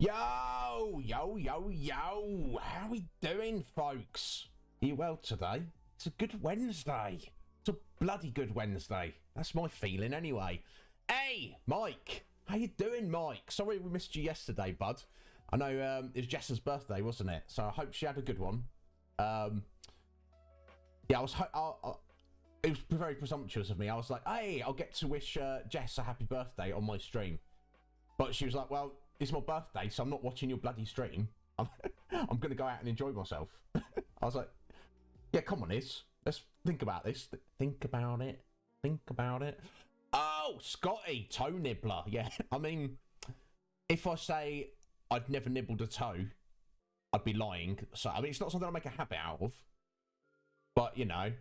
Yo, yo, yo, yo. How we doing, folks? Are you well today? It's a good Wednesday. It's a bloody good Wednesday. That's my feeling anyway. Hey, Mike. How you doing, Mike? Sorry we missed you yesterday, bud. I know it was Jess's birthday, wasn't it? So I hope she had a good one. Yeah, it was very presumptuous of me. I was like, hey, I'll get to wish Jess a happy birthday on my stream. But she was like, well, it's my birthday, so I'm not watching your bloody stream. I'm going to go out and enjoy myself. I was like, yeah, come on, Iz. Let's think about this. Think about it. Think about it. Oh, Scotty, toe nibbler. Yeah, I mean, if I say I'd never nibbled a toe, I'd be lying. So, I mean, it's not something I make a habit out of. But, you know.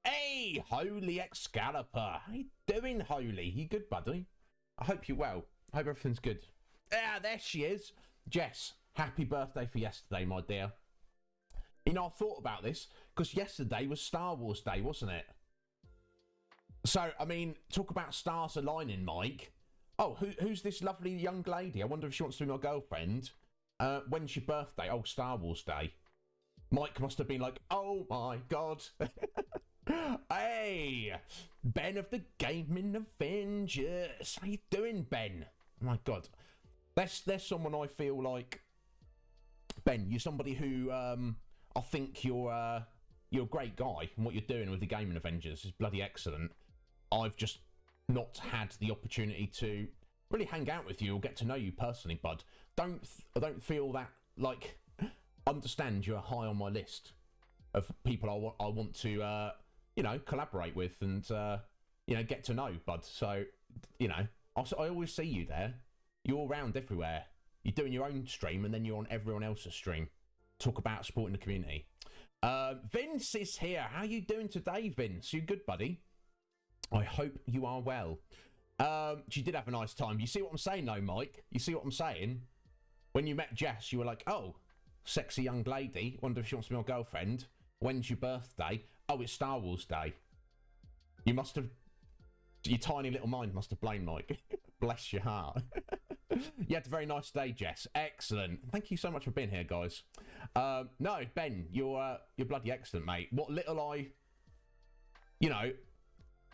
Hey, Holy Excalibur. How you doing, Holy? You good, buddy? I hope you're well. I hope everything's good. Ah, there she is. Jess, happy birthday for yesterday, my dear. You know, I thought about this, because yesterday was Star Wars Day, wasn't it? So, I mean, talk about stars aligning, Mike. Oh, who's this lovely young lady? I wonder if she wants to be my girlfriend. When's your birthday? Oh, Star Wars Day. Mike must have been like, oh my God. Hey, Ben of the Gaming Avengers. How you doing, Ben? Oh my God. There's someone I feel like, Ben, you're somebody who I think you're a great guy, and what you're doing with the Gaming Avengers is bloody excellent. I've just not had the opportunity to really hang out with you or get to know you personally, bud. I don't feel that, like, understand you're high on my list of people I want to you know, collaborate with and you know, get to know, bud. So, you know, I always see you there. You're around everywhere. You're doing your own stream, and then you're on everyone else's stream. Talk about supporting the community. Vince is here. How you doing today, Vince? You good, buddy? I hope you are well. She did have a nice time. You see what I'm saying, though, Mike? You see what I'm saying? When you met Jess, you were like, oh, sexy young lady. Wonder if she wants to be my girlfriend. When's your birthday? Oh, it's Star Wars Day. You must have... Your tiny little mind must have blown, Mike. Bless your heart. You had a very nice day, Jess. Excellent. Thank you so much for being here, guys. No, Ben, you're bloody excellent, mate. What little you know,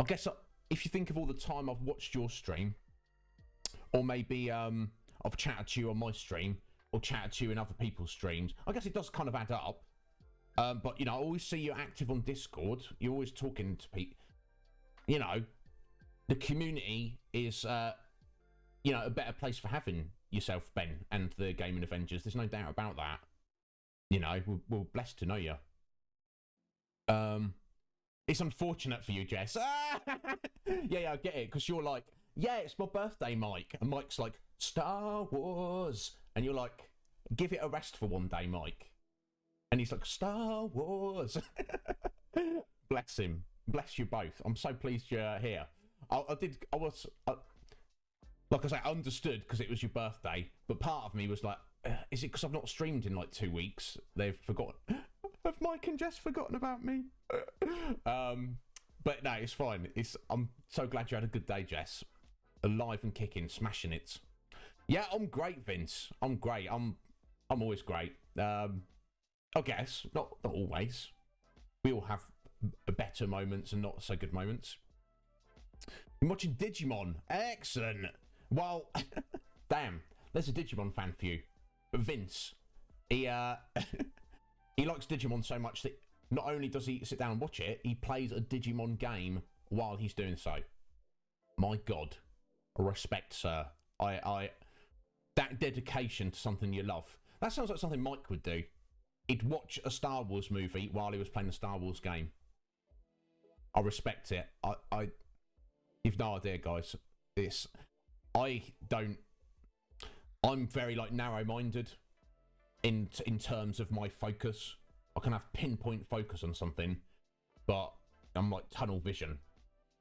I guess if you think of all the time I've watched your stream, or maybe I've chatted to you on my stream, or chatted to you in other people's streams, I guess it does kind of add up. But, you know, I always see you active on Discord. You're always talking to people. You know, the community is... you know, a better place for having yourself, Ben, and the Gaming Avengers. There's no doubt about that. You know, we're blessed to know you. It's unfortunate for you, Jess. Yeah, I get it, because you're like, yeah, it's my birthday, Mike. And Mike's like, Star Wars. And you're like, give it a rest for one day, Mike. And he's like, Star Wars. Bless him. Bless you both. I'm so pleased you're here. Like I say, I understood because it was your birthday, but part of me was like, is it because I've not streamed in like 2 weeks? They've forgotten. Have Mike and Jess forgotten about me? But no, it's fine. I'm so glad you had a good day, Jess. Alive and kicking, smashing it. Yeah, I'm great, Vince. I'm great. I'm always great. I guess not always. We all have better moments and not so good moments. I'm watching Digimon. Excellent. Well, damn, there's a Digimon fan for you. But Vince, he he likes Digimon so much that not only does he sit down and watch it, he plays a Digimon game while he's doing so. My God, respect, sir. That dedication to something you love. That sounds like something Mike would do. He'd watch a Star Wars movie while he was playing the Star Wars game. I respect it. You've no idea, guys. I'm very like narrow-minded in terms of my focus. I can have pinpoint focus on something, but I'm like tunnel vision.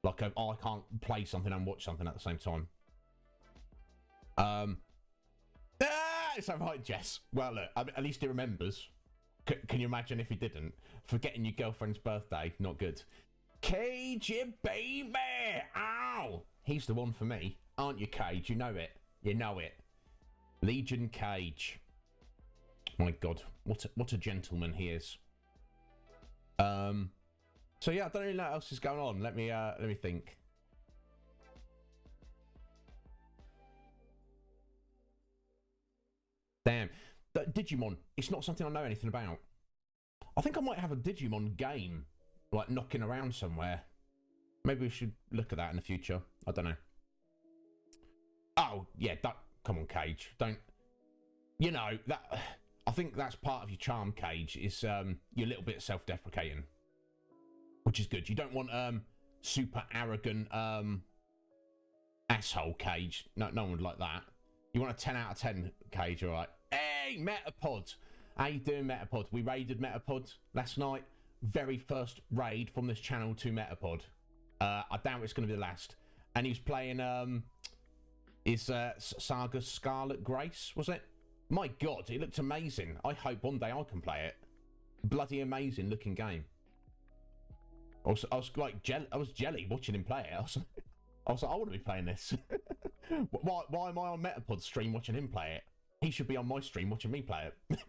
Like I can't play something and watch something at the same time. It's alright, Jess. Well, look, I mean, at least he remembers. Can you imagine if he didn't? Forgetting your girlfriend's birthday, not good. Cage, baby! Ow! He's the one for me. Aren't you, Cage? You know it. You know it. Legion Cage. My God, what a gentleman he is. So yeah, I don't really know what else is going on. Let me think. Damn, Digimon. It's not something I know anything about. I think I might have a Digimon game, like knocking around somewhere. Maybe we should look at that in the future. I don't know. Oh yeah, come on, Cage. Don't. You know that. I think that's part of your charm, Cage. Is you're a little bit self-deprecating, which is good. You don't want super arrogant asshole, Cage. No one would like that. You want a 10 out of 10, Cage. All right. Hey, Metapod. How you doing, Metapod? We raided Metapod last night. Very first raid from this channel to Metapod. I doubt it's going to be the last. And he was playing Saga Scarlet Grace, was it? My God, it looked amazing. I hope one day I can play it. Bloody amazing looking game. I was like I was jelly watching him play it. I was like, I want to be playing this. why am I on Metapod's stream watching him play it? He should be on my stream watching me play it.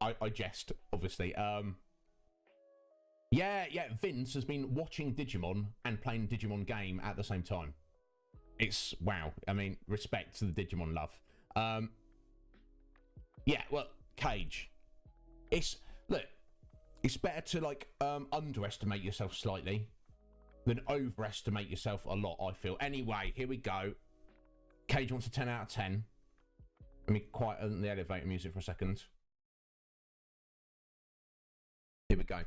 I jest, obviously. Yeah, Vince has been watching Digimon and playing Digimon game at the same time. It's, wow. I mean, respect to the Digimon love. Yeah, well, Cage. Look, it's better to, like, underestimate yourself slightly than overestimate yourself a lot, I feel. Anyway, here we go. Cage wants a 10 out of 10. Let me quieten the elevator music for a second. Here we go.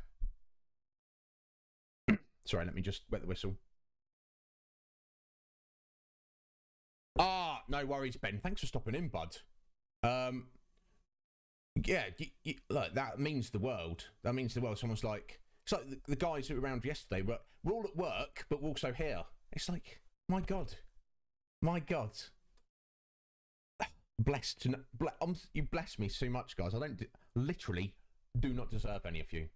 Sorry, let me just wet the whistle. Ah, no worries, Ben. Thanks for stopping in, bud. Yeah, look, that means the world. That means the world. Someone's like, it's like the guys who were around yesterday. We're all at work, but we're also here. It's like, my God. Blessed to know, you bless me so much, guys. I literally do not deserve any of you.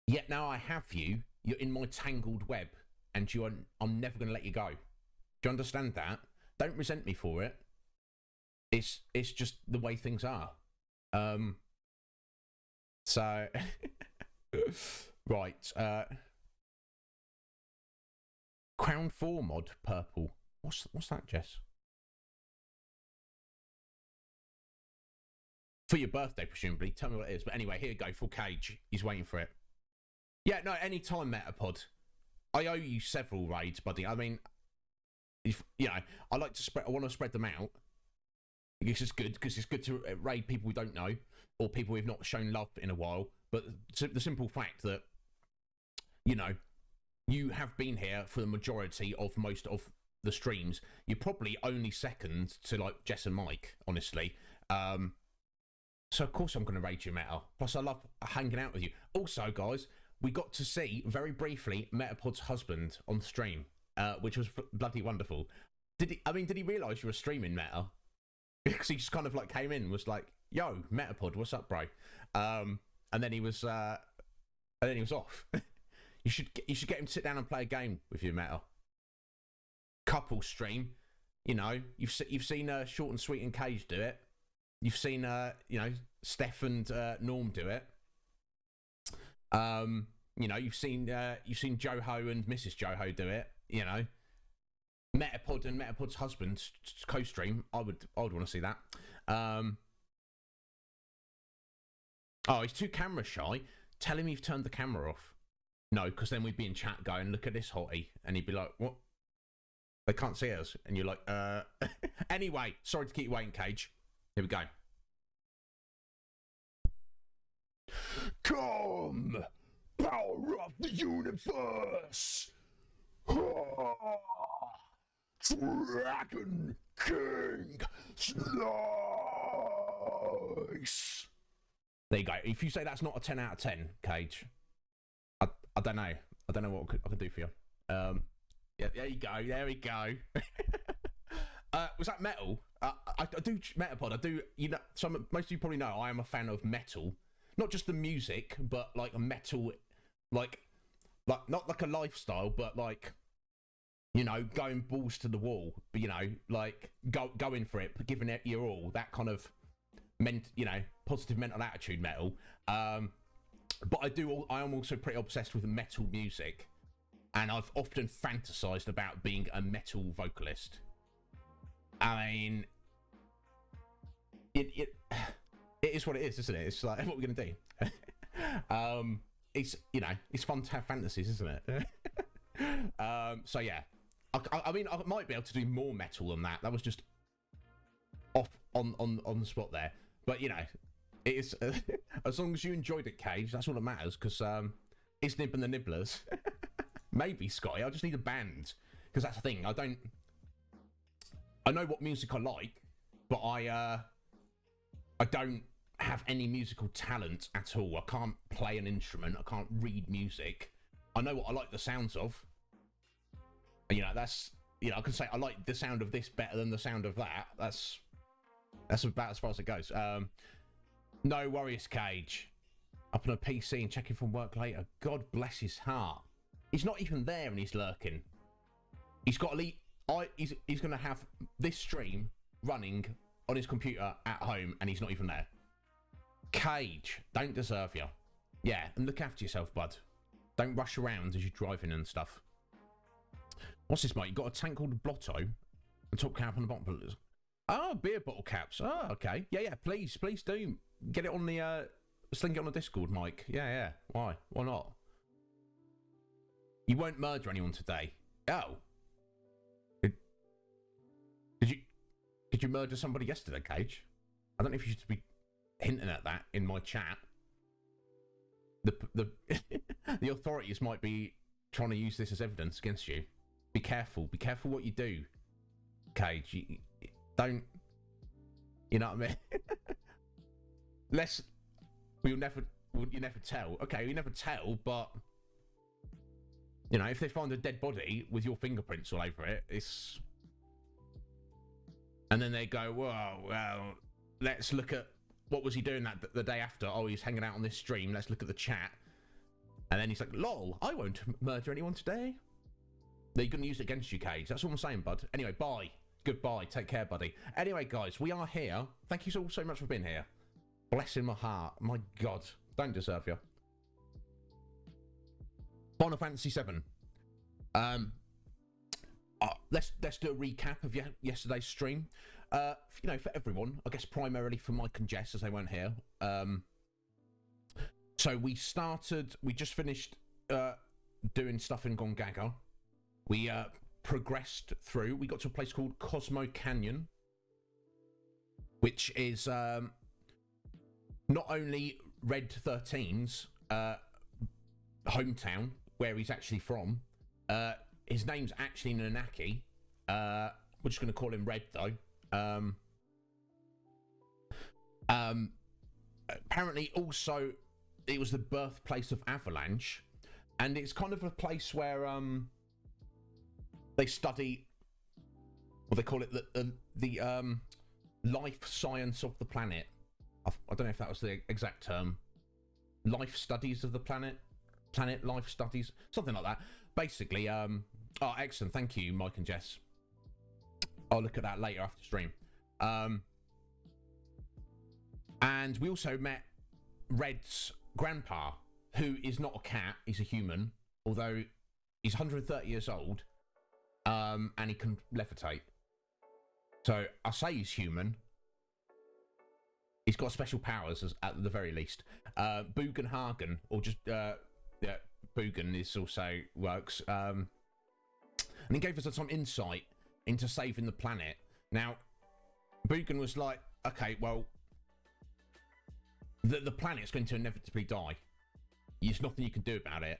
Yet now I have you. You're in my tangled web, and I'm never going to let you go. Do you understand that? Don't resent me for it. It's just the way things are. So right. Crown 4 mod purple. What's that, Jess? For your birthday, presumably. Tell me what it is. But anyway, here you go. Full Cage. He's waiting for it. Yeah, no, anytime, Metapod. I owe you several raids, buddy. I mean, if you know, I want to spread them out. Because it's good to raid people we don't know or people we've not shown love in a while. But the simple fact that, you know, you have been here for the majority of most of the streams. You're probably only second to like Jess and Mike, honestly. So of course I'm going to raid you, Meta. Plus I love hanging out with you. Also, guys, we got to see very briefly Metapod's husband on stream, which was bloody wonderful. Did he realise you were streaming, Meta? Because he just kind of like came in and was like, "Yo, Metapod, what's up, bro?" And then he was off. You should get him to sit down and play a game with you, Meta. Couple stream, you know. You've seen Short and Sweet and Cage do it. You've seen you know, Steph and Norm do it. You know, you've seen Joho and Mrs. Joho do it. You know, Metapod and Metapod's husband co-stream. I would want to see that. Oh, he's too camera shy. Tell him you've turned the camera off. No, because then we'd be in chat going, "Look at this hottie," and he'd be like, "What? They can't see us." And you're like, Anyway, sorry to keep you waiting, Cage. Here we go. Come, power of the universe. Dragon King Slice. There you go. If you say that's not a 10 out of 10, Cage, I don't know. I don't know what I can do for you. Yeah, there you go. There we go. Was that metal? I do Metapod. I do. You know, most of you probably know I am a fan of metal, not just the music, but like a metal, like not like a lifestyle, but like you know, going balls to the wall, you know, like going for it, giving it your all, that kind of you know, positive mental attitude metal. But I am also pretty obsessed with metal music, and I've often fantasized about being a metal vocalist. I mean, it is what it is, isn't it? It's like, what we're gonna do. It's, you know, it's fun to have fantasies, isn't it? So yeah, I mean, I might be able to do more metal than that. That was just off on the spot there. But, you know, it is as long as you enjoyed it, Cage, that's all that matters. Because Iznib and the Nibblers, maybe Scotty. I just need a band, because that's the thing. I know what music I like, but I don't have any musical talent at all. I can't play an instrument. I can't read music. I know what I like the sounds of. And, you know, that's, you know, I can say I like the sound of this better than the sound of that. That's about as far as it goes. No worries, Cage. Up on a PC and checking from work later. God bless his heart. He's not even there and he's lurking. He's got he's going to have this stream running on his computer at home and he's not even there. Cage, don't deserve you. Yeah, and look after yourself, bud. Don't rush around as you're driving and stuff. What's this, mate? You got a tank called Blotto, and top cap on the bottom. Oh, beer bottle caps. Oh, okay. Yeah, please do. Get it on the, sling it on the Discord, Mike. Yeah. Why not? You won't murder anyone today. Oh. Did you murder somebody yesterday, Cage? I don't know if you should be hinting at that in my chat. The the authorities might be trying to use this as evidence against you. Be careful what you do, Cage. You don't, you know what I mean? You never tell. Okay, you never tell, but you know, if they find a dead body with your fingerprints all over it, and then they go, well, let's look at what was he doing the day after. Oh, he's hanging out on this stream. Let's look at the chat. And then he's like, lol, I won't murder anyone today. They're going to use it against you, Cage. That's all I'm saying, bud. Anyway, bye. Goodbye. Take care, buddy. Anyway, guys, we are here. Thank you all so much for being here. Blessing my heart. My God. Don't deserve you. Final Fantasy VII. Let's do a recap of yesterday's stream. You know, for everyone, I guess primarily for Mike and Jess, as they weren't here. So we just finished doing stuff in Gongaga. We progressed through. We got to a place called Cosmo Canyon, which is not only Red 13's hometown, where he's actually from. His name's actually Nanaki. We're just going to call him Red, though. Apparently, also, it was the birthplace of Avalanche, and it's kind of a place where they study, what they call it, the life science of the planet. I don't know if that was the exact term. Life studies of the planet life studies, something like that. Basically, oh, excellent. Thank you, Mike and Jess. I'll look at that later after stream. And we also met Red's grandpa, who is not a cat, he's a human, although he's 130 years old, and he can levitate. So I say he's human. He's got special powers at the very least. Bugenhagen, or just Bugen is also works. And he gave us some insight into saving the planet. Now, Bugen was like, okay, well, the planet's going to inevitably die. There's nothing you can do about it.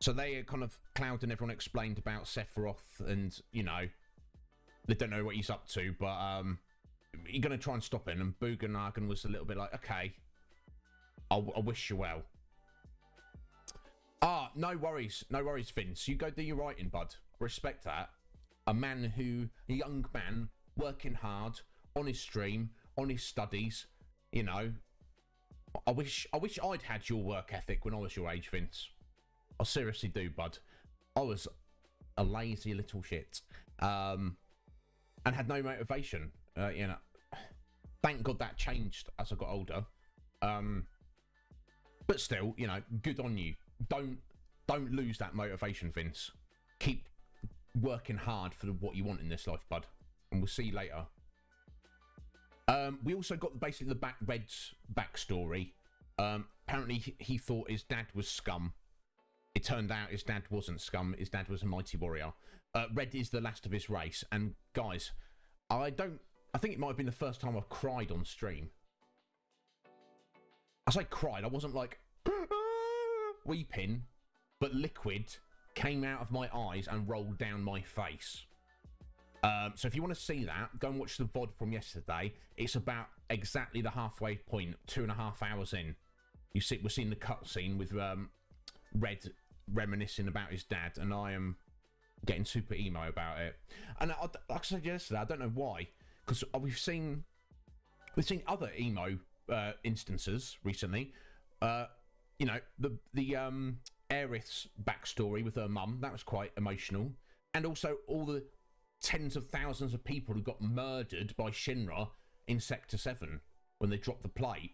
So they kind of, Cloud and everyone explained about Sephiroth, and, you know, they don't know what he's up to, but you're going to try and stop him. And Bugenhagen was a little bit like, okay, I wish you well. Ah, no worries, Vince. You go do your writing, bud. Respect that. A young man, working hard, on his stream, on his studies, you know. I wish I'd had your work ethic when I was your age, Vince. I seriously do, bud. I was a lazy little shit, and had no motivation. You know, thank God that changed as I got older. But still, you know, good on you. Don't lose that motivation, Vince. Keep working hard for what you want in this life, bud. And we'll see you later. We also got basically the Red's backstory. Apparently he thought his dad was scum. It turned out his dad wasn't scum. His dad was a mighty warrior. Red is the last of his race. And guys, I think it might have been the first time I've cried on stream. I say cried, I wasn't like weeping, but liquid came out of my eyes and rolled down my face. So if you want to see that, go and watch the VOD from yesterday. It's about exactly the halfway point, 2.5 hours in. We're seeing the cutscene with Red reminiscing about his dad, and I am getting super emo about it. And like I said yesterday, I don't know why, because we've seen other emo instances recently. You know, the Aerith's backstory with her mum, that was quite emotional, and also all the tens of thousands of people who got murdered by Shinra in Sector 7 when they dropped the plate.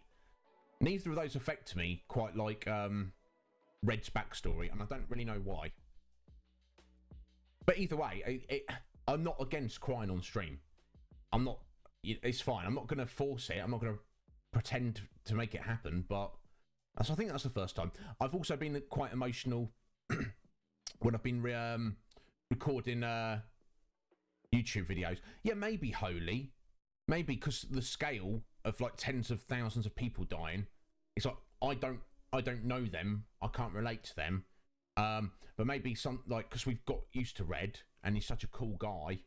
Neither of those affect me quite like Red's backstory, and I don't really know why. But either way, I'm not against crying on stream. I'm not. It's fine. I'm not going to force it. I'm not going to pretend to make it happen. But I think that's the first time. I've also been quite emotional when I've been recording YouTube videos. Yeah, maybe Holy. Maybe because the scale of like tens of thousands of people dying. It's like I don't know them. I can't relate to them. But maybe some like because we've got used to Red and he's such a cool guy.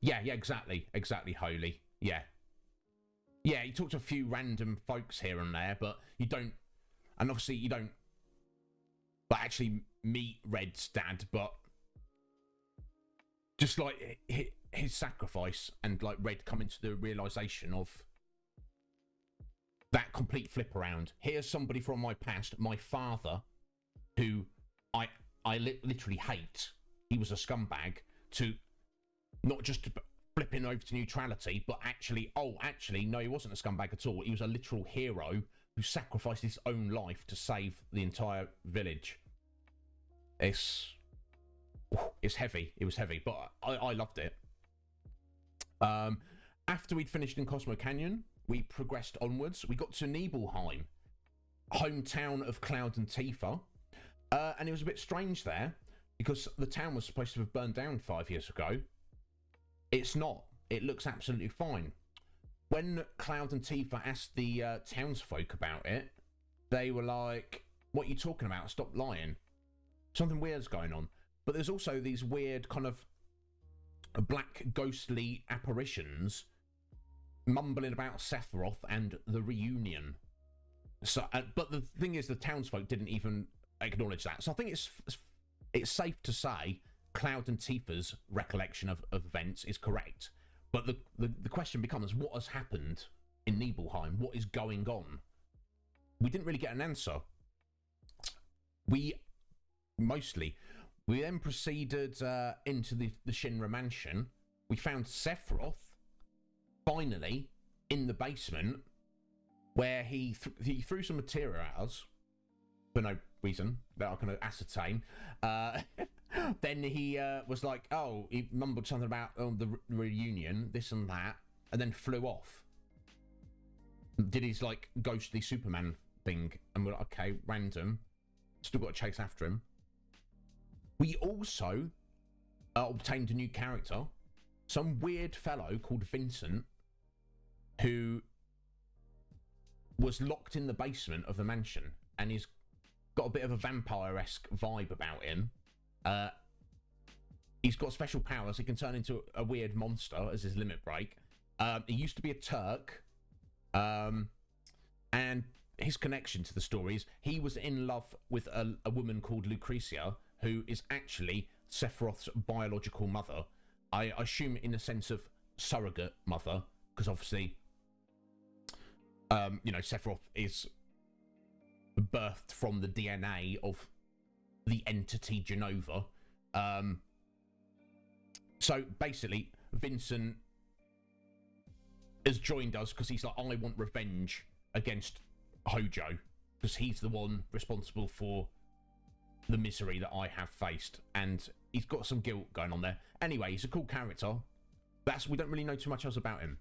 Yeah, exactly, Holy. Yeah, you talk to a few random folks here and there, but you don't, and obviously you don't, but actually meet Red's dad, but just like his sacrifice and like Red coming to the realization of that complete flip around. Here's somebody from my past, my father, who I literally hate. He was a scumbag, to not just flipping over to neutrality, but actually, no, he wasn't a scumbag at all. He was a literal hero who sacrificed his own life to save the entire village. It's heavy. It was heavy, but I loved it. After we'd finished in Cosmo Canyon, we progressed onwards. We got to Nibelheim, hometown of Cloud and Tifa, and it was a bit strange there because the town was supposed to have burned down 5 years ago. It's not. It looks absolutely fine. When Cloud and Tifa asked the townsfolk about it, they were like, "What are you talking about? Stop lying. Something weird's going on." But there's also these weird kind of black ghostly apparitions mumbling about Sephiroth and the reunion. So, but the thing is, the townsfolk didn't even acknowledge that. So I think it's safe to say Cloud and Tifa's recollection of events is correct. But the question becomes, what has happened in Nibelheim? What is going on? We didn't really get an answer. We then proceeded into the Shinra mansion. We found Sephiroth finally in the basement, where he threw some material at us for no reason that I can ascertain. Then he was like, "Oh," he mumbled something about the reunion, this and that, and then flew off. Did his like ghostly Superman thing, and we're like, okay, random. Still got to chase after him. We also obtained a new character, some weird fellow called Vincent, who was locked in the basement of the mansion, and he's got a bit of a vampire-esque vibe about him. He's got special powers. He can turn into a weird monster as his limit break. He used to be a Turk, and his connection to the story is he was in love with a woman called Lucretia, who is actually Sephiroth's biological mother. I assume in the sense of surrogate mother, because obviously, Sephiroth is birthed from the DNA of the entity Genova. So basically, Vincent has joined us because he's like, I want revenge against Hojo, because he's the one responsible for the misery that I have faced, and he's got some guilt going on there. Anyway, he's a cool character. We don't really know too much else about him.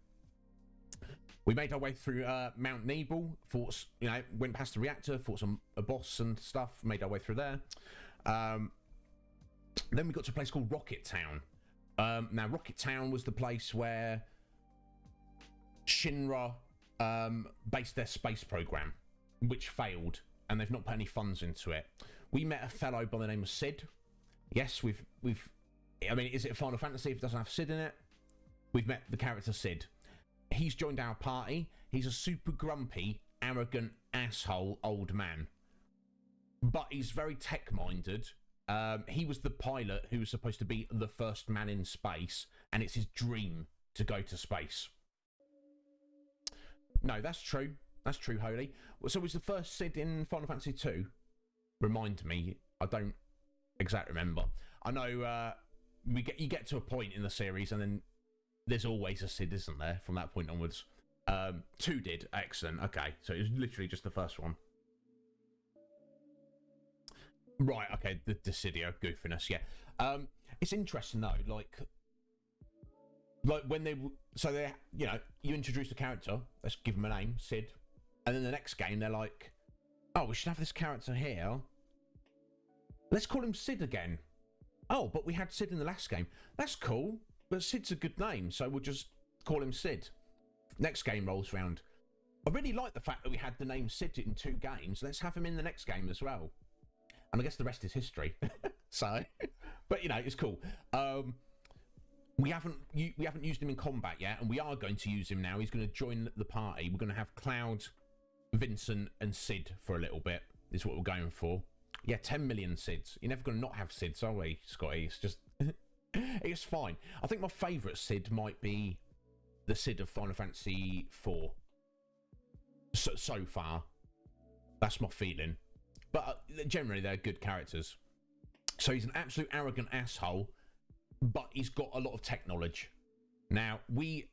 We made our way through Mount Nebel, fought, went past the reactor, fought a boss and stuff, made our way through there. Then we got to a place called Rocket Town. Now, Rocket Town was the place where Shinra based their space program, which failed, and they've not put any funds into it. We met a fellow by the name of Sid. Yes, I mean, is it a Final Fantasy if it doesn't have Sid in it? We've met the character Sid. He's joined our party. He's a super grumpy, arrogant, asshole old man. But he's very tech-minded. He was the pilot who was supposed to be the first man in space, and it's his dream to go to space. No, that's true. That's true, Holy. So was the first Sid in Final Fantasy II? Remind me. I don't exactly remember. I know you get to a point in the series, and then there's always a Sid, isn't there, from that point onwards. 2 did. Excellent. Okay, so it was literally just the first one. Right, okay, the Dissidio goofiness, yeah. It's interesting, though, like when you introduce the character, let's give him a name, Sid, and then the next game, they're like, oh, we should have this character here. Let's call him Sid again. Oh, but we had Sid in the last game. That's cool. But Sid's a good name, so we'll just call him Sid. Next game rolls round. I really like the fact that we had the name Sid in 2 games. Let's have him in the next game as well. And I guess the rest is history. So, but it's cool. We haven't used him in combat yet, and we are going to use him now. He's going to join the party. We're going to have Cloud, Vincent, and Sid for a little bit. Is what we're going for. Yeah, 10 million Sids. You're never going to not have Sids, are we, Scotty? It's just... it's fine. I think my favourite Sid might be the Sid of Final Fantasy IV. So far. That's my feeling. But generally, they're good characters. So he's an absolute arrogant asshole, but he's got a lot of tech knowledge. Now, we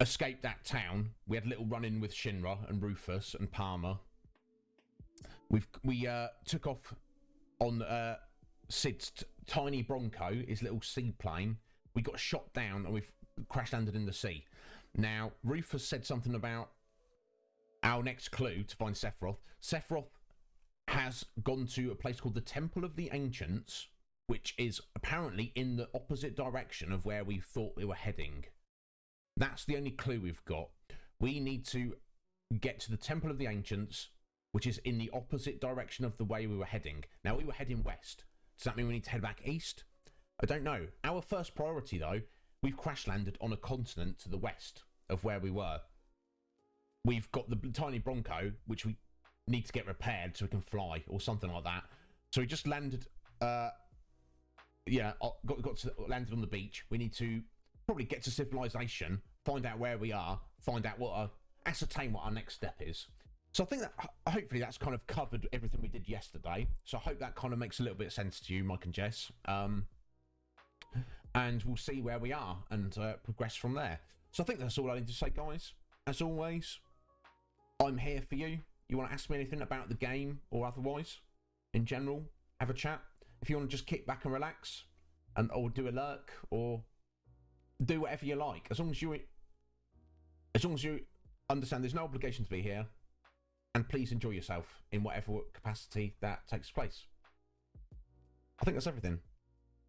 escaped that town. We had a little run-in with Shinra and Rufus and Palmer. We took off on Sid's tiny Bronco, his little seaplane. We got shot down and we've crash landed in the sea. Now, Rufus said something about our next clue to find Sephiroth. Sephiroth has gone to a place called the Temple of the Ancients, which is apparently in the opposite direction of where we thought we were heading. That's the only clue we've got. We need to get to the Temple of the Ancients, which is in the opposite direction of the way we were heading. Now, we were heading west. Does that mean we need to head back east? I don't know. Our first priority, though, we've crash landed on a continent to the west of where we were. We've got the tiny Bronco, which we need to get repaired so we can fly or something like that. So we just landed, landed on the beach. We need to probably get to civilization, find out where we are, ascertain what our next step is. So I think that hopefully that's kind of covered everything we did yesterday. So I hope that kind of makes a little bit of sense to you, Mike and Jess. And we'll see where we are and progress from there. So I think that's all I need to say, guys. As always, I'm here for you. You want to ask me anything about the game or otherwise, in general, have a chat. If you want to just kick back and relax, or do a lurk, or do whatever you like, as long as you understand there's no obligation to be here. And please enjoy yourself in whatever capacity that takes place. I think that's everything.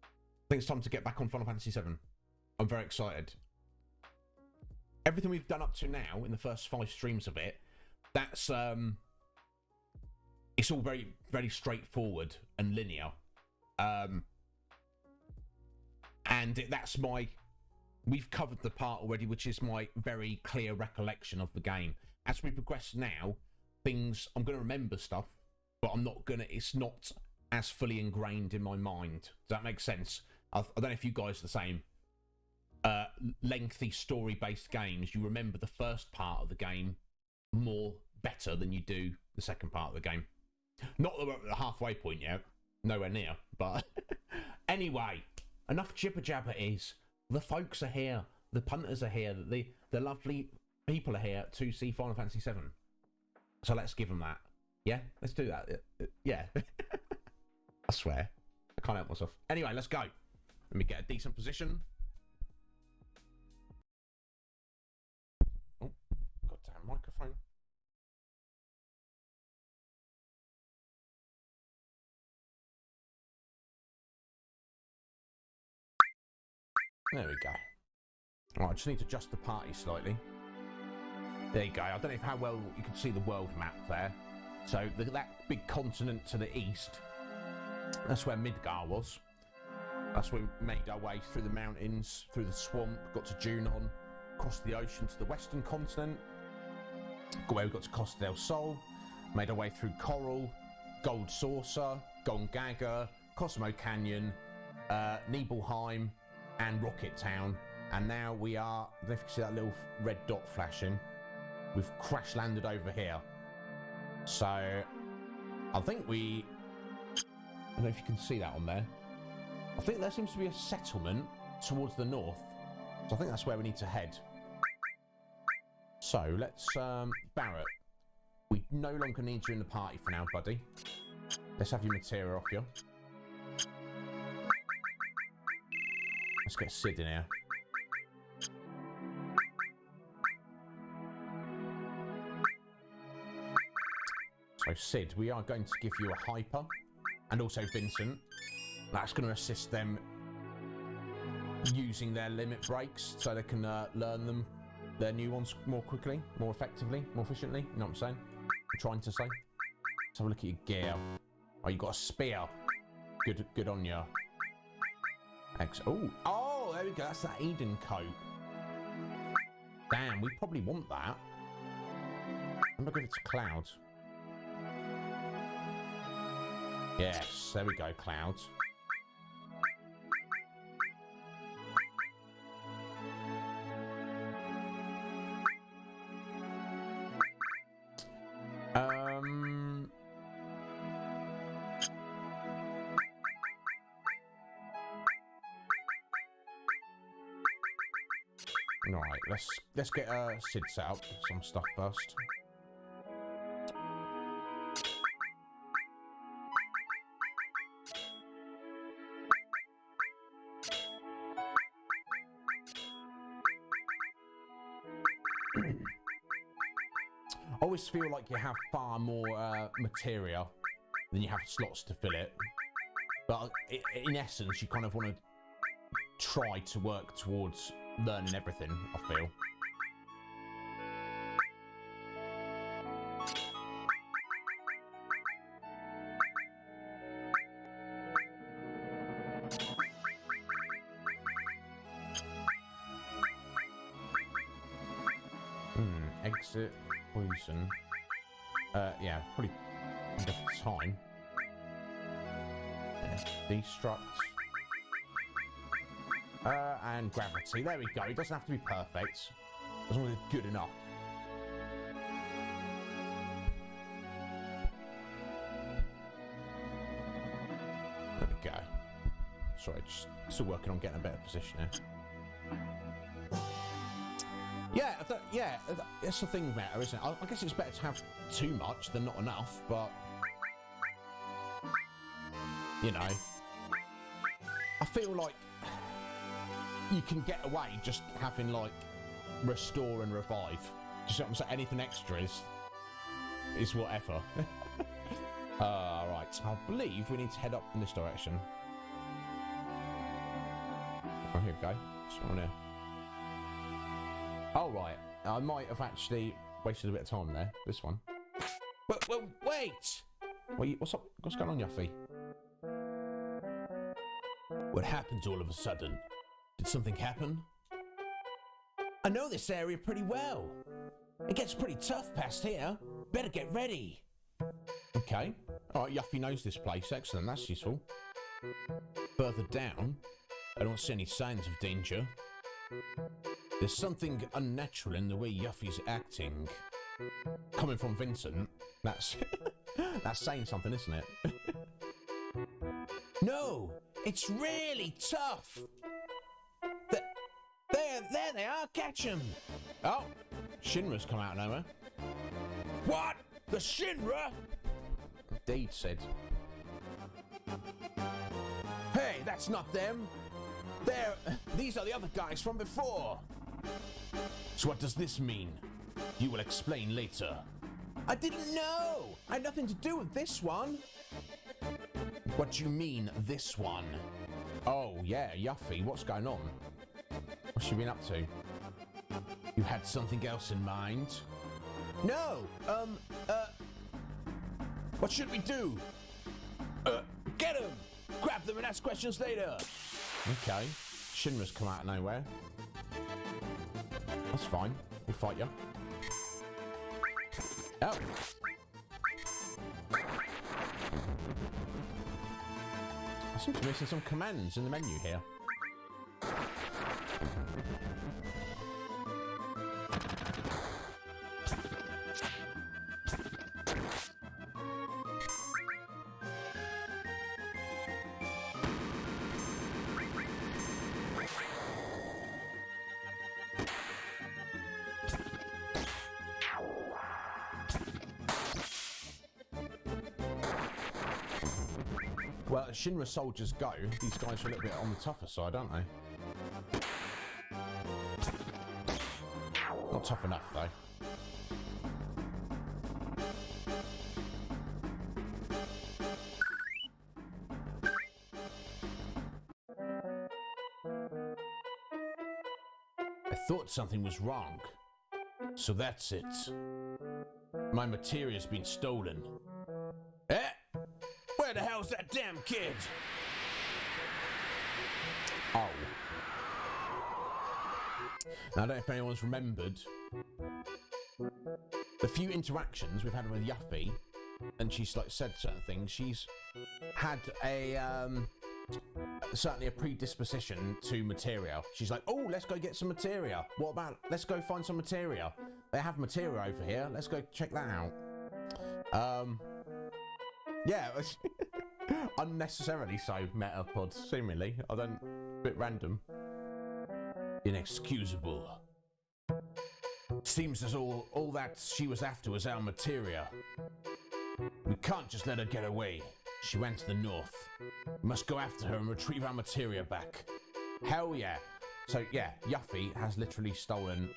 I think it's time to get back on Final Fantasy VII. I'm very excited. Everything we've done up to now, in the first 5 streams of it, that's... it's all very, very straightforward and linear. That's my... We've covered the part already, which is my very clear recollection of the game. As we progress now... I'm going to remember stuff, but it's not as fully ingrained in my mind. Does that make sense? I don't know if you guys are the same. Lengthy story-based games, you remember the first part of the game better than you do the second part of the game. Not that we're at the halfway point yet. Nowhere near. But anyway, enough jibber jabber is. The folks are here. The punters are here. The lovely people are here to see Final Fantasy VII. So let's give them that. Yeah, let's do that. Yeah. I swear. I can't help myself. Anyway, let's go. Let me get a decent position. Oh, goddamn microphone. There we go. Right, I just need to adjust the party slightly. There you go. I don't know how well you can see the world map there. So that big continent to the east, that's where Midgar was. That's where we made our way through the mountains, through the swamp, got to Junon, crossed the ocean to the western continent, where we got to Costa del Sol, made our way through Coral, Gold Saucer, Gongaga, Cosmo Canyon, Nibelheim, and Rocket Town. And now we are, I don't know if you can see that little red dot flashing, we've crash landed over here. So, I think I don't know if you can see that on there. I think there seems to be a settlement towards the north. So I think that's where we need to head. So, let's, Barrett, we no longer need you in the party for now, buddy. Let's have your material off you. Let's get Sid in here. So Sid, we are going to give you a hyper, and also Vincent. That's going to assist them using their limit breaks, so they can learn their new ones more quickly, more effectively, more efficiently. You know what I'm saying? I'm trying to say. Let's have a look at your gear. Oh, you got a spear. Good on you. Oh, there we go. That's that Eden coat. Damn, we probably want that. I'm gonna give it to Cloud. Yes, there we go, Cloud. Right, let's get Sid set up some stuff first. I always feel like you have far more materia than you have slots to fill it. But in essence, you kind of want to try to work towards learning everything, I feel. Exit, poison. Yeah, probably enough time. Destruct. And gravity. There we go. It doesn't have to be perfect, as long as it's good enough. There we go. Sorry, just still working on getting a better position here. Yeah, that's the thing, matter, isn't it? I guess it's better to have too much than not enough, but you know, I feel like you can get away just having like restore and revive. Just what I'm saying, anything extra is whatever. Right, I believe we need to head up in this direction. Oh, here we go. It's on here. Oh, right. I might have actually wasted a bit of time there. This one. Well, wait! What's up? What's going on, Yuffie? What happened all of a sudden? Did something happen? I know this area pretty well. It gets pretty tough past here. Better get ready. Okay. Alright, Yuffie knows this place. Excellent, that's useful. Further down, I don't see any signs of danger. There's something unnatural in the way Yuffie's acting. Coming from Vincent, that's That's saying something, isn't it? No, it's really tough. There they are, catch them. Oh, Shinra's come out of nowhere. What? The Shinra? Indeed, Sid. Hey, that's not them. These are the other guys from before. So what does this mean? You will explain later. I didn't know. I had nothing to do with this one. What do you mean, this one? Oh, yeah, Yuffie, what's going on? What's she been up to? You had something else in mind? No, what should we do? Get them! Grab them and ask questions later! Okay, Shinra's come out of nowhere. That's fine, we'll fight you. Oh! I seem to be missing some commands in the menu here. Well, as Shinra soldiers go, these guys are a little bit on the tougher side, aren't they? Not tough enough, though. I thought something was wrong. So that's it. My materia's been stolen. Eh? Where the hell's that damn kid? Oh. Now, I don't know if anyone's remembered the few interactions we've had with Yuffie, and she's like said certain things. She's had a certainly a predisposition to materia. She's like, oh, let's go get some materia. What about let's go find some materia? They have materia over here. Let's go check that out. Yeah, it was unnecessarily so Metapod, seemingly. I don't, a bit random. Inexcusable. Seems as all that she was after was our materia. We can't just let her get away. She went to the north. We must go after her and retrieve our materia back. Hell yeah. So yeah, Yuffie has literally stolen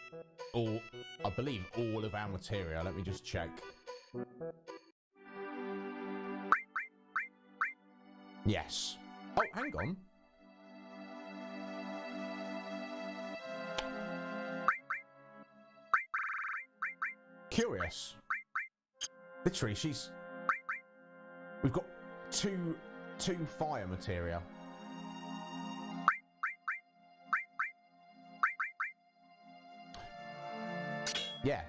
all, I believe, all of our materia. Let me just check. Yes. Oh, hang on. Curious. Literally, we've got two fire materia. Yeah.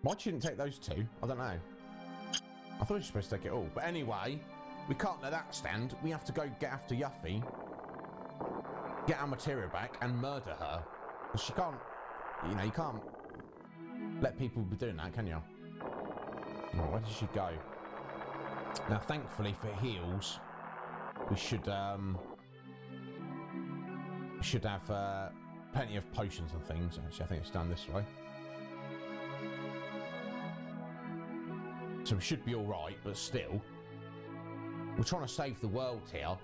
Why she didn't take those two? I don't know. I thought she was supposed to take it all. But anyway, we can't let that stand. We have to go get after Yuffie, get our materia back, and murder her. Because she can't, you can't let people be doing that, can you? Oh, where did she go? Now, thankfully for heals, we should have plenty of potions and things. Actually, I think it's done this way. So we should be all right, but still, we're trying to save the world here,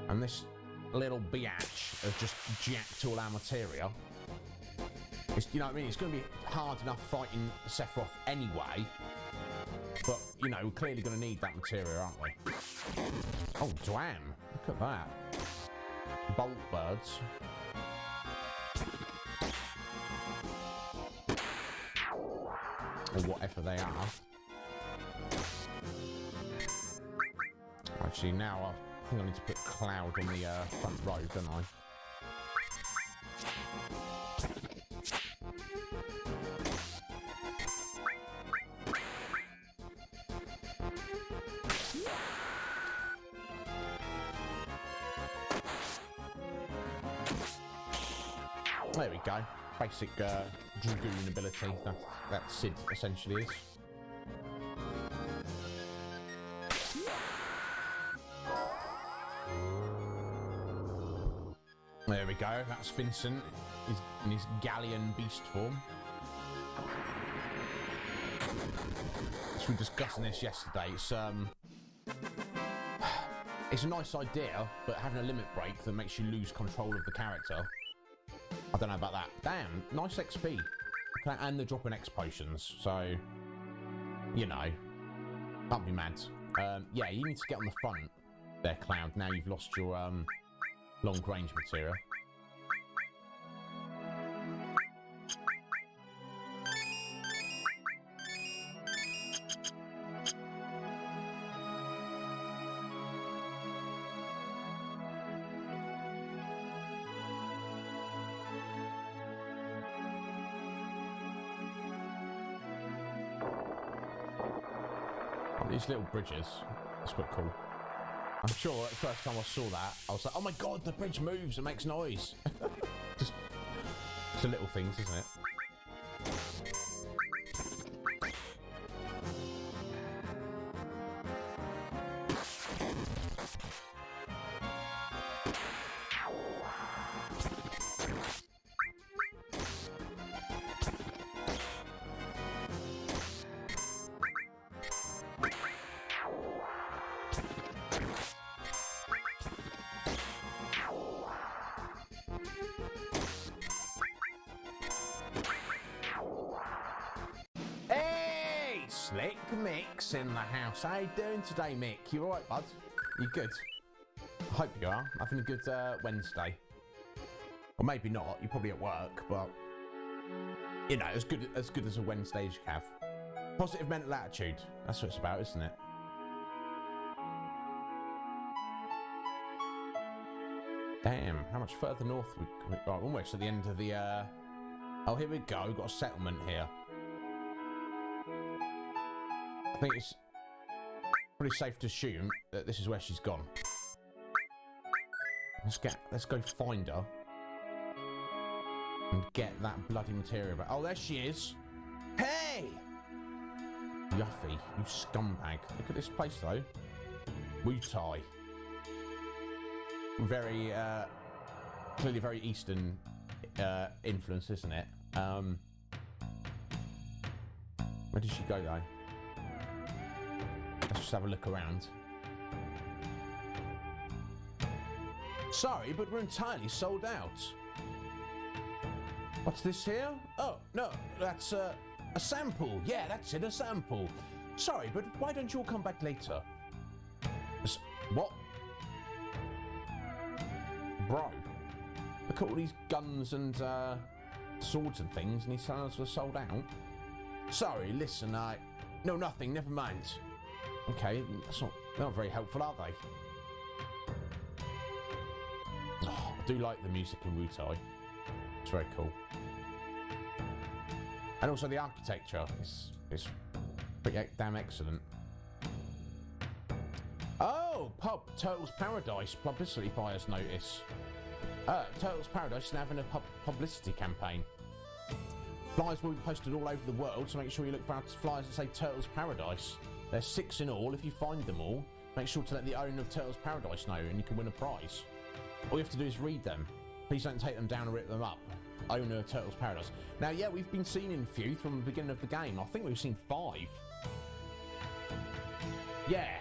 and this little biatch has just jacked all our materia. It's, you know what I mean? It's going to be hard enough fighting Sephiroth anyway, but, you know, we're clearly going to need that materia, aren't we? Oh, damn. Look at that. Bolt birds. Or whatever they are. Actually, now I think I need to put Cloud on the front row, don't I? There we go. Basic dragoon ability. That Sid essentially is. There we go. That's Vincent. He's in his galleon beast form. So we were discussing this yesterday. It's a nice idea, but having a limit break that makes you lose control of the character. I don't know about that. Damn, nice XP. Okay, and they're dropping X potions, so you know, can't be mad. Yeah, you need to get on the front there, Cloud. Now you've lost your long range material. These little bridges, it's quite cool. I'm sure the first time I saw that, I was like, oh my god, the bridge moves, it makes noise. Just the little things, isn't it? Slick Mick's in the house. How you doing today, Mick? You alright, bud? You good? I hope you are. Having a good Wednesday. Or maybe not. You're probably at work, but you know, as good as a Wednesday as you have. Positive mental attitude. That's what it's about, isn't it? Damn, how much further north we oh, almost at the end of the oh, here we go. We've got a settlement here. I think it's pretty safe to assume that this is where she's gone. Let's go find her and get that bloody material back. Oh, there she is. Hey! Yuffie, you scumbag. Look at this place though. Wutai. Very, clearly very Eastern influence, isn't it? Where did she go though? Let's just have a look around. Sorry, but we're entirely sold out. What's this here? Oh, no, that's a sample. Yeah, that's it, a sample. Sorry, but why don't you all come back later? What? Bro, look at all these guns and swords and things, and he's telling us we're sold out. Sorry, listen, no, nothing, never mind. Okay, they're not very helpful, are they? Oh, I do like the music in Wutai. It's very cool. And also the architecture is pretty damn excellent. Oh, pub, Turtles Paradise publicity buyers notice. Turtles Paradise is now having a publicity campaign. Flyers will be posted all over the world, so make sure you look for flyers that say Turtles Paradise. There's 6 in all. If you find them all, make sure to let the owner of Turtles Paradise know and you can win a prize. All you have to do is read them. Please don't take them down or rip them up. Owner of Turtles Paradise. Now, yeah, we've been seeing in few from the beginning of the game. I think we've seen 5. Yeah,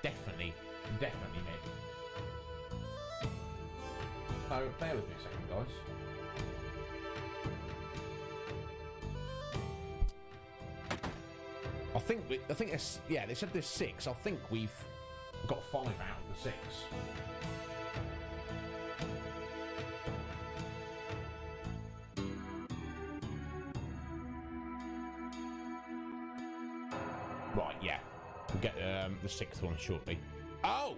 definitely, mate. So, bear with me a second, guys. I think it's, yeah, they said there's 6. I think we've got 5 out of the 6. Right, yeah. We'll get the 6th one shortly. Oh!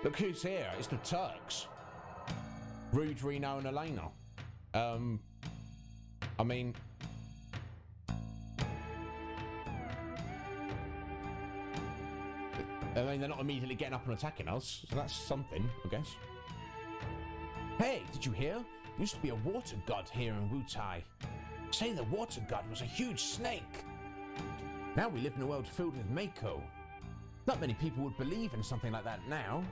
Look who's here. It's the Turks. Rude, Reno and Elena. I mean... they're not immediately getting up and attacking us, so that's something, I guess. Hey, did you hear? used to be a water god here in Wutai. Say the water god was a huge snake. Now we live in a world filled with Mako. Not many people would believe in something like that now.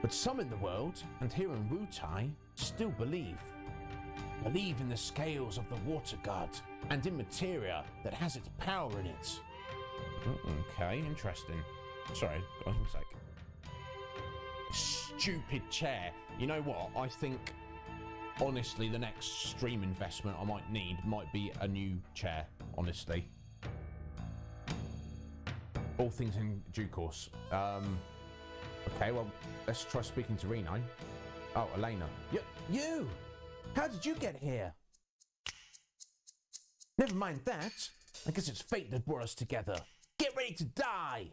But some in the world, and here in Wutai, still believe. Believe in the scales of the water god, and in materia that has its power in it. Okay, interesting. Sorry, guys, one sec. Stupid chair. You know what? I think, honestly, the next stream investment I might need might be a new chair, honestly. All things in due course. Okay, well, let's try speaking to Reno. Oh, Elena. You! How did you get here? Never mind that. I guess it's fate that brought us together. Get ready to die!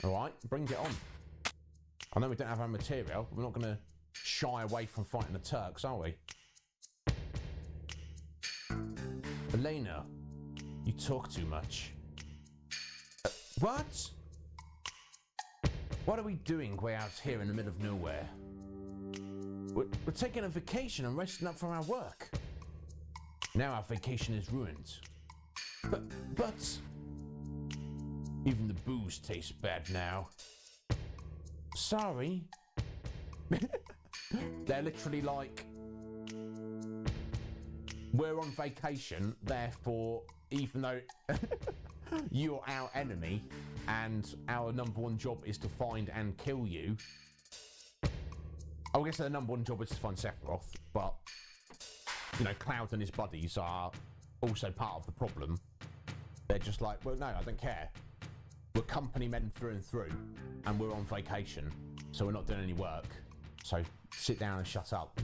Alright, bring it on. I know we don't have our material, but we're not going to shy away from fighting the Turks, are we? Elena, you talk too much. What? What are we doing way out here in the middle of nowhere? We're taking a vacation and resting up from our work. Now our vacation is ruined. But even the booze tastes bad now. Sorry. They're literally like, we're on vacation, therefore, even though you're our enemy and our number one job is to find and kill you. I guess their number one job is to find Sephiroth, but, you know, Cloud and his buddies are also part of the problem. They're just like, well, no, I don't care. We're company men through and through, and we're on vacation, so we're not doing any work. So sit down and shut up.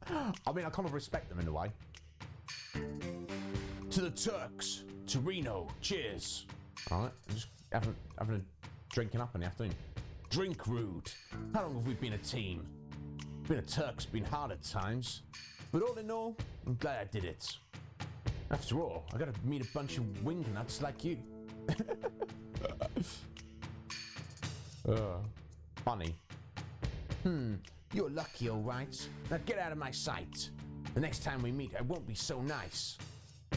I mean, I kind of respect them in a way. To the Turks, to Reno, cheers. All right, just having a drinking up in the afternoon. Drink, rude. How long have we been a team? Being a Turk's been hard at times, but all in all, I'm glad I did it. After all, I gotta meet a bunch of wingnuts like you. Funny. You're lucky, all right. Now get out of my sight. The next time we meet, I won't be so nice.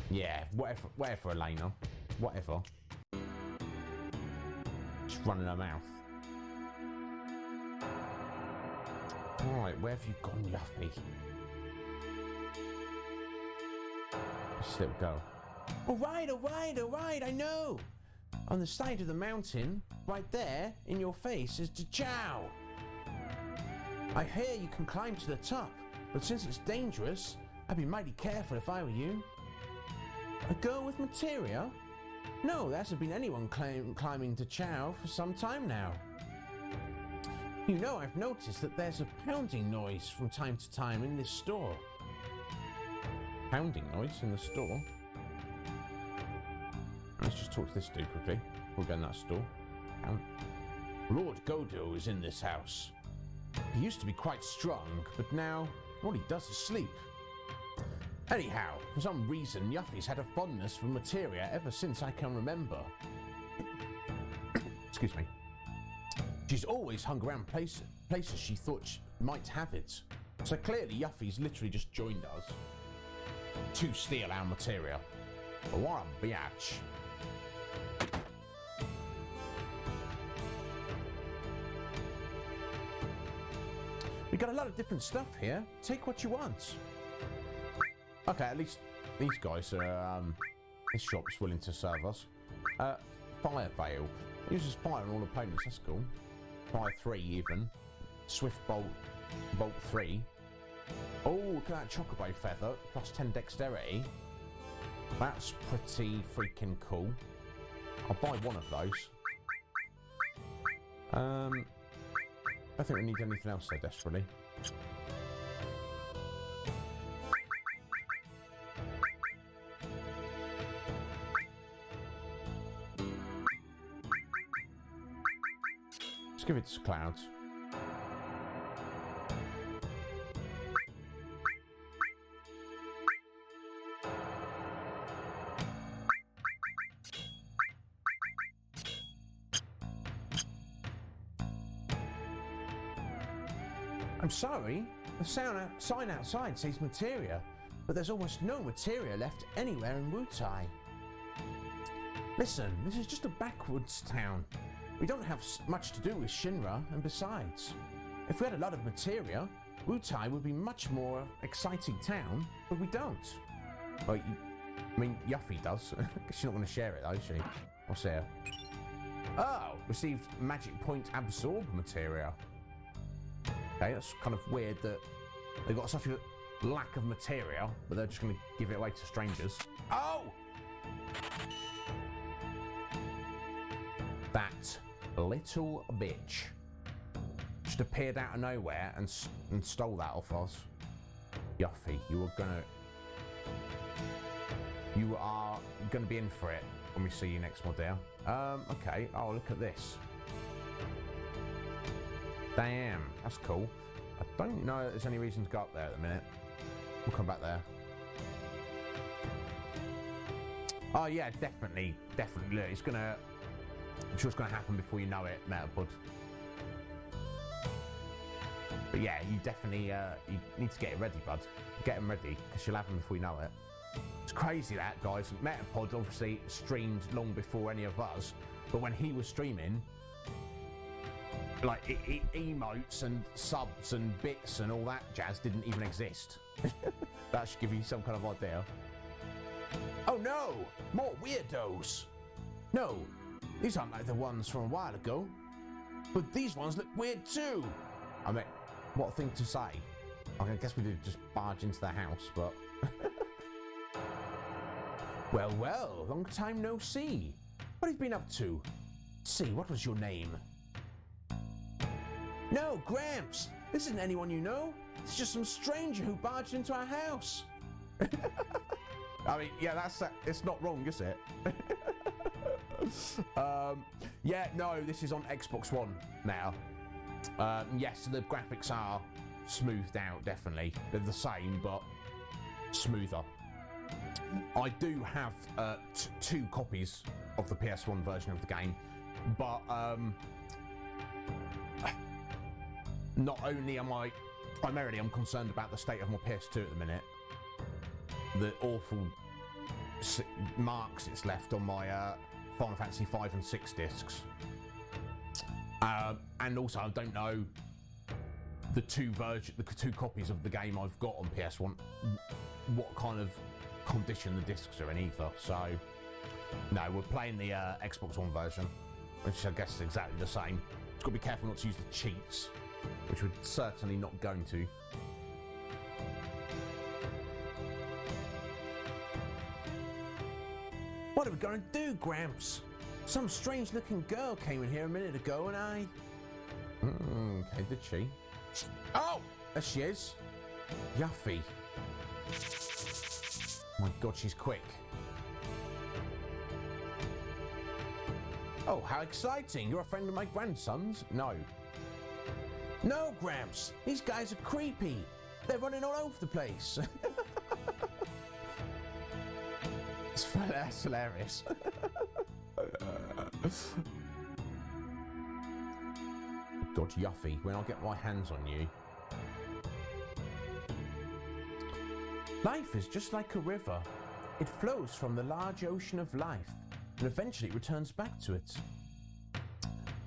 Yeah, whatever, Elena. Whatever. Just running her mouth. Alright, where have you gone, Yuffie? Just let it go. Alright, I know! On the side of the mountain, right there, in your face, is the Chow. I hear you can climb to the top, but since it's dangerous, I'd be mighty careful if I were you. A girl with materia? No, there hasn't been anyone climbing to Chow for some time now. You know, I've noticed that there's a pounding noise from time to time in this store. Pounding noise in the store? Let's just talk to this dude quickly. We'll go in that store. Lord Godo is in this house. He used to be quite strong, but now all he does is sleep. Anyhow, for some reason, Yuffie's had a fondness for materia ever since I can remember. Excuse me. She's always hung around places she thought she might have it. So clearly Yuffie's literally just joined us to steal our materia. But what a biatch. We got a lot of different stuff here. Take what you want. Okay, at least these guys are, this shop's willing to serve us. Fire Veil. Uses fire on all opponents, that's cool. Fire 3 even. Swift Bolt 3. Oh, look at that Chocobo Feather. Plus 10 Dexterity. That's pretty freaking cool. I'll buy one of those. I don't think we need anything else so desperately. Let's give it to Clouds. I'm sorry, the sign outside says materia, but there's almost no materia left anywhere in Wutai. Listen, this is just a backwoods town. We don't have much to do with Shinra, and besides, if we had a lot of materia, Wutai would be much more exciting town, but we don't. Well, I mean, Yuffie does. She's not going to share it though, is she? What's there? Oh, received magic point absorb materia. Okay, that's kind of weird that they've got such a lack of materia, but they're just going to give it away to strangers. Oh! That little bitch just appeared out of nowhere and stole that off us. Yuffie, you are gonna be in for it when we see you next, my dear. Okay. Oh, look at this. Damn, that's cool. I don't know if there's any reason to go up there at the minute. We'll come back there. Oh yeah, definitely. Look, I'm sure it's gonna happen before you know it, Metapod. But yeah, you definitely you need to get it ready, bud. Get them ready, because you'll have them before you know it. It's crazy that, guys. Metapod obviously streamed long before any of us, but when he was streaming, like emotes and subs and bits and all that jazz didn't even exist. That should give you some kind of idea. Oh no! More weirdos! No, these aren't like the ones from a while ago. But these ones look weird too! I mean, what a thing to say. I guess we did just barge into the house, but... Well, long time no see. What have you been up to? See, what was your name? No, Gramps! This isn't anyone you know. It's just some stranger who barged into our house. I mean, yeah, it's not wrong, is it? Yeah, no, this is on Xbox One now. Yes, the graphics are smoothed out, definitely. They're the same, but smoother. I do have two copies of the PS1 version of the game, but not only am I primarily I'm concerned about the state of my PS2 at the minute, the awful marks it's left on my Final Fantasy V and VI discs, and also I don't know the two copies of the game I've got on PS1, what kind of condition the discs are in either. So no, we're playing the Xbox One version, which I guess is exactly the same. Just got to be careful not to use the cheats, which we're certainly not going to. What are we going to do, Gramps? Some strange looking girl came in here a minute ago and I... okay, did she? Oh! There she is. Yuffie. My God, she's quick. Oh, how exciting. You're a friend of my grandson's? No. No, Gramps. These guys are creepy. They're running all over the place. That's hilarious. God, Yuffie, when I get my hands on you. Life is just like a river. It flows from the large ocean of life and eventually returns back to it.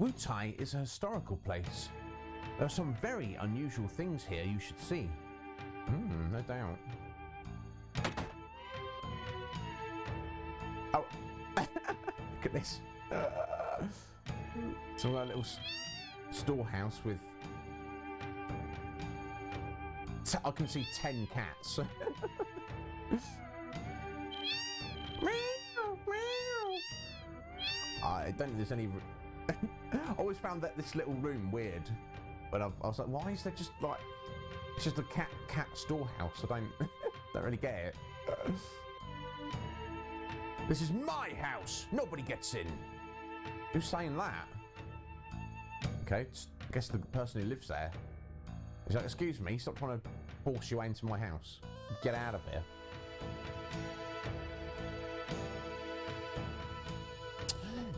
Wutai is a historical place. There are some very unusual things here you should see. No doubt. Oh, look at this. So a little storehouse with... I can see 10 cats. I don't think there's any... I always found this little room weird. But I was like, why is there just like... It's just a cat storehouse. I don't really get it. This is my house. Nobody gets in. Who's saying that? Okay, I guess the person who lives there. He's like, excuse me, stop trying to force your way into my house. Get out of here.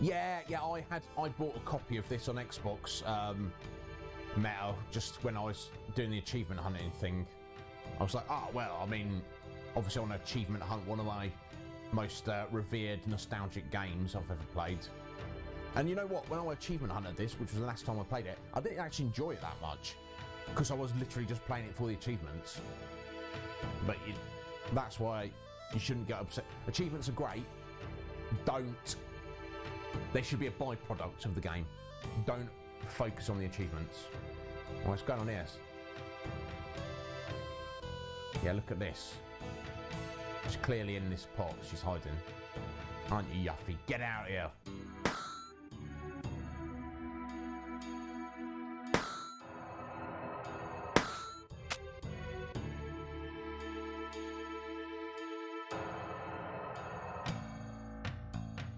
Yeah, I bought a copy of this on Xbox Metal, just when I was doing the achievement hunting thing. I was like, oh, well, I mean, obviously on an achievement hunt, one of my most revered nostalgic games I've ever played. And you know what, when I achievement hunted this, which was the last time I played it, I didn't actually enjoy it that much, because I was literally just playing it for the achievements. But that's why you shouldn't get upset. Achievements are great. They should be a byproduct of the game. Don't focus on the achievements. What's going on here? Yeah, look at this. She's clearly in this pot. She's hiding. Aren't you, Yuffie? Get out here.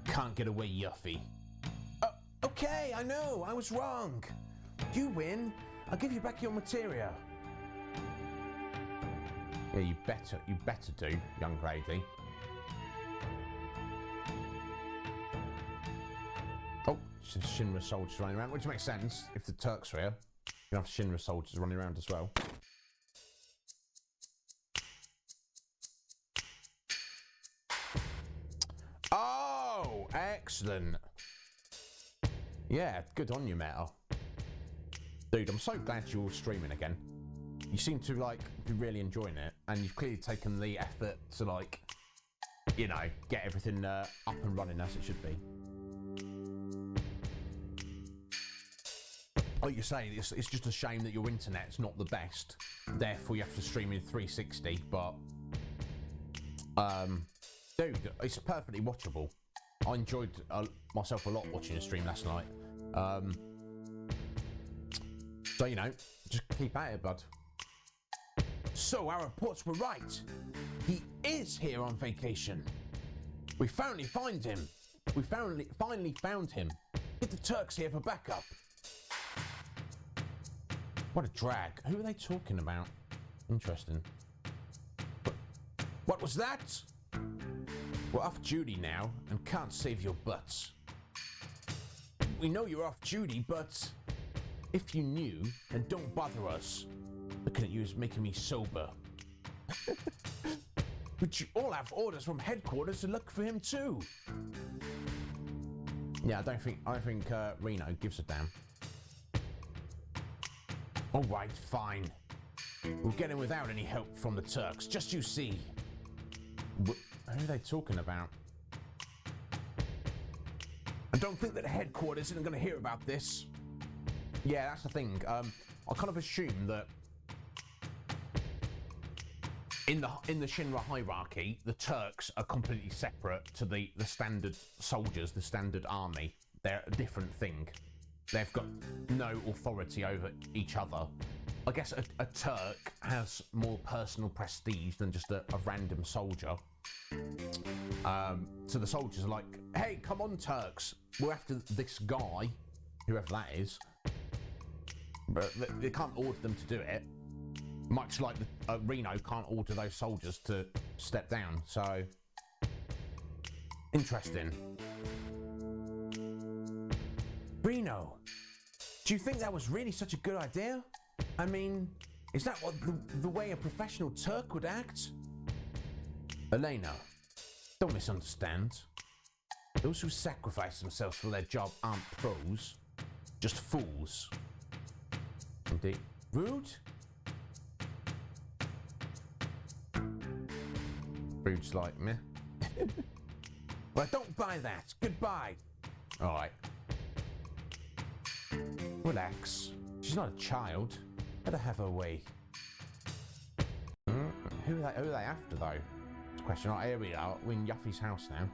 Can't get away, Yuffie. Okay, I know. I was wrong. You win. I'll give you back your materia. Yeah, you better do, young lady. Oh, it's Shinra soldiers running around, which makes sense. If the Turks are here, you have Shinra soldiers running around as well. Oh, excellent. Yeah, good on you, Metal. Dude, I'm so glad you're all streaming again. You seem to, like, be really enjoying it, and you've clearly taken the effort to, like, you know, get everything up and running as it should be. Like you say, it's just a shame that your internet's not the best. Therefore, you have to stream in 360, but... dude, it's perfectly watchable. I enjoyed myself a lot watching a stream last night. So, you know, just keep at it, bud. So, our reports were right. He is here on vacation. We finally find him. We finally found him. Get the Turks here for backup. What a drag. Who are they talking about? Interesting. What was that? We're off duty now and can't save your butts. We know you're off duty, but if you knew, then don't bother us. Looking at you is making me sober. But you all have orders from headquarters to look for him too. Yeah, I don't think Reno gives a damn. All right, fine. We'll get him without any help from the Turks. Just you see. Who are they talking about? I don't think that headquarters isn't going to hear about this. Yeah, that's the thing. I kind of assume that in the Shinra hierarchy, the Turks are completely separate to the standard soldiers, the standard army. They're a different thing. They've got no authority over each other. I guess a Turk has more personal prestige than just a random soldier. So the soldiers are like, hey, come on, Turks. We're after this guy, whoever that is. But they can't order them to do it. Much like Reno can't order those soldiers to step down. So, interesting. Reno, do you think that was really such a good idea? I mean, is that what the way a professional Turk would act? Elena, don't misunderstand. Those who sacrifice themselves for their job aren't pros, just fools. Indeed. Rude? Rude's like meh. Well, don't buy that. Goodbye. All right. Relax. She's not a child. Let her have her way. Who are they after, though? It's a question. Right, here we are. We're in Yuffie's house now.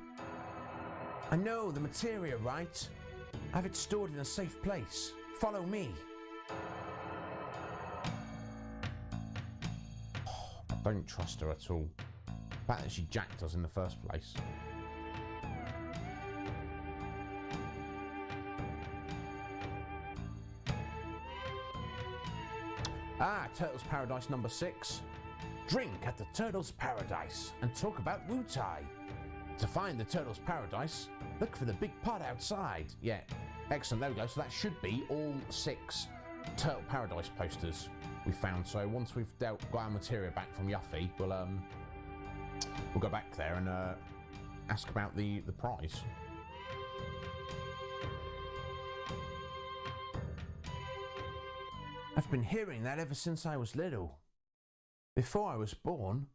I know the materia, right? I have it stored in a safe place. Follow me. I don't trust her at all. The fact that she jacked us in the first place. Ah, Turtles Paradise number 6. Drink at the Turtles Paradise and talk about Wu-Tai. To find the Turtles Paradise, look for the big pot outside. Yeah, excellent. There we go. So that should be all 6 Turtle Paradise posters we found. So once we've got our materia back from Yuffie, we'll go back there and ask about the prize. I've been hearing that ever since I was little. Before I was born,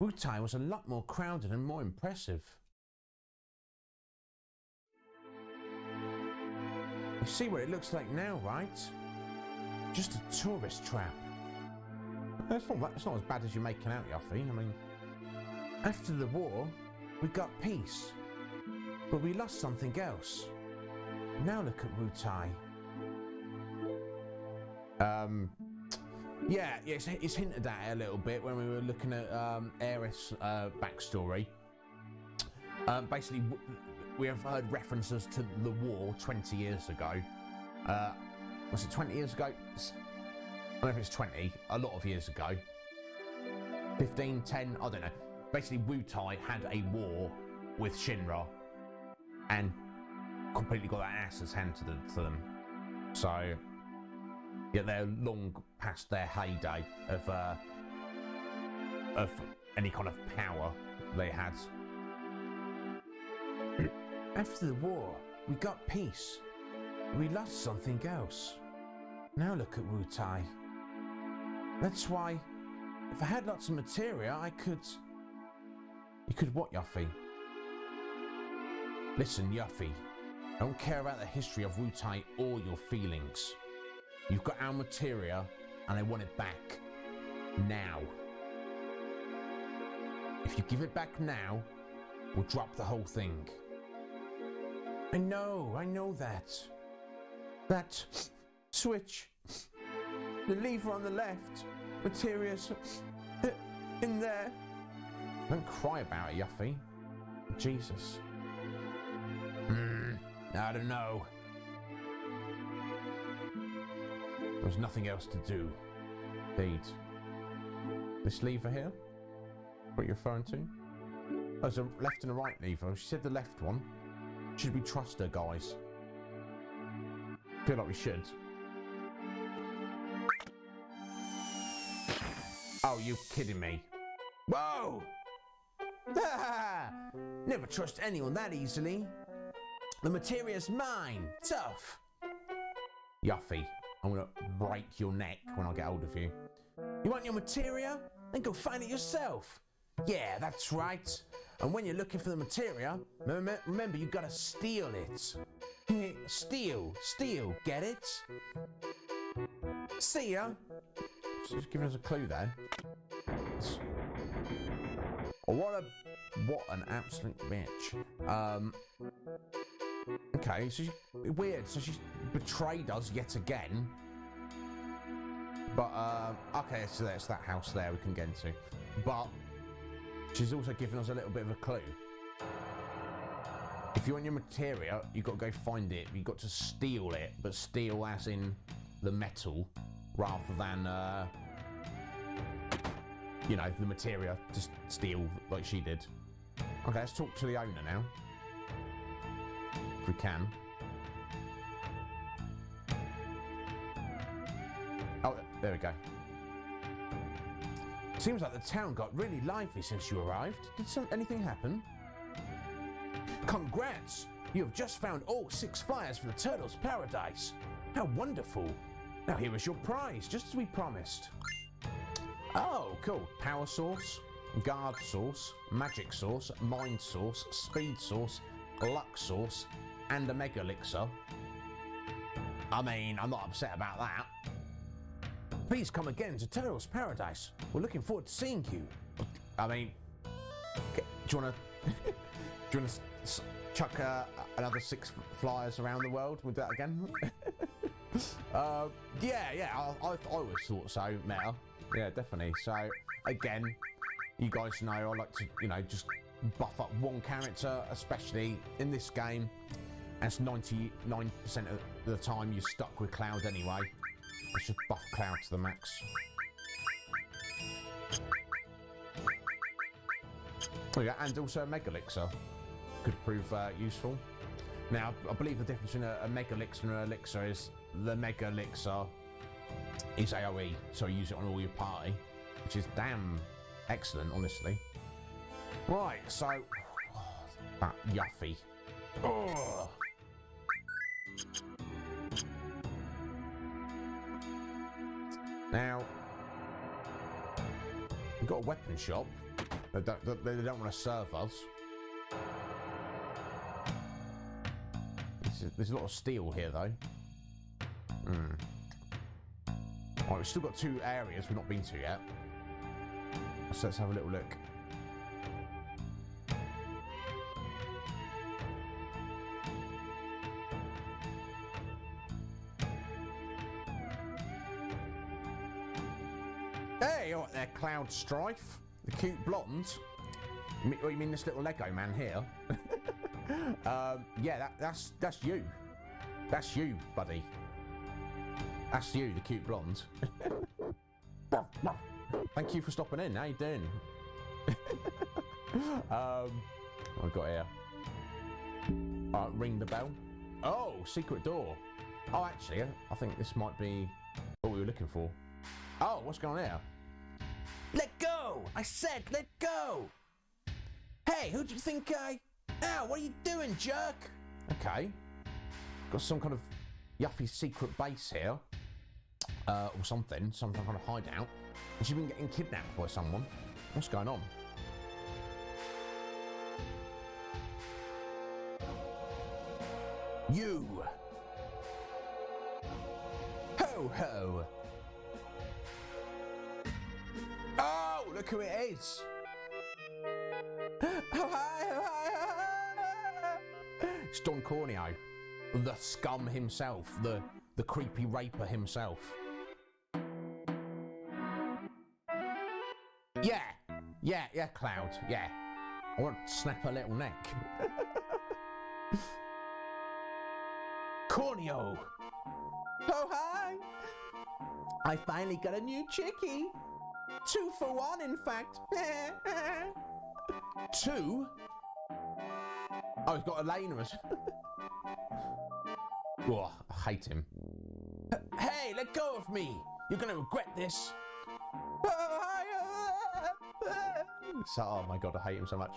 Wutai was a lot more crowded and more impressive. You see what it looks like now, right? Just a tourist trap. It's not as bad as you're making out, Yuffie. I mean, after the war, we got peace. But we lost something else. Now look at Wutai. Yeah, it's hinted at it a little bit when we were looking at Aerith's backstory. Basically, we have heard references to the war 20 years ago. Was it 20 years ago? I don't know if it's 20, a lot of years ago. 15, 10, I don't know. Basically, Wutai had a war with Shinra and completely got their asses handed to them. So, yeah, they're long past their heyday of any kind of power they had. After the war, we got peace. We lost something else. Now look at Wutai. That's why, if I had lots of materia, I could... You could what, Yuffie? Listen, Yuffie. I don't care about the history of Wutai or your feelings. You've got our materia, and I want it back. Now. If you give it back now, we'll drop the whole thing. I know that. That switch. The lever on the left. Materia's in there. Don't cry about it, Yuffie. Jesus. I don't know. There's nothing else to do. Indeed. This lever here? What you're referring to? Oh, there's a left and a right lever. She said the left one. Should we trust her, guys? I feel like we should. Oh, you kidding me? Whoa! Never trust anyone that easily. The materia's mine. Tough. Yuffie, I'm gonna break your neck when I get hold of you. You want your materia? Then go find it yourself. Yeah, that's right. And when you're looking for the materia, remember you gotta steal it. Steal, get it? See ya. She's giving us a clue there. Oh, what an absolute bitch. Okay, so weird. So she's betrayed us yet again. But okay, so that's that house there we can get into. But she's also given us a little bit of a clue. If you want your materia, you've got to go find it. You've got to steal it, but steal as in the metal, rather than you know, the materia. Just steal like she did. Okay, let's talk to the owner now. If we can. Oh, there we go. Seems like the town got really lively since you arrived. Did anything happen? Congrats! You have just found all 6 flyers for the Turtles' Paradise. How wonderful! Now here is your prize, just as we promised. Oh, cool. Power source, guard source, magic source, mind source, speed source, luck source, and a mega elixir. I mean, I'm not upset about that. Please come again to Turtles' Paradise. We're looking forward to seeing you. I mean, do you want to chuck another 6 flyers around the world with that again? Yeah, I always thought so, Meta. Yeah, definitely. So, again, you guys know I like to, you know, just buff up one character, especially in this game. That's 99% of the time you're stuck with Cloud anyway. Let's just buff Cloud to the max. Oh yeah, and also a Mega Elixir could prove useful. Now, I believe the difference between a Mega Elixir and an Elixir is the Mega Elixir is AoE, so you use it on all your party, which is damn excellent, honestly. Right, so that yuffie. Oh. Now we've got a weapon shop. They don't want to serve us. There's a lot of steel here, though. Right, we've still got 2 areas we've not been to yet. So let's have a little look. Hey, all right there, Cloud Strife. The cute blonde. You mean this little Lego man here? Yeah, that's you. That's you, buddy. That's you, the cute blonde. Thank you for stopping in. How you doing? What have we got here? Ring the bell. Oh, secret door. Oh, actually, I think this might be what we were looking for. Oh, what's going on here? Let go! I said let go! Hey, who do you think I... Ow, what are you doing, jerk? Okay. Got some kind of yuffie secret base here. Or something. Some kind of hideout. And she's been getting kidnapped by someone. What's going on? You! Ho ho! Oh, look who it is! Oh hi, oh hi, oh hi! It's Don Corneo, the scum himself, the creepy raper himself. Yeah, Cloud, yeah. I want to snap her little neck. Corneo! Oh hi! I finally got a new chickie! 2 for 1, in fact. 2? Oh, he's got Elena as oh, I hate him. Hey, let go of me! You're gonna regret this. So, oh my god, I hate him so much.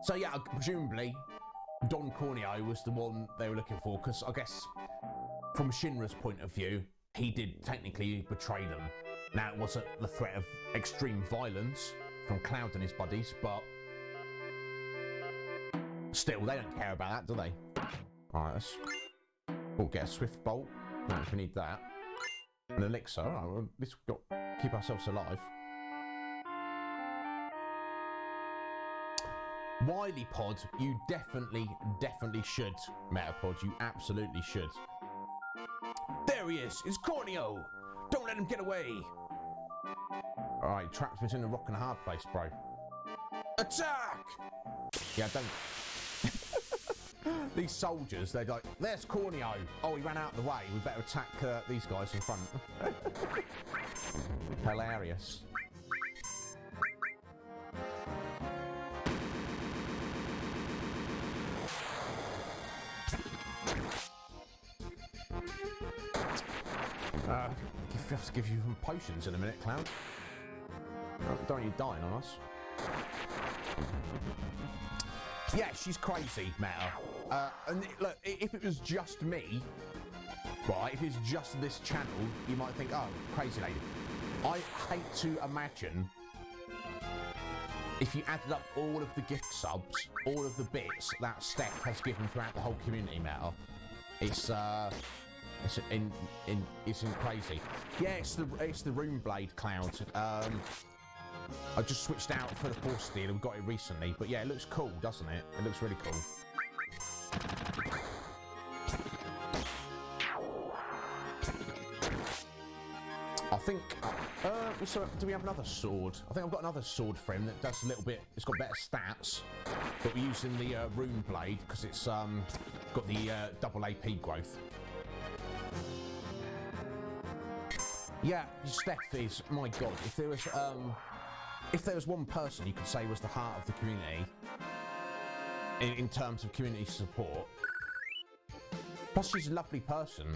So yeah, presumably Don Corneo was the one they were looking for, because I guess from Shinra's point of view, he did technically betray them. Now, it wasn't the threat of extreme violence from Cloud and his buddies, but still, they don't care about that, do they? Alright, we'll get a swift bolt. No, if we need that. An elixir. Alright, well, at least we've got to keep ourselves alive. Wily Pod, you definitely should. Metapod, you absolutely should. There he is! It's Corneo! Don't let him get away! Alright, trapped between a rock and a hard place, bro. Attack! Yeah, don't... These soldiers, they're like, there's Corneo! Oh, he ran out of the way, we better attack these guys in front. Hilarious. I have to give you some potions in a minute, Cloud. Don't want you dying on us. Yeah, she's crazy, Meta. And look, if it was just me, right, if it's just this channel, you might think, oh, crazy lady. I hate to imagine if you added up all of the gift subs, all of the bits that Steph has given throughout the whole community, Meta. It's crazy. Yeah, it's the Rune Blade, Cloud. I just switched out for the Force Steel and got it recently, but yeah, it looks cool, doesn't it? It looks really cool. I think. So do we have another sword? I think I've got another sword for him that does a little bit. It's got better stats, but we're using the Rune Blade because it's got the double AP growth. Yeah, Steph is, my god, if there was one person you could say was the heart of the community in terms of community support, plus she's a lovely person.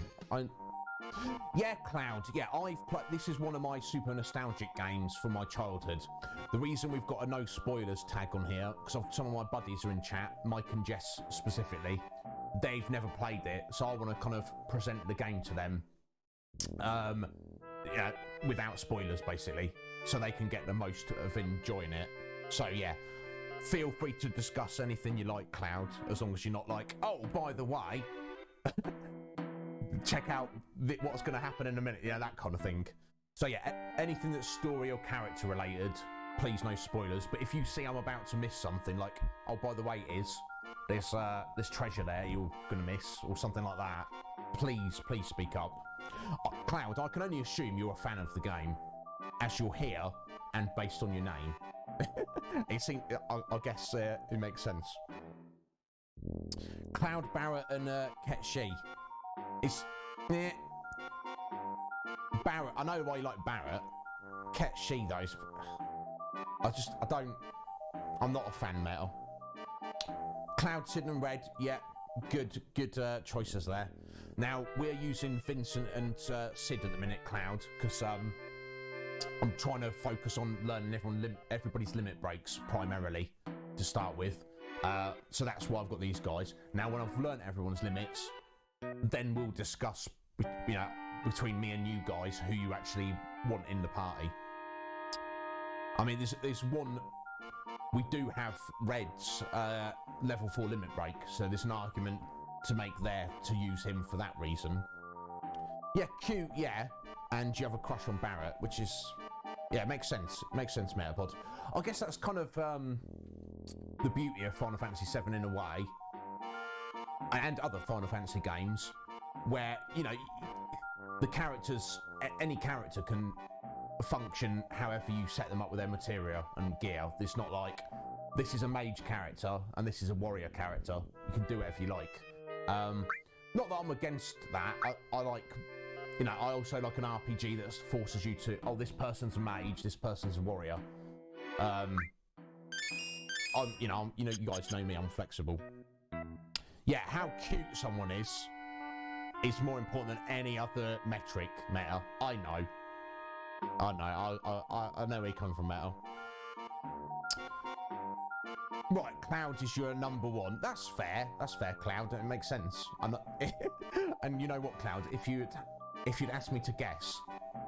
Yeah, Cloud. Yeah, I've played. This is one of my super nostalgic games from my childhood. The reason we've got a no spoilers tag on here, because some of my buddies are in chat, Mike and Jess specifically. They've never played it, so I want to kind of present the game to them, yeah, without spoilers, basically, so they can get the most of enjoying it. So yeah, feel free to discuss anything you like, Cloud, as long as you're not like, oh, by the way, check out what's going to happen in a minute, yeah, that kind of thing. So yeah, anything that's story or character related, please no spoilers. But if you see I'm about to miss something, like, oh, by the way, there's treasure there you're going to miss, or something like that, please speak up. Cloud, I can only assume you're a fan of the game, as you're here and based on your name. I guess it makes sense. Cloud, Barrett, and Ketshi. It's Barrett. I know why you like Barrett. Ketshi though. I'm not a fan, Metal. Cloud, Sid, and Red. Yeah, good choices there. Now we're using Vincent and Sid at the minute, Cloud, because I'm trying to focus on learning everybody's limit breaks primarily to start with. So that's why I've got these guys. Now when I've learned everyone's limits, then we'll discuss, between me and you guys, who you actually want in the party. I mean, there's one. We do have Red's level 4 limit break, so there's an argument to make there to use him for that reason. Yeah, cute, yeah. And you have a crush on Barrett, which is, yeah, it makes sense. It makes sense, Metapod. I guess that's kind of the beauty of Final Fantasy VII in a way, and other Final Fantasy games, where, the characters, any character can function however you set them up with their materia and gear. It's not like, this is a mage character and this is a warrior character. You can do whatever you like. Not that I'm against that. I like, I also like an RPG that forces you to, oh, this person's a mage, this person's a warrior. You guys know me, I'm flexible. Yeah, how cute someone is more important than any other metric, Meta. I know. I know where you come from, Meta. Right, Cloud is your number one. That's fair, Cloud. It makes sense. And you know what, Cloud? If you'd asked me to guess,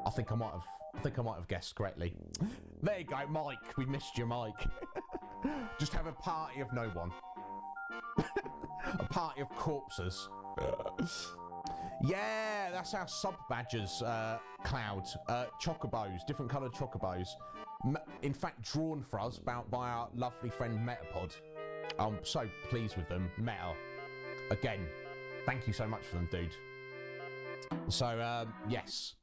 I think I might have guessed correctly. There you go, Mike. We missed you, Mike. Just have a party of no one. A party of corpses. Yeah, that's our sub badges, Cloud. Chocobos, different coloured chocobos. In fact, drawn for us by our lovely friend Metapod. I'm so pleased with them. Meta, again, thank you so much for them, dude. So, yes.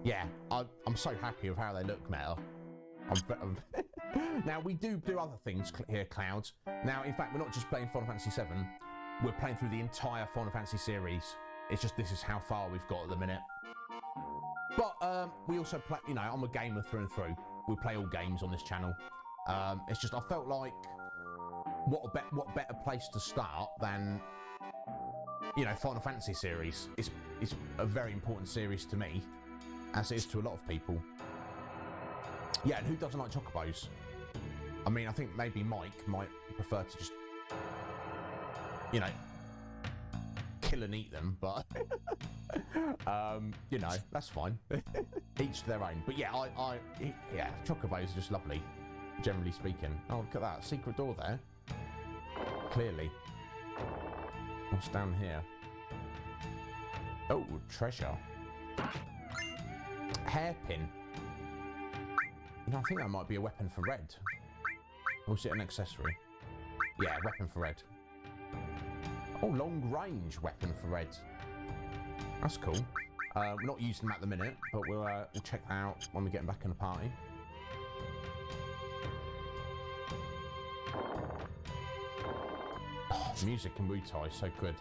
Yeah, I'm so happy with how they look, Meta. Now, we do other things here, Cloud. Now, in fact, we're not just playing Final Fantasy VII. We're playing through the entire Final Fantasy series. It's just this is how far we've got at the minute. But we also play, I'm a gamer through and through. We play all games on this channel. It's just I felt like what better place to start than Final Fantasy series. It's a very important series to me, as it is to a lot of people. Yeah, and who doesn't like chocobos? I mean, I think maybe Mike might prefer to just kill and eat them, but that's fine. Each their own. But yeah, chocobos are just lovely, generally speaking. Oh, look at that secret door there. Clearly. What's down here? Oh, treasure. Hairpin. I think that might be a weapon for Red. Or is it an accessory? Yeah, weapon for Red. Oh, long range weapon for Red. That's cool. We're not using them at the minute, but we'll check that out when we get back in the party. Oh, music in Wutai is so good.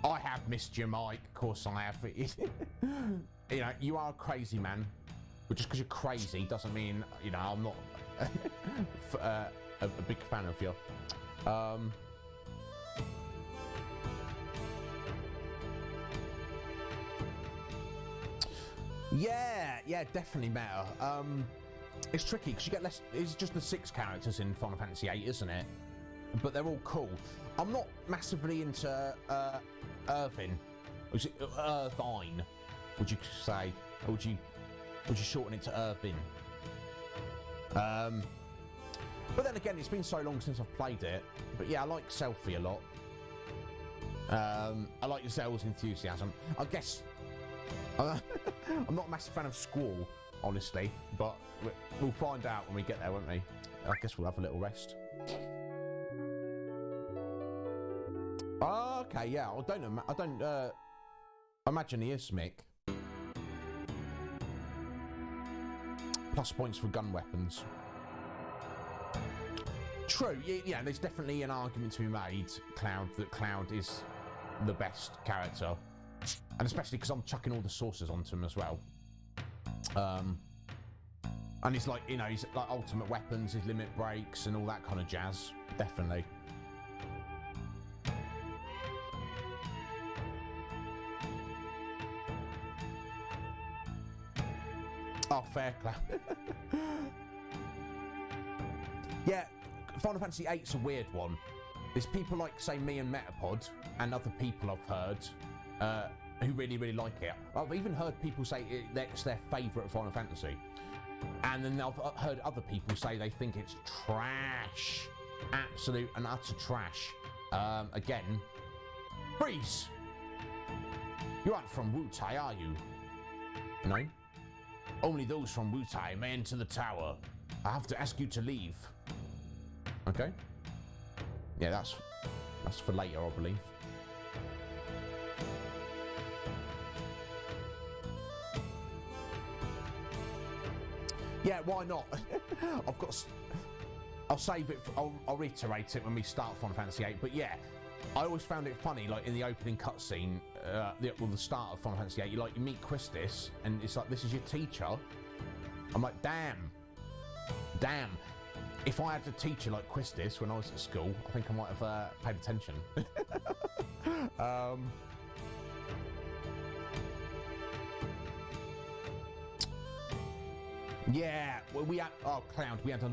I have missed you, Mike. Of course I have. You are a crazy man. But just because you're crazy doesn't mean, I'm not a big fan of you. Yeah, definitely meta. It's tricky because you get less. It's just the 6 characters in Final Fantasy VIII, isn't it? But they're all cool. I'm not massively into Irvine. Was it Irvine? Would you say? Or would you shorten it to Irvine? But then again, it's been so long since I've played it. But yeah, I like Selphie a lot. I like Zell's enthusiasm. I guess I'm not a massive fan of Squall, honestly, but we'll find out when we get there, won't we? I guess we'll have a little rest. Okay, yeah, I don't imagine he is Smick. Plus points for gun weapons. True, yeah, there's definitely an argument to be made, Cloud, that Cloud is the best character. And especially because I'm chucking all the sources onto him as well. And he's like, he's like ultimate weapons, his limit breaks and all that kind of jazz. Definitely. Oh, fair, Cloud. Yeah, Final Fantasy VIII's a weird one. There's people like, say, me and Metapod, and other people I've heard, who really, really like it. I've even heard people say it's their favourite Final Fantasy. And then I've heard other people say they think it's trash. Absolute and utter trash. Again, freeze! You aren't from Wutai, are you? No? Only those from Wutai may enter the tower. I have to ask you to leave. Okay. Yeah, that's for later, I believe. Yeah, why not? I'll save it. I'll reiterate it when we start Final Fantasy VIII. But yeah, I always found it funny, like in the opening cutscene, the start of Final Fantasy VIII. You meet Quistis, and it's like, this is your teacher. I'm like, damn. If I had a teacher like Quistis when I was at school, I think I might have paid attention. Yeah, well, Cloud, we had a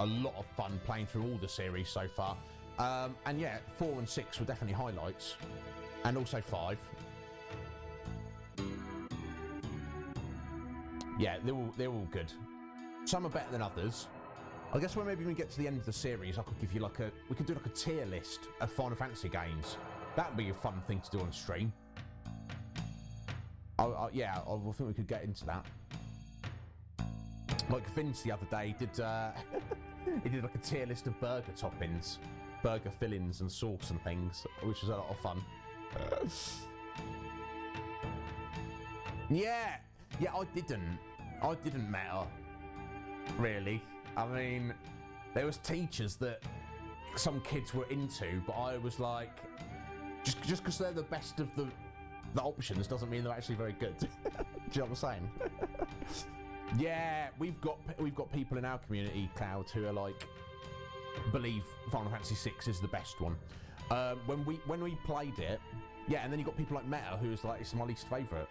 lot of fun playing through all the series so far. And yeah, 4 and 6 were definitely highlights. And also 5. Yeah, they're all good. Some are better than others. I guess when maybe we get to the end of the series, I could give you we could do like a tier list of Final Fantasy games. That would be a fun thing to do on stream. Yeah, I think we could get into that. Like Vince the other day did, he did like a tier list of burger toppings, burger fillings and sauce and things, which was a lot of fun. Yeah, I didn't matter, really. I mean, there was teachers that some kids were into, but I was like, just because they're the best of the options doesn't mean they're actually very good. Do you know what I'm saying? Yeah, we've got people in our community, Cloud, who are like, believe Final Fantasy VI is the best one. When we played it, yeah, and then you got people like Meta, who is like, it's my least favourite.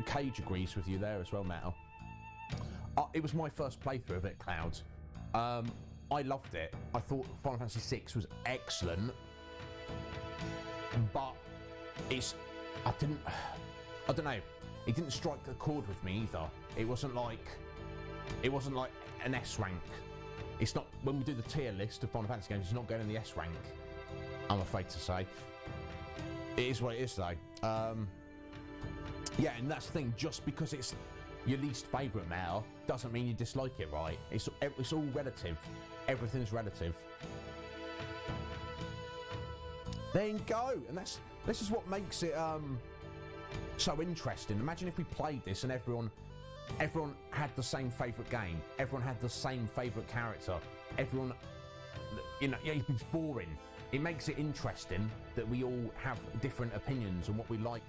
Cage agrees with you there as well, Meta. It was my first playthrough of it, Cloud. I loved it. I thought Final Fantasy VI was excellent, but I don't know. It didn't strike a chord with me either. It wasn't like an S rank. It's not, when we do the tier list of Final Fantasy games, it's not going in the S rank, I'm afraid to say. It is what it is though. Yeah, and that's the thing, just because it's your least favourite now doesn't mean you dislike it, right? It's all relative. Everything's relative. There you go, and this is what makes it so interesting. Imagine if we played this and everyone had the same favourite game. Everyone had the same favourite character. Everyone, it's boring. It makes it interesting that we all have different opinions on what we like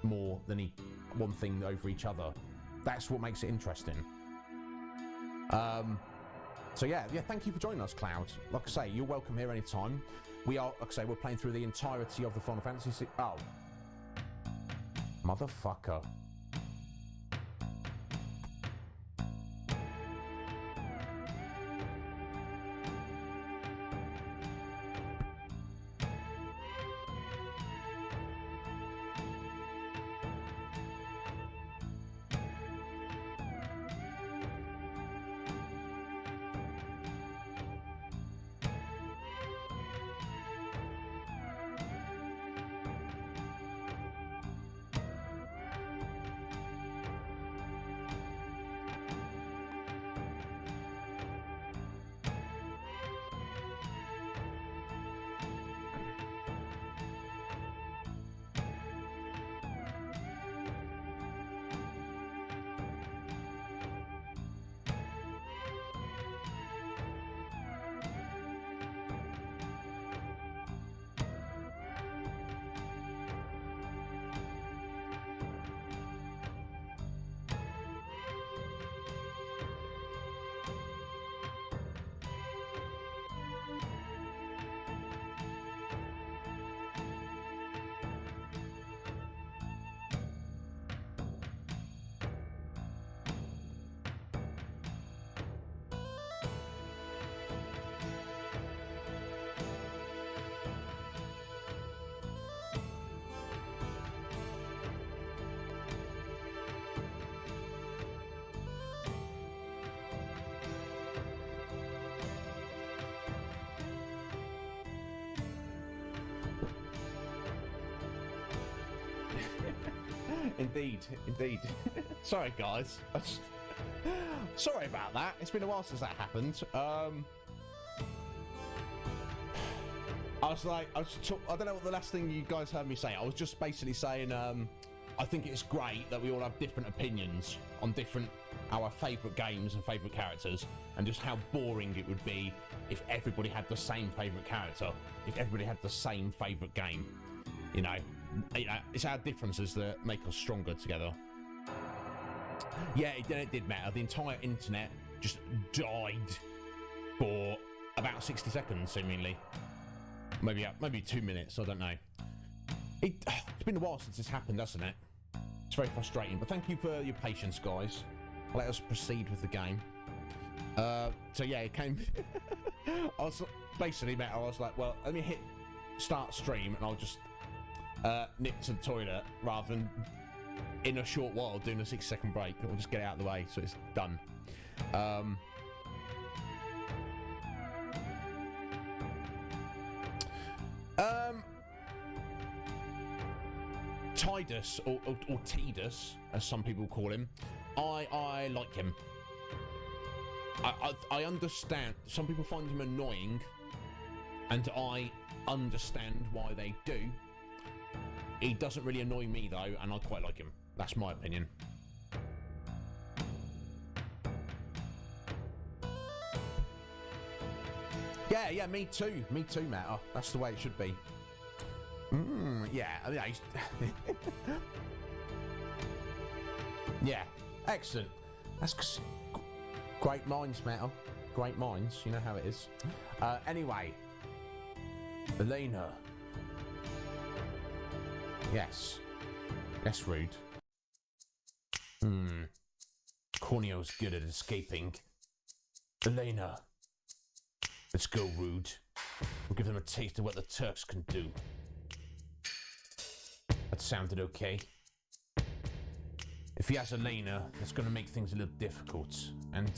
more than one thing over each other. That's what makes it interesting. So yeah, thank you for joining us, Cloud. Like I say, you're welcome here anytime. We are, like I say, we're playing through the entirety of the Final Fantasy. Oh, motherfucker! Indeed. Sorry, guys. Sorry about that. It's been a while since that happened. I don't know what the last thing you guys heard me say. I was just basically saying, I think it's great that we all have different opinions on our favourite games and favourite characters, and just how boring it would be if everybody had the same favourite character, if everybody had the same favourite game. You know, it's our differences that make us stronger together. Yeah, it did matter. The entire internet just died for about 60 seconds, seemingly. Maybe 2 minutes, I don't know. It's been a while since this happened, hasn't it? It's very frustrating, but thank you for your patience, guys. Let us proceed with the game. So yeah, it came... I was like, well, let me hit start stream and I'll just nip to the toilet rather than in a short while doing a 6-second break. We'll just get it out of the way so it's done. Tidus, or Tidus, as some people call him, I like him. I understand. Some people find him annoying, and I understand why they do. He doesn't really annoy me though, and I quite like him. That's my opinion. Yeah, me too, Matt. That's the way it should be. Yeah. Yeah, excellent. That's great minds, Matt. Great minds. You know how it is. Anyway, Elena. Yes, Rude. Corneo's good at escaping. Elena. Let's go, Rude. We'll give them a taste of what the Turks can do. That sounded okay. If he has Elena, that's going to make things a little difficult. And,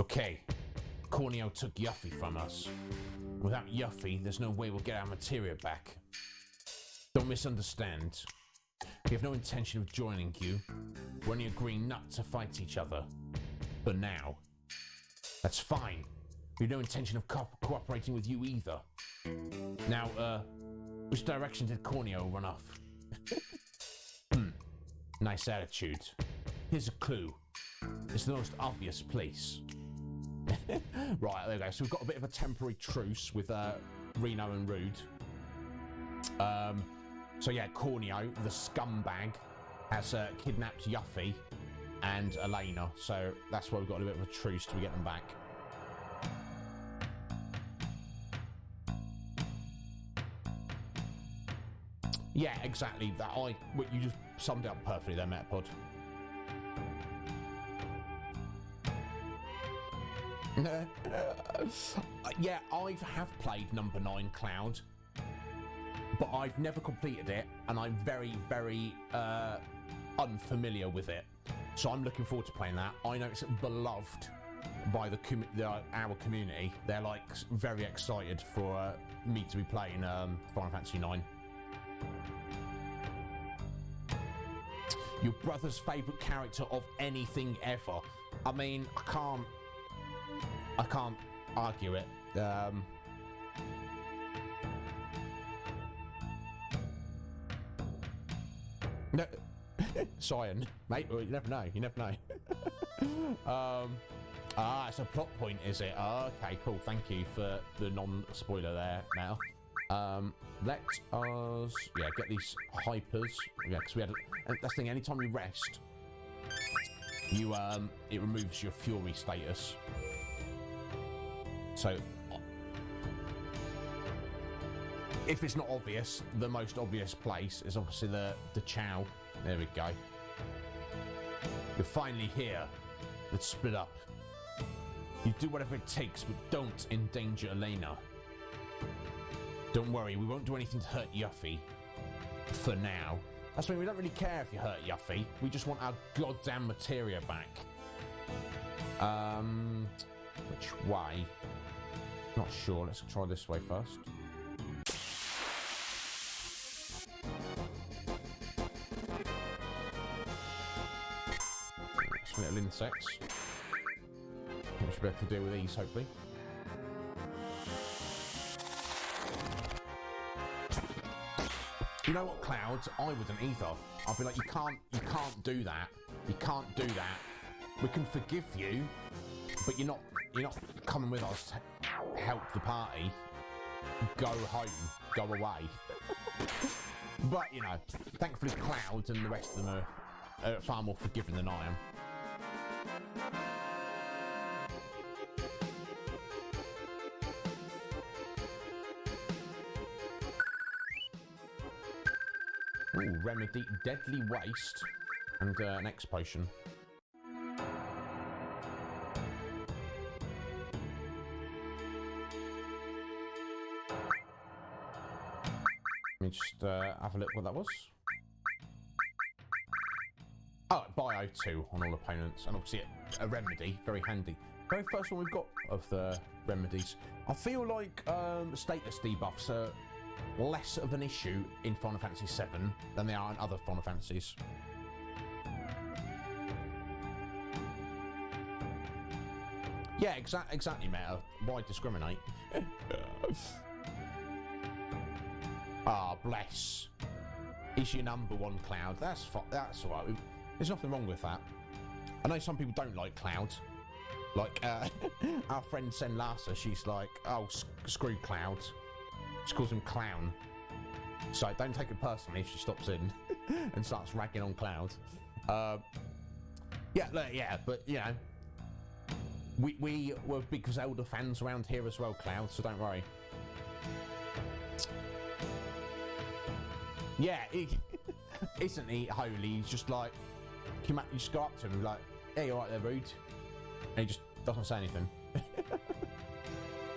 okay. Corneo took Yuffie from us. Without Yuffie, there's no way we'll get our materia back. Don't misunderstand. We have no intention of joining you. We're only agreeing not to fight each other. For now. That's fine. We have no intention of cooperating with you either. Now, which direction did Corneo run off? Nice attitude. Here's a clue. It's the most obvious place. Right, there we go. So we've got a bit of a temporary truce with Reno and Rude. So yeah, Corneo, the scumbag, has kidnapped Yuffie and Elena. So that's why we've got a bit of a truce till we get them back. Yeah, exactly. You just summed it up perfectly there, Metapod. Yeah, I have played number 9 Cloud, but I've never completed it, and I'm very, very unfamiliar with it. So I'm looking forward to playing that. I know it's beloved by our community. They're like very excited for me to be playing Final Fantasy IX. Your brother's favourite character of anything ever. I mean, I can't argue it. No, Cyan, mate. You never know. It's a plot point, is it? Okay, cool. Thank you for the non-spoiler there. Now, let us get these hypers. Yeah, because we had. And that's the thing. Anytime you rest, it removes your fury status. So, if it's not obvious, the most obvious place is obviously the Chow. There we go. You're finally here. Let's split up. You do whatever it takes, but don't endanger Elena. Don't worry, we won't do anything to hurt Yuffie. For now. That's why we don't really care if you hurt Yuffie. We just want our goddamn materia back. Which way? Not sure. Let's try this way first. Useful little insects. We should be able to deal with these, hopefully. You know what, Clouds? I wouldn't either. I'd be like, you can't do that. You can't do that. We can forgive you, but you're not coming with us to help the party. Go home. Go away. But, you know, thankfully Clouds and the rest of them are far more forgiving than I am. Ooh, remedy deadly waste and an X potion. Let me just have a look what that was. Oh, Bio 2 on all opponents, and obviously a remedy, very handy. Very first one we've got of the remedies. I feel like status debuffs are less of an issue in Final Fantasy VII than they are in other Final Fantasies. Yeah, exactly, mate. Why discriminate? Ah, bless. Is your number one, Cloud? That's all right. There's nothing wrong with that. I know some people don't like Cloud. Like our friend Sen Larsa, she's like, oh, screw Cloud. She calls him Clown. So don't take it personally if she stops in and starts ragging on Cloud. Yeah, look, yeah, but you know, we were big Zelda fans around here as well, Cloud. So don't worry. Yeah, isn't he holy? He's just like, you just go up to him and be like, hey, you alright there, rude? And he just doesn't say anything.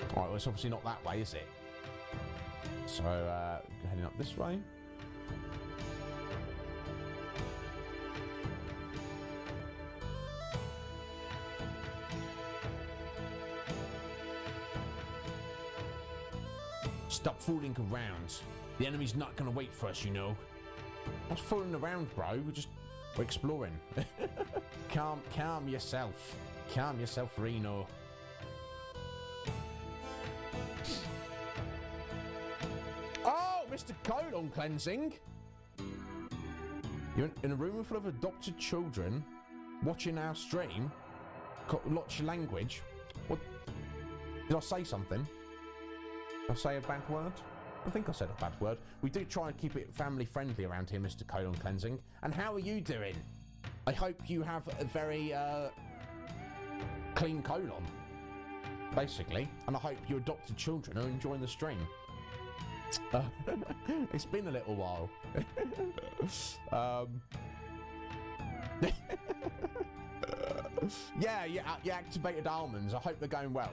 Alright, well, it's obviously not that way, is it? So, heading up this way. Stop fooling around. The enemy's not gonna wait for us, you know. What's fooling around, bro? We're exploring. Calm yourself. Calm yourself, Reno. Oh, Mr. Colon Cleansing. You're in a room full of adopted children watching our stream. Watch your language. What? Did I say something? Did I say a bad word? I think I said a bad word. We do try and keep it family friendly around here, Mr. Colon Cleansing. And how are you doing? I hope you have a very clean colon, basically. And I hope your adopted children are enjoying the stream. It's been a little while. Yeah, you activated almonds. I hope they're going well.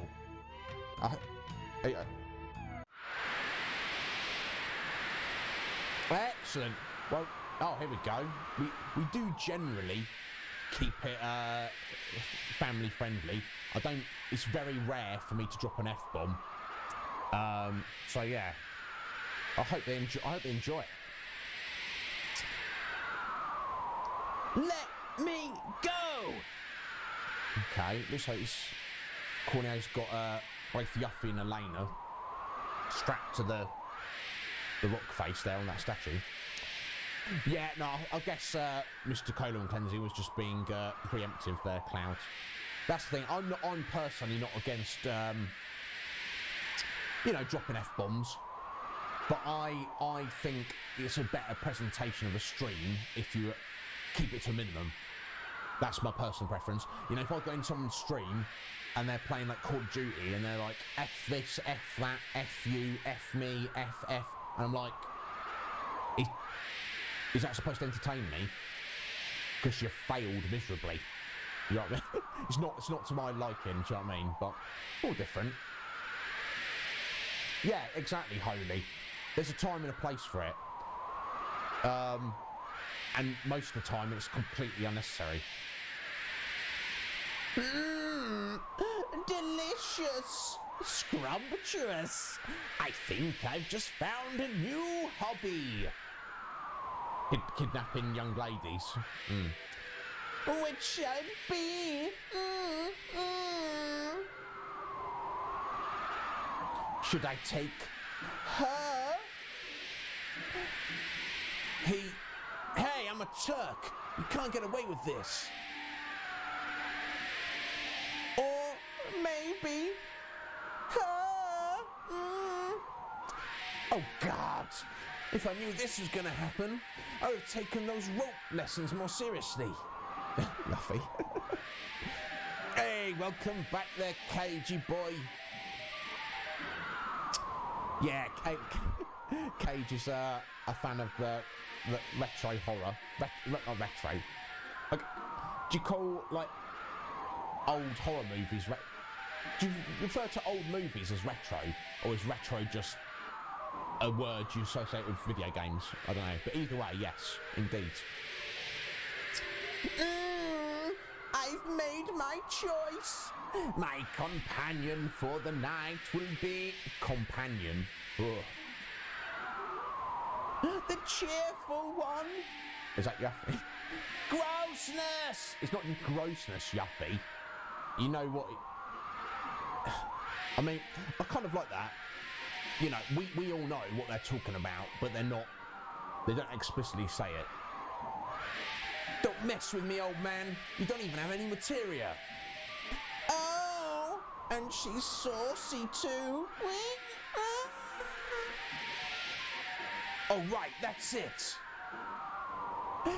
Excellent. Well, oh, here we go. We do generally keep it family friendly. It's very rare for me to drop an F-bomb. So yeah. I hope they enjoy it. Let me go! Okay, looks like Corneo's got both Yuffie and Elena strapped to the rock face there on that statue. Yeah, no, I guess Mr. Colon Cleansing was just being preemptive there, Cloud. That's the thing. I'm personally not against, dropping F-bombs. But I think it's a better presentation of a stream if you keep it to a minimum. That's my personal preference. You know, if I go in someone's stream and they're playing like Call of Duty and they're like, F this, F that, F you, F me, F, and I'm like, is that supposed to entertain me? Because you failed miserably. You know what I mean? It's not to my liking, do you know what I mean? But all different. Yeah, exactly, Holy. There's a time and a place for it. And most of the time it's completely unnecessary. Delicious! Scrumptious! I think I've just found a new hobby. Kidnapping young ladies. Which shall it be? Should I take her? Hey, I'm a Turk. You can't get away with this. Or maybe her. Oh, God. If I knew this was going to happen, I would have taken those rope lessons more seriously. Luffy. Hey, welcome back there, cagey boy. Yeah, Cage is a fan of the retro horror. Not retro. Like, do you call, like, old horror movies... do you refer to old movies as retro? Or is retro just a word you associate with video games? I don't know. But either way, yes, indeed. I've made my choice. My companion for the night will be... Companion? Ugh. The cheerful one. Is that Yuffie? Grossness! It's not grossness, Yuffie. You know what... I mean, I kind of like that. You know, we all know what they're talking about, but they're not... They don't explicitly say it. Don't mess with me, old man. You don't even have any materia. Oh, and she's saucy too. Oh, right, that's it.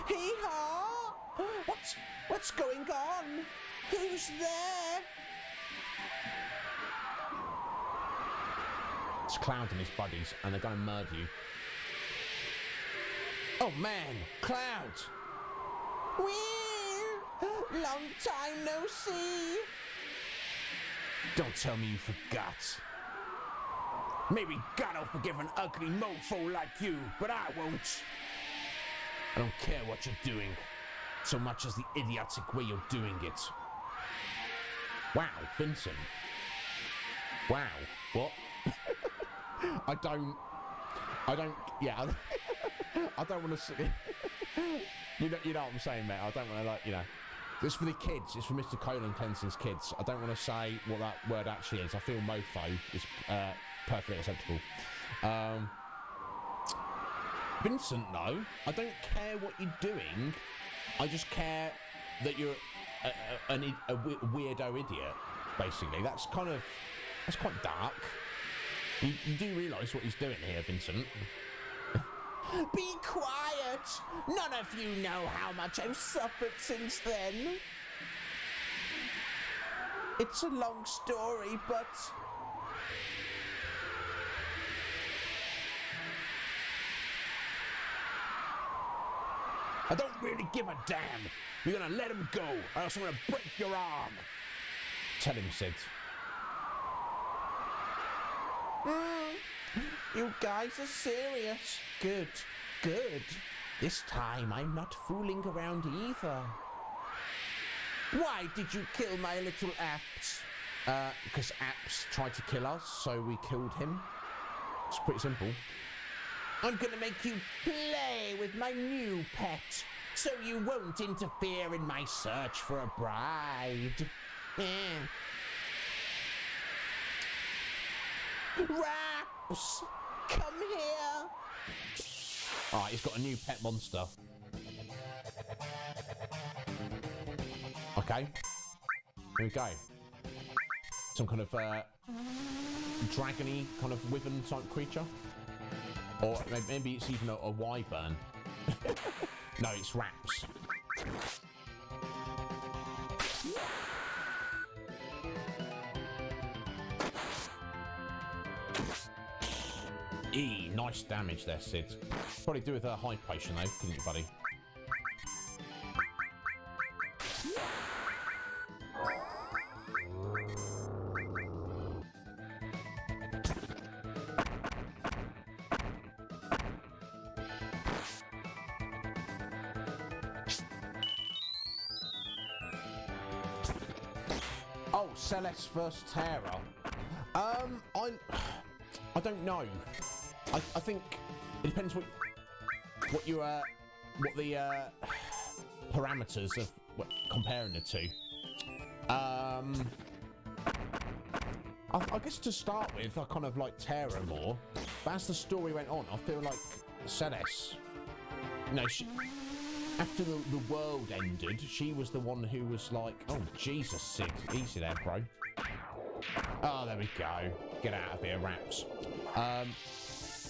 Hee-haw! What's going on? Who's there? It's Cloud and his buddies, and they're going to murder you. Oh, man, Cloud! Whee! Long time no see! Don't tell me you forgot. Maybe God will forgive an ugly mofo like you, but I won't. I don't care what you're doing, so much as the idiotic way you're doing it. Wow, Vincent. Wow, what? I don't want to see... You know what I'm saying, mate? I don't want to, like, you know... It's for the kids. It's for Mr. Colon Cleanson's kids. I don't want to say what that word actually is. I feel mofo is perfectly acceptable. Vincent, though, I don't care what you're doing. I just care that you're a weirdo idiot, basically. That's quite dark. You do realise what he's doing here, Vincent. Be quiet! None of you know how much I've suffered since then. It's a long story, but... I don't really give a damn. You're gonna let him go, or else I'm gonna break your arm. Tell him, Sid. You guys are serious. Good. This time I'm not fooling around either. Why did you kill my little Apps? Because Apps tried to kill us, so we killed him. It's pretty simple. I'm gonna make you play with my new pet, so you won't interfere in my search for a bride. Raps! Come here! Alright, he's got a new pet monster. Okay. Here we go. Some kind of, dragony, kind of wyvern type creature. Or maybe it's even a wyvern. No, it's Raps. Nice damage there, Sid. Probably do with a high potion though, couldn't you, buddy? Oh, Celeste vs Terra. I don't know. I think it depends what the parameters of comparing the two. I guess to start with, I kind of like Terra more, but as the story went on, I feel like Celeste, after the world ended, she was the one who was like, oh, Jesus, Sid, easy there, bro. Oh, there we go. Get out of here, raps.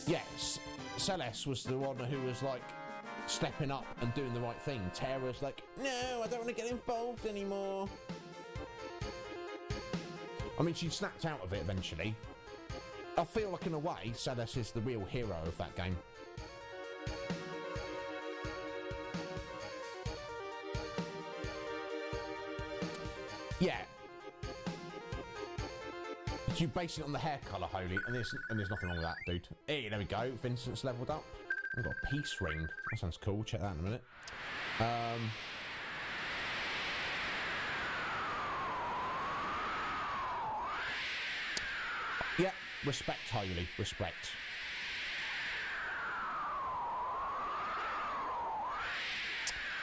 Yes, Celeste was the one who was like stepping up and doing the right thing. Terra's like, no, I don't want to get involved anymore. I mean, she snapped out of it eventually. I feel like, in a way, Celeste is the real hero of that game. Yeah. You base it on the hair colour, Holy, and there's nothing wrong with that, dude. Hey, there we go. Vincent's leveled up. I've got a peace ring. That sounds cool. Check that in a minute. Yeah, respect, Holy. Respect.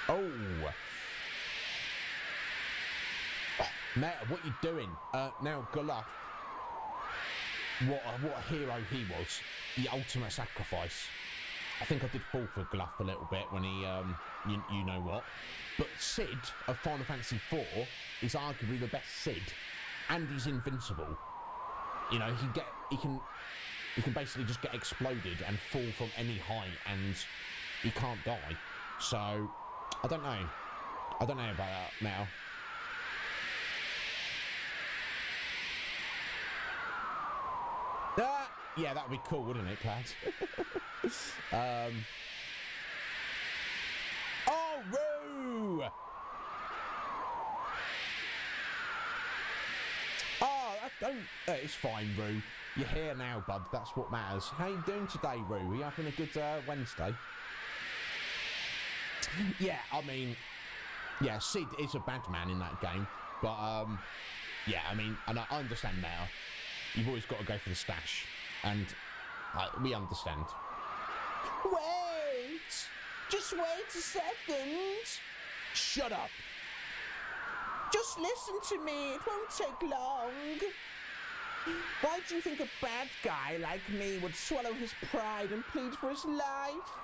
Oh. Mate, what you doing? Now, Gulaf. What a hero he was. The ultimate sacrifice. I think I did fall for Gluff a little bit when he, you know what. But Sid of Final Fantasy IV is arguably the best Sid, and he's invincible. You know, he can basically just get exploded and fall from any height, and he can't die. So I don't know about that now. Yeah, that'd be cool, wouldn't it, Cloud? Oh, Roo! Oh, it's fine, Roo. You're here now, bud. That's what matters. How you doing today, Roo? Are you having a good Wednesday? Yeah, I mean, yeah, Sid is a bad man in that game, but yeah, I mean, and I understand now. You've always got to go for the stash. And we understand. Wait! Just wait a second! Shut up! Just listen to me, it won't take long. Why do you think a bad guy like me would swallow his pride and plead for his life?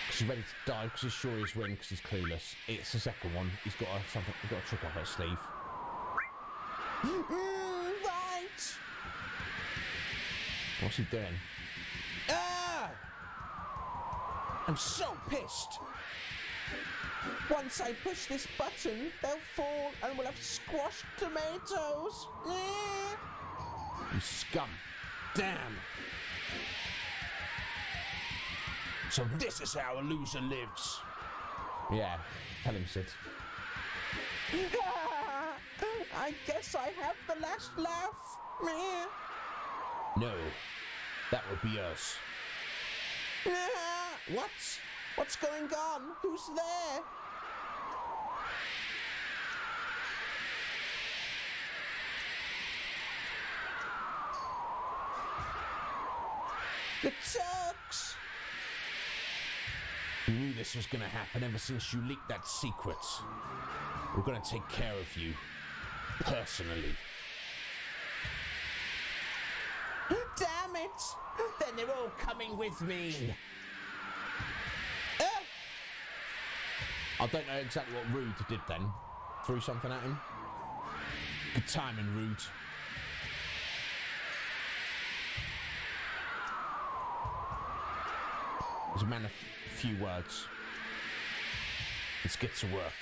Because he's ready to die, because he's sure he's winning, because he's clueless. It's the second one. He's got a trick up his sleeve. Right! What's he doing? Ah! I'm so pissed! Once I push this button, they'll fall and we'll have squashed tomatoes. You scum. Damn. So this is how a loser lives. Yeah, tell him, Sid. I guess I have the last laugh. No, that would be us. What? What's going on? Who's there? The Turks! You knew this was gonna happen ever since you leaked that secret. We're gonna take care of you. Personally. Damn it! Then they're all coming with me. I don't know exactly what Rude did then. Threw something at him. Good timing, Rude. He's a man of few words. Let's get to work.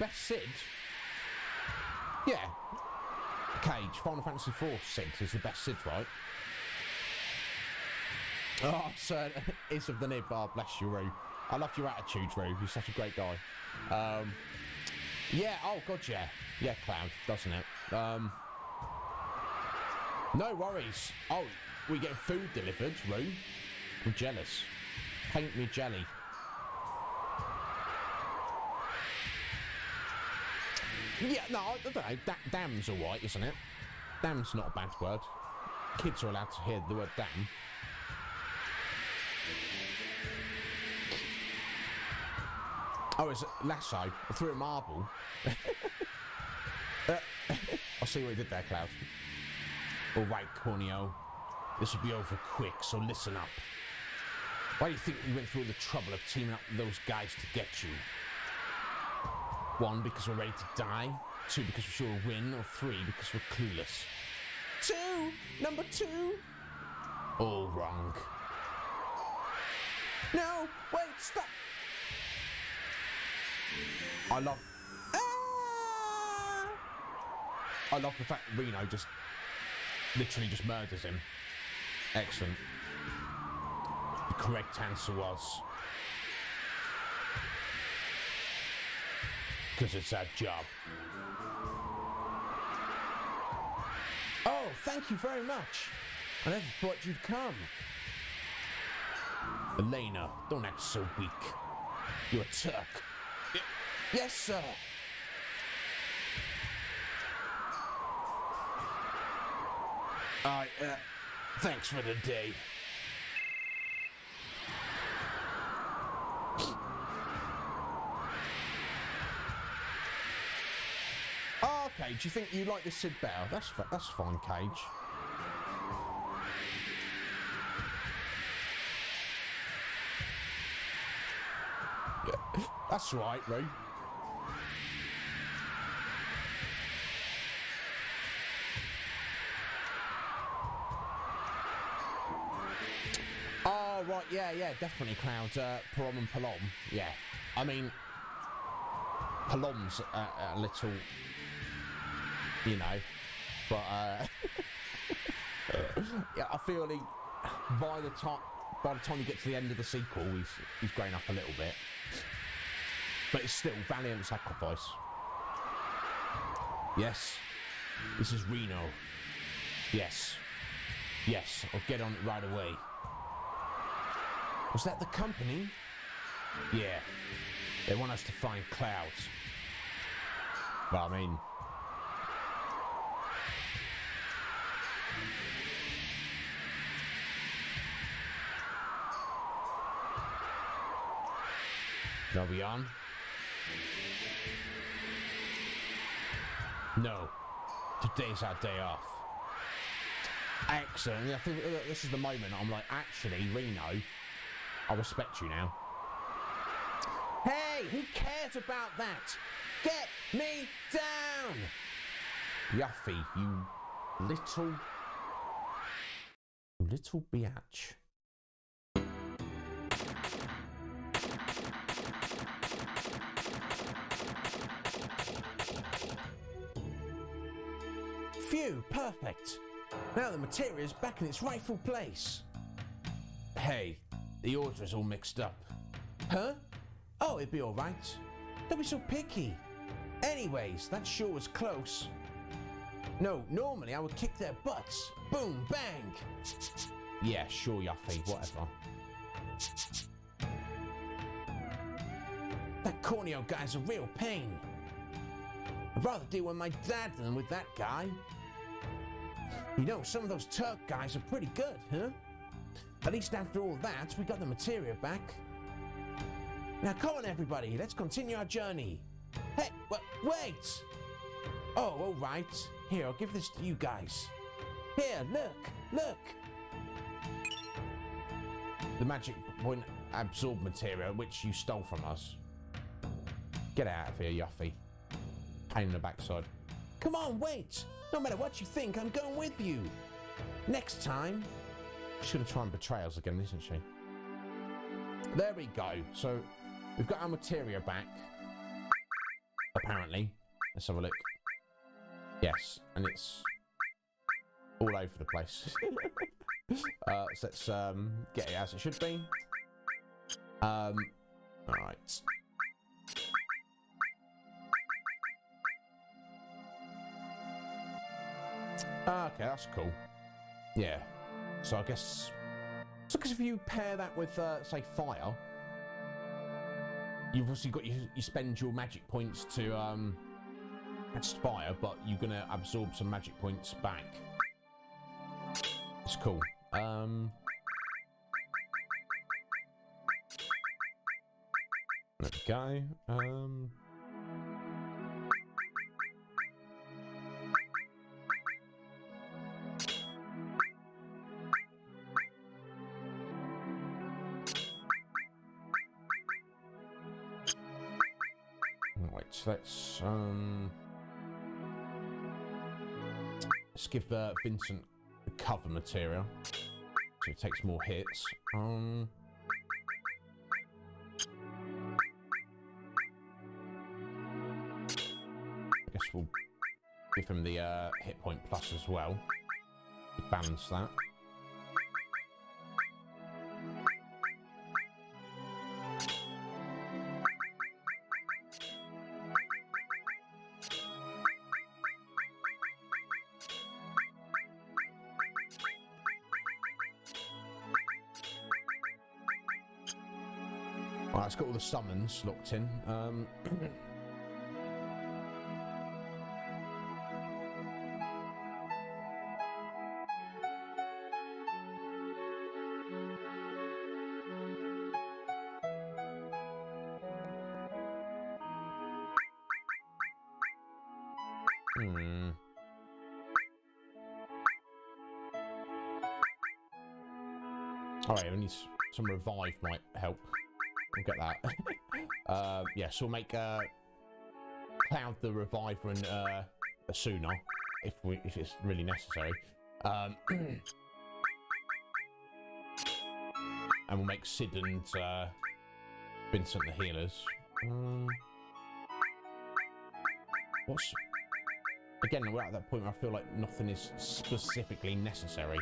Best Sid? Yeah. Cage, Final Fantasy IV Sid is the best Sid, right? Oh, sir, it's of the nib. Oh, bless you, Roo. I love your attitude, Roo. You're such a great guy. Yeah, oh, God, yeah. Yeah, Cloud, doesn't it? No worries. Oh, we get food delivered, Roo. I'm jealous. Paint me jelly. Yeah, no, I don't know. Damn's alright, isn't it? Damn's not a bad word. kids are allowed to hear the word damn. Oh, it's a lasso. I threw a marble. I'll see what he did there, Cloud. All right, Corneo. This will be over quick, so listen up. Why do you think we went through all the trouble of teaming up with those guys to get you? 1, because we're ready to die. 2, because we're sure we'll win. Or 3, because we're clueless. 2! Number 2! All wrong. No! Wait, stop! I love the fact that Reno just literally just murders him. Excellent. The correct answer was... because it's our job. Oh, thank you very much. I never thought you'd come. Elena, don't act so weak. You're a Turk. Yes, sir. Thanks for the day. Okay, do you think you like this Sid better? That's fine, Cage. Yeah, that's right, Roo. Oh, right, yeah, definitely, Cloud. Palom and Palom, yeah. I mean, Palom's a little, you know, but, yeah, I feel he, by the time you get to the end of the sequel, he's grown up a little bit. But it's still valiant sacrifice. Yes, this is Reno. Yes, I'll get on it right away. Was that the company? Yeah, they want us to find Clouds. Well, I mean... Are we on? No. Today's our day off. Excellent. I think this is the moment I'm like, actually, Reno, I respect you now. Hey, who cares about that? Get me down! Yuffie, you little biatch. Phew, perfect. Now the material's back in its rightful place. Hey, the order's all mixed up. Huh? Oh, it'd be alright. Don't be so picky. Anyways, that sure was close. No, normally I would kick their butts. Boom, bang. Yeah, sure, Yuffie, whatever. That Corneo guy's a real pain. I'd rather deal with my dad than with that guy. You know, some of those Turk guys are pretty good, huh? At least after all that, we got the materia back. Now come on everybody, let's continue our journey. Hey, wait! Oh, all right. Here, I'll give this to you guys. Here, look! The magic point absorb materia, which you stole from us. Get out of here, Yuffie. Pain in the backside. Come on, wait! No matter what you think, I'm going with you. Next time. She's gonna try and betray us again, isn't she? There we go. So, we've got our materia back. Apparently. Let's have a look. Yes, and it's all over the place. So let's get it as it should be. Alright. Okay, that's cool. Yeah. So I guess if you pair that with, say, fire, you've obviously got you spend your magic points to catch fire, but you're gonna absorb some magic points back. It's cool. There we go. Right, let's give Vincent the cover material so it takes more hits. I guess we'll give him the hit point plus as well to balance that. Alright, it's got all the summons locked in. Alright, we need some revive might help. We'll get that. Yeah, so we'll make Cloud the reviver and Asuna if it's really necessary. And we'll make Sid and Vincent the healers. Again, we're at that point where I feel like nothing is specifically necessary.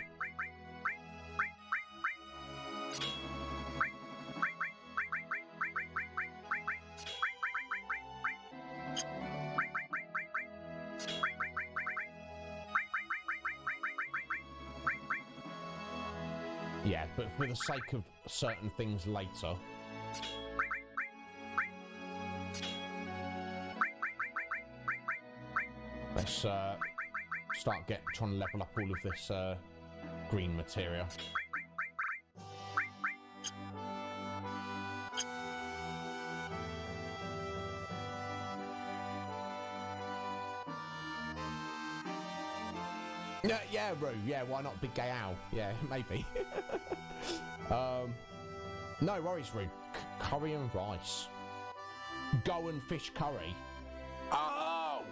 Yeah, but for the sake of certain things later. Let's start trying to level up all of this green material. Yeah, Roo. Yeah, why not Big Gay Owl? Yeah, maybe. No worries, Roo. Curry and rice. Go and fish curry. Oh!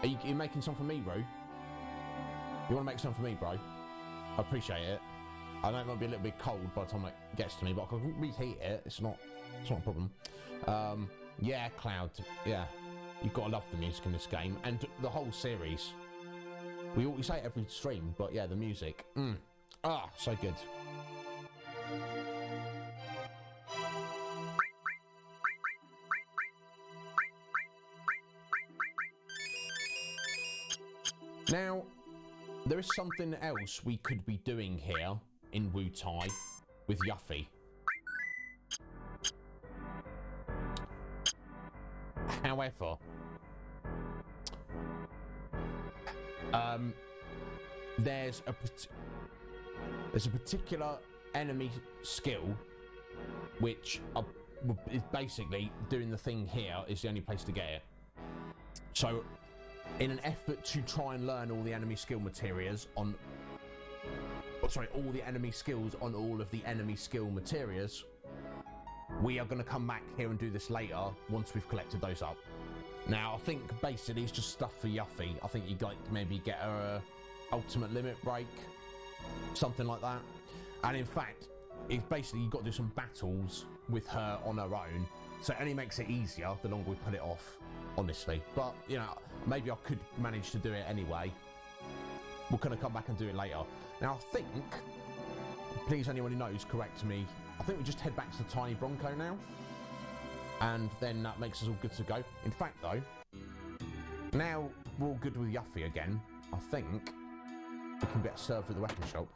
Are you making some for me, Roo? You want to make some for me, bro? I appreciate it. I know it might be a little bit cold by the time it gets to me, but I can reheat it. It's not a problem. Yeah, Cloud. Yeah, you've got to love the music in this game and the whole series. We say it every stream, but yeah, the music. So good. Now, there is something else we could be doing here in Wutai with Yuffie. However, there's a particular enemy skill which is basically doing the thing here is the only place to get it. So, in an effort to try and learn all the enemy skill materials on, all the enemy skills on all of the enemy skill materials, we are going to come back here and do this later once we've collected those up. Now, I think basically it's just stuff for Yuffie. I think you maybe get a ultimate limit break, something like that. And in fact, it's basically you've got to do some battles with her on her own, so it only makes it easier the longer we put it off, honestly. But, you know, maybe I could manage to do it anyway. We're going to come back and do it later. Now, I think, please anyone who knows, correct me, I think we just head back to the Tiny Bronco now. And then that makes us all good to go. In fact, though, now we're all good with Yuffie again. I think we can get served at the weapon shop.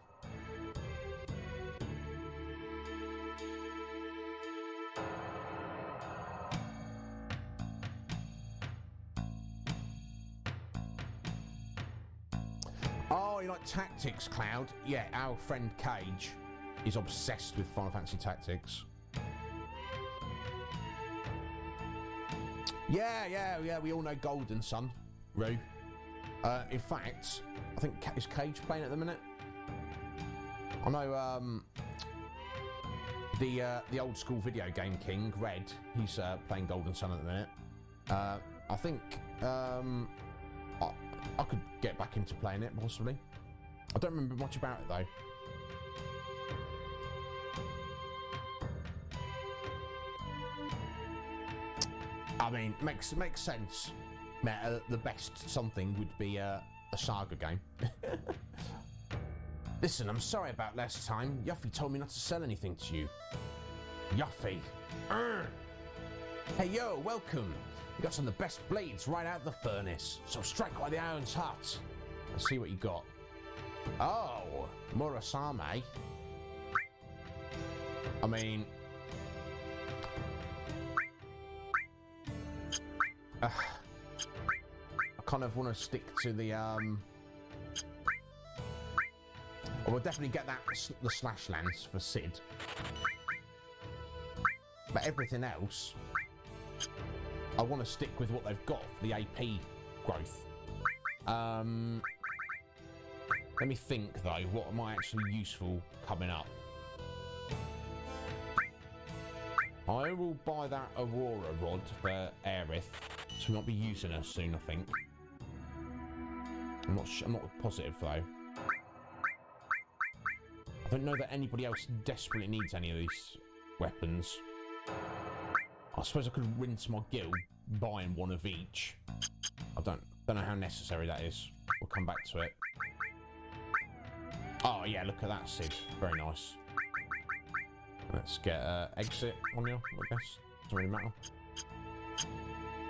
you like Tactics, Cloud? Yeah, our friend Cage is obsessed with Final Fantasy Tactics. Yeah, we all know Golden Sun, Rue. In fact, I think, is Cage playing at the minute? I know, the old school video game king, Red, he's playing Golden Sun at the minute. I think, I could get back into playing it, possibly. I don't remember much about it, though. I mean, makes sense. The best something would be a saga game. Listen, I'm sorry about last time. Yuffie told me not to sell anything to you. Yuffie. Hey, yo, welcome. We got some of the best blades right out of the furnace. So strike while the iron's hot. Let's see what you got. Oh, Murasame. I mean... I kind of want to stick to the, we'll definitely get that, the Slash Lance for Sid. But everything else, I want to stick with what they've got for the AP growth. Let me think though, what am I actually useful coming up? I will buy that Aurora rod for Aerith, so we'll not be using her soon, I think. I'm not positive though. I don't know that anybody else desperately needs any of these weapons. I suppose I could rinse my guild buying one of each. I don't know how necessary that is. We'll come back to it. Oh yeah, look at that, Sid. Very nice. Let's get exit on you, I guess. Doesn't really matter.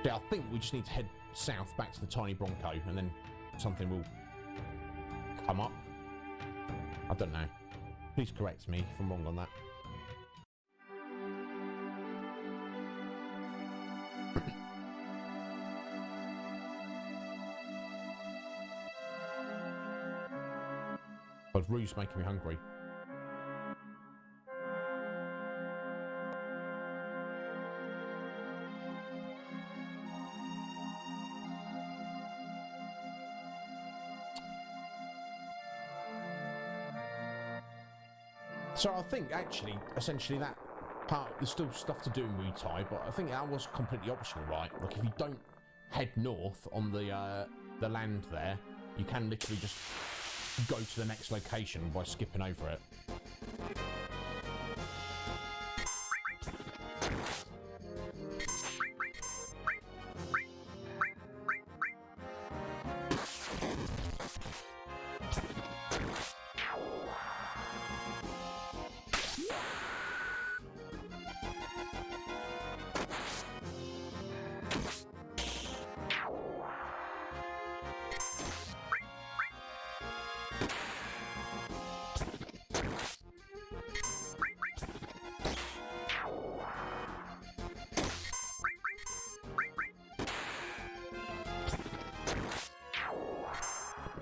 Yeah, I think we just need to head south back to the Tiny Bronco, and then something will come up. I don't know. Please correct me if I'm wrong on that. But Rue's making me hungry. So I think actually, essentially that part, there's still stuff to do in Wutai, but I think that was completely optional, right? Like if you don't head north on the land there, you can literally just go to the next location by skipping over it.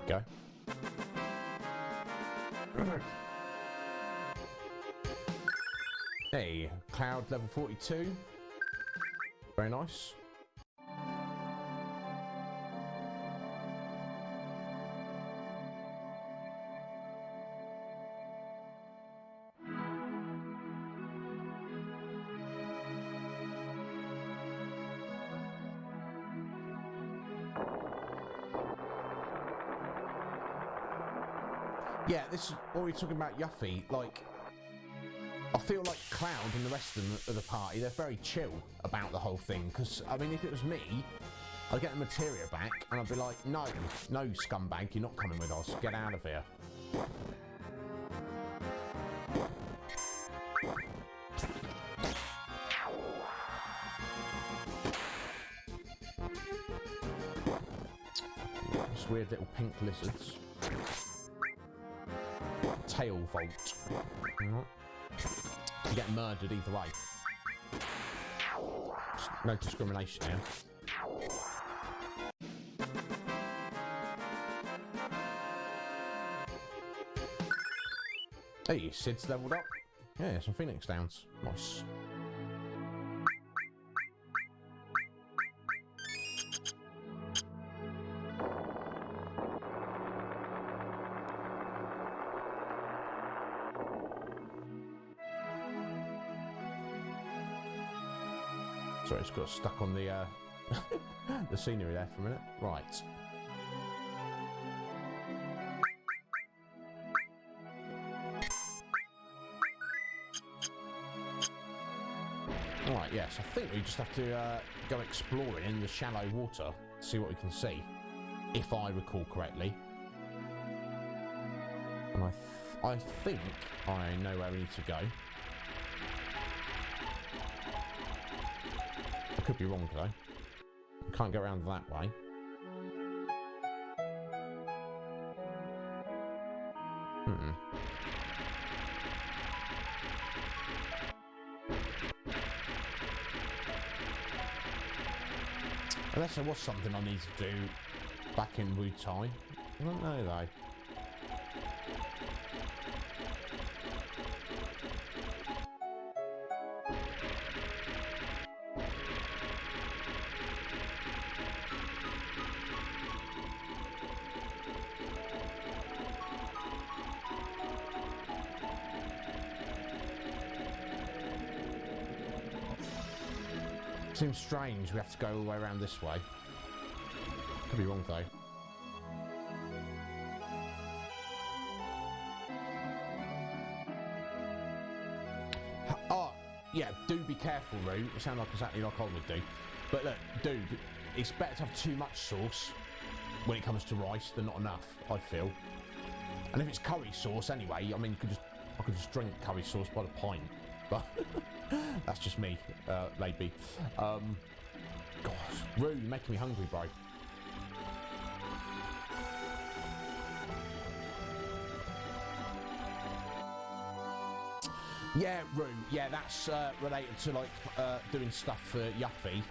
Go. Hey, Cloud level 42. Very nice. Yeah, this is what we're talking about, Yuffie. Like, I feel like Cloud and the rest of the party, they're very chill about the whole thing. Because, I mean, if it was me, I'd get the materia back and I'd be like, no, scumbag, you're not coming with us. Get out of here. These weird little pink lizards. Tail vault. You get murdered either way. No discrimination here. Hey, Sid's leveled up. Yeah, some Phoenix Downs. Nice. Sorry, it's got stuck on the the scenery there for a minute. Right. Alright, yes, I think we just have to go exploring in the shallow water, see what we can see, if I recall correctly. And I think I know where we need to go. I could be wrong though. Can't go around that way. Unless there was something I need to do back in Wutai. I don't know though. Seems strange we have to go all the way around this way. Could be wrong though. Oh, yeah, do be careful, Roo. It sounds like exactly like I would do. But look, dude, it's better to have too much sauce when it comes to rice than not enough, I feel. And if it's curry sauce anyway, I mean, I could just drink curry sauce by the pint. But that's just me, maybe. Gosh, Roo, you're making me hungry, bro. Yeah, Roo, yeah, that's related to like doing stuff for Yuffie.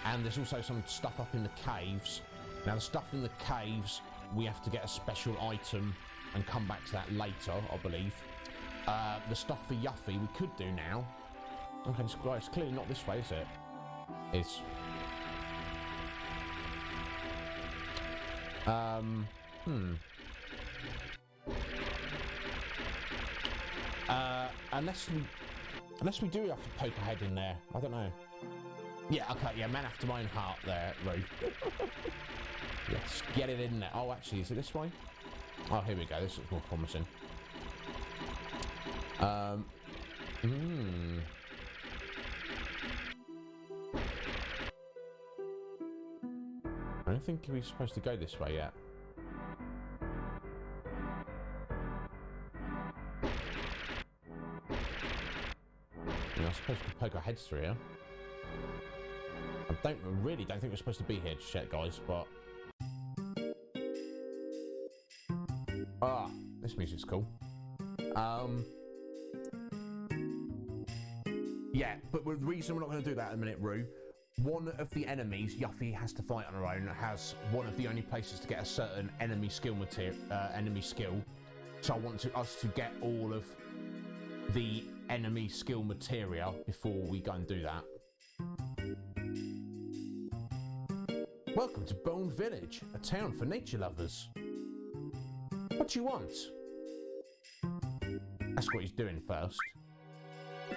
And there's also some stuff up in the caves. Now, the stuff in the caves, we have to get a special item and come back to that later, I believe. The stuff for Yuffie we could do now. Okay, it's clearly not this way, is it? It's... Unless we do have to poke a head in there. I don't know. Yeah, okay, yeah, man after my own heart there, Roo. Let's get it in there. Oh, actually, is it this way? Oh, here we go. This looks more promising. I don't think we're supposed to go this way yet. I suppose we could poke our heads through here. I really don't think we're supposed to be here just yet, guys, but... Ah, this music's cool. Yeah, but the reason we're not going to do that in a minute, Roo, one of the enemies Yuffie has to fight on her own has one of the only places to get a certain enemy skill So I want us to get all of the enemy skill materia before we go and do that. Welcome to Bone Village, a town for nature lovers. What do you want? That's what he's doing first.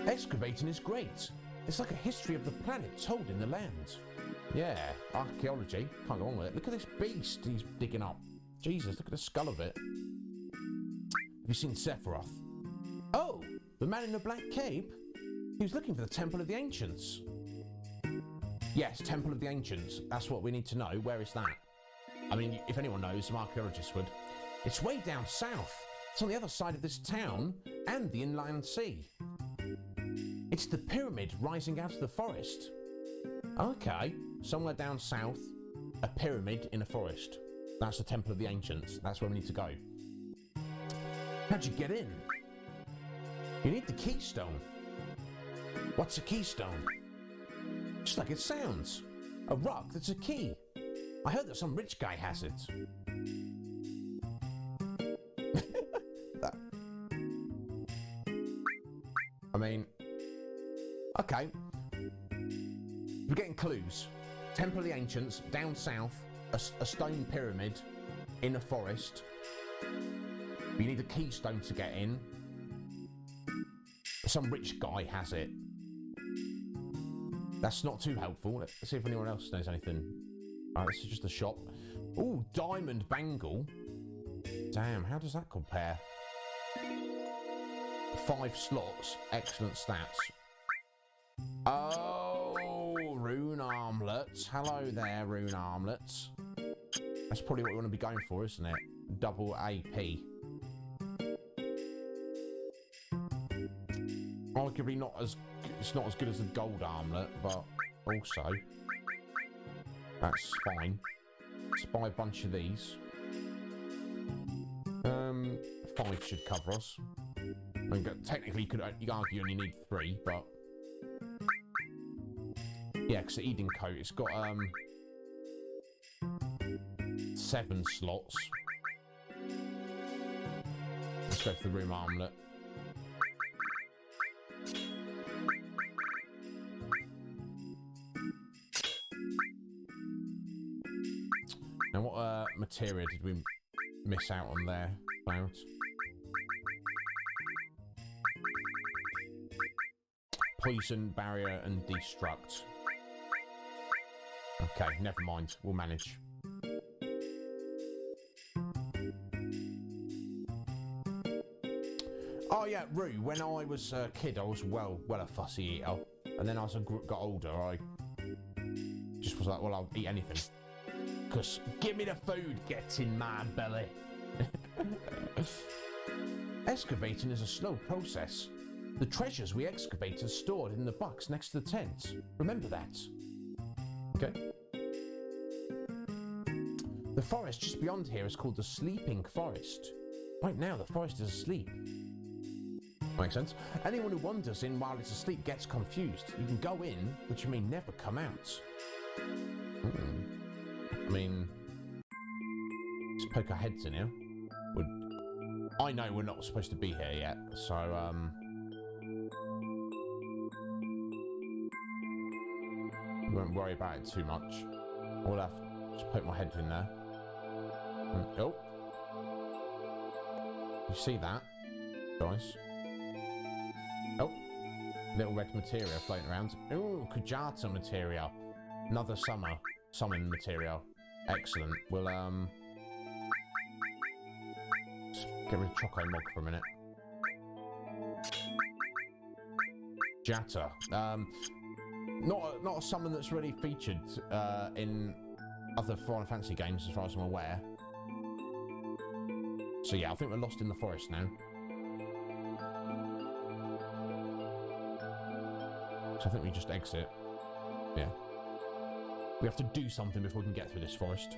Excavating is great. It's like a history of the planet told in the land. Yeah, archaeology. Can't go on with it. Look at this beast he's digging up. Jesus, look at the skull of it. Have you seen Sephiroth? Oh, the man in the black cape? He was looking for the Temple of the Ancients. Yes, Temple of the Ancients. That's what we need to know. Where is that? I mean, if anyone knows, some archaeologists would. It's way down south. It's on the other side of this town and the inland sea. It's the pyramid rising out of the forest. Okay, somewhere down south, a pyramid in a forest. That's the Temple of the Ancients. That's where we need to go. How'd you get in? You need the keystone. What's a keystone? Just like it sounds. A rock that's a key. I heard that some rich guy has it. mean, okay. We're getting clues. Temple of the Ancients, down south, a stone pyramid in a forest. You need a keystone to get in. Some rich guy has it. That's not too helpful. Let's see if anyone else knows anything. Alright, this is just a shop. Ooh, diamond bangle. Damn, how does that compare? 5 slots, excellent stats. Oh, rune armlets. Hello there, rune armlets. That's probably what we want to be going for, isn't it? Double AP. Arguably not as it's not as good as the gold armlet, but also that's fine. Let's buy a bunch of these. 5 should cover us. I mean, technically, you could argue you only need 3, but yeah, because the Eden coat, it's got 7 slots. Let's go for the room armlet. Now, what materia did we miss out on there, Cloud? Poison, barrier, and destruct. Okay, never mind. We'll manage. Oh yeah, Rue. When I was a kid, I was well a fussy eater, and then as I got older, I just was like, well, I'll eat anything. Because give me the food, gets in my belly. Excavating is a slow process. The treasures we excavate are stored in the box next to the tent. Remember that. Okay. The forest just beyond here is called the Sleeping Forest. Right now, the forest is asleep. Makes sense. Anyone who wanders in while it's asleep gets confused. You can go in, but you may never come out. I mean, let's poke our heads in here. I know we're not supposed to be here yet, so we won't worry about it too much. I'll have to just poke my head in there. Oh, you see that, guys? Oh, little red materia floating around. Ooh, Kujata materia. Another summon materia. Excellent. We'll just get rid of Choco Mog for a minute. Jatta. Not a summon that's really featured in other Final Fantasy games as far as I'm aware. So yeah, I think we're lost in the forest now. So I think we just exit. Yeah. We have to do something before we can get through this forest.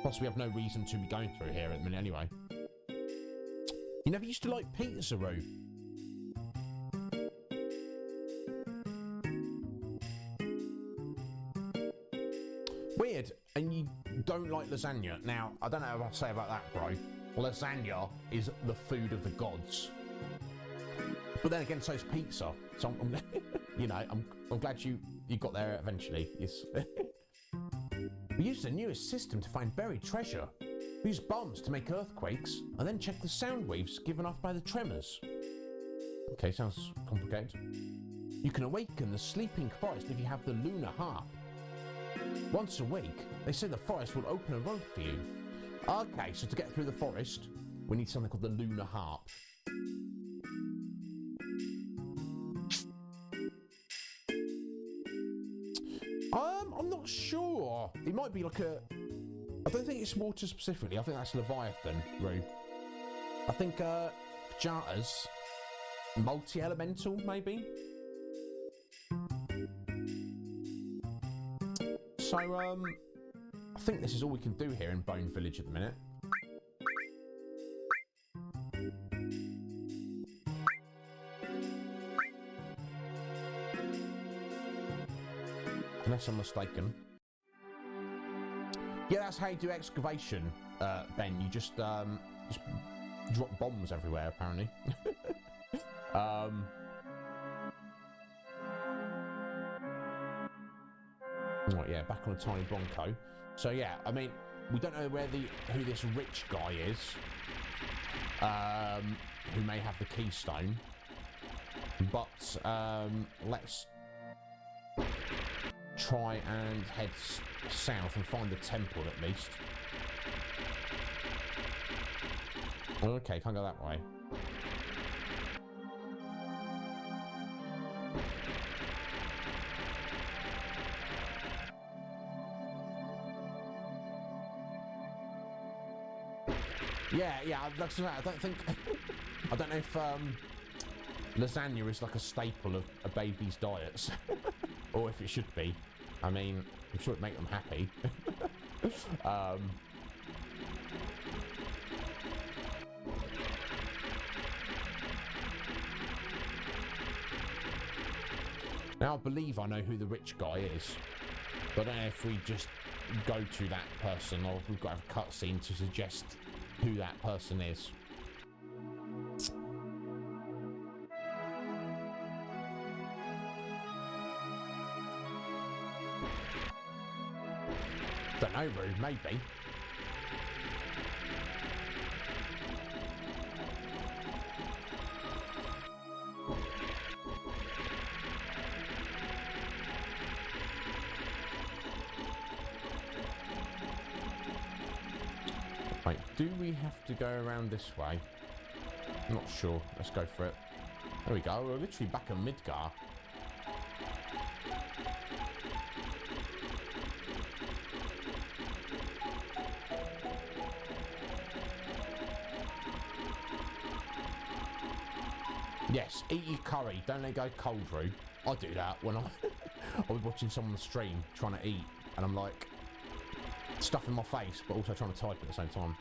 Plus, we have no reason to be going through here at the minute anyway. You never used to like pizza, Roo? Weird. And you don't like lasagna. Now, I don't know what to say about that, bro. Lasagna is the food of the gods. But then again, so is pizza. So you know, I'm glad you got there eventually. Yes. We use the newest system to find buried treasure. We use bombs to make earthquakes, and then check the sound waves given off by the tremors. Okay, sounds complicated. You can awaken the sleeping forest if you have the lunar harp. Once awake, they say the forest will open a road for you. Okay, so to get through the forest, we need something called the lunar harp. I'm not sure. It might be like a... I don't think it's water specifically. I think that's Leviathan, Roo. I think Jata's multi-elemental, maybe? So, I think this is all we can do here in Bone Village at the minute. Unless I'm mistaken. Yeah, that's how you do excavation, Ben. You just drop bombs everywhere, apparently. Oh, yeah, back on a tiny Bronco. So, yeah, I mean, we don't know who this rich guy is, who may have the keystone, but let's try and head south and find the temple at least. Okay, can't go that way. Yeah, that's right. I don't think... I don't know if lasagna is like a staple of a baby's diets, or if it should be. I mean, I'm sure it'd make them happy. Now I believe I know who the rich guy is, but I don't know if we just go to that person or if we've got to have a cutscene to suggest who that person is. Don't know, Roo, maybe. Right, do we have to go around this way? I'm not sure. Let's go for it. There we go. We're literally back in Midgar. Yes, eat your curry. Don't let it go cold, Roo. I do that when I'll be watching someone stream trying to eat, and I'm like stuff in my face, but also trying to type at the same time.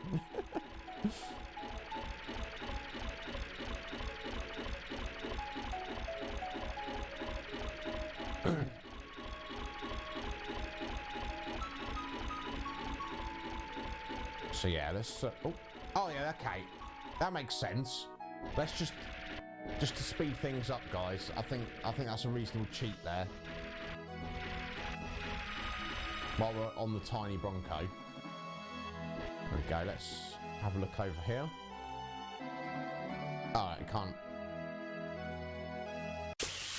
So yeah, let's. Oh yeah, okay, that makes sense. Let's just to speed things up, guys. I think that's a reasonable cheat there. While we're on the tiny Bronco. There we go. Let's have a look over here. Oh, it can't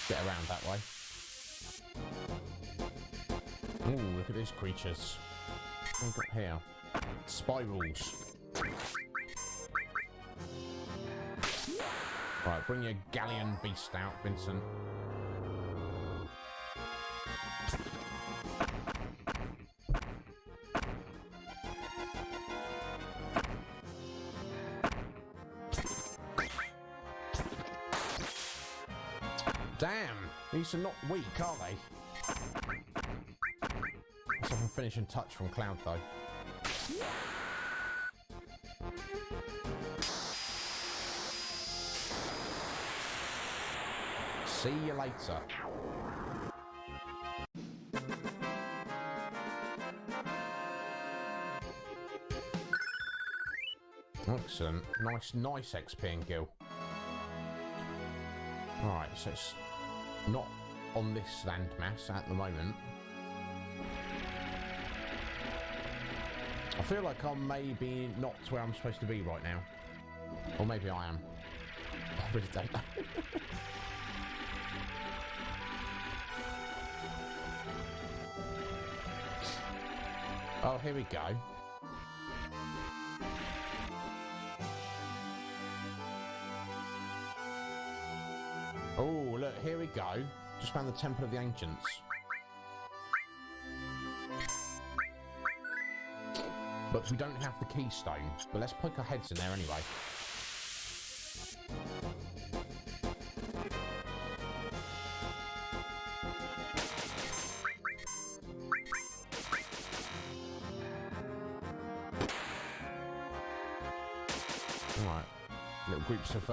get around that way. Ooh, look at these creatures. What have we got here? Spirals. Right, bring your galleon beast out, Vincent. Damn, these are not weak, are they? Let's have a finishing touch from Cloud, though. See you later. Excellent. Nice XP and Gil. Alright, so it's not on this landmass at the moment. I feel like I'm maybe not where I'm supposed to be right now. Or maybe I am. I really don't know. Oh, here we go. Oh, look, here we go. Just found the Temple of the Ancients. But we don't have the keystone. But let's poke our heads in there anyway. Alright. Little groups of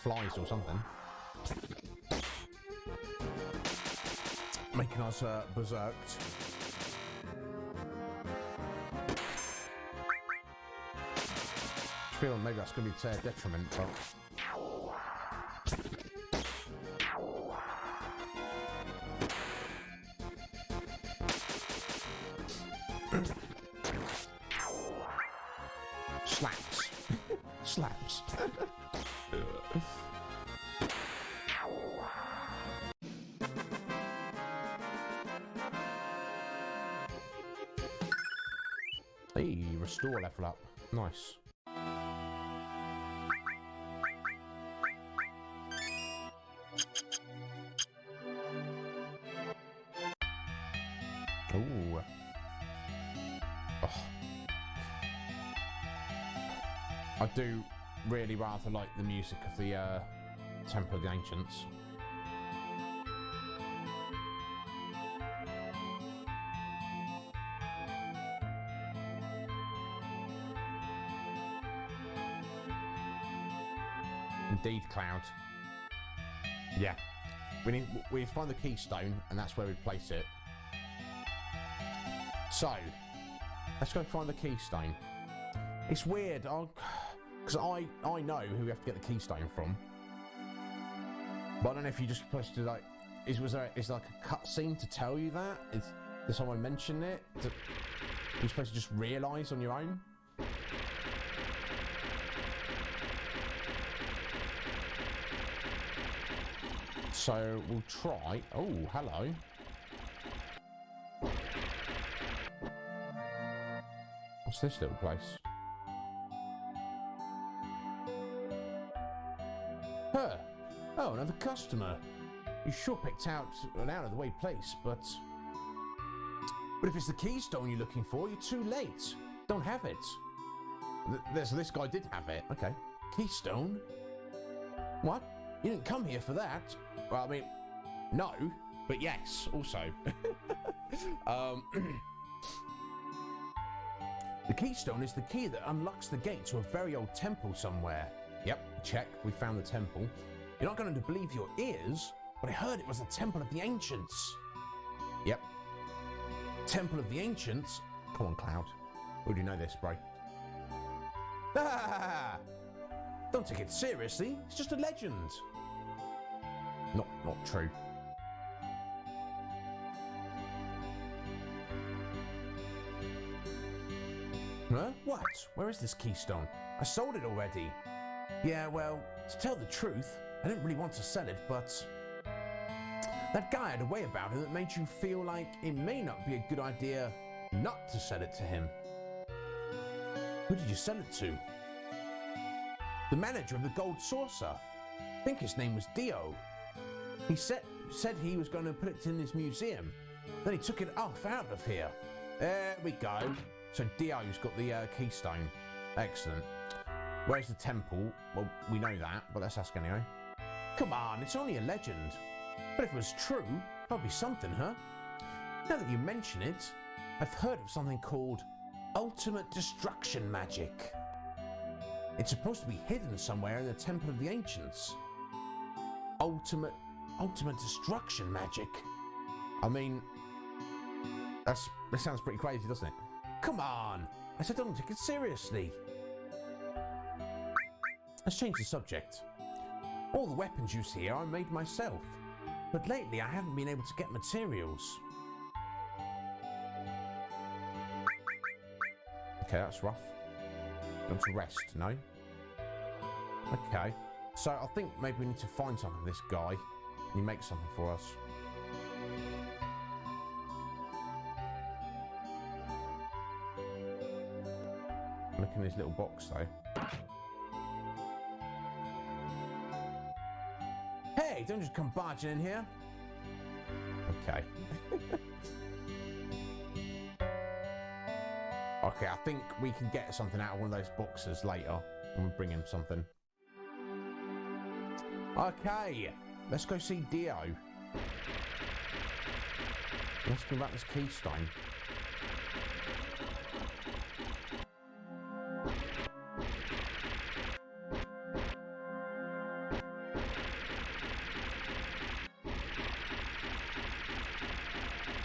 flies or something. Making us berserked. I feel maybe that's going to be to their detriment, but... Slaps. Slaps. Hey, restore level up. Nice. Ooh. Oh. I do really rather like the music of the Temple of the Ancients. Indeed, Cloud. Yeah. We find the keystone, and that's where we place it. So, let's go find the keystone. It's weird, because I know who we have to get the keystone from. But I don't know if you're just supposed to, like, is like a cutscene to tell you that? Did someone mention it? You're supposed to just realise on your own? So we'll try. Oh, hello. What's this little place? Huh. Oh, another customer. You sure picked out an out-of-the-way place, but if it's the keystone you're looking for, you're too late. Don't have it. This guy did have it. Okay. Keystone? What? You didn't come here for that. Well, I mean, no, but yes, also. The keystone is the key that unlocks the gate to a very old temple somewhere. Yep, check, we found the temple. You're not going to believe your ears, but I heard it was the Temple of the Ancients. Yep. Temple of the Ancients? Come on, Cloud. Who do you know this, bro? Ah! Don't take it seriously, it's just a legend. Not true. Huh? What? Where is this keystone? I sold it already. Yeah, well, to tell the truth, I didn't really want to sell it, but that guy had a way about him that made you feel like it may not be a good idea not to sell it to him. Who did you sell it to? The manager of the Gold Saucer. I think his name was Dio. He said he was going to put it in his museum. Then he took it off out of here. There we go. So Dio's got the keystone. Excellent. Where's the temple? Well, we know that, but let's ask anyway. Come on, it's only a legend. But if it was true, that would be something, huh? Now that you mention it, I've heard of something called ultimate destruction magic. It's supposed to be hidden somewhere in the Temple of the Ancients. Ultimate destruction magic. I mean, that sounds pretty crazy, doesn't it? Come on! I said don't take it seriously. Let's change the subject. All the weapons you see here I made myself, but lately I haven't been able to get materials. Okay, that's rough. Want to rest, no? Okay, so I think maybe we need to find something for this guy. Can you make something for us? Look in his little box though. Hey, don't just come barging in here. Okay. Okay, I think we can get something out of one of those boxes later and we'll bring him something. Okay, let's go see Dio. Let's go about this keystone.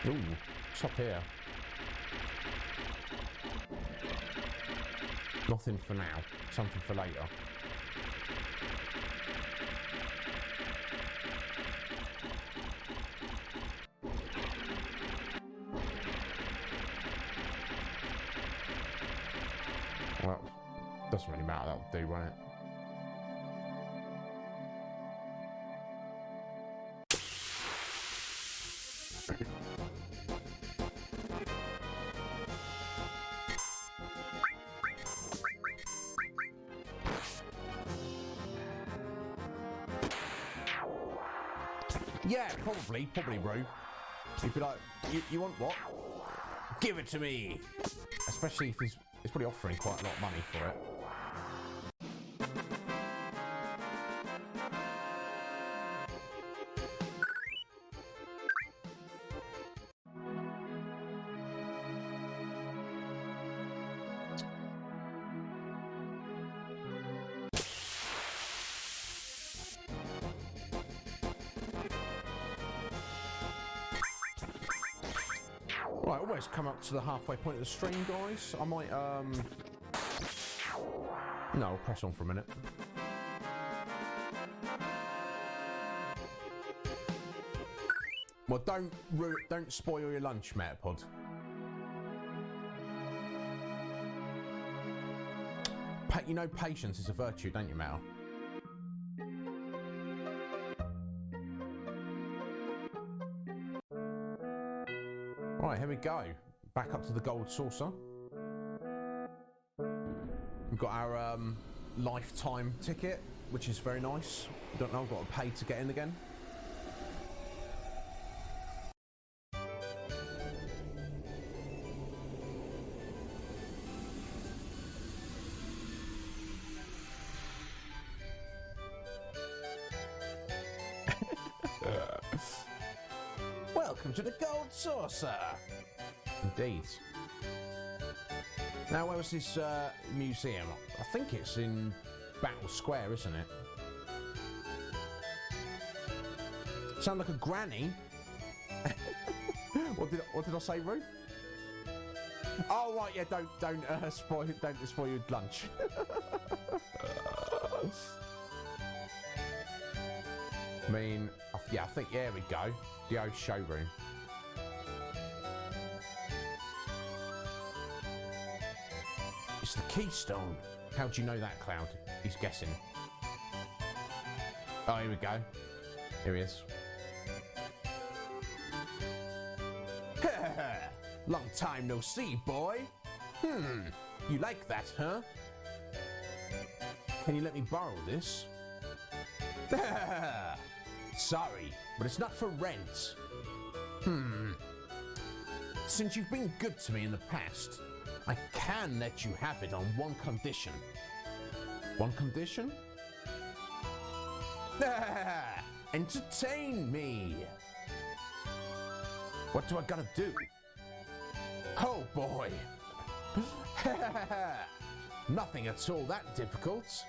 Ooh, what's up here? Nothing for now, something for later. Well, Doesn't really matter, that'll do, won't it? Yeah, probably, bro. You'd be like, you want what? Give it to me! Especially if he's probably offering quite a lot of money for it. Right, almost come up to the halfway point of the stream, guys. I might, no, I'll press on for a minute. Well, don't spoil your lunch, Metapod. You know patience is a virtue, don't you, Mel? Right, here we go. Back up to the gold saucer. We've got our lifetime ticket, which is very nice. Don't know, I've got to pay to get in again. Welcome to the gold saucer. Indeed. Now, where was this museum? I think it's in Battle Square, isn't it? Sound like a granny. What did I say, Roo? Oh right, yeah. Don't spoil your lunch. I mean, yeah. I think there we go. The old showroom. It's the Keystone. How do you know that, Cloud? He's guessing. Oh, here we go. Here he is. Long time no see, boy. You like that, huh? Can you let me borrow this? Sorry, but it's not for rent. Since you've been good to me in the past, I can let you have it on one condition. One condition? Entertain me. What do I gotta do? Oh boy. Nothing at all that difficult.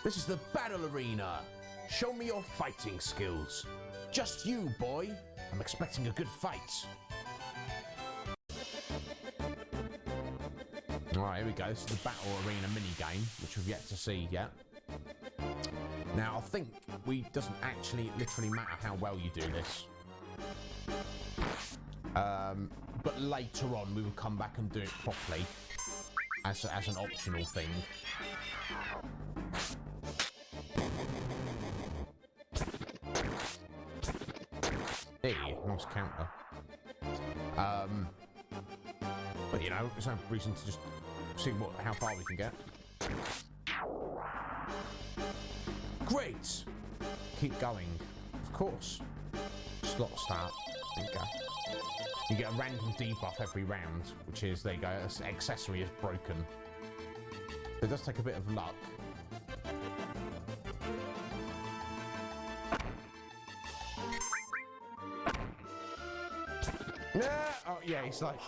This is the battle arena. Show me your fighting skills. Just you, boy. I'm expecting a good fight. Alright, here we go. This is the battle arena mini-game, which we've yet to see yet. Now, I think it doesn't actually literally matter how well you do this. But later on, we will come back and do it properly as an optional thing. Hey, nice counter. But you know, there's no reason to just see how far we can get. Great! Keep going. Of course. Slot start. There you go. You get a random debuff every round, which is, there you go, accessory is broken. It does take a bit of luck. Oh yeah, it's like,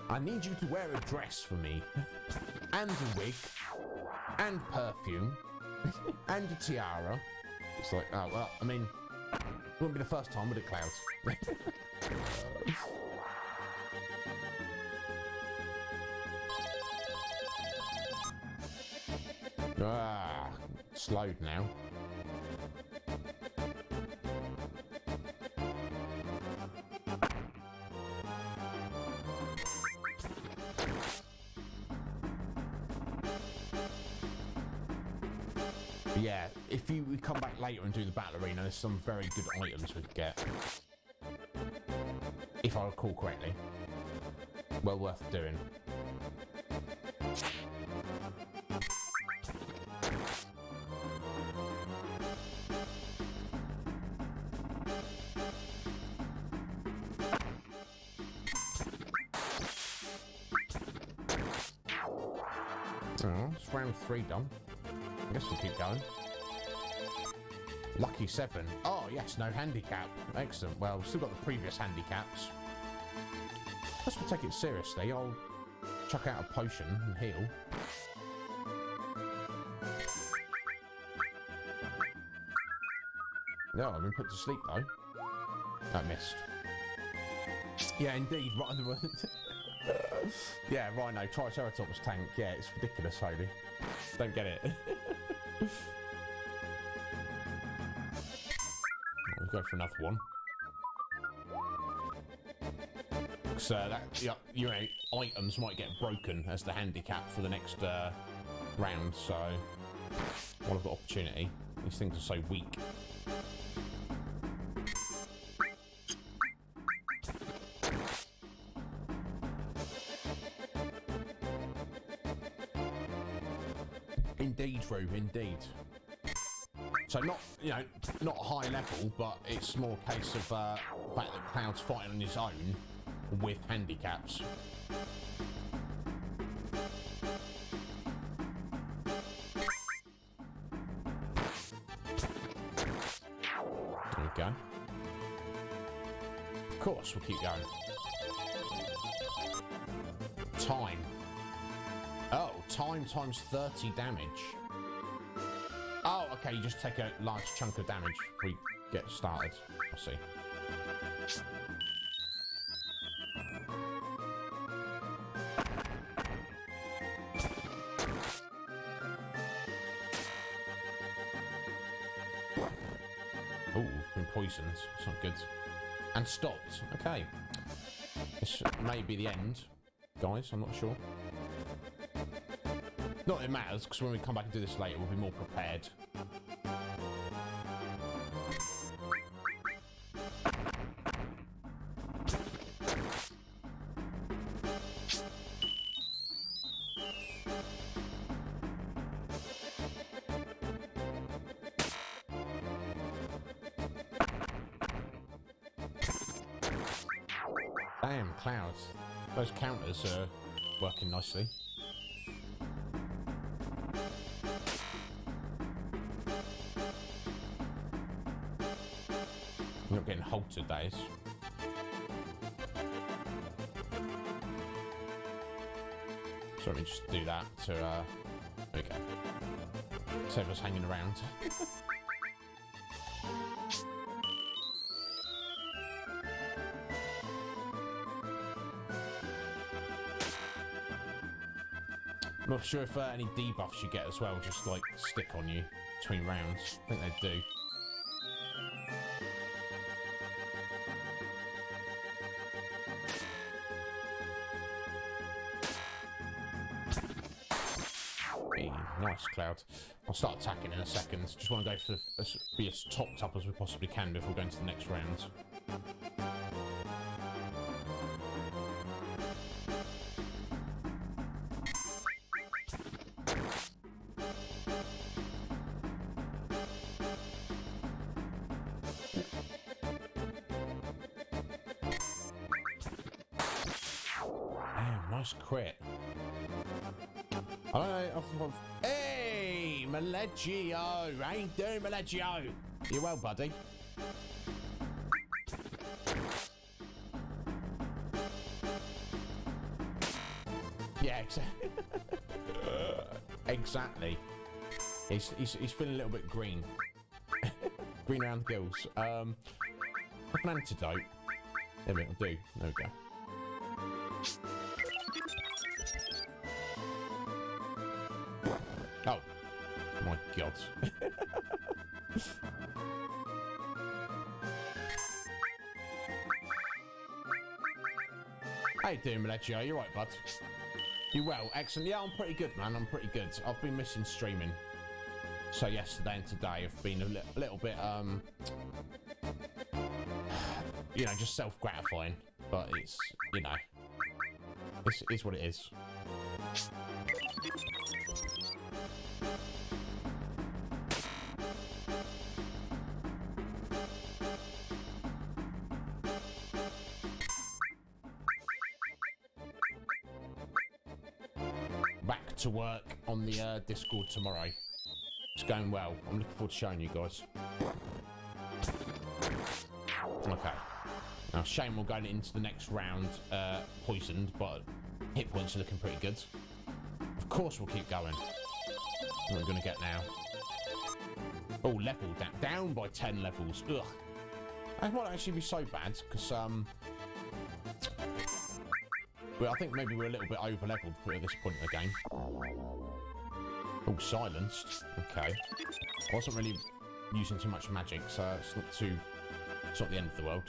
I need you to wear a dress for me, and a wig, and perfume, and a tiara. It's like, oh well, I mean, it wouldn't be the first time, would it, Cloud? Slowed now. But yeah, if we come back later and do the battle arena, there's some very good items we could get. If I recall correctly. Well worth doing. Oh, it's round 3 done. I guess we'll keep going. Lucky 7. Oh, yes, no handicap. Excellent. Well, we've still got the previous handicaps. Let's take it seriously. I'll chuck out a potion and heal. No, I've been put to sleep, though. I missed. Yeah, indeed. Yeah, Rhino, Triceratops tank. Yeah, it's ridiculous, Holy. Don't get it. We'll go for another one. So that, you know, items might get broken as the handicap for the next round. So while I've got opportunity, these things are so weak. Indeed, Rue, indeed. So not, you know, not high level, but it's more a case of the fact that Cloud's fighting on his own with handicaps. There we go. Of course, we'll keep going. Time. Oh, time times 30 damage. Oh, okay, you just take a large chunk of damage if we get started. I see. Oh, been poisoned. It's not good. And stopped. Okay. This may be the end, guys. I'm not sure. Not that it matters, because when we come back and do this later, we'll be more prepared. Damn, Clouds. Those counters are working nicely. You're not getting halted, that is. So let me just do that to, there we go. Save us hanging around. I'm not sure if any debuffs you get as well just like stick on you between rounds. I think they do. Hey, nice, Cloud. I'll start attacking in a second. Just want to go for be as topped up as we possibly can before going to the next round. Nice crit. I don't know. Hey, Maleggio! How you doing, Maleggio? You well, buddy? Yeah, exactly. Exactly. He's feeling a little bit green. Green around the gills. An antidote. There we go. There we go. Oh, my God. How you doing, Maleggio? You right, bud? You well? Excellent. Yeah, I'm pretty good, man. I'm pretty good. I've been missing streaming. So yesterday and today have been a little bit, you know, just self-gratifying. But it's, you know, this is what it is. Back to work on the Discord tomorrow. It's going well. I'm looking forward to showing you guys. Okay. Now, shame we're going into the next round poisoned, but hit points are looking pretty good. Of course we'll keep going. What are we going to get now? Oh, level down by 10 levels. Ugh. That might actually be so bad, because, well, I think maybe we're a little bit over-leveled at this point in the game. Oh, silenced. Okay. I wasn't really using too much magic, so it's not the end of the world.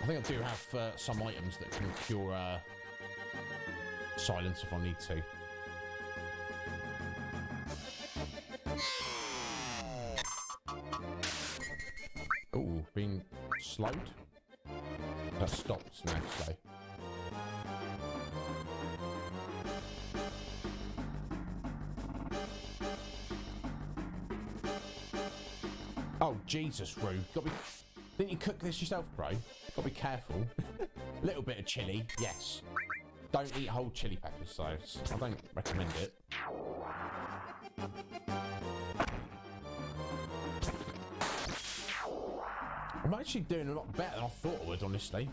I think I do have some items that can cure silence if I need to. Oh, being slowed? That stopped now, so. Oh, Jesus, Roo. Didn't you cook this yourself, bro? Gotta be careful. A little bit of chili, yes. Don't eat whole chili peppers, though. I don't recommend it. I'm actually doing a lot better than I thought I would, honestly.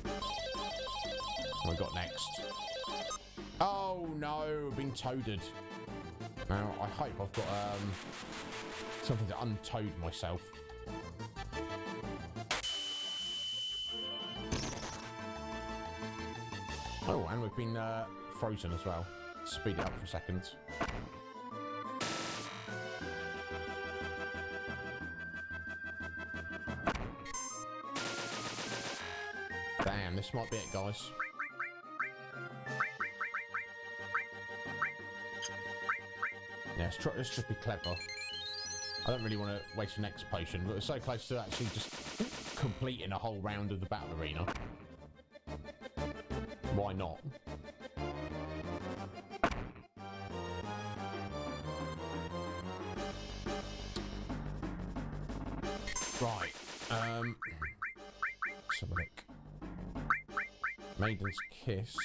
What we got next? Oh no, being toaded. Now I hope I've got something to untoad myself. Oh, and we've been frozen as well. Speed it up for a second. Damn, this might be it, guys. Yeah, let's just be clever. I don't really want to waste the next potion, but we're so close to actually just completing a whole round of the battle arena. Why not? Right. Let's have a look. Maiden's Kiss.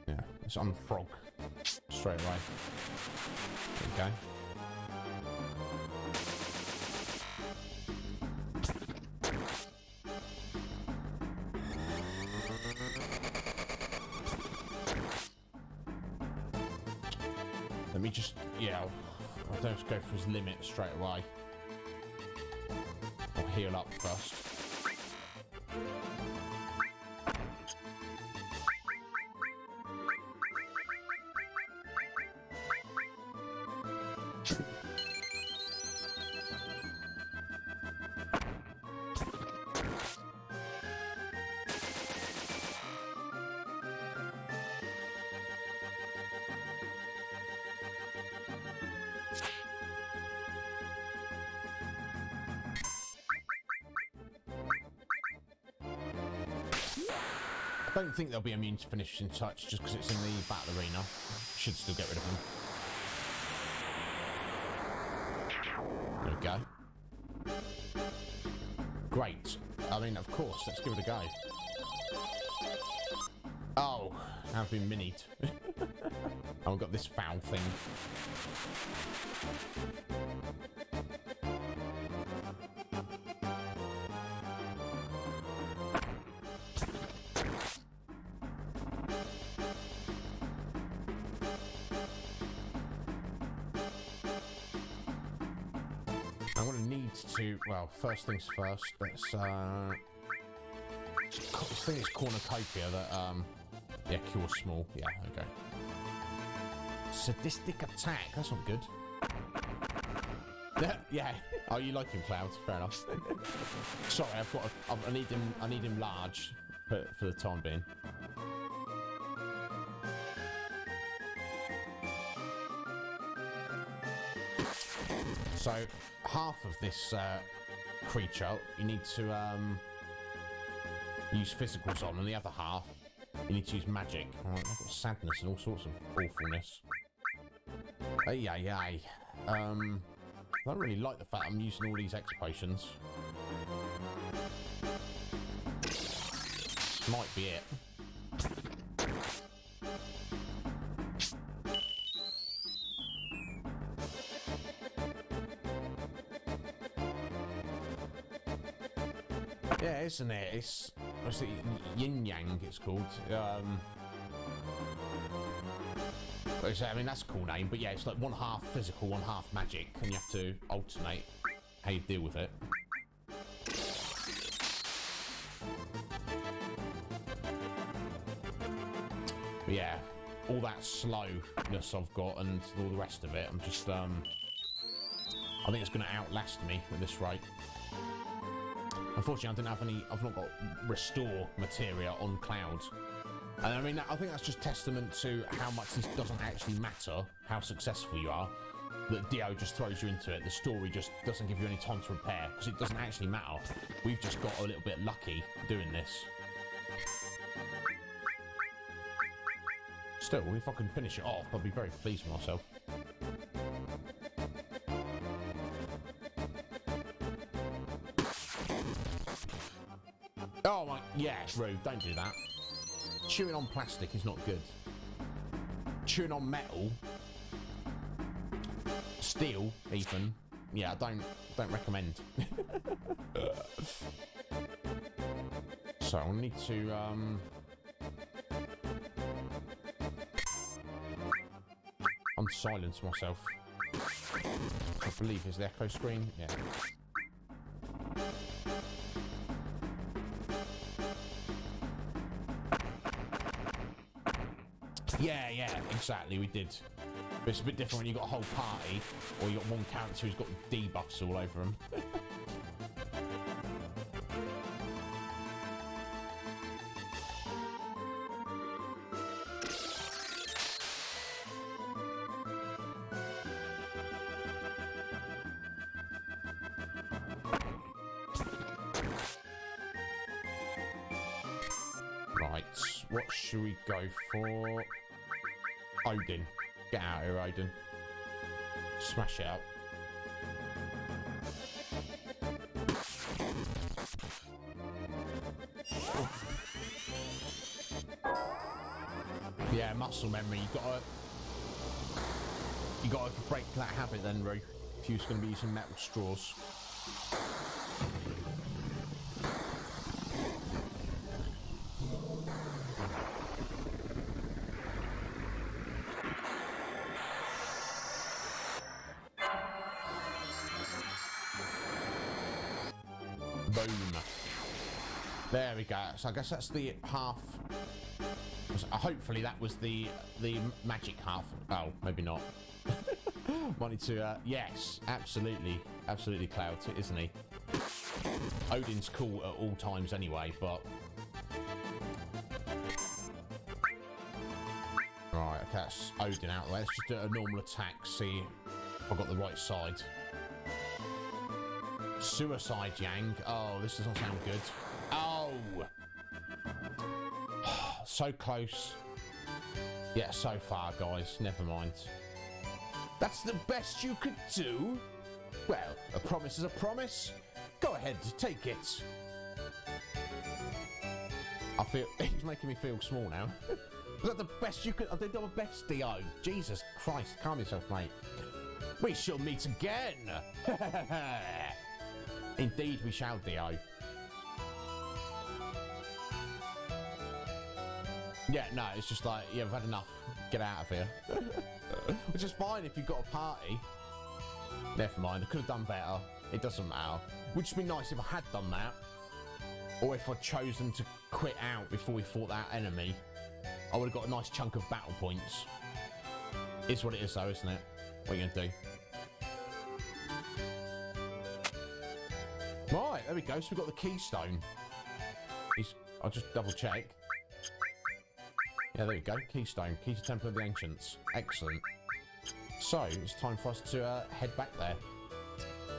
Yeah, let's unfrog straight away. Okay. Let me just, yeah, I'll just go for his limit straight away. I'll heal up first. I don't think they'll be immune to finishing touch just because it's in the battle arena. Should still get rid of them. There we go. Great. I mean, of course, let's give it a go. Oh, I've been minied. I've got this foul thing. I'm going to need to, well, first things first, let's, this thing is cornucopia that, yeah, cure small, yeah, okay. Sadistic attack, that's not good. Yeah. Oh, you like him, Cloud? Fair enough. Sorry, I need him large for the time being. So half of this creature you need to use physicals on, and the other half you need to use magic. Alright, I've got sadness and all sorts of awfulness. I don't really like the fact I'm using all these X potions. Might be it. Yeah, isn't it? It's what's it? Yin Yang. It's called. I mean, that's a cool name, but yeah, it's like one half physical, one half magic, and you have to alternate how you deal with it. But yeah, all that slowness I've got and all the rest of it, I'm just, I think it's going to outlast me at this rate. Unfortunately, I didn't have any, I've not got restore materia on Cloud. And I mean, I think that's just testament to how much this doesn't actually matter, how successful you are, that Dio just throws you into it. The story just doesn't give you any time to repair, because it doesn't actually matter. We've just got a little bit lucky doing this. Still, if I can finish it off, I'll be very pleased with myself. Oh my, yeah, rude, don't do that. Chewing on plastic is not good. Chewing on metal, steel, even. Yeah, don't recommend. So I need to unsilence myself. I believe is the echo screen. Yeah. Yeah, exactly, we did. But it's a bit different when you've got a whole party, or you've got one character who's got debuffs all over him. Right, what should we go for? Odin. Get out of here, Odin. Smash it up. Yeah, muscle memory. You gotta break that habit then, Roo. If you're going to be using metal straws. Boom. There we go. So I guess that's the half. Hopefully that was the magic half. Oh, maybe not. Wanted to. Yes, absolutely, Cloud, isn't he? Odin's cool at all times anyway, but. Right, okay, that's Odin out there. Let's just do a normal attack. See if I got the right side. Suicide Yang. Oh, this doesn't sound good. Oh! So close. Yeah, so far, guys. Never mind. That's the best you could do? Well, a promise is a promise. Go ahead, take it. I feel... He's making me feel small now. Is that the best you could... I did my best, Dio. Jesus Christ, calm yourself, mate. We shall meet again. Indeed we shall, Dio. Yeah, no, it's just like, yeah, we've had enough. Get out of here. Which is fine if you've got a party. Never mind, I could have done better. It doesn't matter. Would just be nice if I had done that. Or if I'd chosen to quit out before we fought that enemy. I would have got a nice chunk of battle points. Is what it is though, isn't it? What are you going to do? there we go. So we've got the keystone. I'll just double check. Yeah, there we go. Keystone. Key to Temple of the Ancients. Excellent. So, it's time for us to head back there.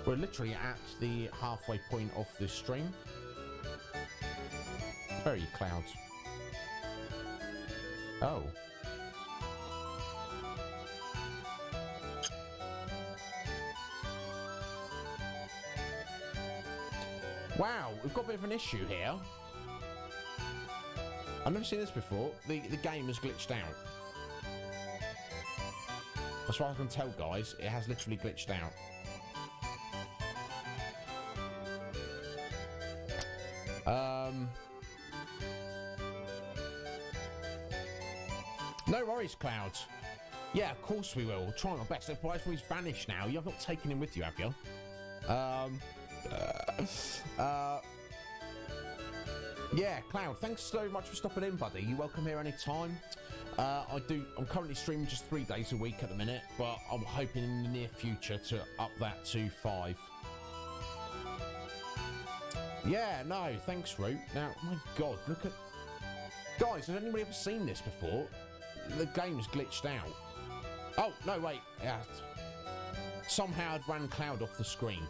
We're literally at the halfway point of this stream. Where are you, Cloud? Oh. Wow, we've got a bit of an issue here. I've never seen this before. The game has glitched out. As far as I can tell, guys, it has literally glitched out. No worries, Cloud. Yeah, of course we will. We'll try our best. Surprise when he's vanished now. You've not taken him with you, have you? Yeah, Cloud, thanks so much for stopping in, buddy. You're welcome here anytime. I'm currently streaming just 3 days a week at the minute, but I'm hoping in the near future to up that to 5. Yeah, no, thanks, Root. Now, my God, look at... Guys, has anybody ever seen this before? The game's glitched out. Oh, no, wait. Yeah. Somehow I'd ran Cloud off the screen.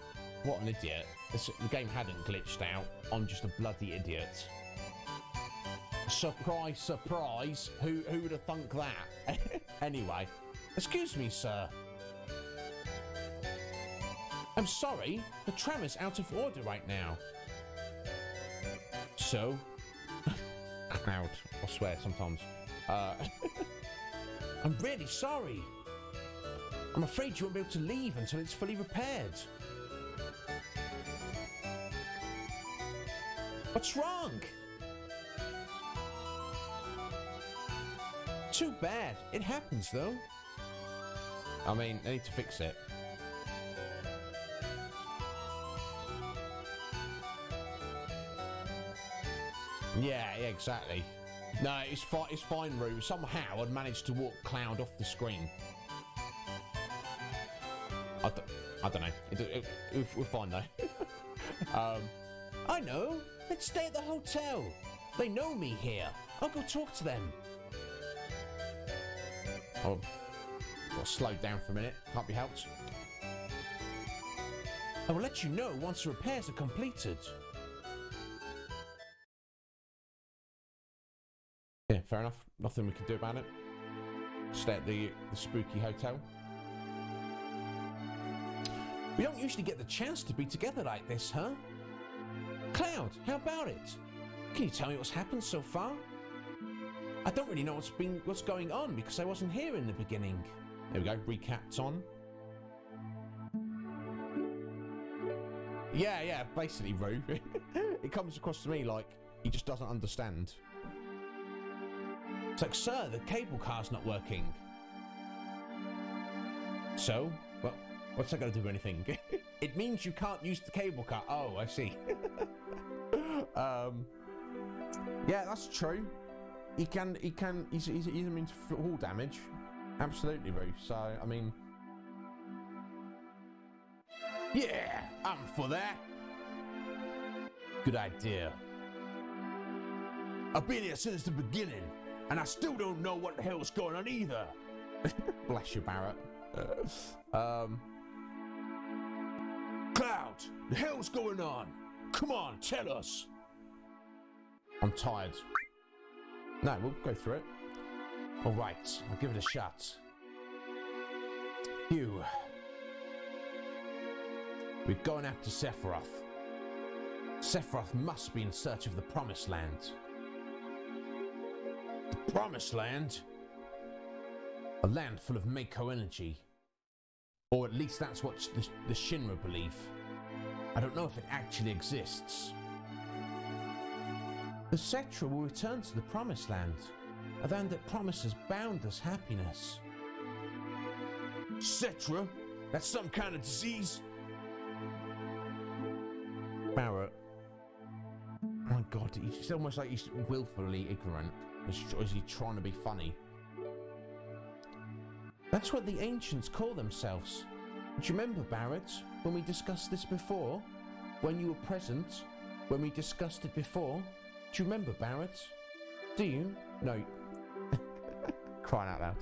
What an idiot. The game hadn't glitched out. I'm just a bloody idiot. Surprise, surprise. Who would have thunk that? Anyway. Excuse me, sir. I'm sorry. The tram is out of order right now. So? Cloud. I swear sometimes. I'm really sorry. I'm afraid you won't be able to leave until it's fully repaired. What's wrong? Too bad. It happens, though. I mean, they need to fix it. Yeah, exactly. No, it's fine, Roo. Somehow I'd managed to walk Cloud off the screen. I don't know. We're fine, though. I know. Let's stay at the hotel. They know me here. I'll go talk to them. Oh, got to slow down for a minute. Can't be helped. I will let you know once the repairs are completed. Yeah, fair enough. Nothing we can do about it. Stay at the spooky hotel. We don't usually get the chance to be together like this, huh? Cloud, how about it? Can you tell me what's happened so far? I don't really know what's going on because I wasn't here in the beginning. There we go, recapped on. Yeah, basically, Roo. It comes across to me like he just doesn't understand. It's like, sir, the cable car's not working. So, well, what's that got to do with anything? It means you can't use the cable car. Oh, I see. Yeah, that's true. He's immune to fall damage. Absolutely, Roo. So, I mean... Yeah, I'm for that. Good idea. I've been here since the beginning, and I still don't know what the hell's going on either. Bless you, Barrett. Cloud, the hell's going on? Come on, tell us. I'm tired. No, we'll go through it. All right, I'll give it a shot. Phew. We're going after Sephiroth. Sephiroth must be in search of the Promised Land. The Promised Land? A land full of Mako energy. Or at least that's what the Shinra believe. I don't know if it actually exists. The Cetra will return to the Promised Land, a land that promises boundless happiness. Cetra? That's some kind of disease? Barrett. Oh my God, it's almost like he's willfully ignorant. Is he trying to be funny? That's what the ancients call themselves. Do you remember, Barrett, when we discussed this before? when you were present, when we discussed it before. Do you remember, Barrett? Do you? No. Crying out loud.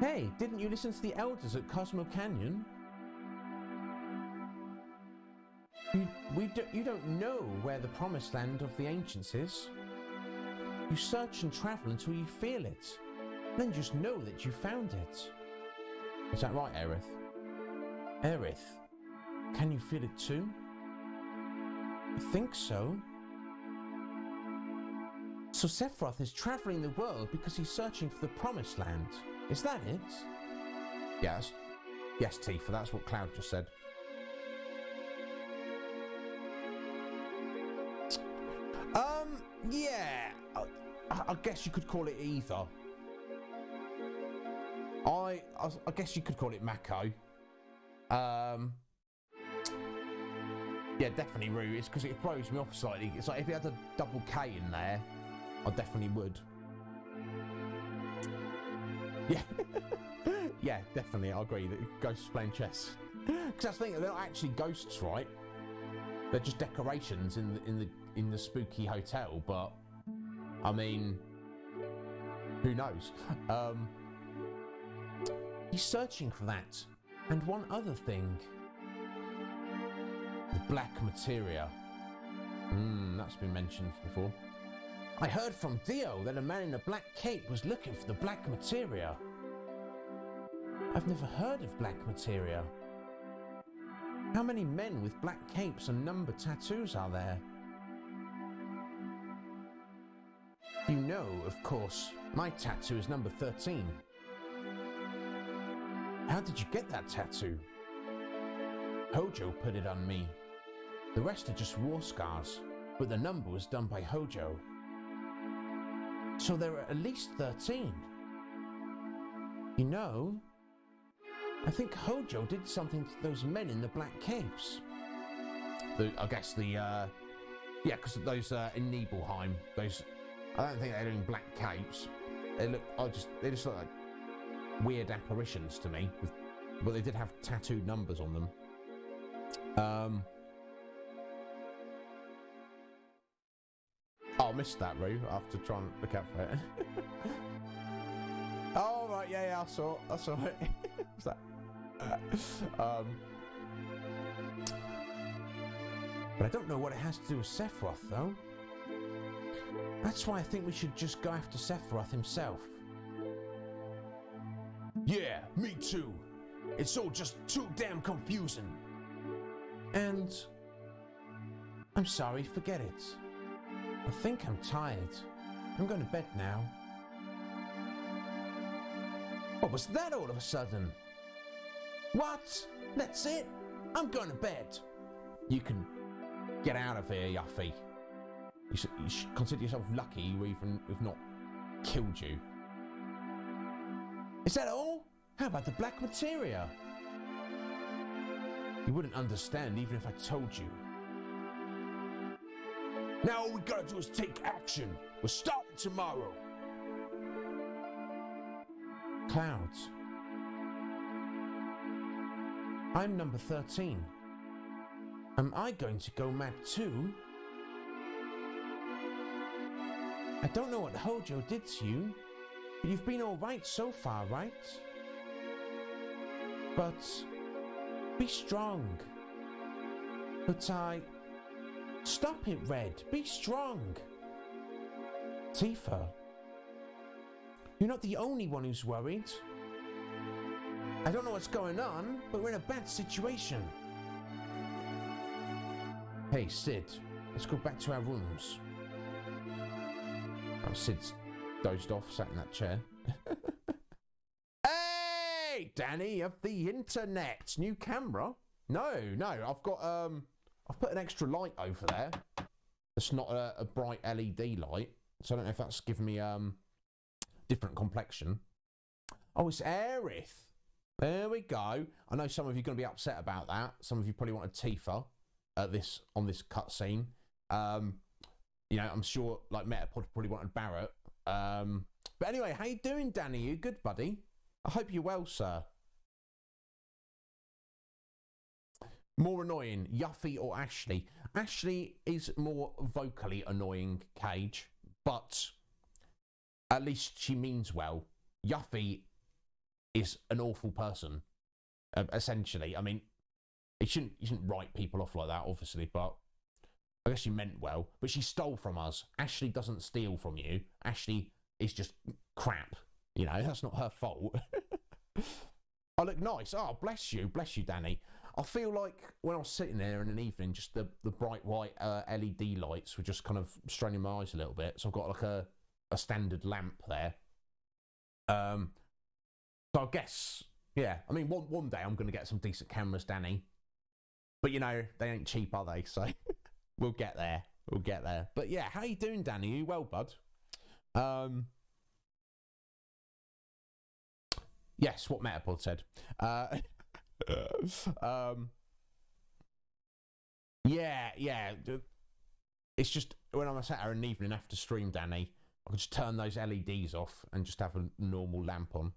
Hey, didn't you listen to the elders at Cosmo Canyon? You don't know where the promised land of the ancients is. You search and travel until you feel it. Then just know that you found it. Is that right, Aerith? Aerith, can you feel it too? I think so. So Sephiroth is travelling the world because he's searching for the promised land. Is that it? Yes. Yes, Tifa, that's what Cloud just said. Yeah. I guess you could call it either. I guess you could call it Mako. Yeah, definitely Rue. It's because it throws me off slightly. It's like if you had a double K in there, I definitely would. Yeah. Yeah, definitely. I agree that ghosts playing chess. Because I think they're not actually ghosts, right? They're just decorations in the spooky hotel. But I mean, who knows? He's searching for that, and one other thing. The black materia. That's been mentioned before. I heard from Dio that a man in a black cape was looking for the black materia. I've never heard of black materia. How many men with black capes and number tattoos are there? You know, of course, my tattoo is number 13. How did you get that tattoo? Hojo put it on me. The rest are just war scars, but the number was done by Hojo. So there are at least 13. You know, I think Hojo did something to those men in the black capes. I guess yeah, because those in Nibelheim, those, I don't think they're doing black capes. They just look like weird apparitions to me, but they did have tattooed numbers on them. Oh, I missed that, Roo. I have to try and look out for it. Oh, right, yeah, I saw it. What's that? But I don't know what it has to do with Sephiroth, though. That's why I think we should just go after Sephiroth himself. Yeah, me too. It's all just too damn confusing. And I'm sorry, forget it. I think I'm tired. I'm going to bed now. What was that all of a sudden? What? That's it? I'm going to bed. You can get out of here, Yuffie. You should consider yourself lucky we've not killed you. Is that all? How about the black materia? You wouldn't understand even if I told you. Now all we gotta do is take action. We're starting tomorrow. Clouds. I'm number 13. Am I going to go mad too? I don't know what Hojo did to you, but you've been alright so far, right? But be strong. But Stop it, Red. Be strong. Tifa, you're not the only one who's worried. I don't know what's going on, but we're in a bad situation. Hey, Sid, let's go back to our rooms. Oh, Sid's dozed off, sat in that chair. Hey, Danny of the internet. New camera? No, I've got, I've put an extra light over there. It's not a bright LED light, so I don't know if that's given me different complexion. Oh, it's Aerith. There we go. I know some of you are going to be upset about that. Some of you probably wanted Tifa on this cutscene. You know, I'm sure like Metapod probably wanted Barrett. But anyway, how you doing, Danny? You good, buddy? I hope you're well, sir. More annoying, Yuffie or Ashley? Ashley is more vocally annoying, Cage, but at least she means well. Yuffie is an awful person, essentially. I mean, you shouldn't write people off like that, obviously, but I guess she meant well. But she stole from us. Ashley doesn't steal from you. Ashley is just crap. You know, that's not her fault. I look nice. Oh, bless you, Danny. I feel like when I was sitting there in an evening, just the bright white LED lights were just kind of straining my eyes a little bit. So I've got like a standard lamp there. So I guess, yeah. I mean, one day I'm going to get some decent cameras, Danny. But you know, they ain't cheap, are they? So we'll get there. But yeah, how you doing, Danny? Are you well, bud? Yes, what Metapod said. Yeah. It's just when I'm sat here in the evening after stream, Danny, I can just turn those LEDs off and just have a normal lamp on.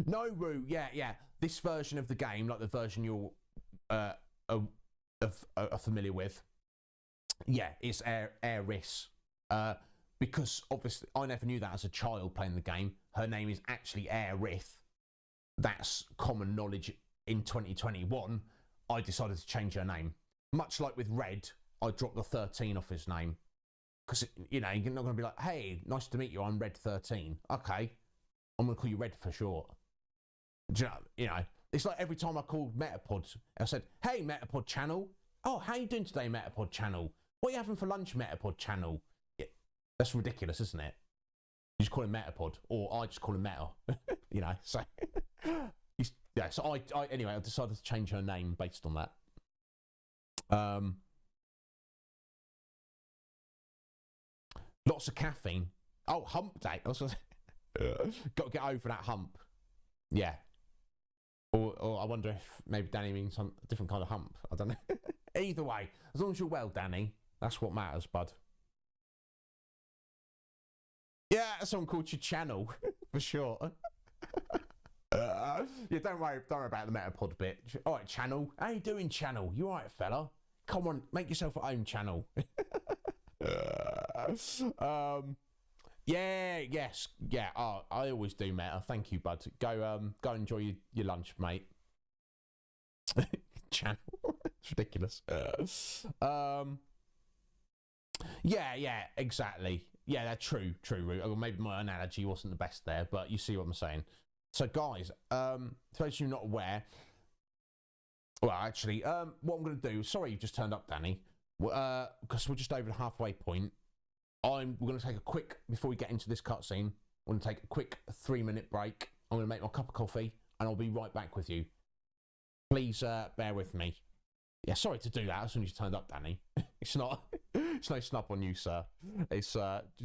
No, Roo, yeah. This version of the game, like the version you're familiar with, yeah, it's Aeris. Because obviously I never knew that as a child playing the game. Her name is actually Aerith. That's common knowledge in 2021. I decided to change her name. Much like with Red, I dropped the 13 off his name. Because, you know, you're not going to be like, hey, nice to meet you, I'm Red 13. Okay, I'm going to call you Red for short. You know, it's like every time I called Metapod, I said, hey, Metapod channel. Oh, how you doing today, Metapod channel? What are you having for lunch, Metapod channel? That's ridiculous, isn't it? You just call him Metapod, or I just call him Meta. You know, so yeah. So anyway, I decided to change her name based on that. Lots of caffeine. Oh, hump day. Got to get over that hump. Yeah. Or I wonder if maybe Danny means some different kind of hump. I don't know. Either way, as long as you're well, Danny, that's what matters, bud. Yeah, someone called you Channel, for sure. Yeah, don't worry about the Metapod bit. All right, Channel. How you doing, Channel? You all right, fella? Come on, make yourself at home, Channel. Yeah. I always do, Meta. Thank you, bud. Go enjoy your lunch, mate. Channel. It's ridiculous. Yeah, exactly. Yeah, that's true. Well, maybe my analogy wasn't the best there, but you see what I'm saying. So, guys, for those of you not aware, well, actually, what I'm going to do, sorry you just turned up, Danny, because we're just over the halfway point. We're going to take a quick, before we get into this cutscene, we're going to take a quick 3-minute break. I'm going to make my cup of coffee, and I'll be right back with you. Please bear with me. Yeah, sorry to do that as soon as you turned up, Danny. It's no snub on you, sir. It's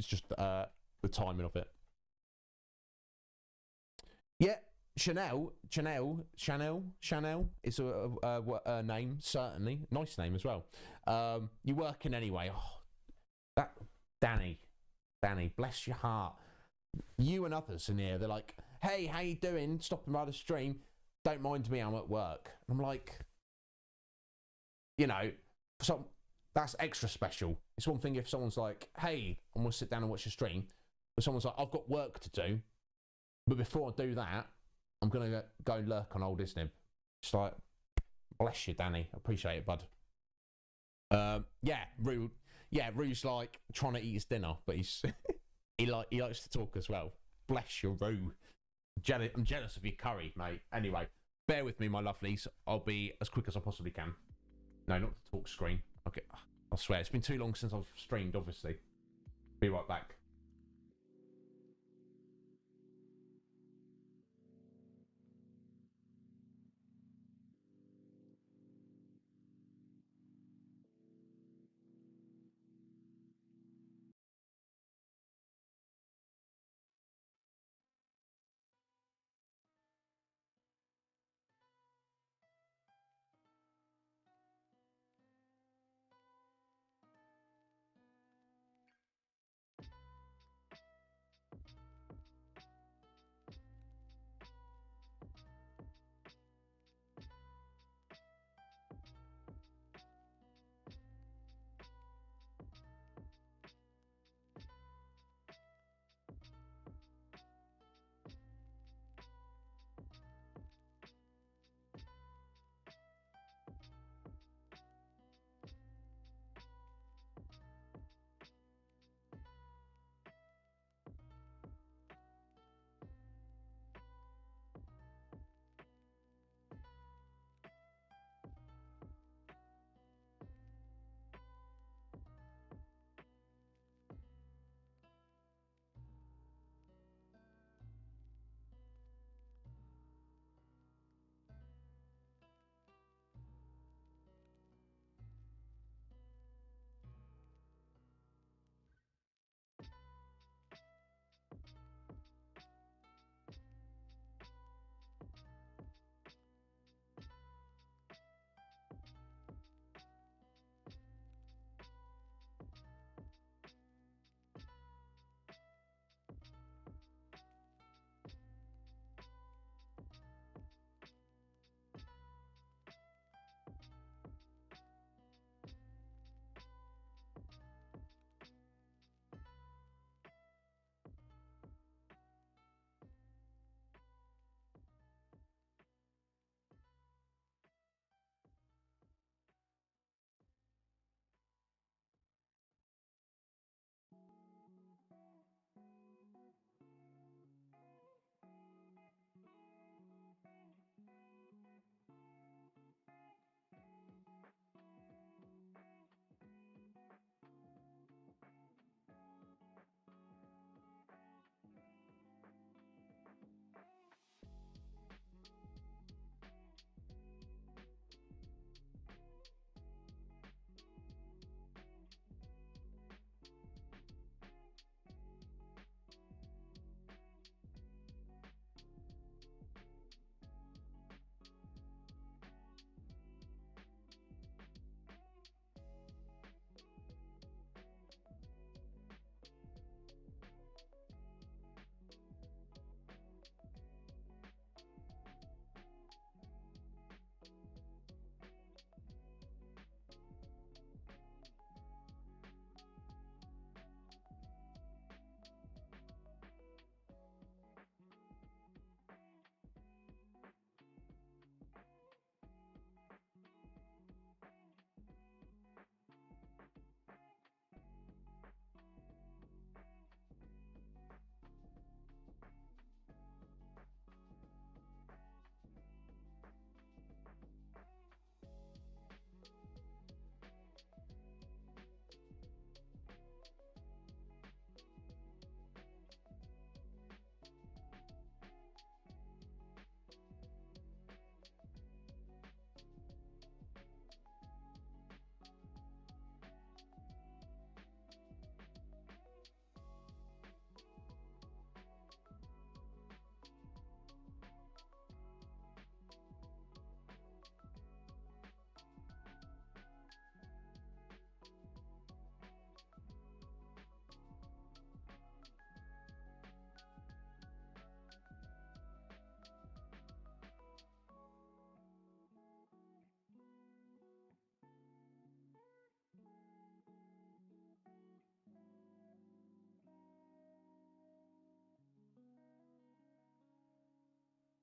just the timing of it. Yeah, Chanel is a name, certainly. Nice name as well. You're working anyway. Oh, that Danny, bless your heart. You and others in here, they're like, hey, how you doing? Stopping by the stream. Don't mind me, I'm at work. I'm like, you know, that's extra special. It's one thing if someone's like, hey, I'm going to sit down and watch your stream. But someone's like, I've got work to do. But before I do that, I'm going to go and lurk on old Iznib. Just like, bless you, Danny. I appreciate it, bud. Rue's like trying to eat his dinner, but he likes to talk as well. Bless you, Rue. I'm jealous of your curry, mate. Anyway, bear with me, my lovelies. I'll be as quick as I possibly can. No, not the talk screen. Okay, I swear, it's been too long since I've streamed, obviously. Be right back.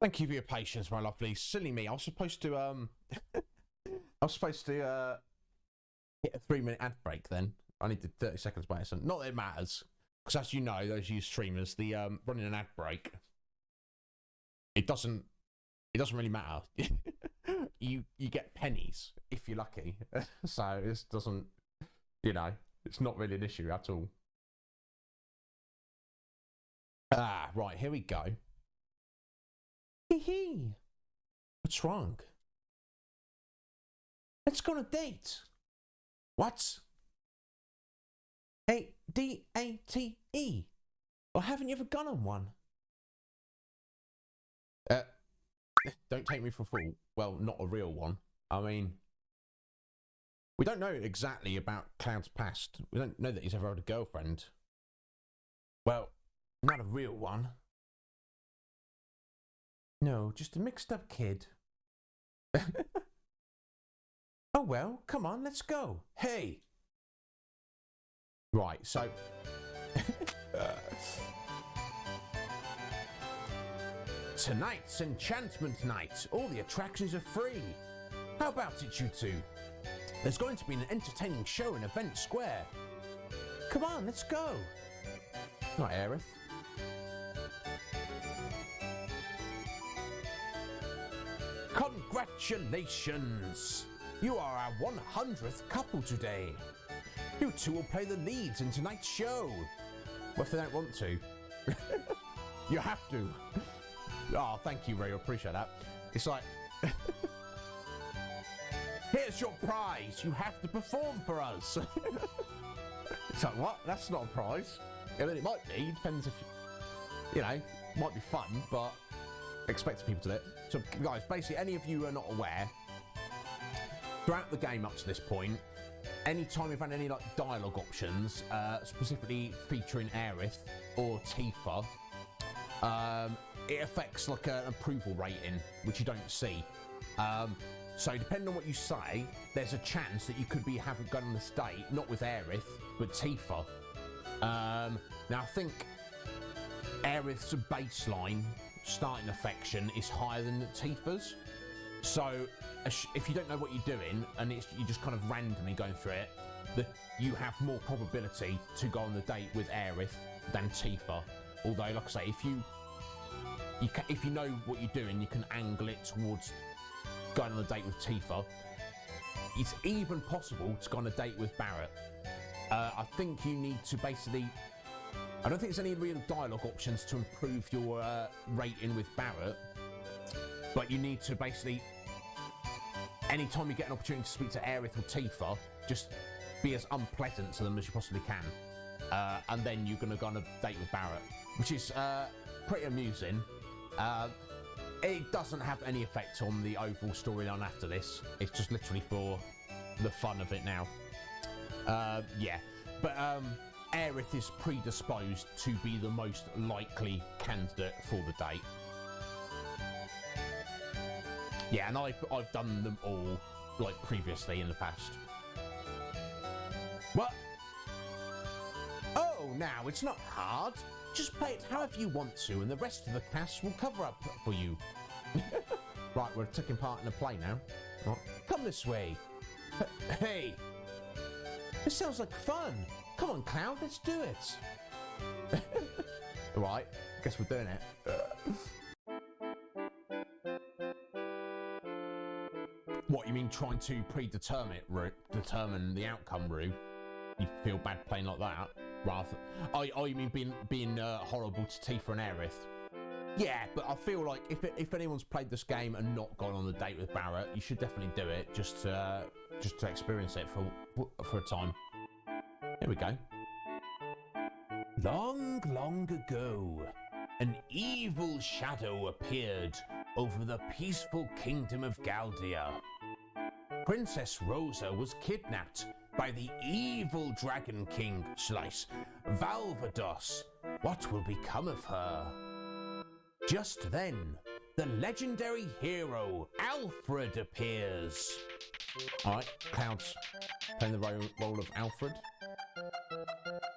Thank you for your patience, my lovely. Silly me. I was supposed to hit a 3-minute ad break then. I only did 30 seconds by accident. Not that it matters. Because as you know, those of you streamers, the running an ad break, it doesn't really matter. you get pennies if you're lucky. So this doesn't, it's not really an issue at all. Ah, right, here we go. Hee hee. What's wrong? Let's go on a date. What? A-D-A-T-E. Or haven't you ever gone on one? Don't take me for a fool. Well, not a real one. I mean, we don't know exactly about Cloud's past. We don't know that he's ever had a girlfriend. Well, not a real one. No, just a mixed up kid. Oh well, come on, let's go. Hey! Right, so... Tonight's Enchantment Night. All the attractions are free. How about it, you two? There's going to be an entertaining show in Event Square. Come on, let's go. Not Aerith. Congratulations! You are our 100th couple today. You two will play the leads in tonight's show. Well, if they don't want to. You have to. Oh, thank you, Ray. I appreciate that. It's like... Here's your prize. You have to perform for us. It's like, what? That's not a prize. I mean, it might be. It depends if... might be fun, but... expecting people to do it. So, guys, basically, any of you who are not aware, throughout the game up to this point, anytime we've had any dialogue options, specifically featuring Aerith or Tifa, it affects an approval rating, which you don't see. So depending on what you say, there's a chance that you could be having gone on this date, not with Aerith, but Tifa. Now I think Aerith's baseline starting affection is higher than Tifa's. So if you don't know what you're doing and you're just kind of randomly going through it, you have more probability to go on the date with Aerith than Tifa. Although, like I say, if you know what you're doing, you can angle it towards going on a date with Tifa. It's even possible to go on a date with Barrett. I think you need to basically... I don't think there's any real dialogue options to improve your rating with Barrett, but you need to basically... Anytime you get an opportunity to speak to Aerith or Tifa, just be as unpleasant to them as you possibly can. And then you're going to go on a date with Barrett, which is pretty amusing. It doesn't have any effect on the overall storyline after this. It's just literally for the fun of it now. Yeah, but Aerith is predisposed to be the most likely candidate for the date. Yeah, and I've done them all previously in the past. What? Oh, now it's not hard. Just play it however you want to, and the rest of the cast will cover up for you. Right, we're taking part in a play now. Right. Come this way. Hey! This sounds like fun. Come on, Cloud, let's do it. Right, guess we're doing it. What, you mean trying to determine the outcome, Rue? You feel bad playing like that? Rather, oh, you mean being horrible to Tifa and Aerith? Yeah, but I feel like if anyone's played this game and not gone on the date with Barrett, you should definitely do it just to experience it for a time. Here we go. Long, long ago, an evil shadow appeared over the peaceful kingdom of Galdia. Princess Rosa was kidnapped by the evil Dragon King Valvados. What will become of her? Just then, the legendary hero Alfred appears. Alright, Cloud's playing the role of Alfred.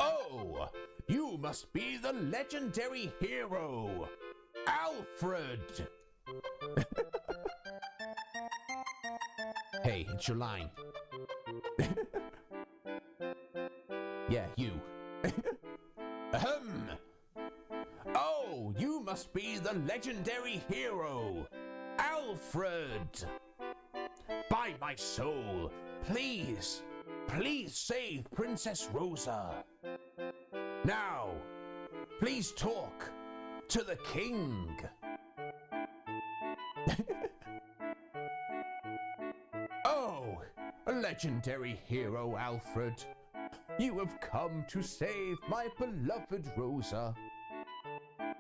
Oh, you must be the legendary hero, Alfred. Hey, it's your line. Yeah, you. Ahem. Oh, you must be the legendary hero, Alfred. By my soul, please save Princess Rosa. Now, please talk to the king. Oh, legendary hero Alfred, you have come to save my beloved Rosa.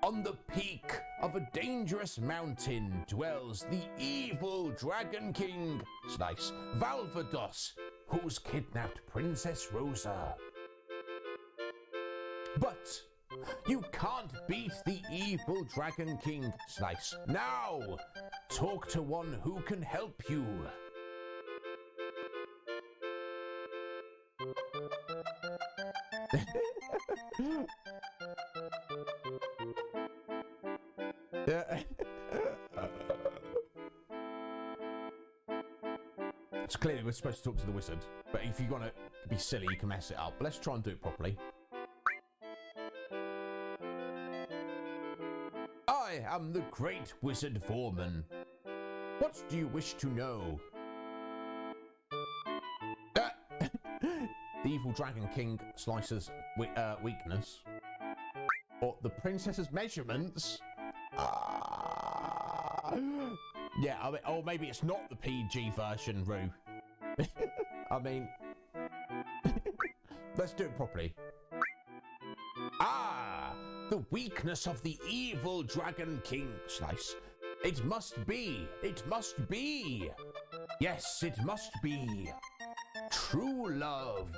On the peak of a dangerous mountain dwells the evil Dragon King, Slice Valvados, who's kidnapped Princess Rosa. But you can't beat the evil Dragon King, Slice. Now, talk to one who can help you. It's clearly we're supposed to talk to the wizard, but if you want to be silly, you can mess it up. But let's try and do it properly. I am the great wizard Foreman. What do you wish to know? The evil Dragon King Slicer's weakness. Or the princess's measurements. Yeah, I mean, or maybe it's not the PG version, Roo. I mean, let's do it properly. The weakness of the evil Dragon King, Slice. It must be. Yes, it must be. True love.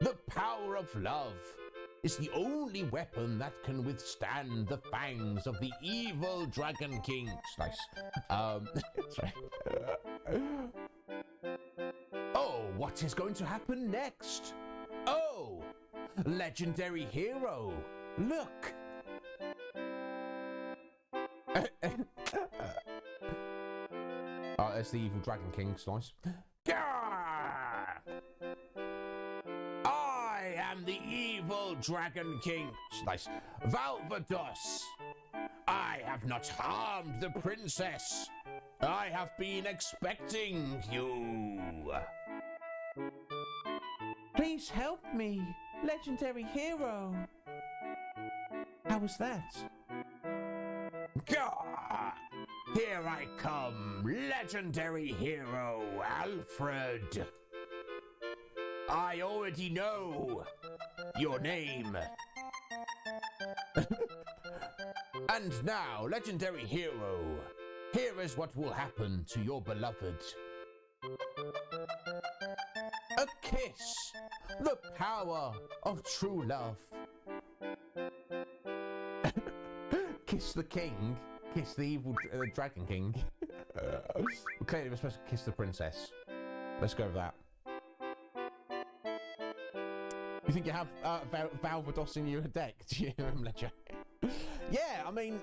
The power of love is the only weapon that can withstand the fangs of the evil Dragon King, Slice. Sorry. Oh, what is going to happen next? Oh, legendary hero, look. Oh, there's the evil Dragon King, Slice. I am the evil Dragon King, Slice Valvados. I have not harmed the princess. I have been expecting you. Please help me, legendary hero. How was that? Gah! Here I come, legendary hero Alfred. I already know your name. And now, legendary hero, here is what will happen to your beloved. A kiss, the power of true love. Kiss the king, kiss the evil Dragon King. Clearly we're supposed to kiss the princess. Let's go with that. You think you have Valvados in your deck? Do you, Ledger? Yeah, I mean,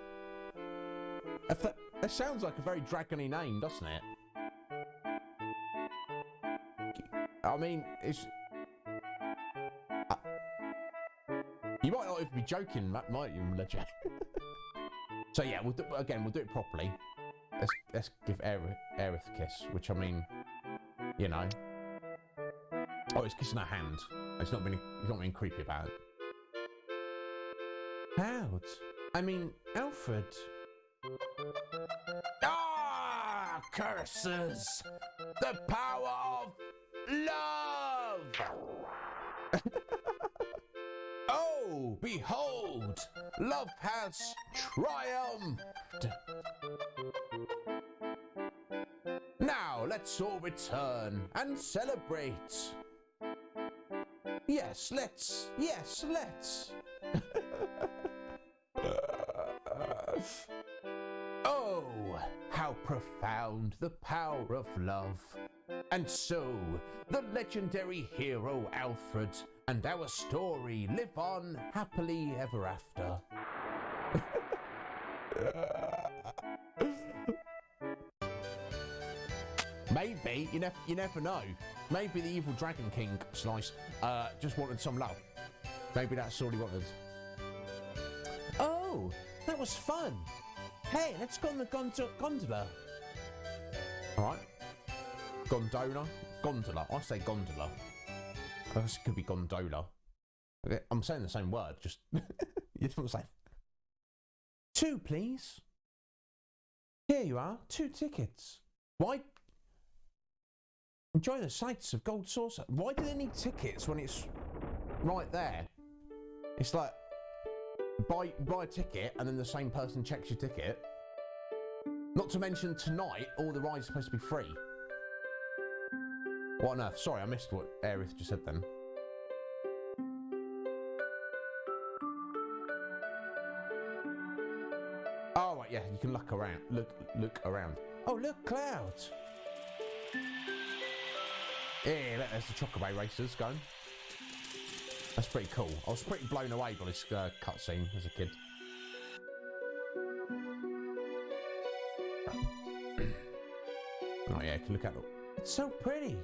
it sounds like a very dragony name, doesn't it? I mean, it's... you might not even be joking, might you, Ledger? So yeah, we'll do it properly. Let's give Aerith a kiss, which I mean, you know. Oh, it's kissing her hand. It's not being creepy about it. Cloud. I mean, Alfred. Ah, curses! The power of love! Oh, behold! Love has triumphed! Now, let's all return and celebrate. Yes, let's. Oh, how profound the power of love. And so, the legendary hero Alfred and our story live on happily ever after. Maybe, you never know. Maybe the evil Dragon King Slice just wanted some love. Maybe that's all he wanted. Oh, that was fun. Hey, let's go on the gondola. All right. Gondola. I say gondola. I guess it could be gondola. Okay, I'm saying the same word, just you know what I'm saying. 2, please. Here you are, 2 tickets. Why? Enjoy the sights of Gold Saucer. Why do they need tickets when it's right there? It's like buy a ticket and then the same person checks your ticket. Not to mention tonight, all the rides are supposed to be free. What on earth? Sorry, I missed what Aerith just said then. Oh, right, yeah, you can look around. Look around. Oh, look, clouds. Yeah, there's the Chocobo racers going. That's pretty cool. I was pretty blown away by this cutscene as a kid. Oh yeah, you can look at it. It's so pretty.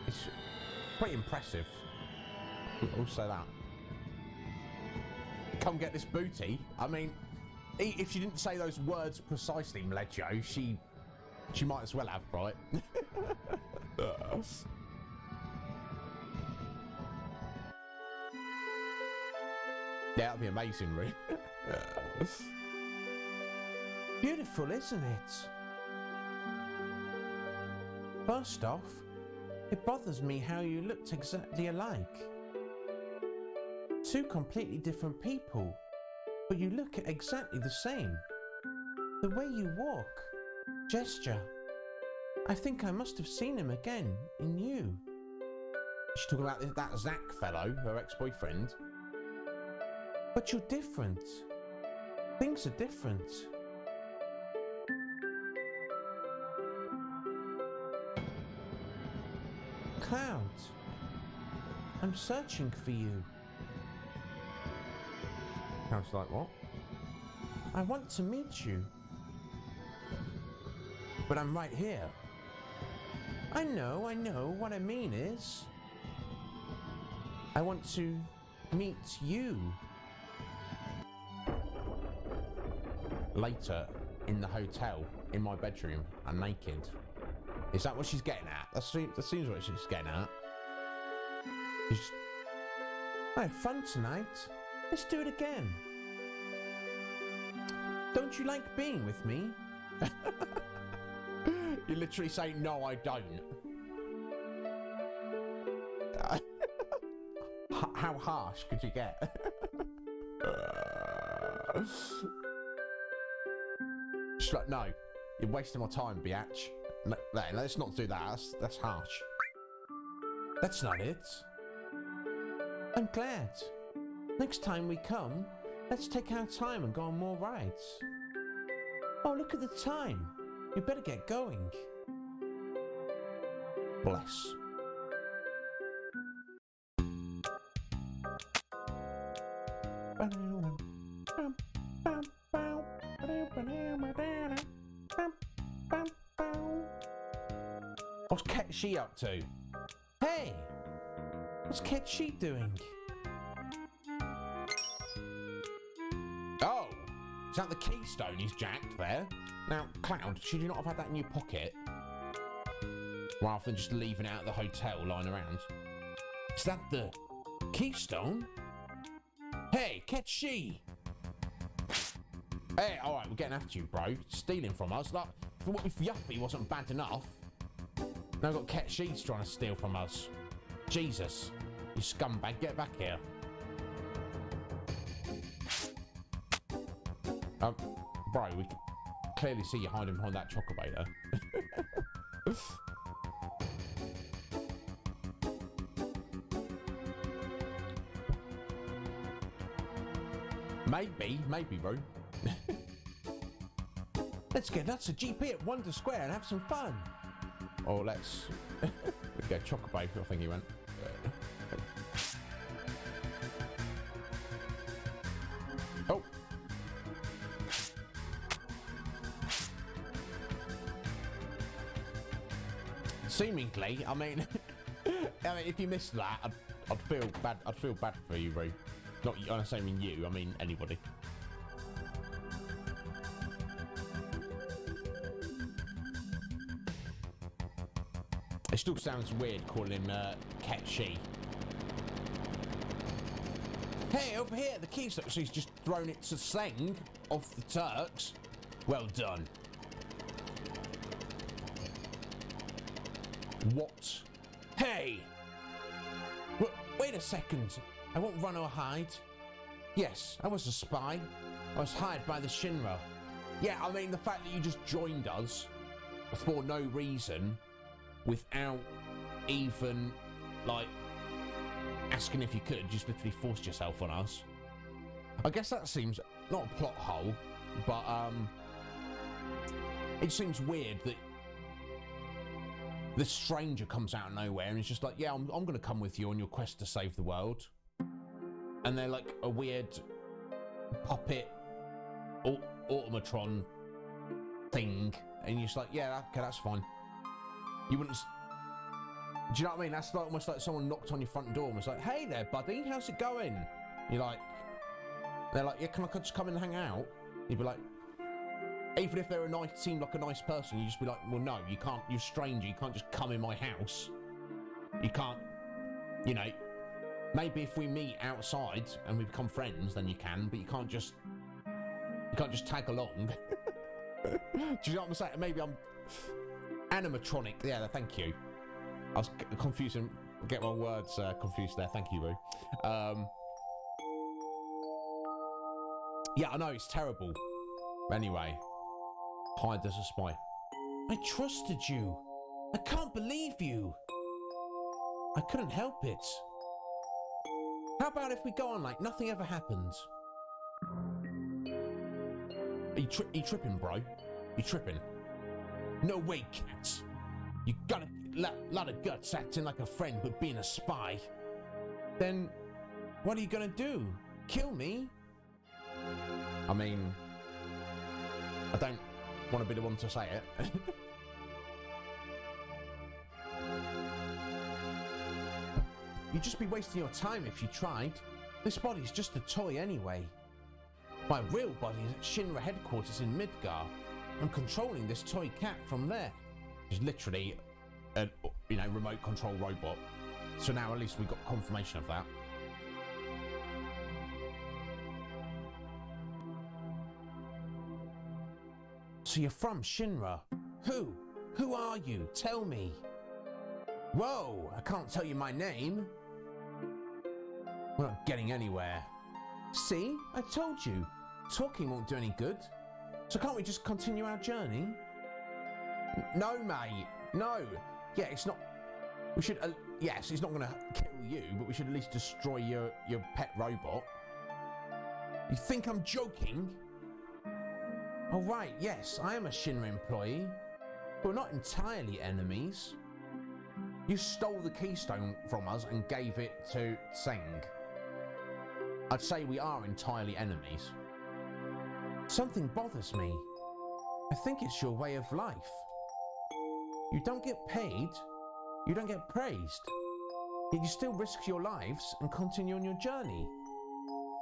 It's pretty impressive. I'll say that. Come get this booty. I mean, if she didn't say those words precisely, Mledjo, she might as well have, right? Yeah, that'd be amazing, really. Beautiful, isn't it? First off, it bothers me how you looked exactly alike. 2 completely different people, but you look exactly the same. The way you walk, gesture. I think I must have seen him again in you. She's talking about that Zach fellow, her ex-boyfriend. But you're different. Things are different. Cloud, I'm searching for you. Cloud's like, what? I want to meet you. But I'm right here. I know. What I mean is, I want to meet you. Later, in the hotel, in my bedroom, I'm naked. Is that what she's getting at? That seems what she's getting at. I had fun tonight. Let's do it again. Don't you like being with me? You literally say, no, I don't. How harsh could you get? She's like, no, you're wasting my time, biatch. No, let's not do that. That's harsh. That's not it. I'm glad. Next time we come, let's take our time and go on more rides. Oh, look at the time. We better get going. Bless. What's Ketshi up to? Hey! What's Ketshi doing? Oh! Is that the keystone he's jacked there? Now, Cloud, should you not have had that in your pocket? Rather than just leaving it out of the hotel lying around. Is that the keystone? Hey, Ketshi! Hey, alright, we're getting after you, bro. Stealing from us. Like, if Yuffie wasn't bad enough, now we've got Ketshi's trying to steal from us. Jesus. You scumbag, get back here. Bro, we can clearly see you hiding behind that chocobo there. Maybe, bro. Let's get lots of GP at Wonder Square and have some fun. Or let's go chocobo, I think he went. Oh. Seemingly, I mean, if you missed that, I'd feel bad. I'd feel bad for you, Roo. Not I'm saying you. I mean anybody. It still sounds weird calling him Ketchi. Hey, over here, the key. So he's just thrown it to Seng off the Turks. Well done. What? Hey! Wait a second. I won't run or hide. Yes, I was a spy. I was hired by the Shinra. Yeah, I mean, the fact that you just joined us for no reason, without even, like, asking if you could, just literally forced yourself on us. I guess that seems, not a plot hole, but, it seems weird that this stranger comes out of nowhere and is just like, yeah, I'm going to come with you on your quest to save the world. And they're like a weird puppet automatron thing. And you're just like, yeah, okay, that's fine. You wouldn't... Do you know what I mean? That's like almost like someone knocked on your front door and was like, hey there, buddy, how's it going? You're like... They're like, yeah, can I just come in and hang out? You'd be like... Even if they're seem like a nice person, you just be like, well, no, you can't, you're a stranger, you can't just come in my house. You can't, you know, maybe if we meet outside and we become friends, then you can, but you can't just tag along. Do you know what I'm saying? Maybe I'm animatronic. Yeah, thank you. I was confusing, get my words confused there. Thank you, Roo. Yeah, I know, it's terrible. Anyway. Hired as a spy. I trusted you. I can't believe you. I couldn't help it. How about if we go on like nothing ever happened? Are you tripping, bro? You tripping? No way, Cat. You got a lot of guts acting like a friend but being a spy. Then, what are you gonna do? Kill me? I mean, I don't want to be the one to say it. You'd just be wasting your time if you tried. This body's just a toy anyway. My real body is at Shinra headquarters in Midgar. I'm controlling this toy cat from there. It's literally a, you know, remote control robot. So now at least we got confirmation of that. So you're from Shinra. Who? Who are you? Tell me. Whoa, I can't tell you my name. We're not getting anywhere. See? I told you. Talking won't do any good. So can't we just continue our journey? No, mate. No. Yeah, it's not... We should... yes, it's not going to kill you, but we should at least destroy your pet robot. You think I'm joking? Oh, right, yes, I am a Shinra employee. But we're not entirely enemies. You stole the keystone from us and gave it to Seng. I'd say we are entirely enemies. Something bothers me. I think it's your way of life. You don't get paid, you don't get praised, yet you still risk your lives and continue on your journey.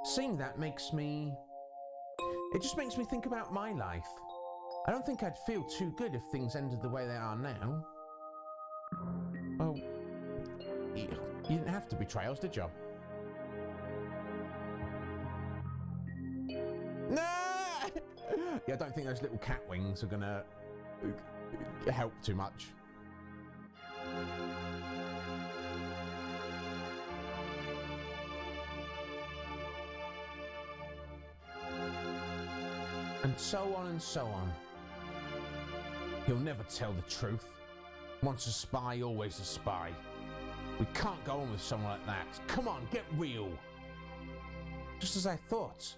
Seeing that makes me... It just makes me think about my life. I don't think I'd feel too good if things ended the way they are now. Well, you didn't have to betray us, did you? No! Yeah, I don't think those little cat wings are gonna help too much. And so on and so on. He'll never tell the truth. Once a spy, always a spy. We can't go on with someone like that. Come on, get real. Just as I thought.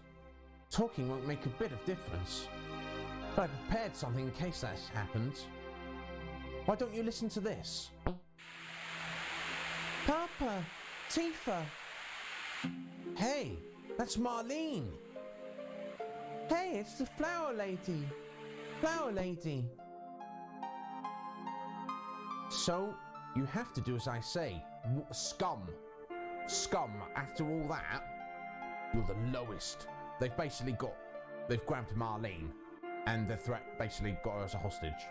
Talking won't make a bit of difference. But I prepared something in case that happened. Why don't you listen to this? Papa! Tifa! Hey, that's Marlene! Hey, it's the flower lady! Flower lady! So, you have to do as I say. Scum. Scum, after all that, you're the lowest. They've grabbed Marlene, and they've basically got her as a hostage.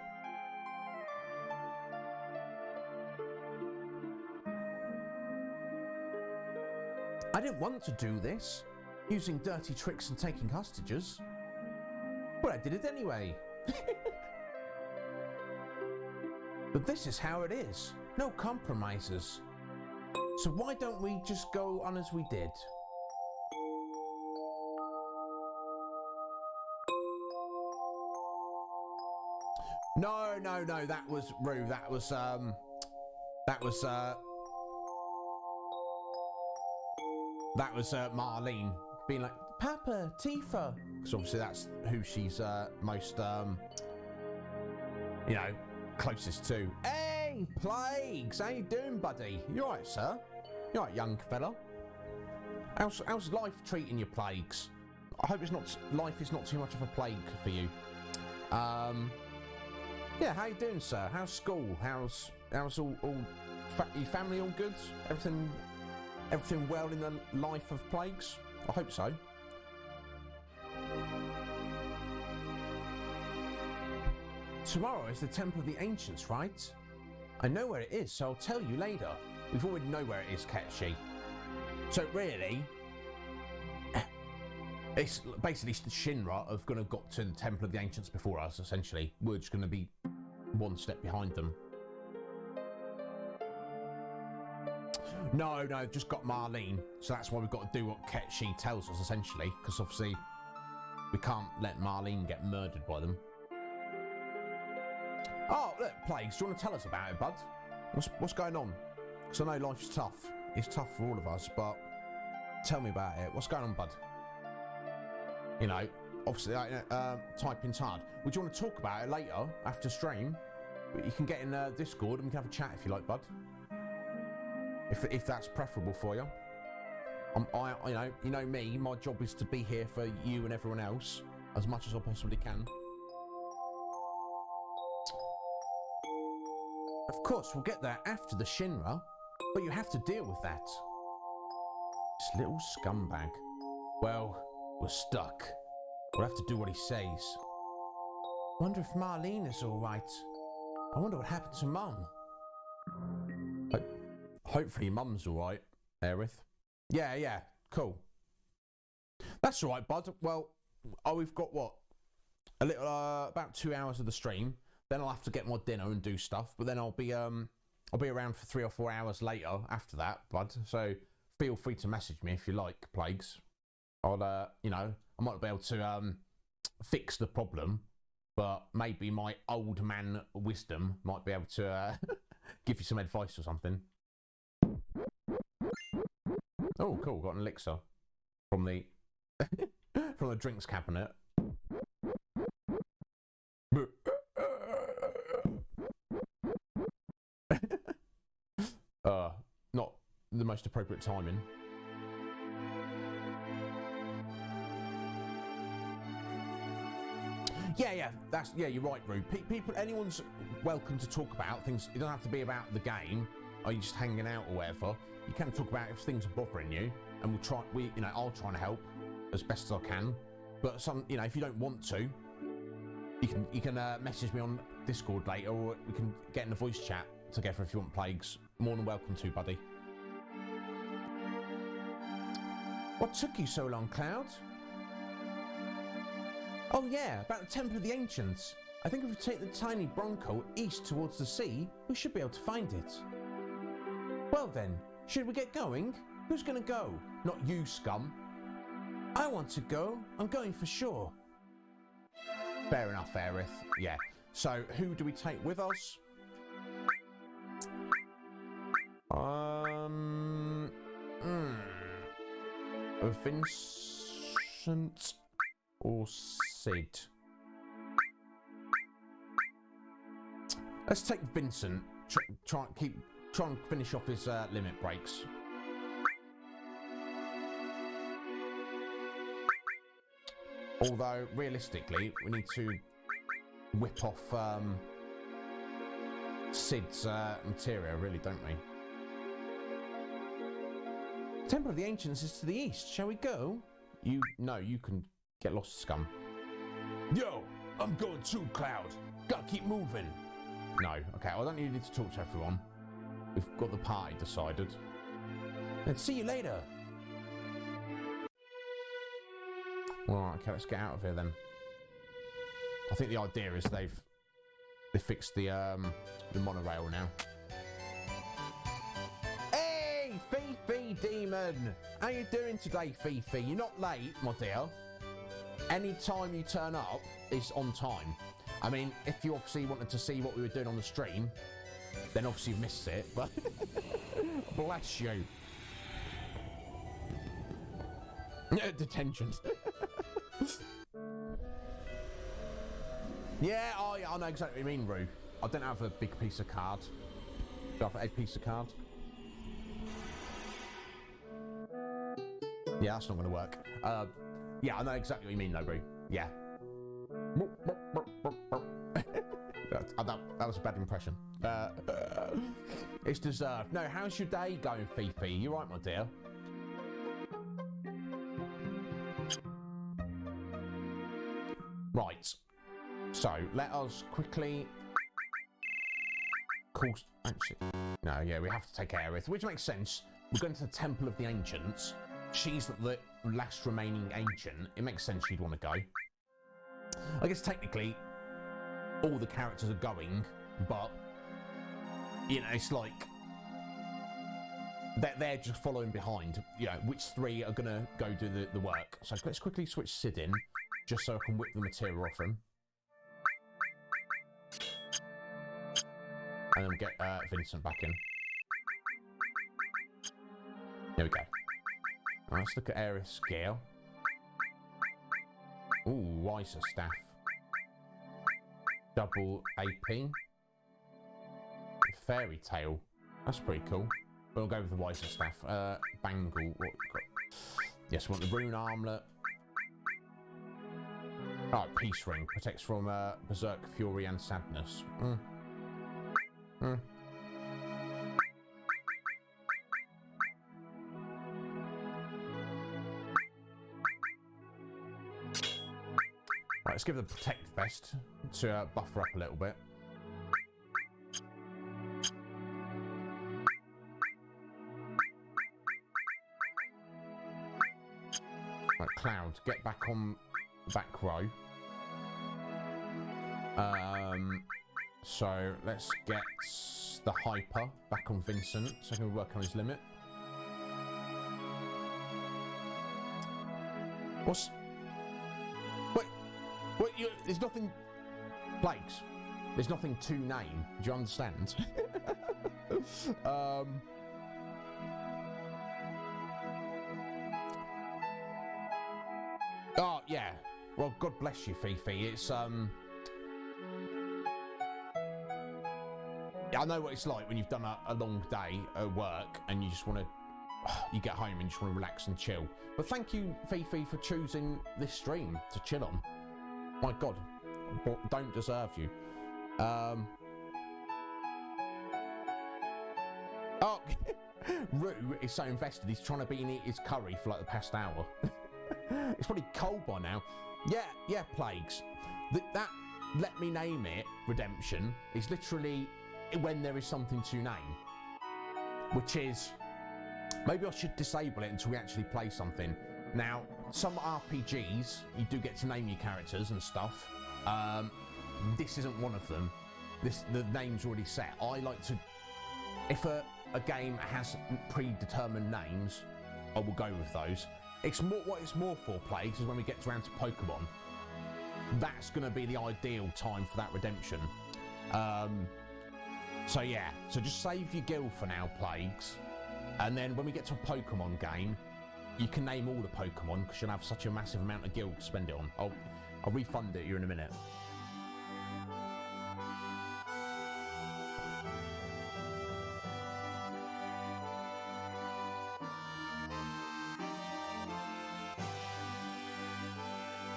I didn't want to do this, using dirty tricks and taking hostages. But I did it anyway. But this is how it is. No compromises. So why don't we just go on as we did? No, that was Rue. That was Marlene being like, Papa, Tifa. Because obviously that's who she's most, closest to. Hey, Plagues, how you doing, buddy? You alright, sir? You alright, young fella? How's life treating you, Plagues? I hope life is not too much of a plague for you. Yeah, how you doing, sir? How's school? How's all your family all good? Everything well in the life of Plagues? I hope so. Tomorrow is the Temple of the Ancients, right? I know where it is, so I'll tell you later. We've already know where it is, Ketchi. So really, it's basically the Shinra have gonna got to the Temple of the Ancients before us, essentially. We're just gonna be one step behind them. No, just got Marlene. So that's why we've got to do what Ketchi tells us, essentially. Because obviously, we can't let Marlene get murdered by them. Oh, look, Plagues, do you want to tell us about it, bud? What's going on? Because I know life's tough. It's tough for all of us, but tell me about it. What's going on, bud? You know, obviously, typing's hard. Would you want to talk about it later, after stream? You can get in Discord and we can have a chat if you like, bud. If that's preferable for you. You know me, my job is to be here for you and everyone else as much as I possibly can. Of course, we'll get there after the Shinra, but you have to deal with that. This little scumbag. Well, we're stuck. We'll have to do what he says. Wonder if Marlene is all right. I wonder what happened to Mum. Hopefully Mum's all right, Aerith. Yeah, cool. That's all right, bud. Well, we've got what? A little, about 2 hours of the stream. Then I'll have to get my dinner and do stuff. But then I'll be around for 3 or 4 hours later after that, bud. So feel free to message me if you like, Plagues. I'll, I might be able to fix the problem, but maybe my old man wisdom might be able to give you some advice or something. Oh, cool! Got an elixir from the from the drinks cabinet. Not the most appropriate timing. Yeah, you're right, Rue. People, anyone's welcome to talk about things. It doesn't have to be about the game. Are you just hanging out or whatever? You can talk about if things are bothering you, and I'll try and help as best as I can. But if you don't want to, you can message me on Discord later, or we can get in a voice chat together if you want, Plagues. More than welcome to, buddy. What took you so long, Cloud? Oh yeah, about the Temple of the Ancients. I think if we take the tiny Bronco east towards the sea, we should be able to find it. Well then, should we get going? Who's gonna go? Not you, scum. I want to go. I'm going for sure. Fair enough, Aerith. Yeah. So, who do we take with us? Vincent or Sid? Let's take Vincent. Try and finish off his limit breaks. Although realistically, we need to whip off Sid's materia, really, don't we? Temple of the Ancients is to the east. Shall we go? No, you can get lost, scum. Yo, I'm going too, Cloud. Gotta keep moving. No, okay, I don't need to talk to everyone. We've got the party decided. Let's see you later. Alright, okay, let's get out of here then. I think the idea is they fixed the monorail now. Hey, Fifi Demon! How you doing today, Fifi? You're not late, my dear. Any time you turn up is on time. I mean, if you obviously wanted to see what we were doing on the stream, then obviously you've missed it, but bless you. Detention. Yeah, I know exactly what you mean, Roo. I don't have a big piece of card. Do I have a piece of card? Yeah, that's not going to work. Yeah, I know exactly what you mean, though, Roo. Yeah. That was a bad impression. It's deserved. No, how's your day going, Fifi? You right, my dear? Right. So, let us quickly... Actually, no, yeah, we have to take Aerith, which makes sense. We're going to the Temple of the Ancients. She's the last remaining ancient. It makes sense you'd want to go. I guess technically, all the characters are going, but, you know, it's like... They're just following behind, you know, which three are going to go do the work. So let's quickly switch Sid in, just so I can whip the material off him. And then get Vincent back in. There we go. Right, let's look at Aerith's gear. Ooh, Wiser Staff. Double AP. Fairy Tail. That's pretty cool. We'll go with the Wiser Staff. Bangle. What we've got? Yes, we want the Rune Armlet. Oh, Peace Ring. Protects from Berserk, Fury and Sadness. Right, let's give the Protect Vest to buffer up a little bit. Right, Cloud, get back on the back row. So let's get the Hyper back on Vincent so he can work on his limit. What's... Wait, there's nothing... Plagues. There's nothing to name. Do you understand? Oh, yeah. Well, God bless you, Fifi. It's, I know what it's like when you've done a long day at work and you just want to... You get home and you just want to relax and chill. But thank you, Fifi, for choosing this stream to chill on. My God, don't deserve you. Oh, Rue is so invested, he's trying to be and eat his curry for like the past hour. It's probably cold by now. Yeah, Plagues. That let me name it redemption is literally when there is something to name, which is maybe I should disable it until we actually play something. Now, some RPGs you do get to name your characters and stuff. This isn't one of them. The name's already set. I like to, if a game has predetermined names, I will go with those. It's more what it's more for, Plagues, is when we get around to Pokemon. That's going to be the ideal time for that redemption. So yeah, so just save your guild for now, Plagues, and then when we get to a Pokemon game, you can name all the Pokemon because you'll have such a massive amount of guild to spend it on. I'll refund it you in a minute.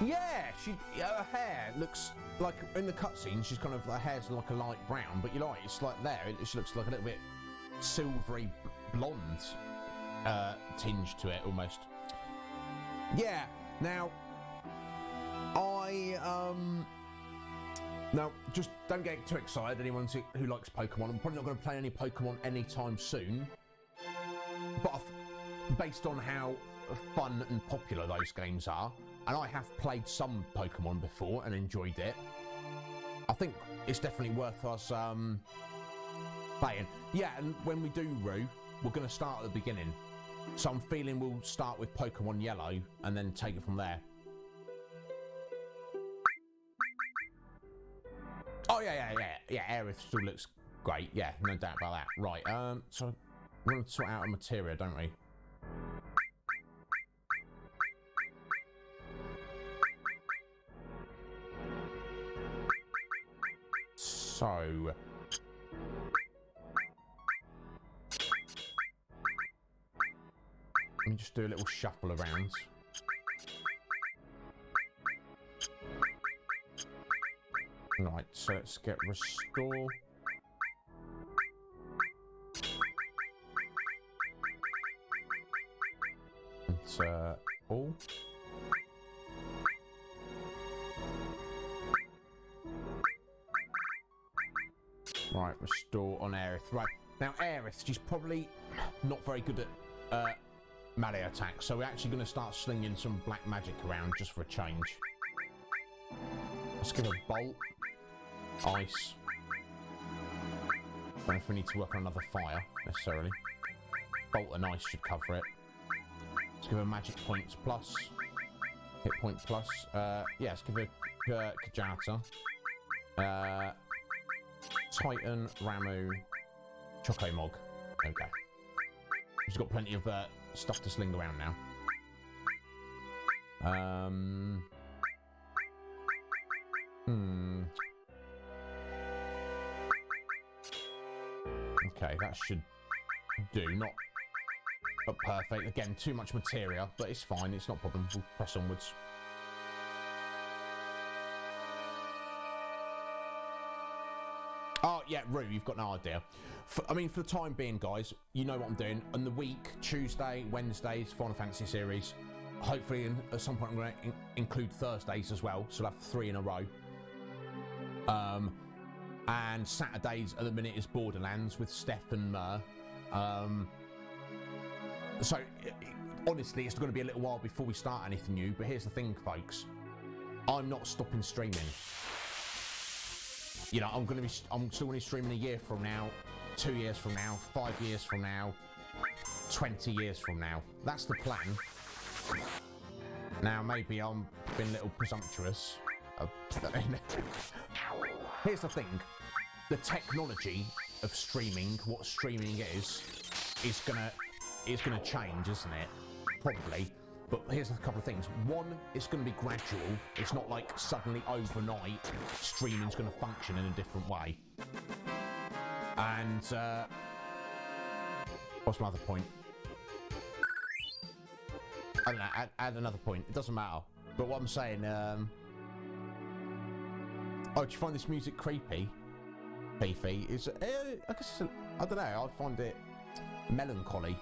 Yeah, her hair looks like, in the cutscene, she's kind of, her hair's like a light brown, but you're right, it's like there, it just looks like a little bit silvery blonde tinge to it, almost. Yeah, now, now, just don't get too excited, anyone who likes Pokemon. I'm probably not going to play any Pokemon anytime soon, but based on how fun and popular those games are, and I have played some Pokemon before and enjoyed it, I think it's definitely worth us playing. Yeah, and when we do Roo, we're going to start at the beginning. So I'm feeling we'll start with Pokemon Yellow and then take it from there. Oh yeah, Aerith still looks great. Yeah, no doubt about that. Right, so we want to sort out a materia, don't we? So let me just do a little shuffle around. Right, so let's get restore. And all. Right, restore on Aerith. Right, now Aerith, she's probably not very good at melee attacks, so we're actually going to start slinging some black magic around just for a change. Let's give her Bolt, Ice. Don't know if we need to work on another fire, necessarily. Bolt and Ice should cover it. Let's give her Magic Points plus. Hit Point plus. Yeah, let's give her Kajata. Titan, Ramu, Chocomog. Okay. She's got plenty of stuff to sling around now. Okay, that should do. Not perfect. Again, too much materia, but it's fine. It's not a problem. We'll press onwards. Oh, yeah, Roo, you've got no idea. I mean, for the time being, guys, you know what I'm doing. On the week, Tuesday, Wednesdays, Final Fantasy series. Hopefully, at some point, I'm going to include Thursdays as well, so I'll have 3 in a row. And Saturdays at the minute is Borderlands with Steph and Mer. So, honestly, it's going to be a little while before we start anything new, but here's the thing, folks. I'm not stopping streaming. You know, I'm still going to be streaming a year from now, 2 years from now, 5 years from now, 20 years from now. That's the plan. Now, maybe I'm being a little presumptuous. Here's the thing. The technology of streaming, what streaming is gonna change, isn't it? Probably. But here's a couple of things. One, it's going to be gradual. It's not like suddenly overnight streaming's going to function in a different way. And what's my other point? I don't know. Add another point. It doesn't matter. But what I'm saying, oh, do you find this music creepy? Beefy? I guess I don't know. I find it melancholy.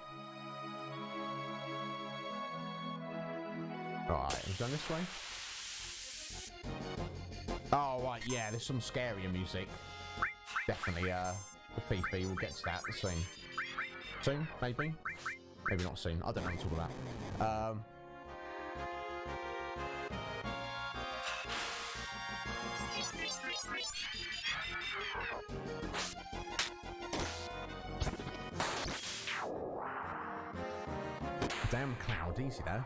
Right, have we done this way? Oh, right, yeah, there's some scarier music. Definitely, the Fifi, we'll get to that soon. Soon, maybe? Maybe not soon, I don't know what I'm talking about. Damn cloud, easy though.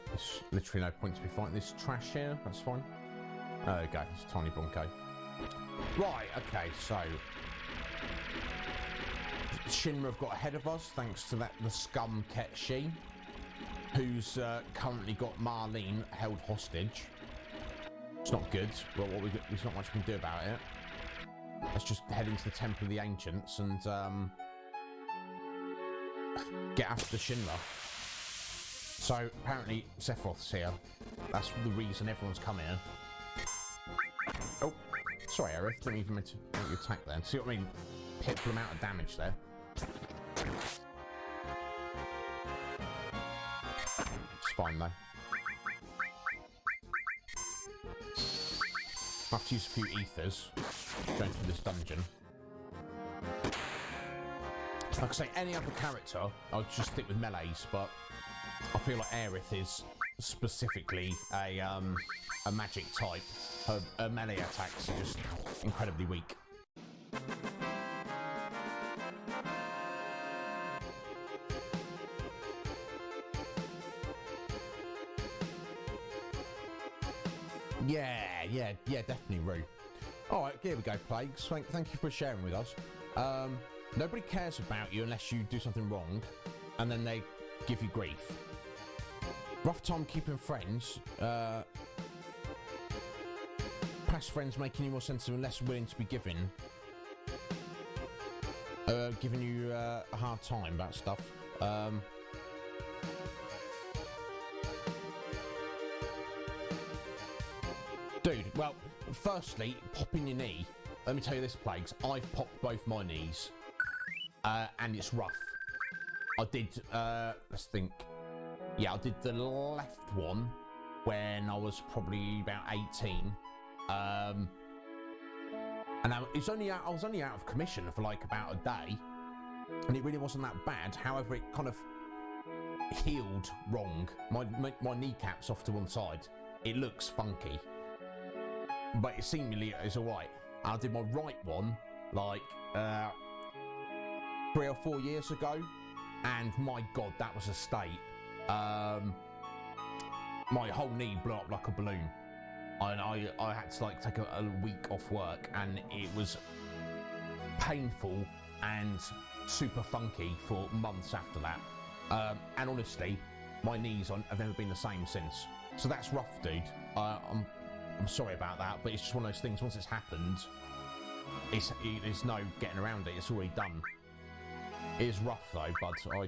There's literally no point to be fighting this trash here, that's fine. There we go, it's a tiny Bronco. Right, okay, so Shinra have got ahead of us thanks to the scum Ketshi, who's currently got Marlene held hostage. It's not good, but there's not much we can do about it. Let's just head into the Temple of the Ancients and get after Schindler. So apparently Sephiroth's here. That's the reason everyone's coming in. Oh, sorry, Aerith. Didn't even mean to make you attack then. See what I mean? Pitiful amount of damage there. It's fine though. I have to use a few ethers going through this dungeon. Like I say, any other character, I'll just stick with melees, but I feel like Aerith is specifically a magic type. Her melee attacks are just incredibly weak. Yeah, definitely Rue. Alright, here we go, Plagues. Thank you for sharing with us. Nobody cares about you unless you do something wrong, and then they give you grief. Rough time keeping friends. Past friends making you more sensitive and less willing to be given. Giving you a hard time about stuff. Dude, well, firstly, popping your knee. Let me tell you this, Plagues. I've popped both my knees. And it's rough. I did, let's think. Yeah, I did the left one when I was probably about 18. And I was only out of commission for like about a day. And it really wasn't that bad. However, it kind of healed wrong. My kneecap's off to one side. It looks funky. But it seemingly is alright. I did my right one like 3 or 4 years ago, and my god, that was a state. My whole knee blew up like a balloon, and I had to like take a week off work, and it was painful and super funky for months after that. And honestly, my knees have never been the same since. So that's rough, dude. I'm sorry about that, but it's just one of those things. Once it's happened, there's no getting around it. It's already done. It is rough though, but I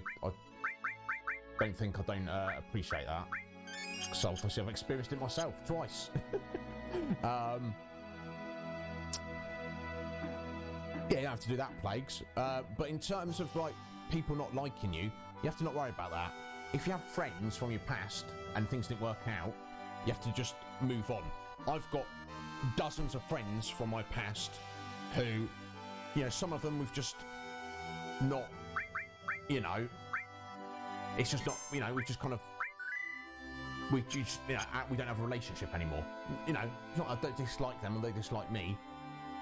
don't think I don't appreciate that. So obviously I've experienced it myself twice. Yeah, you don't have to do that, Plagues. But in terms of like people not liking you, you have to not worry about that. If you have friends from your past and things didn't work out, you have to just move on. I've got dozens of friends from my past who, you know, some of them we've just not, you know, it's just not, you know, we've just kind of, we just, you know, we don't have a relationship anymore. You know, it's not, I don't dislike them and they dislike me.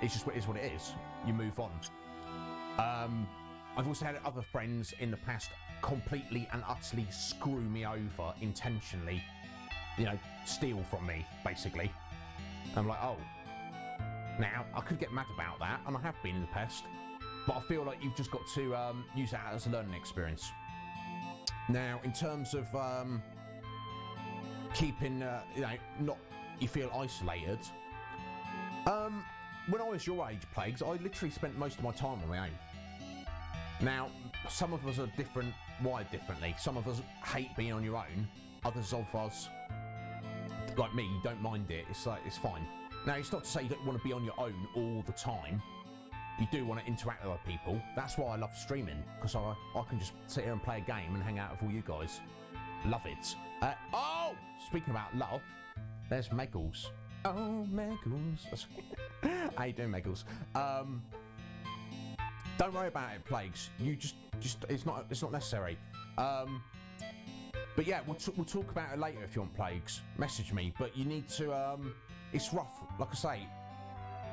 It's just what it is. You move on. I've also had other friends in the past completely and utterly screw me over intentionally. You know, steal from me, basically. I'm like, oh. Now, I could get mad about that, and I have been in the past, but I feel like you've just got to use that as a learning experience. Now, in terms of keeping, you know, not you feel isolated. When I was your age, Plagues, I literally spent most of my time on my own. Now, some of us are different, wired differently. Some of us hate being on your own. Others of us, like me, don't mind it. It's like, it's fine. Now, it's not to say you don't want to be on your own all the time. You do want to interact with other people. That's why I love streaming, because I can just sit here and play a game and hang out with all you guys. Love it. Oh! Speaking about love, there's Meggles. Oh, Meggles. How you doing, Meggles? Don't worry about it, Plagues. You just it's not necessary. But yeah, we'll talk about it later if you want, Plagues. Message me, but you need to. It's rough, like I say.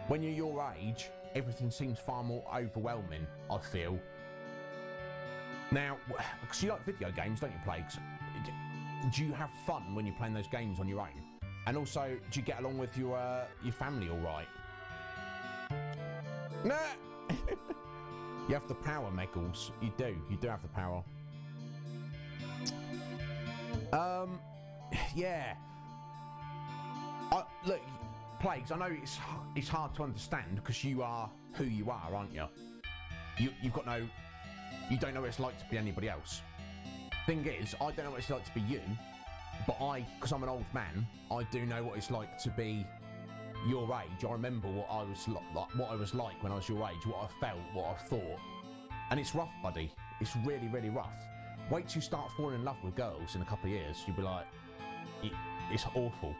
When you're your age, everything seems far more overwhelming. I feel. Now, because you like video games, don't you, Plagues? Do you have fun when you're playing those games on your own? And also, do you get along with your family all right? Nah. You have the power, Meggles. You do. You do have the power. Yeah. Look, Plagues, I know it's hard to understand because you are who you are, aren't you? You've got no you don't know what it's like to be anybody else. Thing is, I don't know what it's like to be you, but because I'm an old man, I do know what it's like to be your age. I remember what I was like when I was your age, what I felt, what I thought, and it's rough, buddy. It's really, really rough. Wait till you start falling in love with girls in a couple of years. You'll be like, it's awful.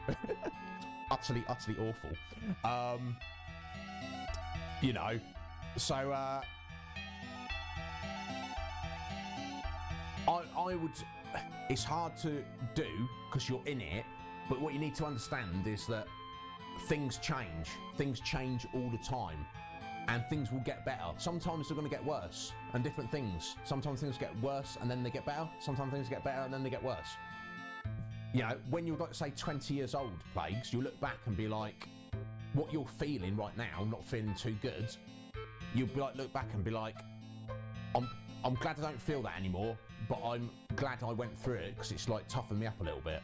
utterly awful. You know, so I would, it's hard to do because you're in it, but what you need to understand is that things change all the time, and things will get better. Sometimes they're going to get worse, and different things. Sometimes things get worse and then they get better. Sometimes things get better and then they get worse. You know, when you're, like, say 20 years old, Plagues, you look back and be like, what you're feeling right now, not feeling too good, you'll be like, look back and be like, I'm glad I don't feel that anymore, but I'm glad I went through it because it's like toughened me up a little bit.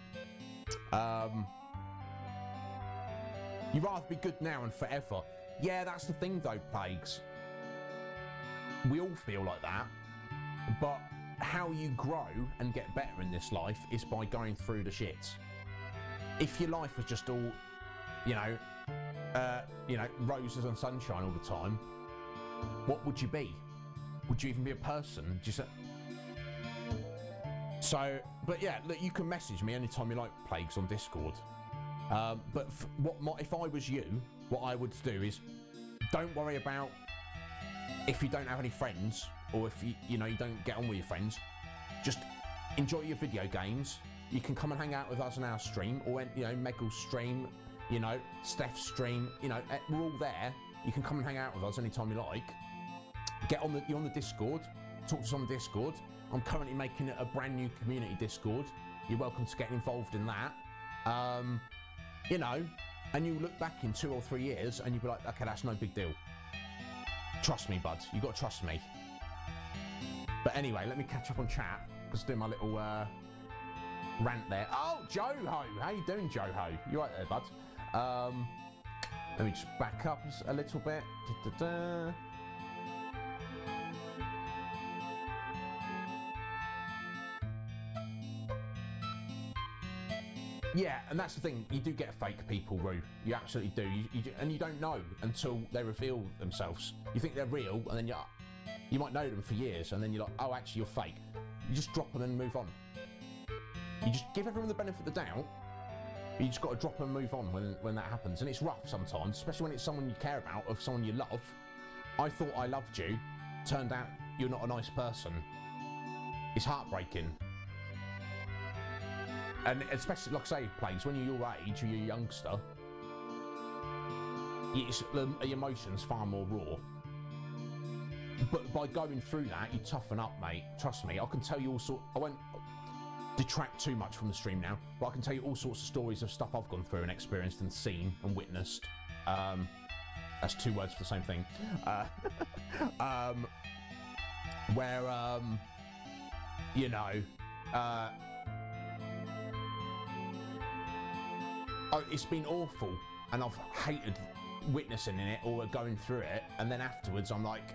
You'd rather be good now and forever. Yeah, that's the thing though, Plagues. We all feel like that, but how you grow and get better in this life is by going through the shit. If your life was just all, you know, roses and sunshine all the time, what would you be? Would you even be a person? So, but yeah, look, you can message me anytime you like, Plagues, on Discord. But if I was you, what I would do is, don't worry about if you don't have any friends, or if you don't get on with your friends. Just enjoy your video games. You can come and hang out with us on our stream, or Megal's stream, Steph's stream. We're all there. You can come and hang out with us anytime you like. You're on the Discord. Talk to us on the Discord. I'm currently making it a brand new community Discord. You're welcome to get involved in that. And you look back in 2 or 3 years and you'll be like, okay, that's no big deal. Trust me, bud. You got to trust me. But anyway, let me catch up on chat. Just do my little rant there. Oh, Joho! How you doing, Joho? You right there, bud? Let me just back up a little bit. Da-da-da. Yeah, and that's the thing. You do get fake people, Roo. You absolutely do. And you don't know until they reveal themselves. You think they're real, and then you might know them for years, and then you're like, oh, actually, you're fake. You just drop them and move on. You just give everyone the benefit of the doubt. You just got to drop them and move on when that happens. And it's rough sometimes, especially when it's someone you care about or someone you love. I thought I loved you. Turned out you're not a nice person. It's heartbreaking. And especially, like I say, Plagues, when you're your age or you're a youngster, the emotion's far more raw. But by going through that, you toughen up, mate. Trust me. I can tell you all sorts. I won't detract too much from the stream now, but I can tell you all sorts of stories of stuff I've gone through and experienced and seen and witnessed. That's 2 words for the same thing. Where, it's been awful, and I've hated witnessing it or going through it, and then afterwards I'm like,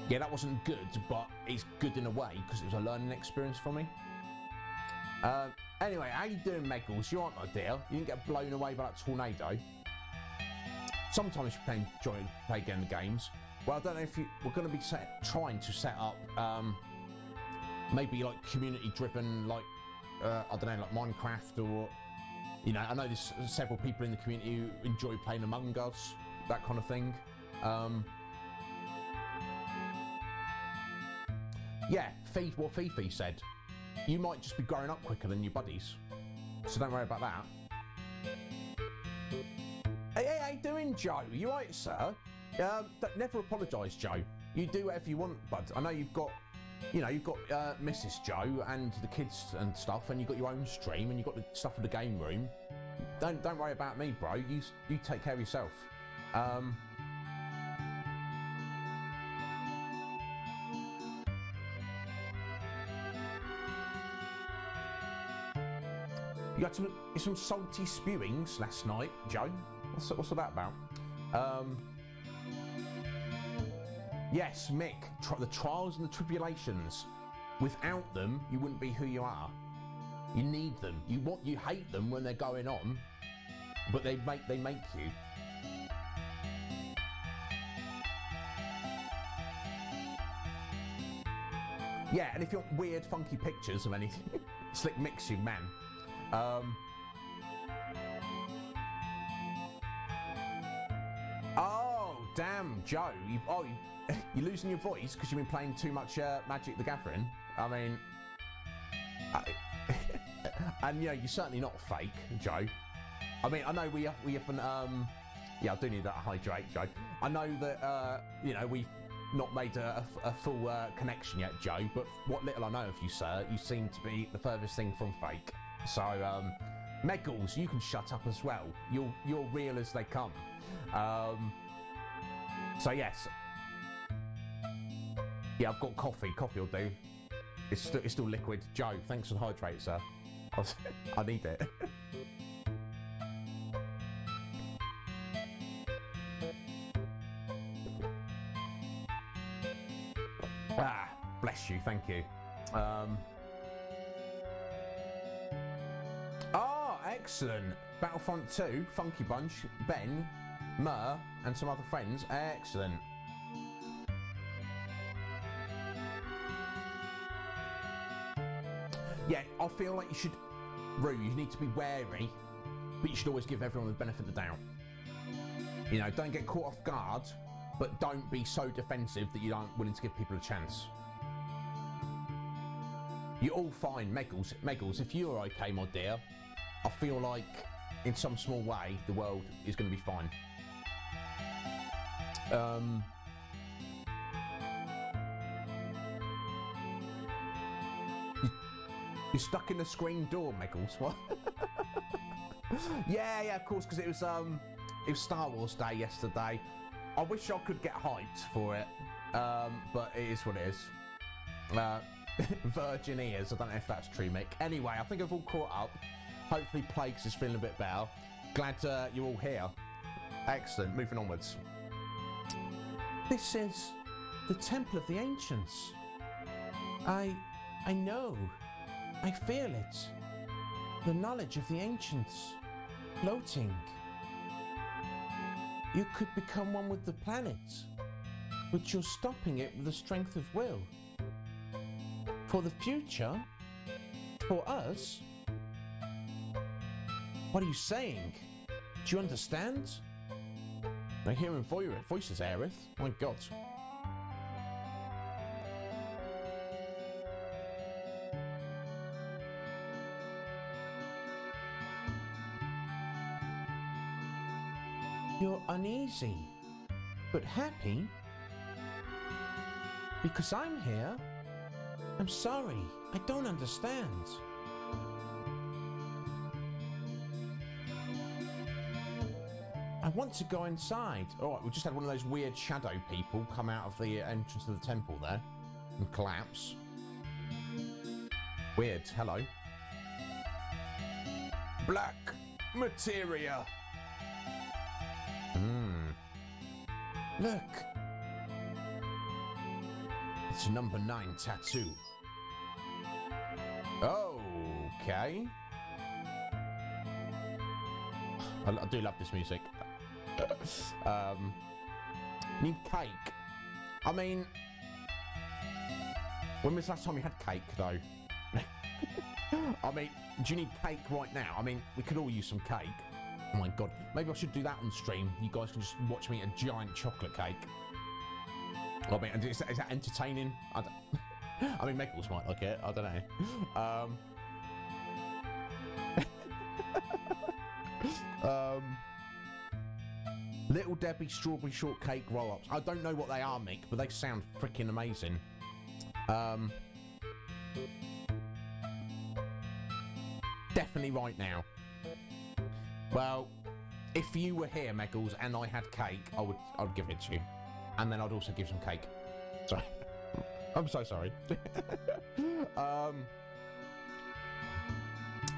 yeah, that wasn't good, but it's good in a way because it was a learning experience for me. Anyway, how you doing, Megals? You alright, my dear? You didn't get blown away by that tornado? Sometimes you play games. Well, I don't know if we're going to be trying to set up maybe like community-driven, like I don't know, like Minecraft, or I know there's several people in the community who enjoy playing Among Us, that kind of thing. Yeah, what Fifi said. You might just be growing up quicker than your buddies, so don't worry about that. Hey, how you doing, Joe? You right, sir? Never apologise, Joe. You do whatever you want, bud. I know you've got Mrs. Joe and the kids and stuff, and you've got your own stream, and you've got the stuff in the game room. Don't worry about me, bro. You take care of yourself. You had some salty spewings last night, Joe. What's that about? Yes, Mick, the trials and the tribulations. Without them, you wouldn't be who you are. You need them. You hate them when they're going on, but they make you. Yeah, and if you want weird, funky pictures of anything, Slick Mick's your man. Oh, damn, Joe. You're losing your voice because you've been playing too much Magic the Gathering. I mean, and you're certainly not fake, Joe. I mean, I know we haven't. Yeah, I do need that hydrate, Joe. I know that we've not made a full connection yet, Joe. But what little I know of you, sir, you seem to be the furthest thing from fake. So, Meggles, you can shut up as well. You're real as they come. So yes. Yeah, I've got coffee. Coffee will do. It's still liquid. Joe, thanks for the hydrate, sir. I need it. Bless you. Thank you. Excellent. Battlefront 2, Funky Bunch, Ben, Mur, and some other friends. Excellent. Yeah, I feel like you should, Rue, you need to be wary, but you should always give everyone the benefit of the doubt. Don't get caught off guard, but don't be so defensive that you aren't willing to give people a chance. You're all fine, Meggles. Meggles, if you're okay, my dear, I feel like, in some small way, the world is going to be fine. You're stuck in the screen door, Meggles. What? yeah, of course, because it was Star Wars Day yesterday. I wish I could get hyped for it, but it is what it is. Virgin ears. I don't know if that's true, Mick. Anyway, I think I've all caught up. Hopefully Plagues is feeling a bit better. Glad you're all here. Excellent. Moving onwards. This is the Temple of the Ancients. I know. I feel it. The knowledge of the ancients. Floating. You could become one with the planet, but you're stopping it with the strength of will. For the future? For us? What are you saying? Do you understand? I'm hearing voices, Aerith. My God. You're uneasy, but happy? Because I'm here? I'm sorry, I don't understand. I want to go inside. Alright, we just had one of those weird shadow people come out of the entrance to the temple there and collapse. Weird, hello. Black materia. Look. It's a number 9 tattoo. Okay. I do love this music. Need cake. I mean, when was the last time you had cake, though? I mean, do you need cake right now? I mean, we could all use some cake. Oh my God. Maybe I should do that on stream. You guys can just watch me eat a giant chocolate cake. I mean, is that entertaining? I mean, Meggles might like it. I don't know. Little Debbie strawberry shortcake roll-ups. I don't know what they are, Mick, but they sound freaking amazing. Definitely right now. Well, if you were here, Meggles, and I had cake, I'd give it to you. And then I'd also give some cake. Sorry. I'm so sorry.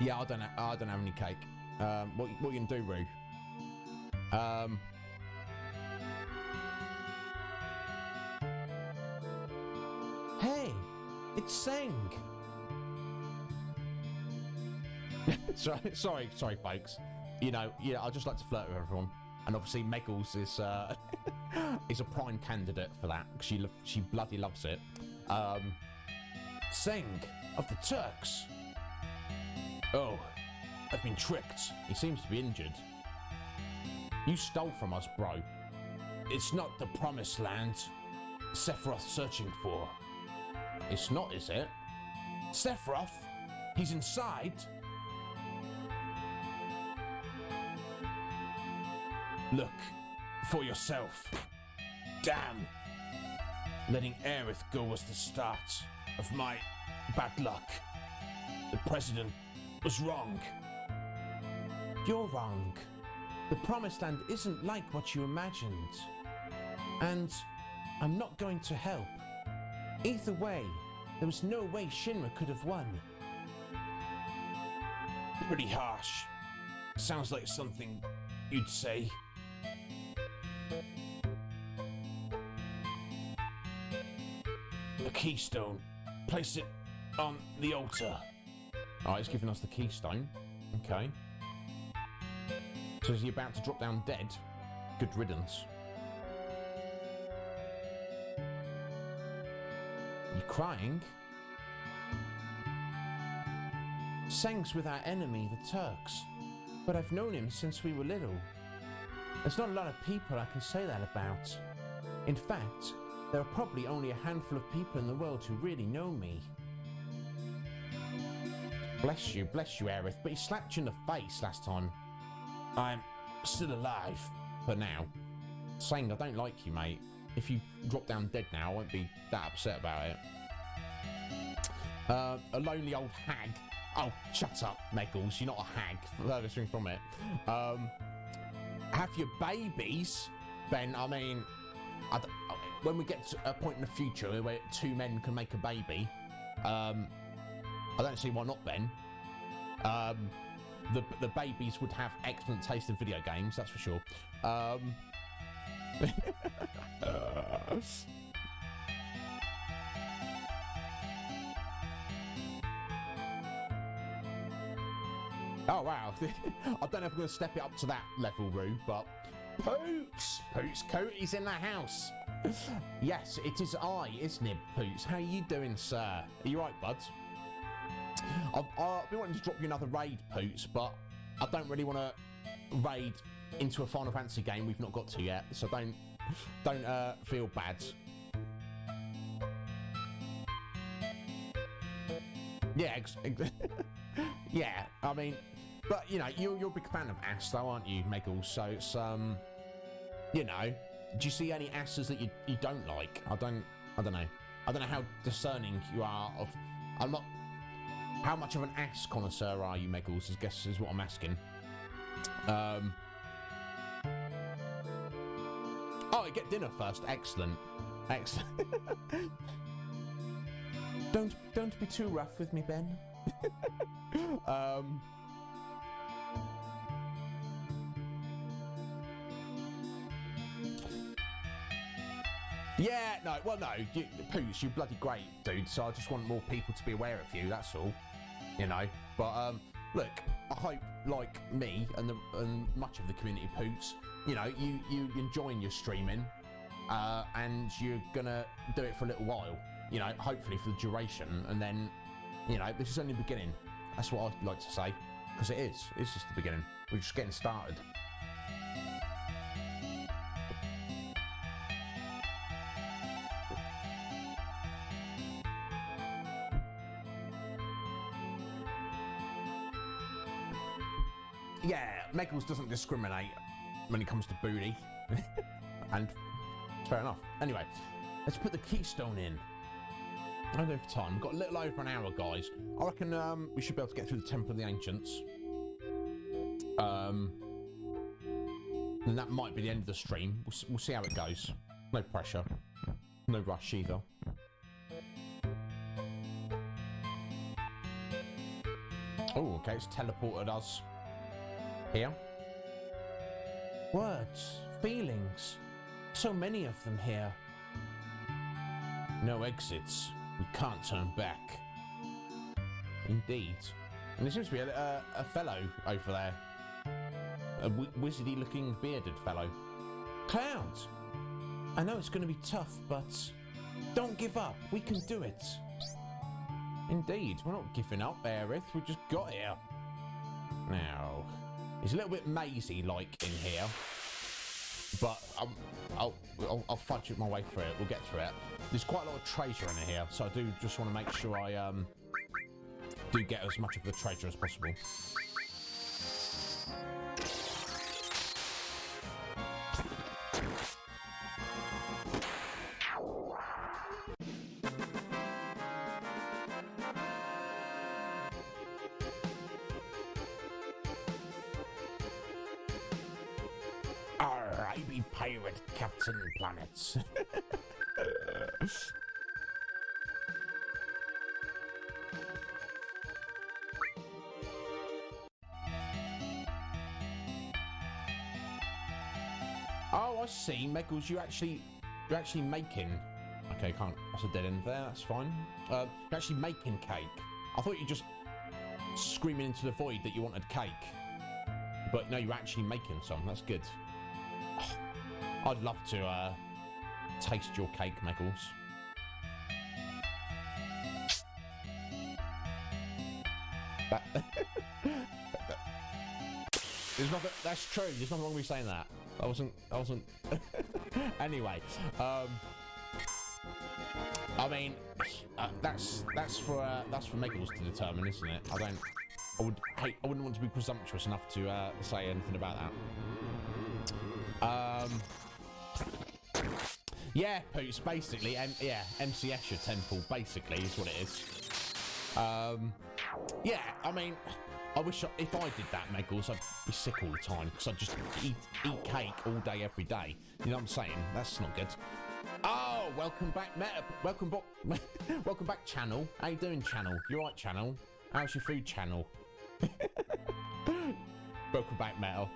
Yeah, I don't have any cake. What you gonna do, Roo? It's Seng. sorry, folks. You know, I just like to flirt with everyone, and obviously Meggles is is a prime candidate for that because she bloody loves it. Seng of the Turks. Oh, I've been tricked. He seems to be injured. You stole from us, bro. It's not the promised land Sephiroth's searching for. It's not, is it? Sephiroth? He's inside? Look for yourself. Damn. Letting Aerith go was the start of my bad luck. The president was wrong. You're wrong. The Promised Land isn't like what you imagined. And I'm not going to help. Either way, there was no way Shinra could have won. Pretty harsh. Sounds like something you'd say. The keystone. Place it on the altar. Alright, he's giving us the keystone. Okay. So is he about to drop down dead? Good riddance. You crying? Seng's with our enemy, the Turks. But I've known him since we were little. There's not a lot of people I can say that about. In fact, there are probably only a handful of people in the world who really know me. Bless you, Aerith, but he slapped you in the face last time. I'm still alive. For now. Saying I don't like you, mate. If you drop down dead now, I won't be that upset about it. A lonely old hag. Oh, shut up, Meggles. You're not a hag. Furthest thing from it. Have your babies, Ben. I mean, when we get to a point in the future where two men can make a baby, I don't see why not, Ben. The babies would have excellent taste in video games, that's for sure. Oh wow, I don't know if I'm going to step it up to that level, Rue, but Poots Cody's in the house. Yes, it is I, Iznib Poots. How are you doing, sir? Are you right, bud? I've been wanting to drop you another raid, Poots, but I don't really want to raid into a Final Fantasy game we've not got to yet, so don't feel bad. Yeah, yeah. I mean, but you know, you're a big fan of Ass, though, aren't you, Meggles? So it's you know, do you see any asses that you don't like? I don't know. I don't know how discerning you are of. I'm not. How much of an ass connoisseur are you, Meggles? I guess is what I'm asking. Oh, you get dinner first. Excellent. Don't be too rough with me, Ben. Yeah, no, Poots, you're bloody great, dude, so I just want more people to be aware of you, that's all, you know, but, look, I hope, like me and much of the community, Poots, you know, you enjoying your streaming, and you're gonna do it for a little while, you know, hopefully for the duration, and then, you know, this is only the beginning, that's what I'd like to say, because it's just the beginning, we're just getting started. Yeah, Meggles doesn't discriminate when it comes to booty. And it's fair enough. Anyway, let's put the keystone in. I don't know for time. We've got a little over an hour, guys. I reckon we should be able to get through the Temple of the Ancients. And that might be the end of the stream. We'll see how it goes. No pressure. No rush either. Oh, okay, it's teleported us here. Words, feelings, so many of them here. No exits, You can't turn back. Indeed. And there seems to be a fellow over there. A wizardy looking bearded fellow. Cloud! I know it's going to be tough, but don't give up. We can do it. Indeed, we're not giving up, Aerith. We just got here. Now, it's a little bit mazy-like in here, but I'll fudge it my way through it. We'll get through it. There's quite a lot of treasure in here, so I do just want to make sure I do get as much of the treasure as possible. I be pirate Captain Planets. Oh, I see, Meggles. You're actually making. Okay, can't. That's a dead end there. That's fine. You're actually making cake. I thought you were just screaming into the void that you wanted cake, but no, you're actually making some. That's good. I'd love to taste your cake, Meggles. There's nothing. That's true. There's nothing wrong with me saying that. I wasn't. Anyway, I mean, that's for Meggles to determine, isn't it? I wouldn't want to be presumptuous enough to say anything about that. Yeah, Poots, basically, MC Escher Temple, basically, is what it is. Yeah, I mean, I wish if I did that, Meggles, I'd be sick all the time, because I'd just eat cake all day, every day. You know what I'm saying? That's not good. Oh, welcome back, Meta. Welcome back, Channel. How you doing, Channel? You right, Channel? How's your food, Channel? Welcome back, Meta.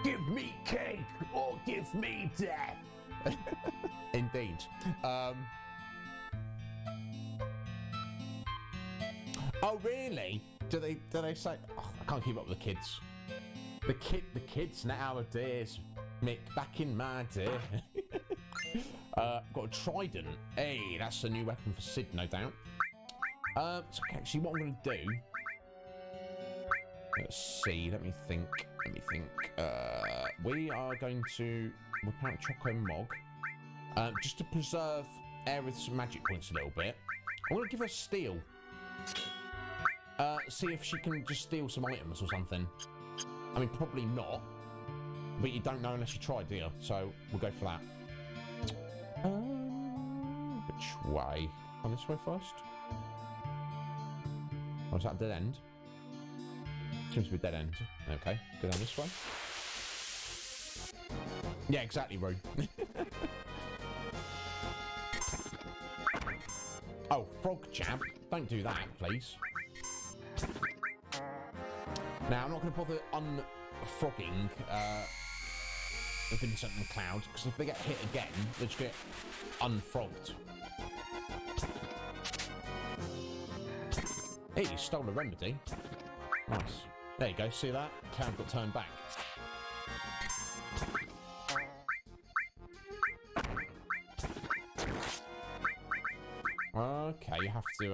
Give me cake or give me death. Indeed. Oh really? Do they say? Oh, I can't keep up with the kids. The kids nowadays. Mick, back in my day. Got a trident. Hey, that's a new weapon for Sid, no doubt. So actually, what I'm going to do. Let's see. Let me think. We are going to whip out Choco Mog, just to preserve Aerith's magic points a little bit. I'm going to give her steal. See if she can just steal some items or something. I mean, probably not. But you don't know unless you try, do you? So we'll go for that. Which way? On this way first? Oh, is that a dead end? Seems to be a dead end. Okay, go down this way. Yeah, exactly, Roo. Oh, frog jab. Don't do that, please. Now, I'm not going to bother unfrogging Vincent and Cloud, because if they get hit again, they just get unfrogged. Hey, you stole a remedy. Nice. There you go, see that? Cloud got turned back. Okay, you have to,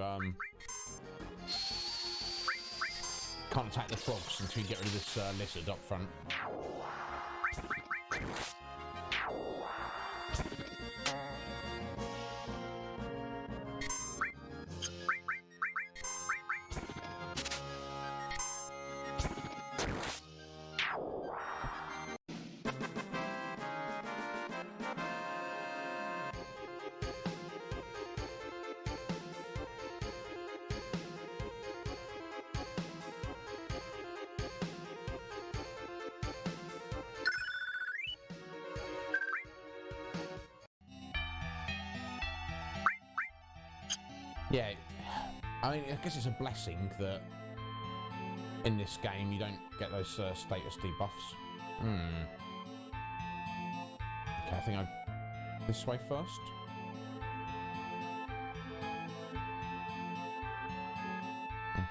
can't attack the frogs until you get rid of this lizard up front. Yeah, I mean, I guess it's a blessing that in this game you don't get those status debuffs. think I... This way first?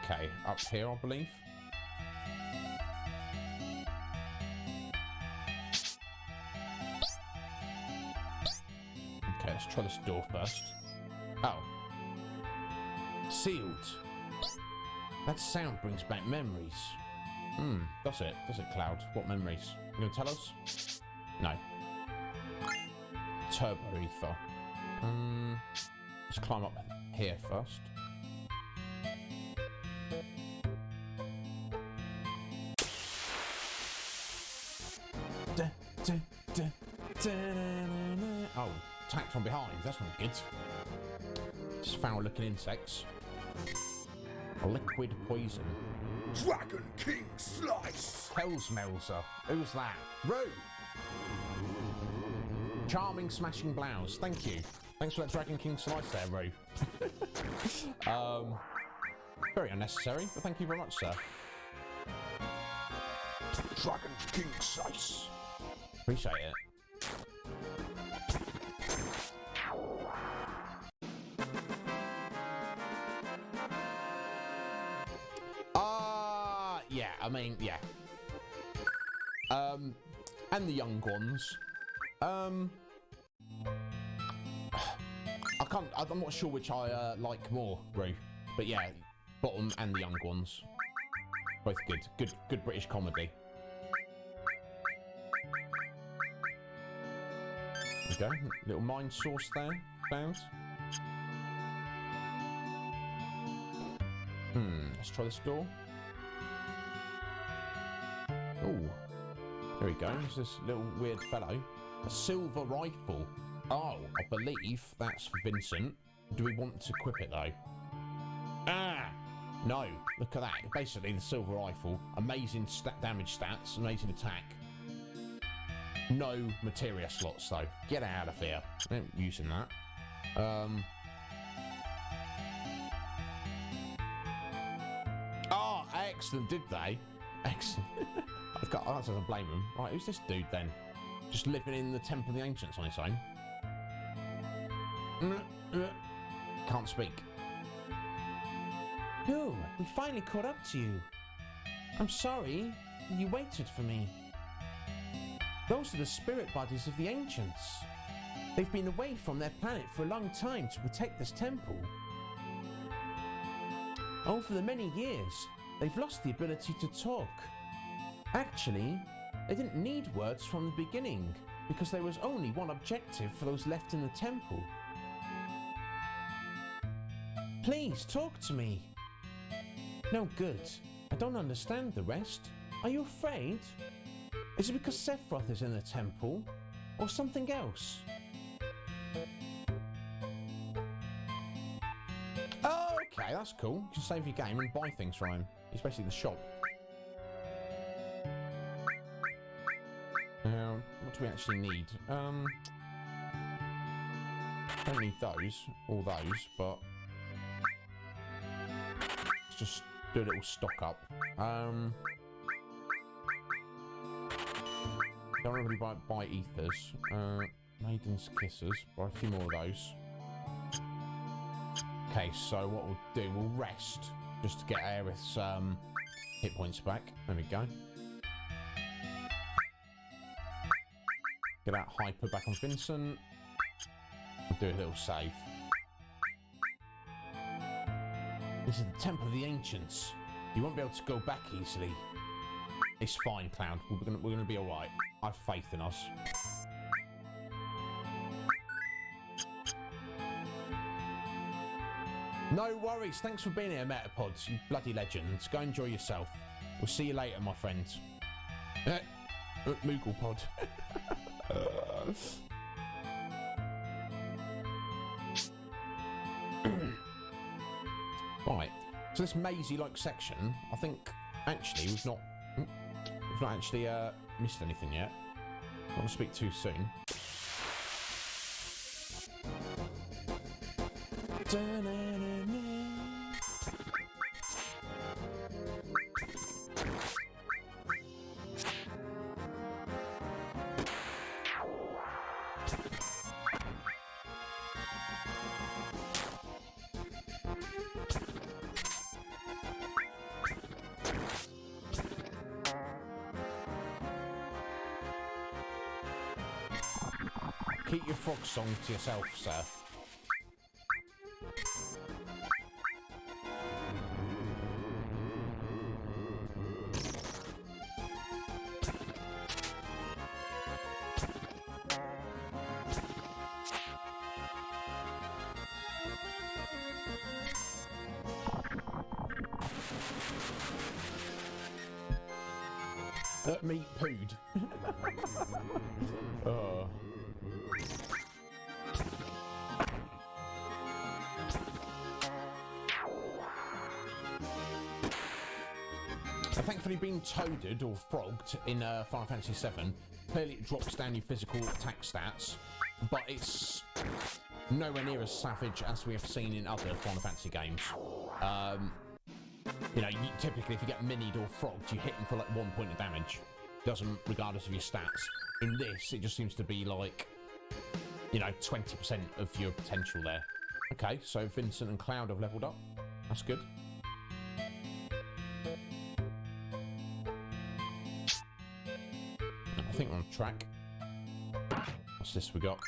Okay, up here, I believe. Okay, let's try this door first. Oh. Sealed. That sound brings back memories. Does it? Does it, Cloud? What memories? You gonna tell us? No. Turbo ether. Let's climb up here first. Oh, attacked from behind. That's not good. Just foul-looking insects. A liquid poison. Dragon King Slice! Hellsmelzer. Who's that? Ray! Charming smashing blouse. Thank you. Thanks for that Dragon King slice there, Roo. Very unnecessary, but thank you very much, sir. Dragon King Slice! Appreciate it. Yeah, I mean, yeah. And the young ones. I'm not sure which I like more, Roo. But yeah, bottom and the young ones. Both good. Good British comedy. There we go. Little mine source there. Found. Let's try this door. Oh, there we go. There's this little weird fellow. A silver rifle. Oh, I believe that's for Vincent. Do we want to equip it though? Ah, no. Look at that. Basically, the silver rifle. Amazing damage stats. Amazing attack. No materia slots though. Get out of here. I ain't using that. Oh, excellent. Did they? Excellent. I don't blame him. Right, who's this dude then? Just living in the Temple of the Ancients on his own. Can't speak. Oh, we finally caught up to you. I'm sorry, you waited for me. Those are the spirit bodies of the ancients. They've been away from their planet for a long time to protect this temple. Over the many years, they've lost the ability to talk. Actually, they didn't need words from the beginning, because there was only one objective for those left in the temple. Please, talk to me. No good. I don't understand the rest. Are you afraid? Is it because Sephiroth is in the temple? Or something else? Oh, okay, that's cool. You can save your game and buy things from him. He's basically the shop. What do we actually need? Don't need those, or those, but let's just do a little stock up. Don't really buy ethers. Maiden's Kisses. Buy a few more of those. Okay, so what we'll do, we'll rest just to get Aerith's hit points back. There we go. Get that hyper back on Vincent. We'll do a little save. This is the Temple of the Ancients. You won't be able to go back easily. It's fine, Cloud. We're gonna be alright. I have faith in us. No worries. Thanks for being here, Metapods. You bloody legends. Go enjoy yourself. We'll see you later, my friends. Moogle Pod. Right. So this mazy-like section, I think actually we've not actually missed anything yet. I don't want to speak too soon. Keep your frog song to yourself, sir. Meat pooed. Oh. Thankfully, being toaded or frogged in Final Fantasy VII, clearly it drops down your physical attack stats, but it's nowhere near as savage as we have seen in other Final Fantasy games. You know, typically if you get minied or frogged, you hit them for like 1 point of damage. Doesn't, regardless of your stats. In this, it just seems to be like, you know, 20% of your potential there. Okay, so Vincent and Cloud have leveled up. That's good. I think we're on track. What's this we got?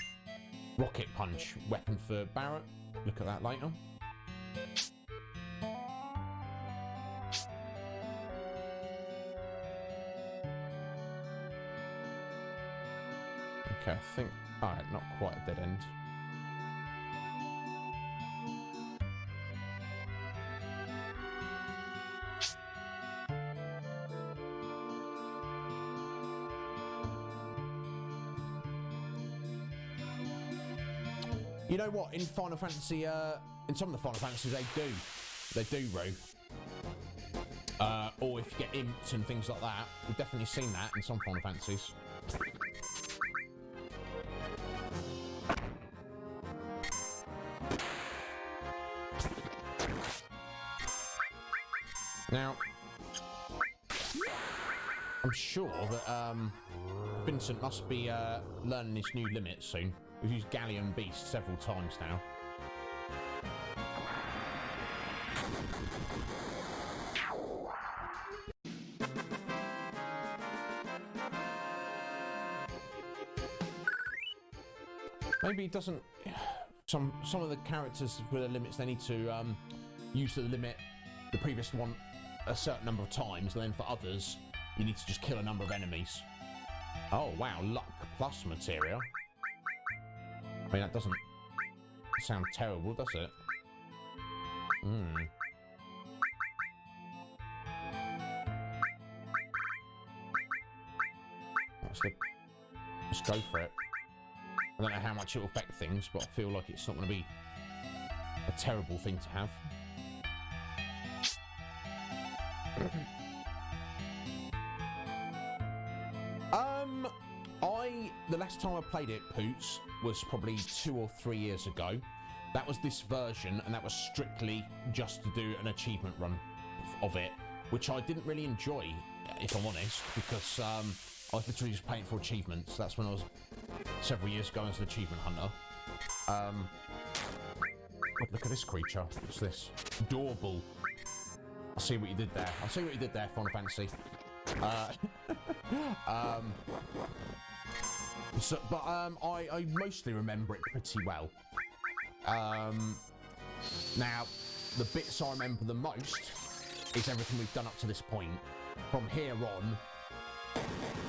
Rocket Punch, weapon for Barrett. Look at that later. Okay, I think... Alright, not quite a dead end. You know what? In Final Fantasy, in some of the Final Fantasies, they do row. Or if you get imps and things like that, we've definitely seen that in some Final Fantasies. Now, I'm sure that Vincent must be learning his new limits soon. We've used Galleon Beast several times now. Maybe it doesn't... Some of the characters with the limits, they need to use the limit, the previous one, a certain number of times, and then for others, you need to just kill a number of enemies. Oh, wow, luck plus materia. I mean, that doesn't sound terrible, does it? Let's go for it. I don't know how much it will affect things, but I feel like it's not going to be a terrible thing to have. The last time I played it, Poots, was probably 2 or 3 years ago. That was this version, and that was strictly just to do an achievement run of it, which I didn't really enjoy, if I'm honest, because I was literally just playing for achievements. That's when I was several years ago as an achievement hunter. Look at this creature. What's this? Doorball. I see what you did there. I see what you did there, Final Fantasy. I mostly remember it pretty well. Now, the bits I remember the most is everything we've done up to this point. From here on,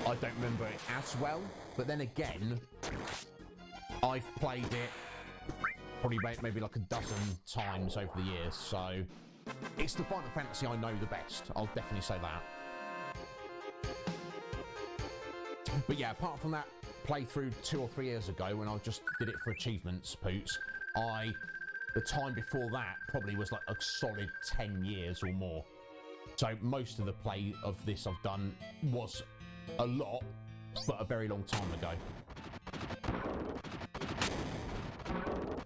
I don't remember it as well, but then again, I've played it probably maybe like a dozen times over the years, so it's the Final Fantasy I know the best. I'll definitely say that. But yeah, apart from that playthrough 2 or 3 years ago when I just did it for achievements, Poots, the time before that probably was like a solid 10 years or more. So most of the play of this I've done was a lot, but a very long time ago.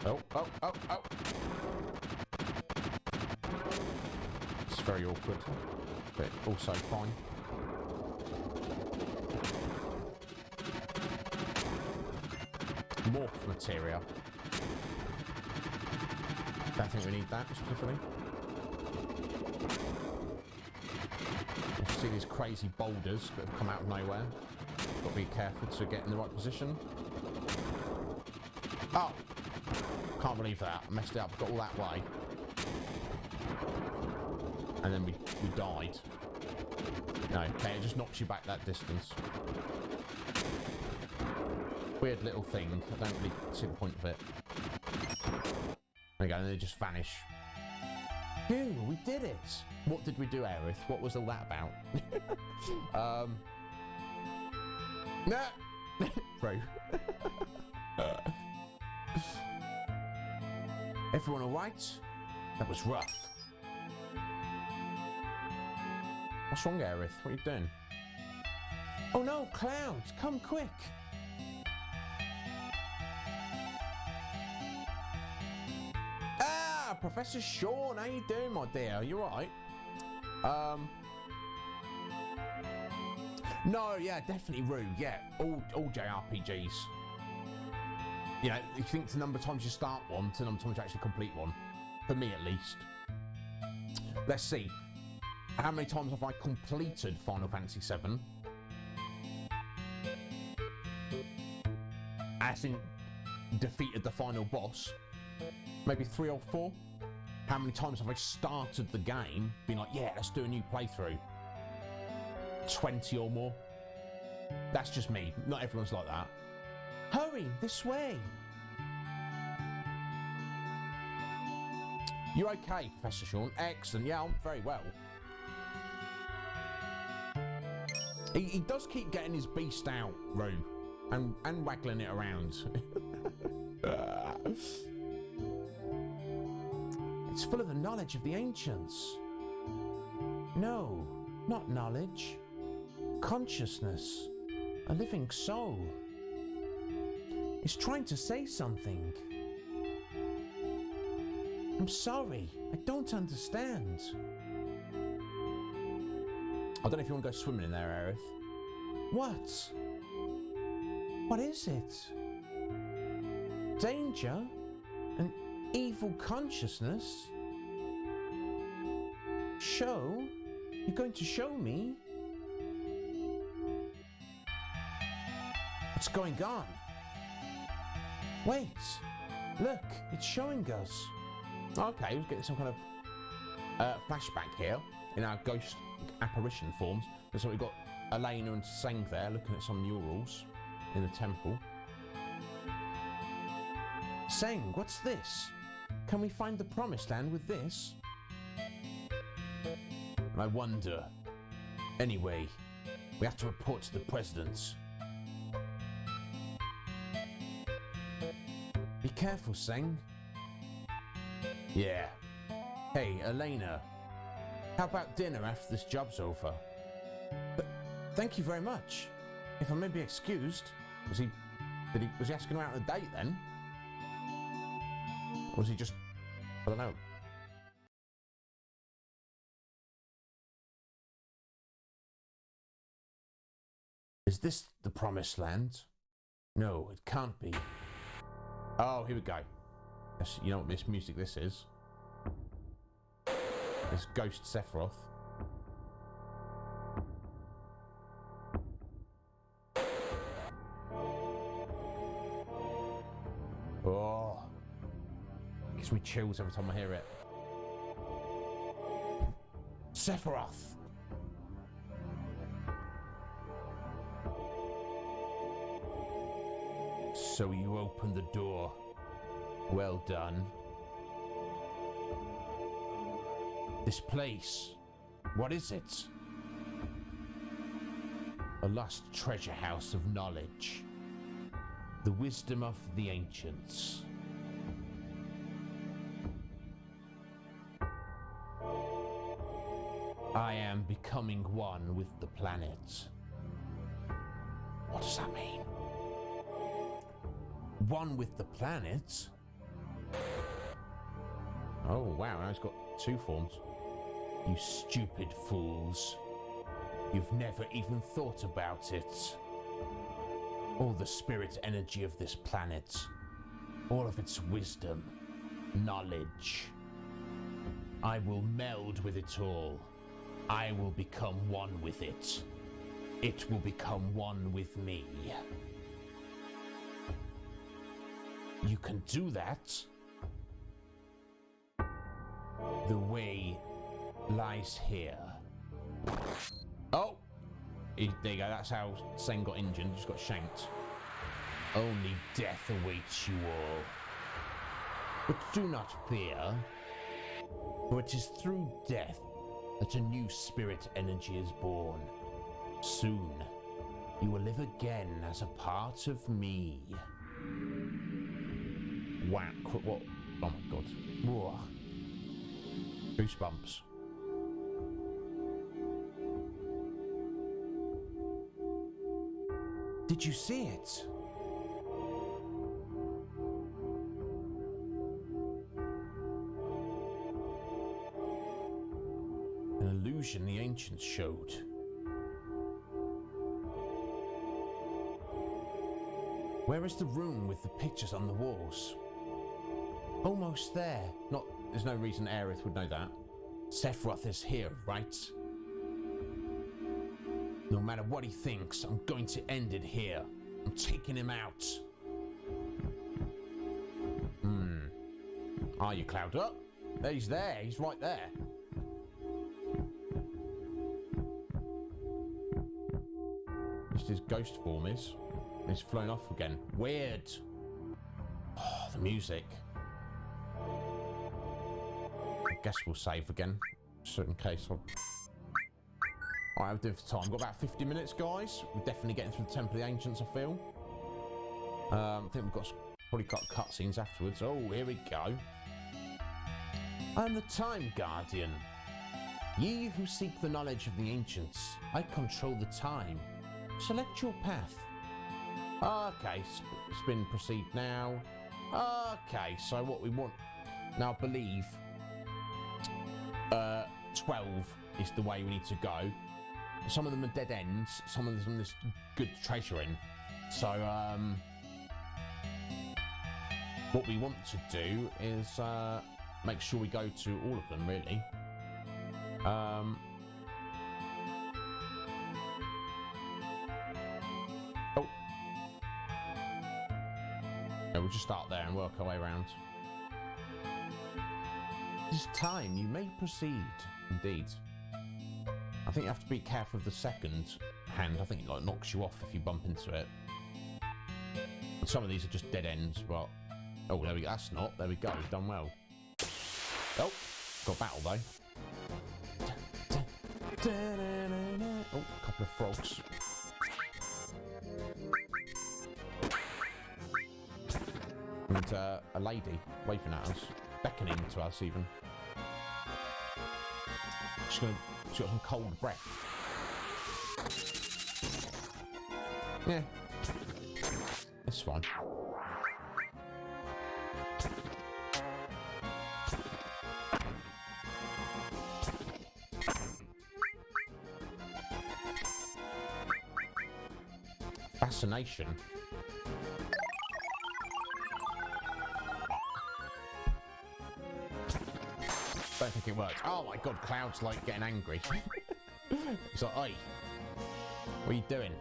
Oh. It's very awkward, but also fine. Morph materia. Don't think we need that specifically. You see these crazy boulders that have come out of nowhere. Got to be careful to get in the right position. Oh! Can't believe that. I messed it up. Got all that way. And then we died. No, okay, it just knocks you back that distance. Weird little thing. I don't really see the point of it. There you go, and they just vanish. Phew, we did it! What did we do, Aerith? What was all that about? Nah! Bro. Everyone alright? That was rough. What's wrong, Aerith? What are you doing? Oh no, Clouds! Come quick! Ah! Professor Sean, how you doing, my dear? You alright? No, yeah, definitely Rue. Yeah, all JRPGs. You know, you think the number of times you start one to the number of times you actually complete one. For me, at least. Let's see. How many times have I completed Final Fantasy VII? As in, defeated the final boss? Maybe 3 or 4? How many times have I started the game, been like, yeah, let's do a new playthrough? 20 or more? That's just me. Not everyone's like that. Hurry, this way! You're okay, Professor Sean. Excellent. Yeah, I'm very well. He does keep getting his beast out, Rue, and waggling it around. It's full of the knowledge of the ancients. No, not knowledge. Consciousness. A living soul. It's trying to say something. I'm sorry, I don't understand. I don't know if you want to go swimming in there, Aerith. What? What is it? Danger? An evil consciousness? Show? You're going to show me? What's going on? Wait, look, it's showing us. Okay, we're getting some kind of flashback here in our ghost apparition forms. So we've got Elena and Seng there looking at some murals in the temple. Seng, what's this? Can we find the promised land with this? I wonder. Anyway, we have to report to the president. Be careful, Seng. Yeah. Hey, Elena. How about dinner after this job's over? But thank you very much. If I may be excused, was he asking her out on a date then? Or was he just, I don't know. Is this the promised land? No, it can't be. Oh, here we go. Yes, you know what this music this is? It's Ghost Sephiroth. Oh, gives me chills every time I hear it. Sephiroth. So you opened the door. Well done. This place, what is it? A lost treasure house of knowledge. The wisdom of the ancients. I am becoming one with the planet. What does that mean? One with the planet? Oh wow, now it's got 2 forms. You stupid fools. You've never even thought about it. All the spirit energy of this planet, all of its wisdom, knowledge. I will meld with it all. I will become one with it. It will become one with me. You can do that. The way lies here. Oh! There you go, that's how Sen got injured, just got shanked. Only death awaits you all. But do not fear, for it is through death that a new spirit energy is born. Soon, you will live again as a part of me. Wow, what? Oh my god. Whoa. Goosebumps. Did you see it? An illusion the ancients showed. Where is the room with the pictures on the walls? Almost there. There's no reason Aerith would know that. Sephiroth is here, right? No matter what he thinks, I'm going to end it here. I'm taking him out. Are you, Cloud? Oh, he's there. He's right there. Just his ghost form is. He's flown off again. Weird. Oh, the music. I guess we'll save again, just in case. I'll do it for time. We've got about 50 minutes, guys. We're definitely getting through the Temple of the Ancients, I feel. I think we've probably got cutscenes afterwards. Oh, here we go. I'm the Time Guardian. Ye who seek the knowledge of the ancients, I control the time. Select your path. Okay, spin proceed now. Okay, so what we want now, I believe 12 is the way we need to go. Some of them are dead ends, some of them there's good treasure in. So what we want to do is make sure we go to all of them, really. Oh. Yeah, we'll just start there and work our way around. This time you may proceed. Indeed. I think you have to be careful of the second hand. I think it like knocks you off if you bump into it. And some of these are just dead ends, but oh, there we go. That's not. There we go. We've done well. Oh, got a battle though. Oh, a couple of frogs. And a lady waving at us, beckoning to us even. She's got some cold breath. Yeah, it's fine. Fascination. Don't think it works. Oh my god, Cloud's like getting angry. He's like, oi, what are you doing?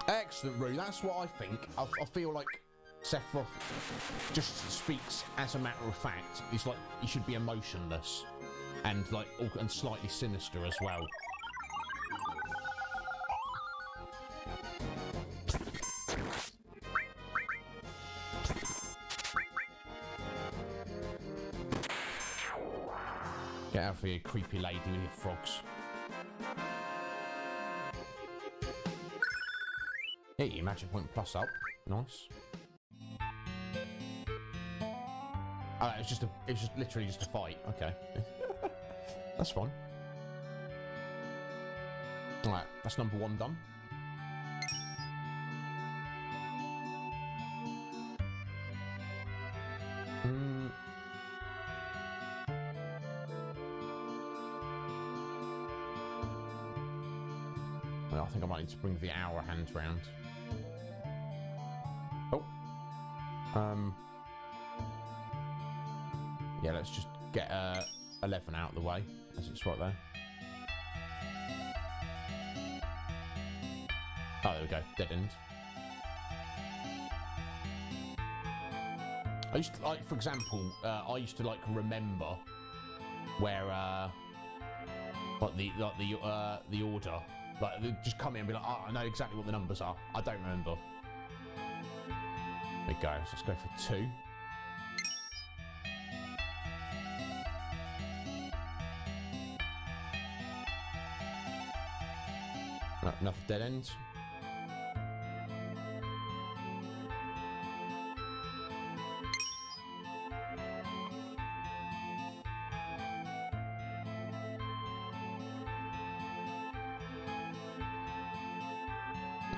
Excellent, Rue. That's what I think. I feel like Sephiroth just speaks as a matter of fact. He's like, he should be emotionless and like and slightly sinister as well. Get out for your creepy lady with your frogs. Hey, your magic point plus up. Nice. Oh, it was just literally just a fight. Okay. That's fine. Alright, that's number 1 done. I think I might need to bring the hour hand round. Yeah, let's just get 11 out of the way, as it's right there. Oh, there we go. Dead end. I used to, like, for example, I used to like remember where like the order, like they just come in and be like, oh, I know exactly what the numbers are. I don't remember. There we go. So let's go for 2. Another dead end.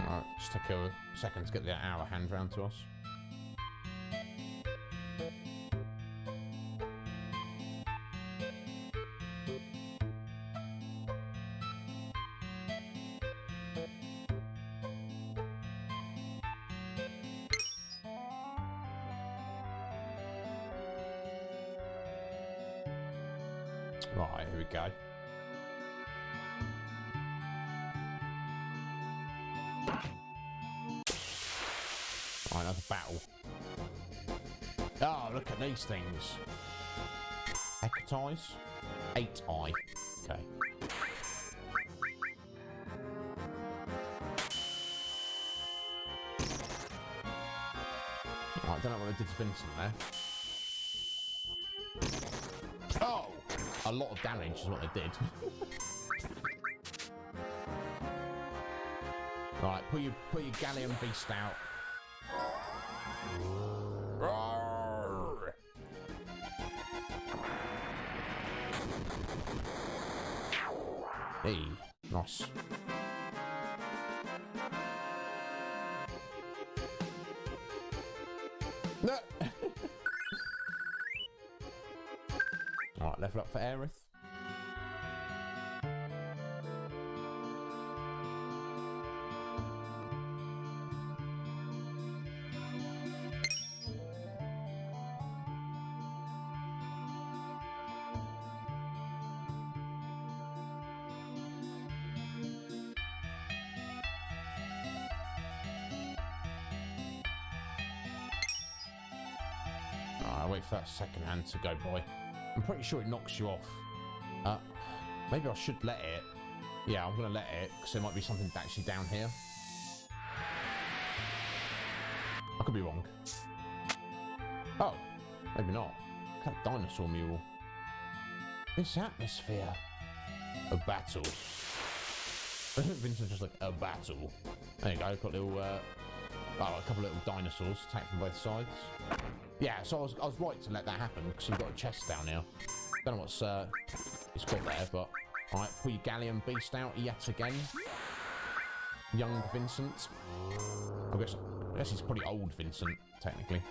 Alright, just take a second to get the hour hand round to us. Right, here we go. Right, another battle. Oh, look at these things. Hecatize? 8-eye. Okay. Right, I don't know what I did to Vincent there. Oh! A lot of damage is what they did. Right, pull your galleon beast out. Hey, nice. No. Alright, level up for Aerith. Alright, wait for that second hand to go by. I'm pretty sure it knocks you off. Maybe I should let it. Yeah, I'm going to let it, because there might be something actually down here. I could be wrong. Oh, maybe not. Look at that dinosaur mule. This atmosphere. A battle. Vincent's just like, a battle. There you go, got little, a couple of little dinosaurs attacked from both sides. Yeah, so I was right to let that happen, because we've got a chest down here. Don't know what's it's got there, but alright, pull your galleon beast out yet again. Young Vincent. I guess he's probably old Vincent, technically.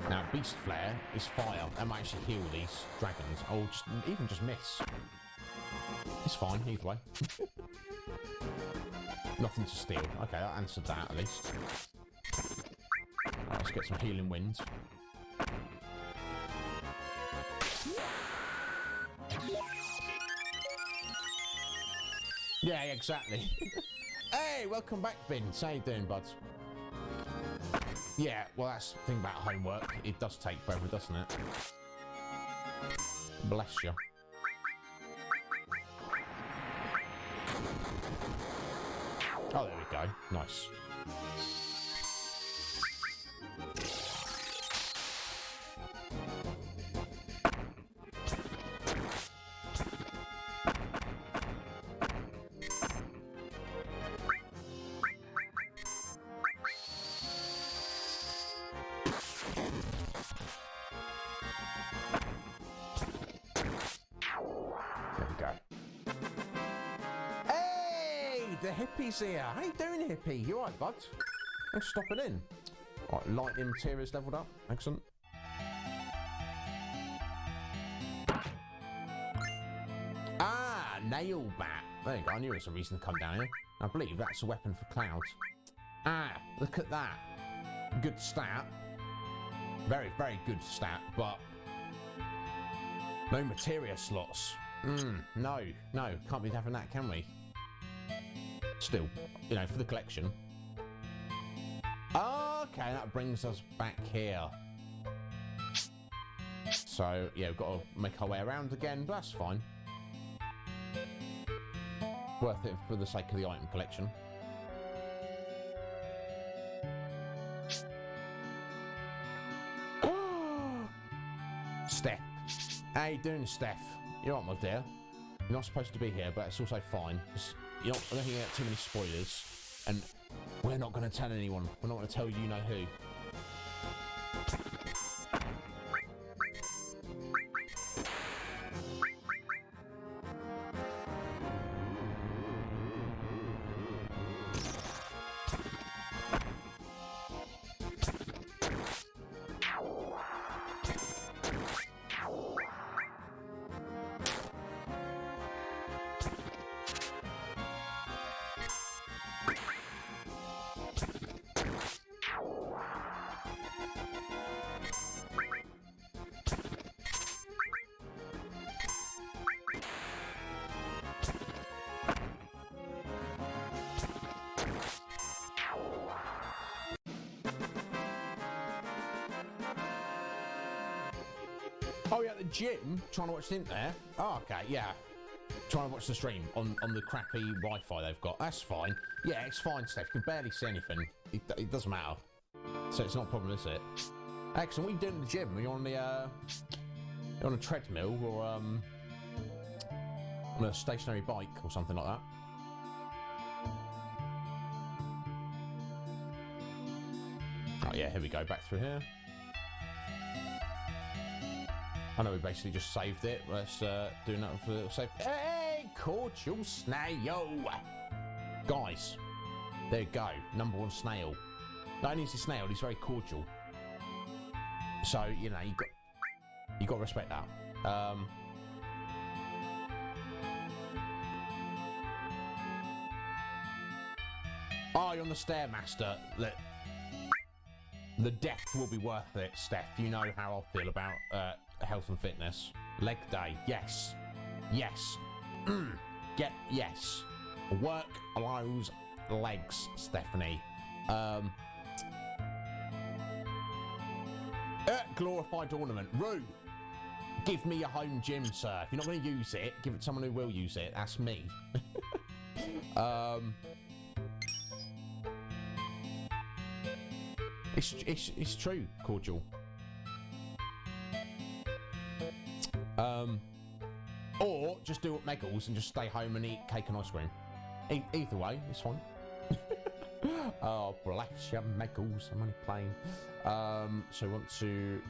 Now, Beast Flare is fire. That might actually heal these dragons. Or even just miss. It's fine, either way. Nothing to steal. Okay, that answered that at least. Right, let's get some healing winds. Yeah, exactly. Hey, welcome back, Vince. How you doing, buds? Yeah, well, that's the thing about homework. It does take forever, doesn't it? Bless you. Oh, there we go. Nice. The hippie's here. How you doing, hippie? You alright, bud? Thanks for stopping in. Alright, lightning materials leveled up. Excellent. Ah, nail bat. There you go. I knew there was a reason to come down here. I believe that's a weapon for Cloud. Ah, look at that. Good stat. Very, very good stat, but no materia slots. No, can't be having that, can we? Still, you know, for the collection. Okay, that brings us back here. So, yeah, we've got to make our way around again, but that's fine. Worth it for the sake of the item collection. Steph. How you doing, Steph? You're right, my dear. You're not supposed to be here, but it's also fine. You're not going to get too many spoilers. And we're not going to tell anyone. We're not going to tell you know who. Oh yeah, the gym. Trying to watch it there. Oh, okay, yeah. Trying to watch the stream on the crappy Wi-Fi they've got. That's fine. Yeah, it's fine, Steph. You can barely see anything. It doesn't matter. So it's not a problem, is it? Excellent. What are you doing at the gym? Are you on the you're on a treadmill or on a stationary bike or something like that? Oh yeah, here we go. Back through here. I know we basically just saved it. Let's do another for a little save. Hey, cordial snail! Guys, there you go. Number one snail. Not only is he snail, he's very cordial. So, you know, you got to respect that. Oh, you're on the Stairmaster. The death will be worth it, Steph. You know how I feel about health and fitness. Leg day, yes. Yes. Yes. Work those legs, Stephanie. Glorified ornament. Roo, give me a home gym, sir. If you're not going to use it, give it to someone who will use it. That's me. It's true, cordial. Or just do what Meggles and just stay home and eat cake and ice cream. Either way, it's fine. Oh, bless you, Meggles. I'm only playing. So we want to...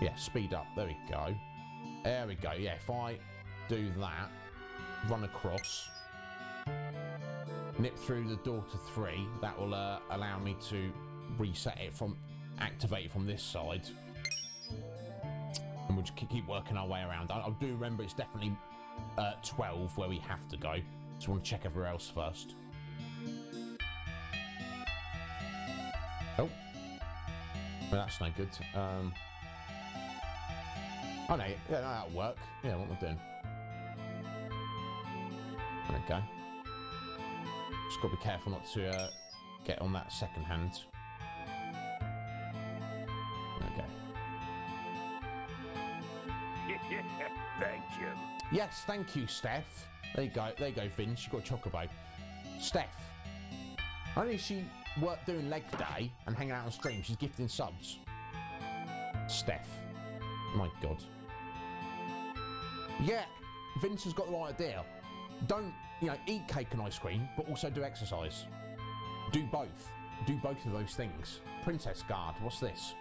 Yeah, speed up. There we go. There we go. Yeah, if I do that, run across, nip through the door to 3, that will allow me to reset it from... activate it from this side. And we'll just keep working our way around. I do remember it's definitely 12 where we have to go. So I want to check everywhere else first. Oh. Well, that's no good. Oh no, yeah, no, that'll work. Yeah, what am I doing? Okay. Just got to be careful not to get on that second hand. Okay. Thank you. Yes, thank you, Steph. There you go, Vince. You got a chocobo. Steph. Only she worked doing leg day and hanging out on stream. She's gifting subs. Steph. My God. Yeah, Vince has got the right idea. Don't, you know, eat cake and ice cream, but also do exercise. Do both. Do both of those things. Princess Guard. What's this?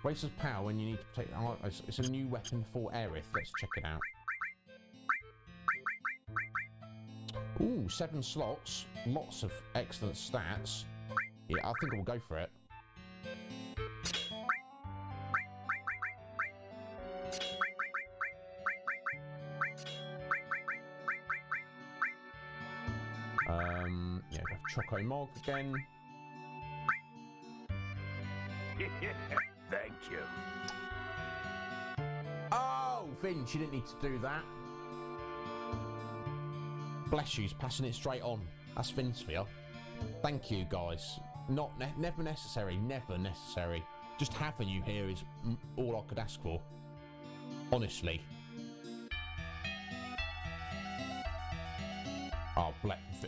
Raises power when you need to protect... Oh, it's a new weapon for Aerith. Let's check it out. Ooh, 7 slots. Lots of excellent stats. Yeah, I think we'll go for it. Yeah, we have Choco Mog again. Thank you. Oh, Vince, you didn't need to do that. Bless you, he's passing it straight on. That's Vince for you. Thank you, guys. Never necessary, never necessary. Just having you here is all I could ask for. Honestly. Oh,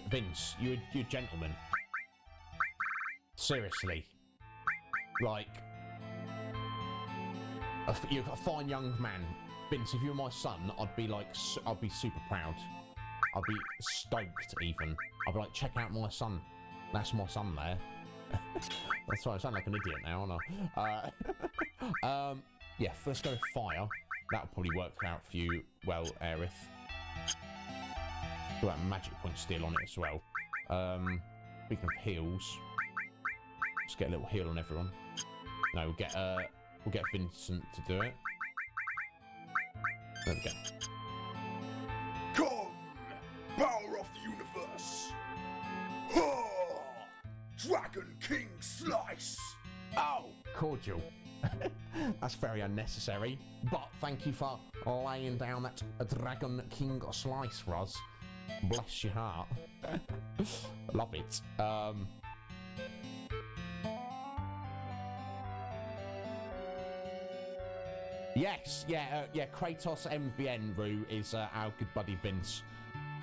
Vince, you're a gentleman. Seriously. Like, you're a fine young man. Vince, if you were my son, I'd be super proud. I'd be stoked even. I'd be like, check out my son. That's my son there. That's why I sound like an idiot now, aren't I? Yeah, let's go with fire. That'll probably work out for you well, Aerith. Got that magic point still on it as well. Speaking of heals, let's get a little heal on everyone. No, we'll get Vincent to do it. There we go. Come, power of the universe. Ha! Dragon King Slice. Oh, cordial. That's very unnecessary, but thank you for laying down that Dragon King slice for us. Bless your heart. Love it. Yes, yeah, Kratos MVN Roo is our good buddy Vince.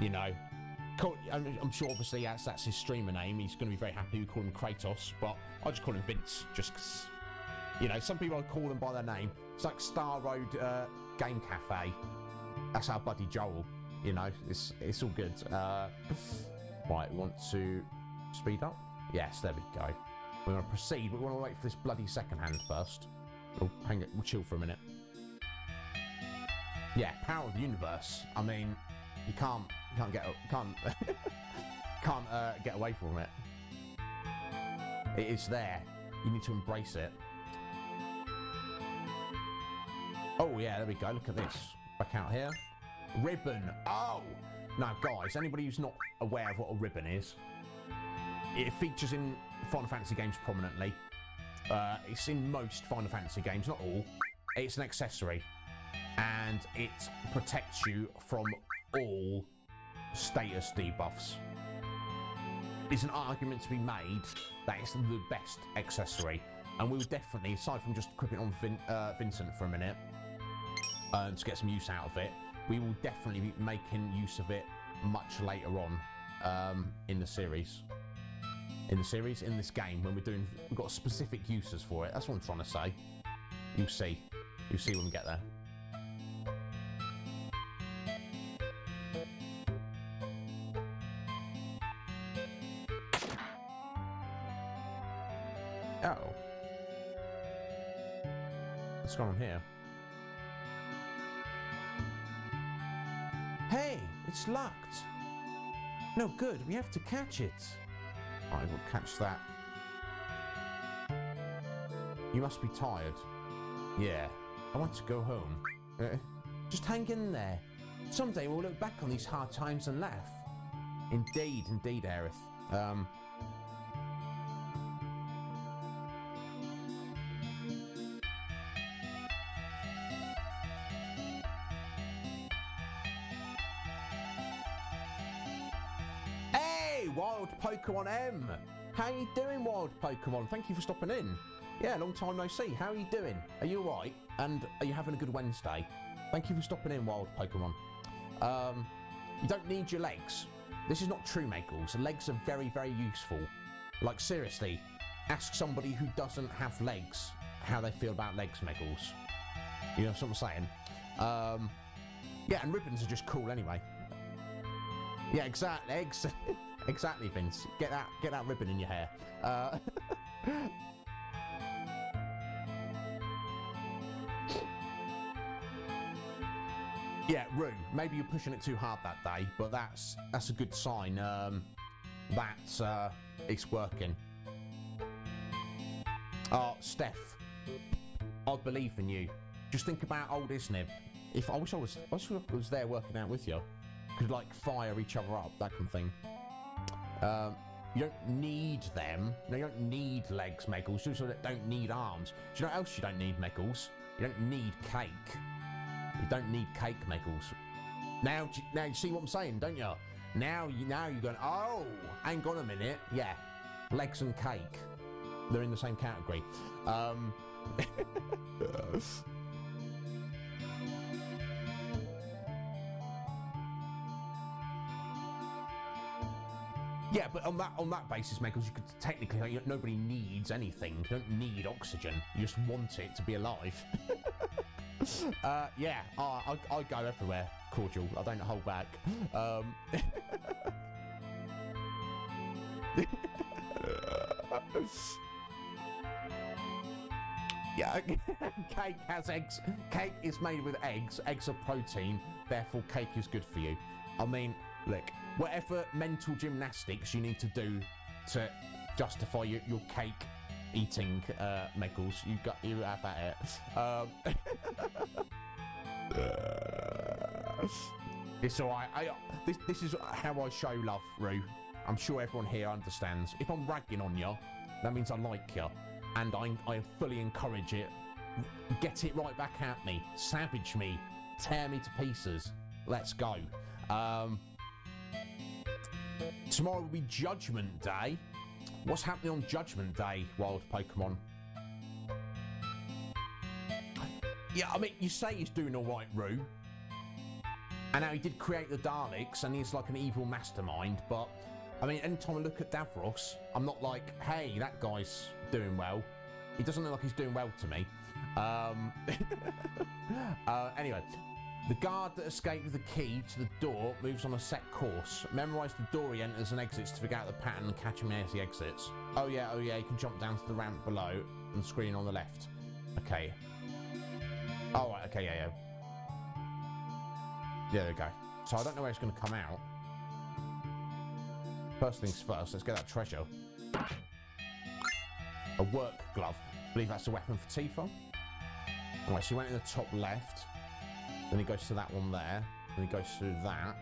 You know, I'm sure obviously that's his streamer name. He's going to be very happy we call him Kratos, but I just call him Vince, just because, you know, some people I call them by their name. It's like Star Road Game Cafe. That's our buddy Joel. You know, it's all good. Right, we want to speed up? Yes, there we go. We want to proceed, but we want to wait for this bloody second hand first. We'll chill for a minute. Yeah, power of the universe. I mean, you can't get away from it. It is there. You need to embrace it. Oh yeah, there we go. Look at this. Back out here. Ribbon. Oh! Now, guys, anybody who's not aware of what a ribbon is, it features in Final Fantasy games prominently. It's in most Final Fantasy games, not all. It's an accessory, and it protects you from all status debuffs. There's an argument to be made that it's the best accessory, and we'll definitely, aside from just equipping it on Vincent for a minute, to get some use out of it, we will definitely be making use of it much later on in the series. In this game, when we've got specific uses for it. That's what I'm trying to say. You'll see when we get there. Oh. What's going on here? Hey, it's locked. No good, we have to catch it. I will catch that. You must be tired. Yeah, I want to go home. Just hang in there. Someday we'll look back on these hard times and laugh. Indeed, Aerith. Wild Pokemon M! How you doing, Wild Pokemon? Thank you for stopping in. Yeah, long time no see. How are you doing? Are you alright? And are you having a good Wednesday? Thank you for stopping in, Wild Pokemon. You don't need your legs. This is not true, Megals. Legs are very, very useful. Like, seriously, ask somebody who doesn't have legs how they feel about legs, Megals. You know what I'm saying? Yeah, and ribbons are just cool anyway. Yeah, exactly. Exactly, Vince. Get that ribbon in your hair. Yeah, Rue. Maybe you're pushing it too hard that day, but that's a good sign. That it's working. Oh, Steph, I believe in you. Just think about old Iznib. I wish I was there working out with you. Could like fire each other up, that kind of thing. You don't need them. No, you don't need legs, Meggles. You also don't need arms. Do you know what else you don't need, Meggles? You don't need cake. You don't need cake, Meggles. Now you see what I'm saying, don't you? Now you're going, oh, hang on a minute. Yeah, legs and cake. They're in the same category. Yeah, but on that basis, Meggles, you could technically, like, nobody needs anything. You don't need oxygen. You just want it to be alive. Yeah, I go everywhere, cordial. I don't hold back. Yeah, cake has eggs. Cake is made with eggs. Eggs are protein, therefore cake is good for you. I mean, look, whatever mental gymnastics you need to do to justify your cake eating, Meggles, you have at it. It's alright. This is how I show love, Roo. I'm sure everyone here understands. If I'm ragging on you, that means I like you, and I fully encourage it. Get it right back at me. Savage me. Tear me to pieces. Let's go. Tomorrow will be Judgment Day. What's happening on Judgment Day, Wild Pokemon? Yeah, I mean, you say he's doing all right, Roo. And now he did create the Daleks, and he's like an evil mastermind, but, I mean, anytime I look at Davros, I'm not like, hey, that guy's doing well. He doesn't look like he's doing well to me. Anyway, the guard that escaped with the key to the door moves on a set course. Memorise the door he enters and exits to figure out the pattern and catch him as he exits. Oh yeah, you can jump down to the ramp below and the screen on the left. Okay. Oh, right, okay, yeah. Yeah, there we go. So I don't know where it's going to come out. First things first, let's get that treasure. A work glove. I believe that's a weapon for Tifa. Alright, so he went in the top left. Then he goes to that one there. Then he goes through that.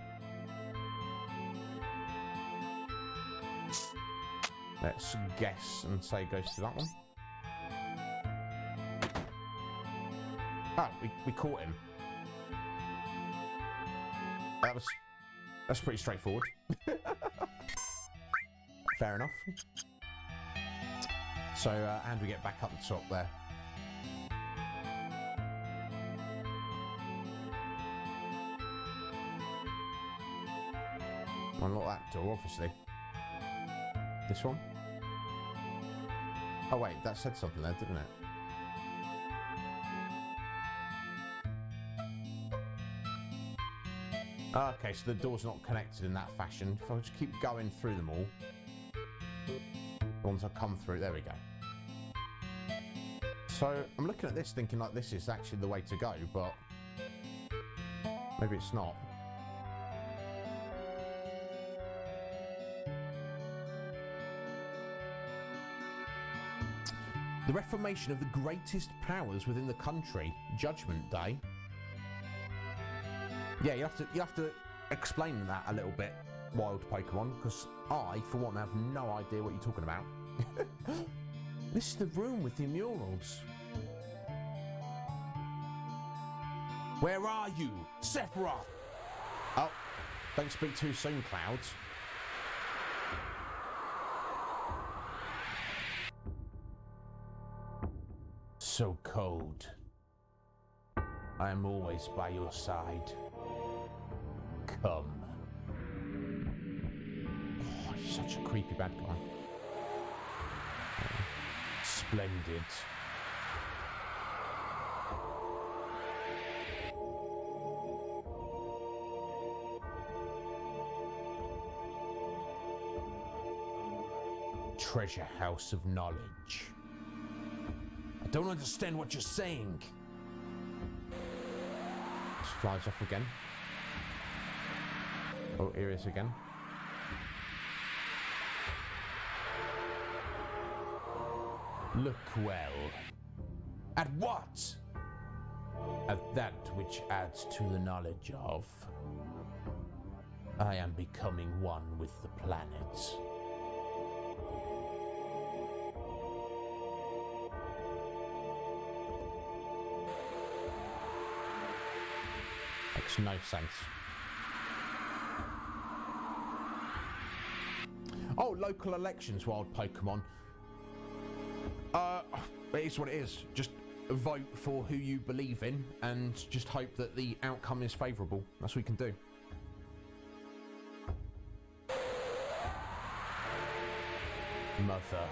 Let's guess and say he goes to that one. Oh, we caught him. That's pretty straightforward. Fair enough. So, how do we get back up the top there? Unlock that door, obviously. This one? Oh wait, that said something there, didn't it? Okay, so the door's not connected in that fashion. If I just keep going through them all. Once I come through, there we go. So, I'm looking at this thinking like this is actually the way to go, but maybe it's not. The reformation of the greatest powers within the country, Judgment Day. Yeah, you have to explain that a little bit, Wild Pokemon, because I, for one, have no idea what you're talking about. This is the room with the murals. Where are you, Sephiroth? Oh, don't speak too soon, Clouds. So cold. I am always by your side. Come. Oh, he's such a creepy bad guy. Splendid. Treasure house of knowledge. I don't understand what you're saying. Just flies off again. Oh, here he is again. Look well. At what? At that which adds to the knowledge of. I am becoming one with the planets. Makes no sense. Oh, local elections, wild Pokemon. It is what it is. Just vote for who you believe in and just hope that the outcome is favourable. That's what we can do. Mother,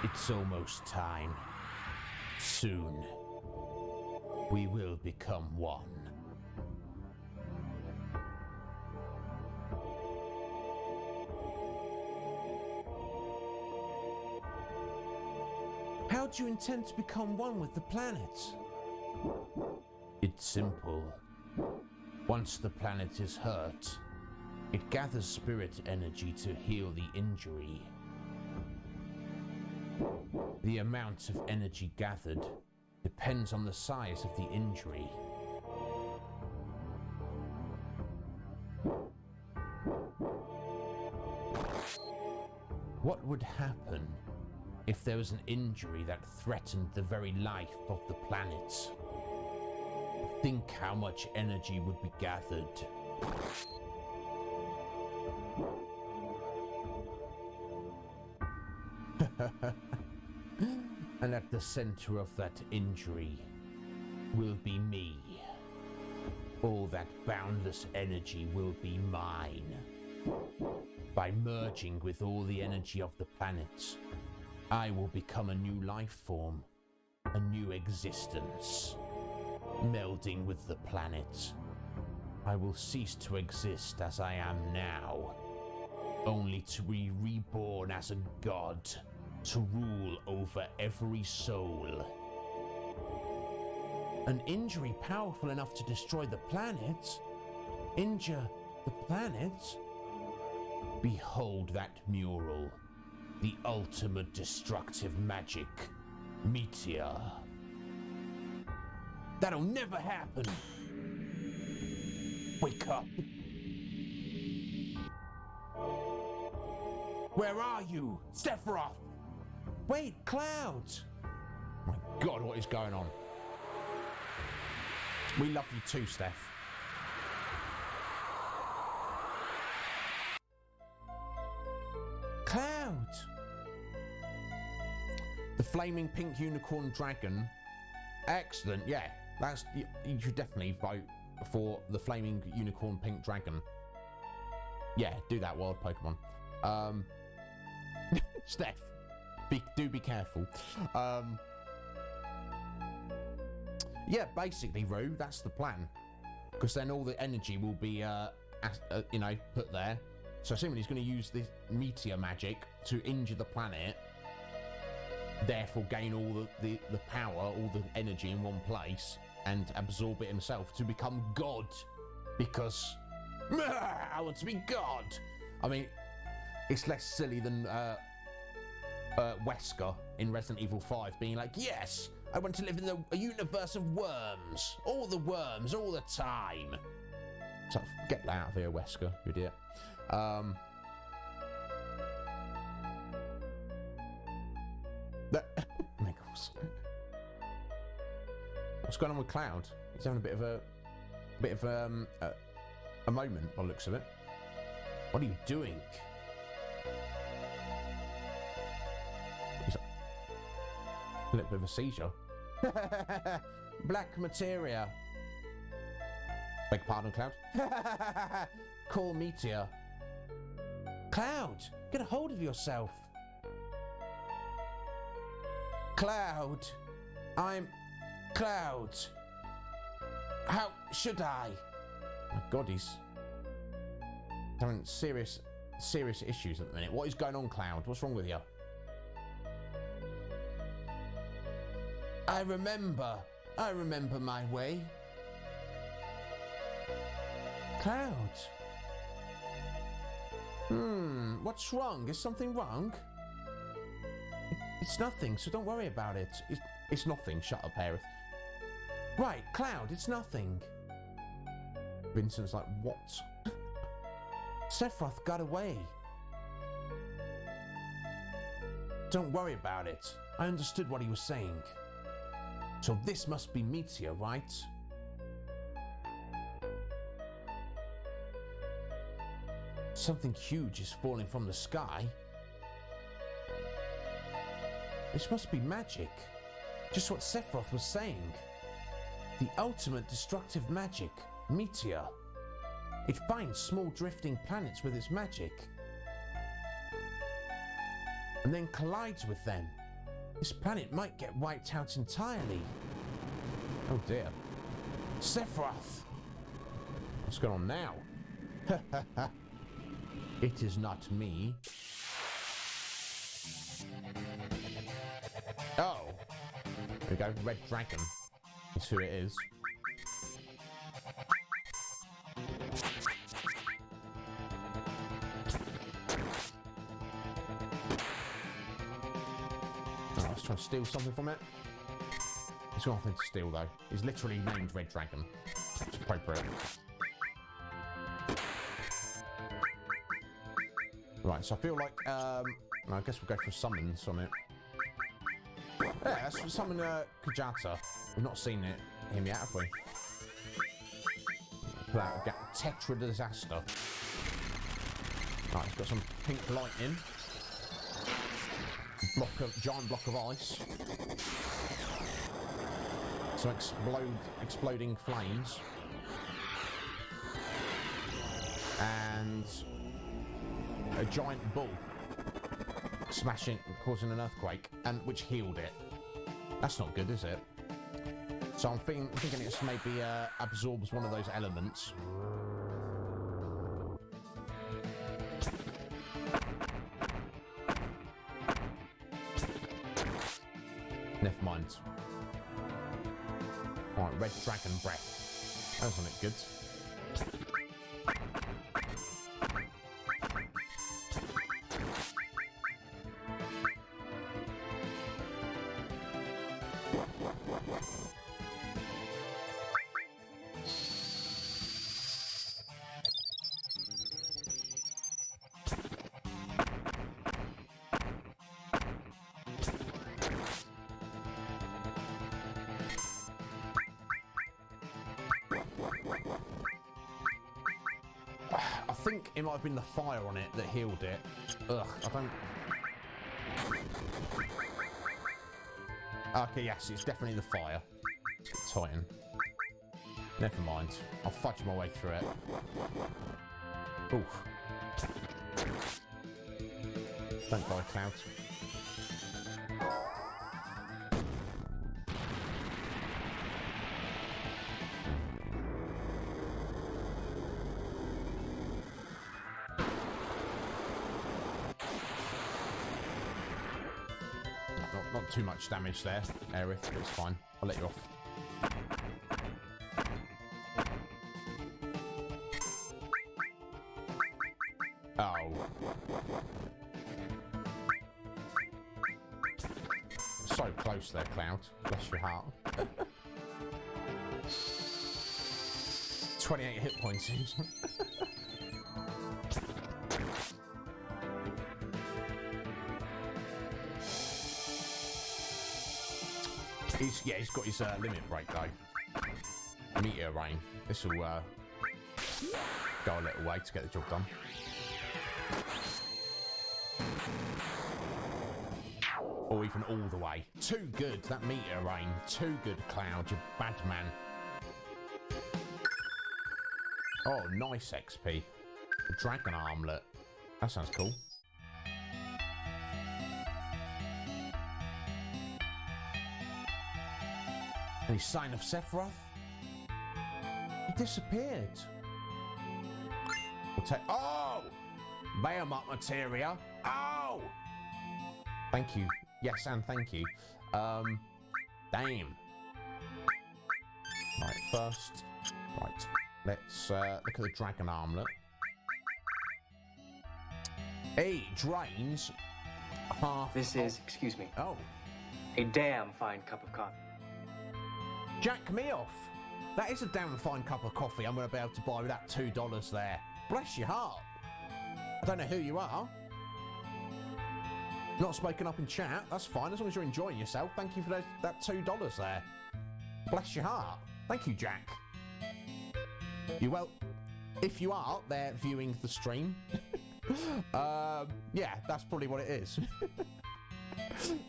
it's almost time. Soon, we will become one. How do you intend to become one with the planet? It's simple. Once the planet is hurt, it gathers spirit energy to heal the injury. The amount of energy gathered depends on the size of the injury. What would happen if there was an injury that threatened the very life of the planet? Think how much energy would be gathered. And at the center of that injury will be me. All that boundless energy will be mine. By merging with all the energy of the planet, I will become a new life form, a new existence. Melding with the planet, I will cease to exist as I am now, only to be reborn as a god, to rule over every soul. An injury powerful enough to destroy the planet? Injure the planet? Behold that mural. The ultimate destructive magic. Meteor. That'll never happen! Wake up! Where are you? Sephiroth! Wait, Cloud! Oh my god, what is going on? We love you too, Steph. Cloud! The flaming pink unicorn dragon. Excellent, yeah. You should definitely vote for the flaming unicorn pink dragon. Yeah, do that, wild Pokemon. Steph, do be careful. Yeah, basically, Rue, that's the plan. Because then all the energy will be, put there. So assuming he's going to use this meteor magic to injure the planet, therefore gain all the power, all the energy in one place, and absorb it himself to become God. Because I want to be God. I mean, it's less silly than Wesker in Resident Evil 5 being like, yes, I want to live in a universe of worms. All the worms, all the time. So get that out of here, Wesker, you idiot. Nichols. What's going on with Cloud? He's having a bit of a moment by the looks of it. What are you doing? He's a little bit of a seizure. Black materia. Beg pardon, Cloud. Cool meteor. Cloud, get a hold of yourself. Cloud, I'm Cloud. How should I? Oh my God, he's having serious issues at the minute. What is going on, Cloud? What's wrong with you? I remember my way. Cloud. What's wrong? Is something wrong? It's nothing, so don't worry about it. It's nothing. Shut up, Aerith. Right, Cloud, it's nothing. Vincent's like, what? Sephiroth got away. Don't worry about it. I understood what he was saying. So this must be Meteor, right? Something huge is falling from the sky. This must be magic. Just what Sephiroth was saying. The ultimate destructive magic, Meteor. It finds small drifting planets with its magic and then collides with them. This planet might get wiped out entirely. Oh dear. Sephiroth! What's going on now? It is not me. Oh. There we go, Red Dragon. That's who it is. Oh, let's try and steal something from it. He's got nothing to steal though. He's literally named Red Dragon. It's appropriate. Right, so I feel like, I guess we'll go for summons on it. Yeah, let's summon Kajata. We've not seen him yet, have we? Pull out Tetra Disaster. Right, he's got some pink lightning. Giant block of ice. Some exploding flames. And a giant bull smashing, causing an earthquake, and which healed it. That's not good, is it? So I'm thinking it's maybe absorbs one of those elements. Never mind. Alright, Red Dragon Breath. That wasn't it good. I think it might have been the fire on it that healed it. Ugh, I don't... Okay, yes, it's definitely the fire. Let's get Titan. Never mind. I'll fudge my way through it. Oof. Don't die, Cloud. Not too much damage there, Aerith, but it's fine. I'll let you off. Oh. So close there, Cloud. Bless your heart. 28 hit points. He's got his limit break though. Meteor Rain. This will go a little way to get the job done. Or even all the way. Too good, that Meteor Rain. Too good, Cloud, you bad man. Oh, nice XP. The Dragon Armlet. That sounds cool. Any sign of Sephiroth? He disappeared. We'll take... Oh! Behemoth materia. Oh! Thank you. Yes, and thank you. Damn. Right, first... Right. Let's look at the Dragon Armlet. Hey, drains half... This is, excuse me, Oh. a damn fine cup of coffee. Jack me off. That is a damn fine cup of coffee I'm going to be able to buy with that $2 there. Bless your heart. Don't know who you are. Not spoken up in chat. That's fine, as long as you're enjoying yourself. Thank you for that $2 there. Bless your heart. Thank you, Jack. If you are there viewing the stream, yeah, that's probably what it is.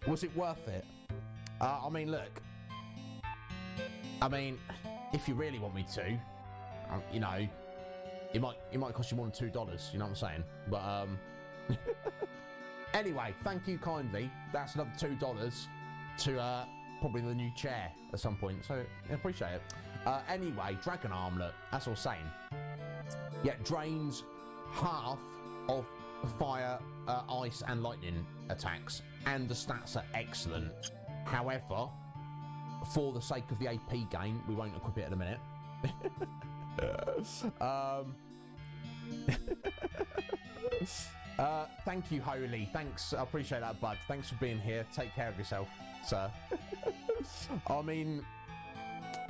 Was it worth it? I mean, look. I mean, if you really want me to, you know, it might cost you more than $2. You know what I'm saying? But anyway, thank you kindly. That's another $2 to probably the new chair at some point. So I appreciate it. Anyway, Dragon Armlet. That's all I'm saying. Yeah, drains half of fire, ice, and lightning attacks, and the stats are excellent. However, for the sake of the AP gain, we won't equip it in a minute. Thank you, Holy. Thanks, I appreciate that, bud. Thanks for being here. Take care of yourself, sir. I mean,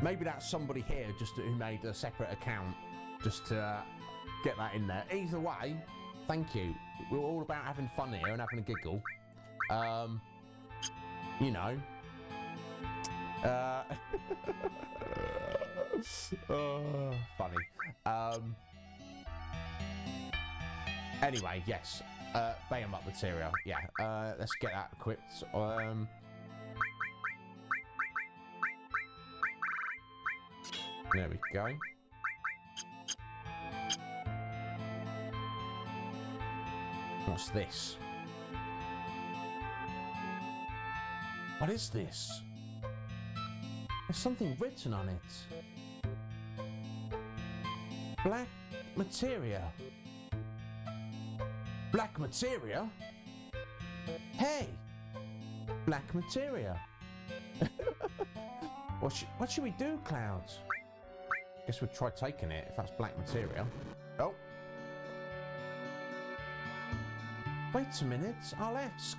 maybe that's somebody here just who made a separate account just to get that in there. Either way, thank you. We're all about having fun here and having a giggle. You know. Funny. Anyway, yes. Bayam up material. Yeah. Let's get that equipped. There we go. What's this? What is this? There's something written on it. Black materia. Black materia? Hey! Black materia. What should we do, Clouds? Guess we'll try taking it if that's black materia. Oh. Wait a minute, I'll ask.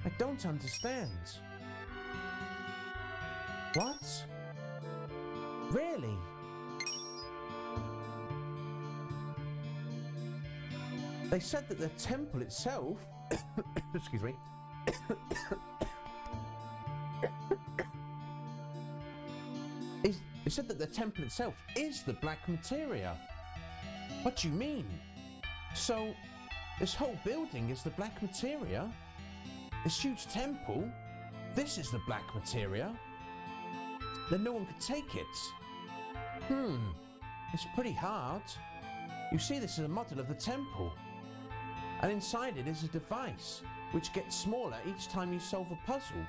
I don't understand. What? Really? They said that the temple itself... Excuse me. They said that the temple itself is the black materia. What do you mean? So, this whole building is the black materia? This huge temple? This is the black materia? Then no one could take it. It's pretty hard. You see, this is a model of the temple. And inside it is a device, which gets smaller each time you solve a puzzle.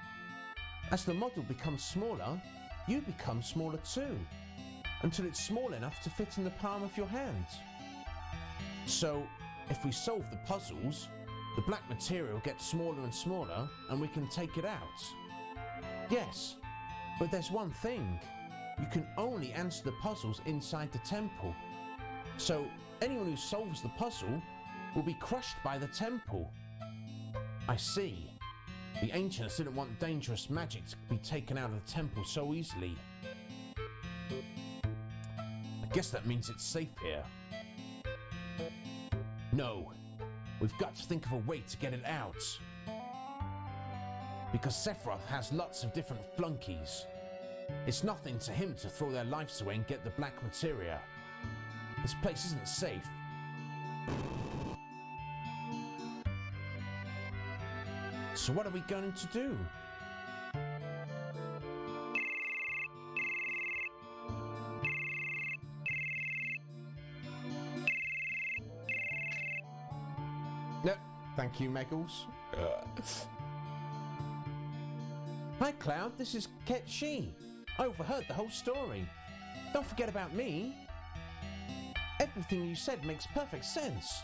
As the model becomes smaller, you become smaller too, until it's small enough to fit in the palm of your hand. So, if we solve the puzzles, the black material gets smaller and smaller, and we can take it out. Yes, but there's one thing. You can only answer the puzzles inside the temple. So, anyone who solves the puzzle will be crushed by the temple. I see. The ancients didn't want dangerous magic to be taken out of the temple so easily. I guess that means it's safe here. No, we've got to think of a way to get it out. Because Sephiroth has lots of different flunkies. It's nothing to him to throw their lives away and get the black materia. This place isn't safe. So what are we going to do? No, thank you, Megals. Hi, Cloud. This is Ketchi. I overheard the whole story. Don't forget about me. Everything you said makes perfect sense.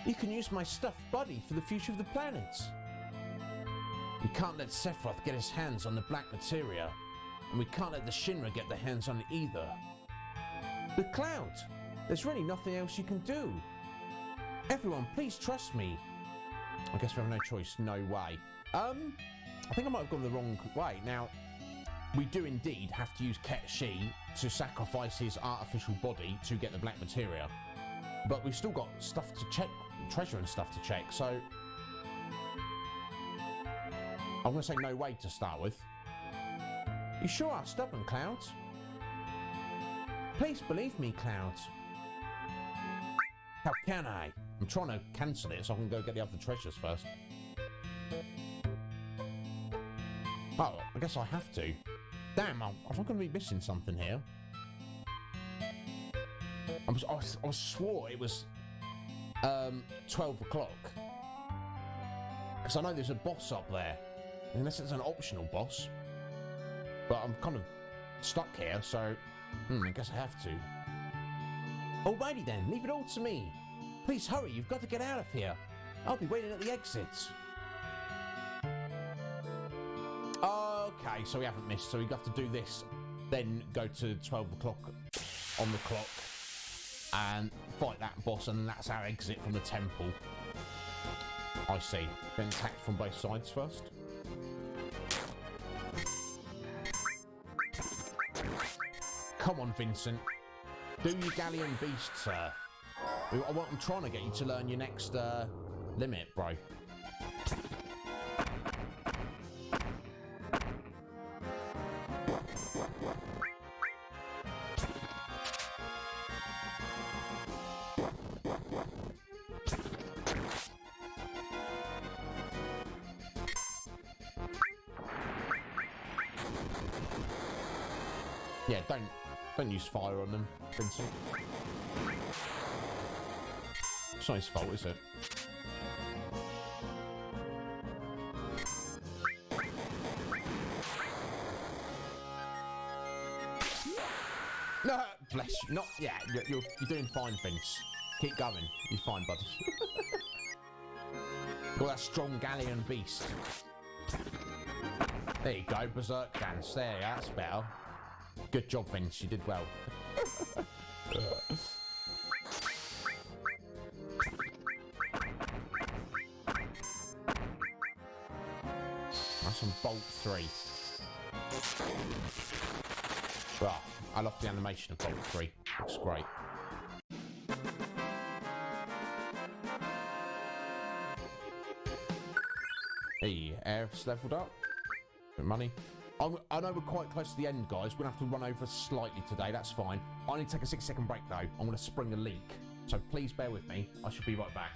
You can use my stuffed body for the future of the planet. We can't let Sephiroth get his hands on the black materia, and we can't let the Shinra get their hands on it either. But Cloud, there's really nothing else you can do. Everyone, please trust me. I guess we have no choice, no way. I think I might have gone the wrong way. Now, we do indeed have to use Ketchi to sacrifice his artificial body to get the black materia. But we've still got stuff to check, treasure and stuff to check, so... I'm going to say no way to start with. You sure are stubborn, Clouds. Please believe me, Clouds. How can I? I'm trying to cancel it so I can go get the other treasures first. Oh, I guess I have to. Damn, am I going to be missing something here? I swore it was 12 o'clock. Because I know there's a boss up there. Unless it's an optional boss. But I'm kind of stuck here, so I guess I have to. Alrighty then, leave it all to me. Please hurry, you've got to get out of here. I'll be waiting at the exits. Okay, so we haven't missed, so we have to do this. Then go to 12 o'clock on the clock and fight that boss, and that's our exit from the temple. I see. Then attack from both sides first. Come on, Vincent. Do your galleon beast, sir. I'm trying to get you to learn your next limit, bro. Yeah, don't use fire on them, Vincent. It's not his fault, is it? No, bless you. Not, yeah, you're doing fine, Vince. Keep going. You're fine, buddy. Got that strong galleon beast. There you go, berserk dance. There you go, that's better. Good job, Vince. You did well. That's on Bolt 3. Right, I love the animation of Bolt 3. Looks great. Hey, air's leveled up. Bit money. I know we're quite close to the end, guys. We're going to have to run over slightly today. That's fine. I need to take a 6-second break, though. I'm going to spring a leak. So please bear with me. I should be right back.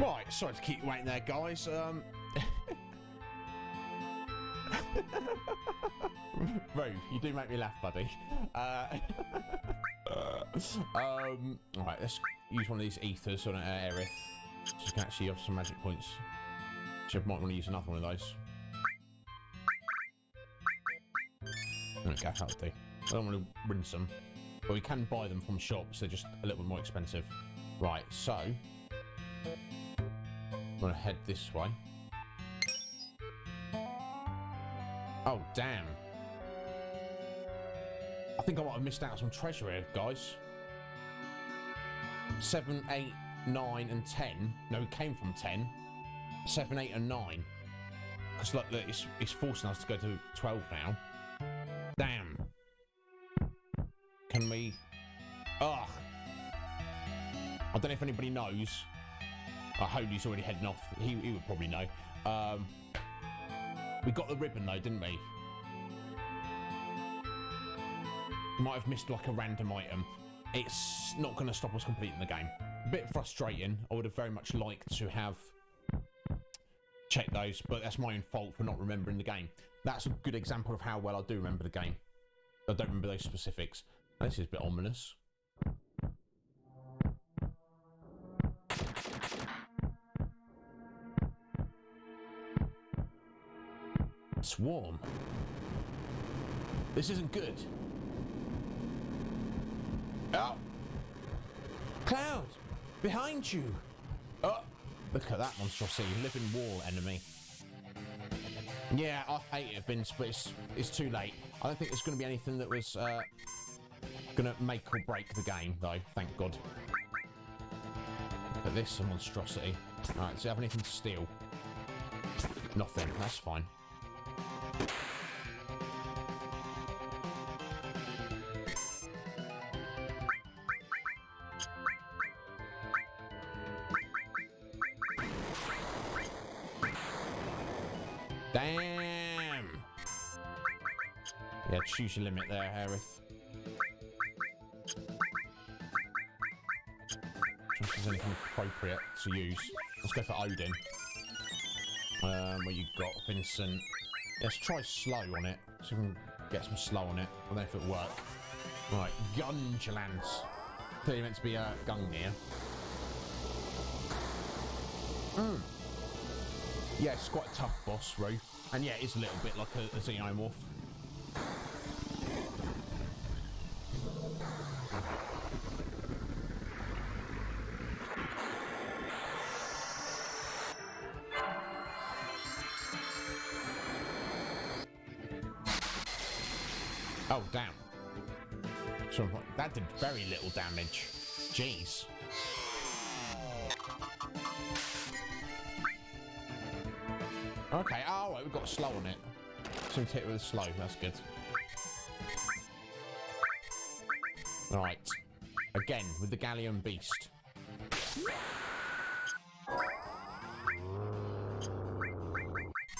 Right, sorry to keep you waiting there, guys. Roo, you do make me laugh, buddy. Alright, let's use one of these ethers on Aerith. So you can actually have some magic points. So I might want to use another one of those. There we go, that'll do. I don't want to rinse them. But we can buy them from shops, they're just a little bit more expensive. Right, so... I'm going to head this way. Oh, damn. I think I might have missed out on some treasure here, guys. 7, 8, 9 and 10. No, it came from 10. 7, 8 and 9. Because look, it's forcing us to go to 12 now. Damn. Can we... Ugh. I don't know if anybody knows. Holy's already heading off. He would probably know. We got the ribbon though, didn't we? Might have missed like a random item. It's not going to stop us completing the game. A bit frustrating. I would have very much liked to have checked those, but that's my own fault for not remembering the game. That's a good example of how well I do remember the game. I don't remember those specifics. This is a bit ominous. It's warm. This isn't good. Oh! Cloud! Behind you! Oh! Look at that monstrosity. Living wall enemy. Yeah, I hate it, Vince, but it's too late. I don't think there's going to be anything that was going to make or break the game, though. Thank God. Look at this, a monstrosity. Alright, does it have anything to steal? Nothing. That's fine. Damn! Yeah, choose your limit there, Aerith. If there's anything appropriate to use. Let's go for Odin. What you got, Vincent? Let's try slow on it, so we can get some slow on it. I don't know if it'll work. Right, Gungelance. Clearly meant to be a Gungnir. Yeah, it's quite a tough boss, Roo. And yeah, it's a little bit like a Xenomorph. Oh, damn. So that did very little damage. Jeez. Okay, oh, right, we've got a slow on it. So we hit it with a slow, that's good. Right. Again, with the Galleon Beast. Oh,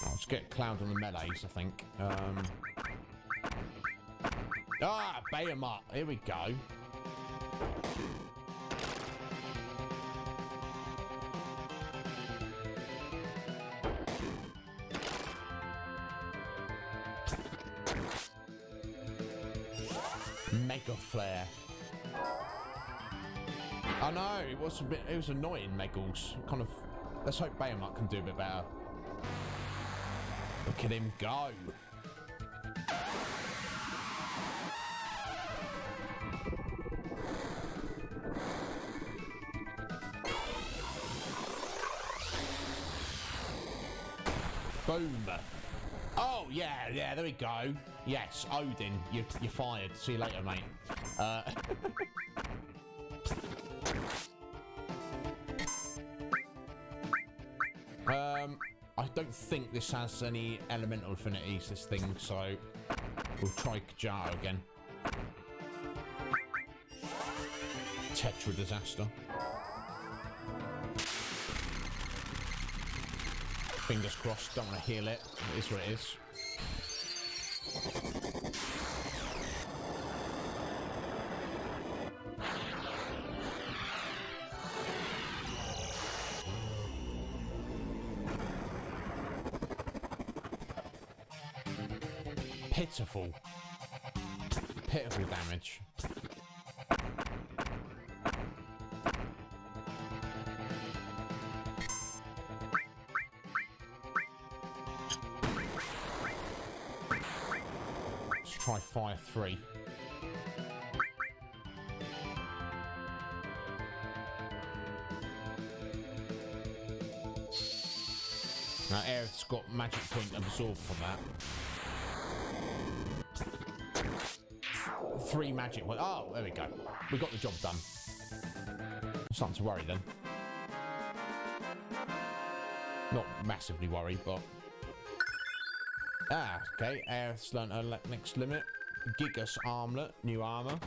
let's get Cloud on the melees, I think. Ah, Behemoth. Here we go. Mega Flare. I know, it was annoying, Megals. Kind of, let's hope Behemoth can do a bit better. Look at him go. Boom. Oh, yeah, there we go. Yes, Odin, you're fired. See you later, mate. I don't think this has any elemental affinities, this thing, so we'll try Kajaro again. Tetra Disaster. Fingers crossed, don't want to heal it. It is what it is. pitiful. Pitiful damage. Let's try fire 3. Now Aerith's got magic point absorbed from that. 3 magic points. Oh, there we go. We got the job done. Something to worry then. Not massively worried, but... Ah, okay. Aerith's learnt her next limit. Gigas armlet, new armor.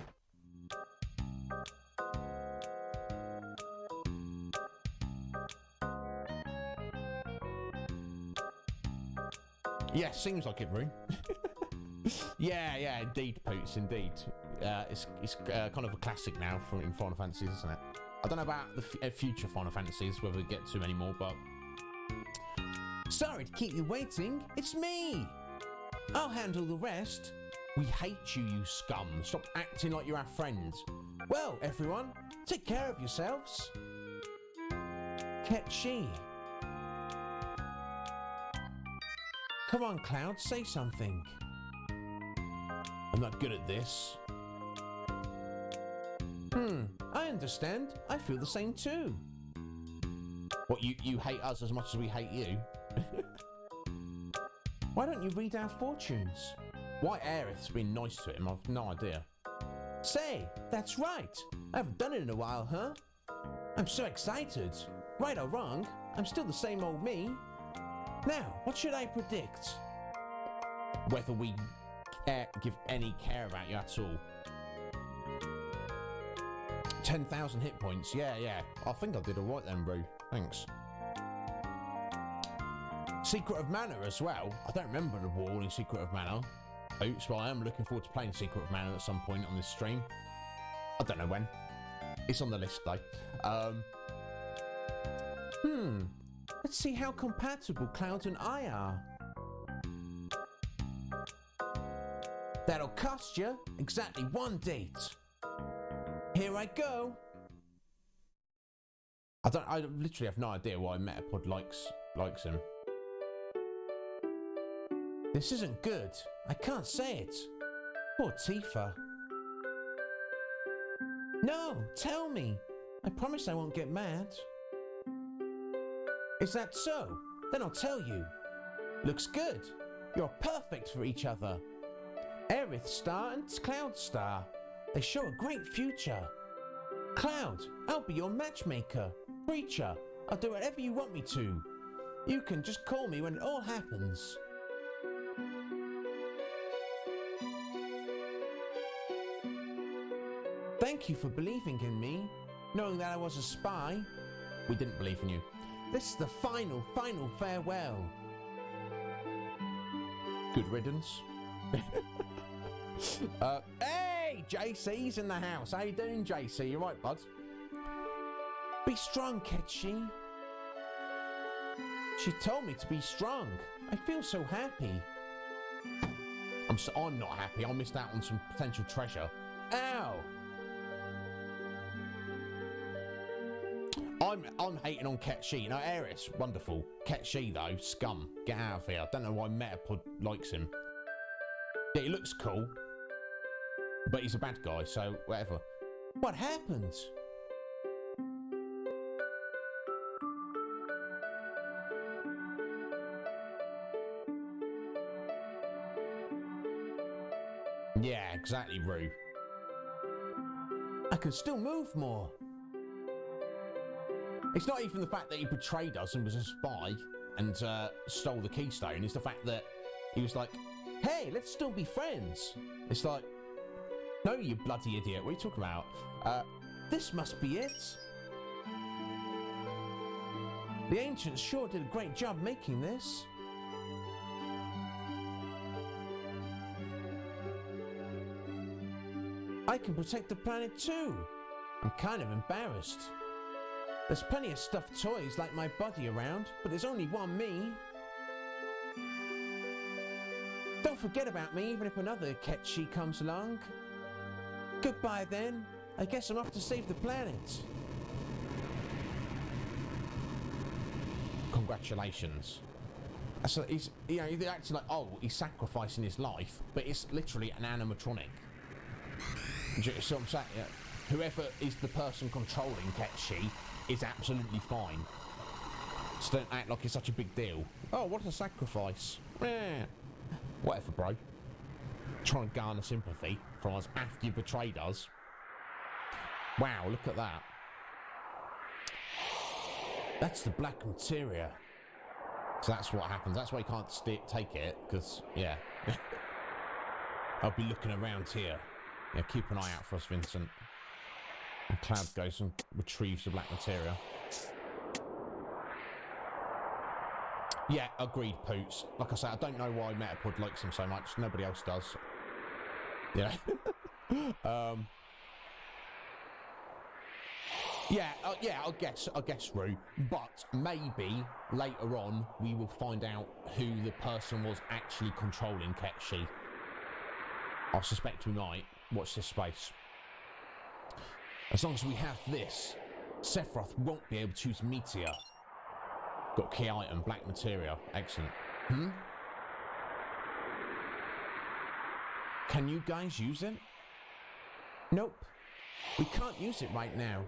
Yeah, seems like it, Rune. yeah, indeed, Poots, indeed. It's kind of a classic now in Final Fantasies, isn't it? I don't know about the future Final Fantasies, whether we get to anymore, but... Sorry to keep you waiting. It's me. I'll handle the rest. We hate you, you scum. Stop acting like you're our friend. Well, everyone, take care of yourselves. Ketchi. Come on, Cloud, say something. I'm not good at this. I understand. I feel the same too. What, you hate us as much as we hate you? Why don't you read our fortunes? Why Aerith's been nice to him, I've no idea. Say, that's right. I haven't done it in a while, huh? I'm so excited. Right or wrong, I'm still the same old me. Now, what should I predict? Whether we give any care about you at all. 10,000 hit points, yeah. I think I did alright then, bro. Thanks. Secret of Mana as well. I don't remember the wall in Secret of Mana. Oops, but I am looking forward to playing Secret of Mana at some point on this stream. I don't know when. It's on the list though. Let's see how compatible Cloud and I are. That'll cost you exactly 1 date. Here I go. I literally have no idea why Metapod likes him. This isn't good. I can't say it. Poor Tifa. No, tell me. I promise I won't get mad. Is that so? Then I'll tell you. Looks good. You're perfect for each other. Aerith Star and Cloud Star. They show a great future. Cloud, I'll be your matchmaker. Preacher, I'll do whatever you want me to. You can just call me when it all happens. Thank you for believing in me, knowing that I was a spy. We didn't believe in you. This is the final farewell. Good riddance. Hey, JC's in the house. How you doing, JC? You right, bud? Be strong, Ketchi. She told me to be strong. I feel so happy. I'm not happy. I missed out on some potential treasure. Ow! I'm hating on Ketchi. No, Aerith, wonderful. Ketchi though, scum. Get out of here. I don't know why Metapod likes him. Yeah, he looks cool, but he's a bad guy, so whatever. What happened? Yeah, exactly, Rue. I can still move more. It's not even the fact that he betrayed us and was a spy and stole the keystone. It's the fact that he was like, hey, let's still be friends. It's like, no, you bloody idiot. What are you talking about? This must be it. The ancients sure did a great job making this. I can protect the planet too. I'm kind of embarrassed. There's plenty of stuffed toys like my body around, but there's only one me. Don't Don't forget about me even if another Ketchi comes along. Goodbye then. I guess I'm off to save the planet. Congratulations. So he's, you know, they're acting like, oh, he's sacrificing his life, but it's literally an animatronic. Do you see what I'm saying? Yeah. Whoever is the person controlling Ketchi is absolutely fine. So don't act like it's such a big deal. Oh, what a sacrifice. Yeah. Whatever, bro. Trying to garner sympathy from us after you betrayed us. Wow, look at that. That's the black materia. So that's what happens. That's why you can't take it, because, yeah. I'll be looking around here. Yeah, keep an eye out for us, Vincent. And Cloud goes and retrieves the black materia. Yeah, agreed, Poots. Like I say, I don't know why Metapod likes him so much. Nobody else does. Yeah. Yeah, I guess, Rue. But maybe later on we will find out who the person was actually controlling Ketchi. I suspect we might. Watch this space. As long as we have this, Sephiroth won't be able to use Meteor. Got key item, black materia. Excellent. Can you guys use it? Nope. We can't use it right now.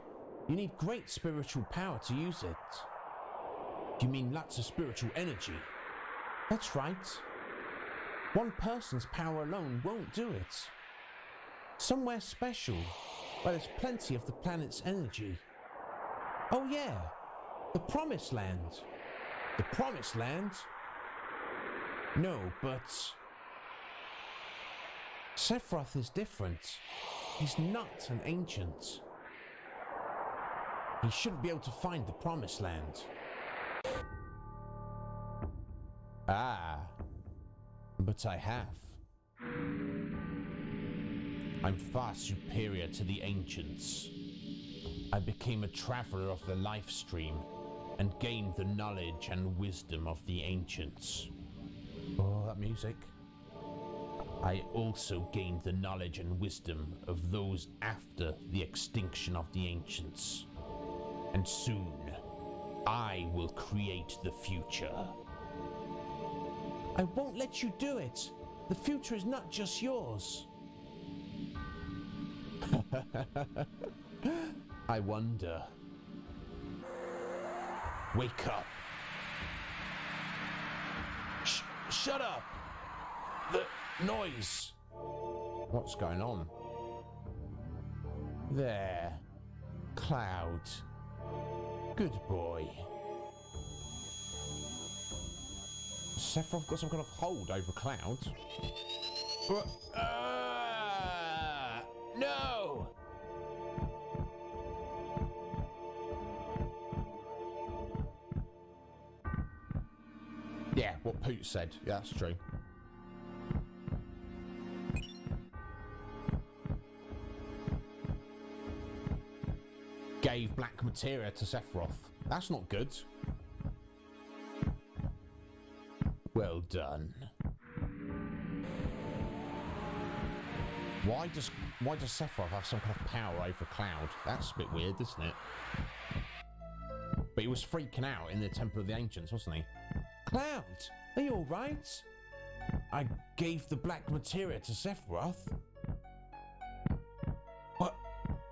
You need great spiritual power to use it. You mean lots of spiritual energy? That's right. One person's power alone won't do it. Somewhere special, where there's plenty of the planet's energy. Oh yeah, the Promised Land. The Promised Land? No, but Sephiroth is different. He's not an ancient. He shouldn't be able to find the Promised Land. Ah, but I have. I'm far superior to the ancients. I became a traveler of the life stream and gained the knowledge and wisdom of the ancients. Oh, that music. I also gained the knowledge and wisdom of those after the extinction of the ancients. And soon, I will create the future. I won't let you do it. The future is not just yours. I wonder. Wake up. Shut up! The noise! What's going on? There. Cloud. Good boy. Sephiroth got some kind of hold over Cloud. No! Yeah, what Poot said. Yeah, that's true. Gave black materia to Sephiroth. That's not good. Well done. Why does Sephiroth have some kind of power over Cloud? That's a bit weird, isn't it? But he was freaking out in the Temple of the Ancients, wasn't he? Cloud, are you alright? I gave the black materia to Sephiroth.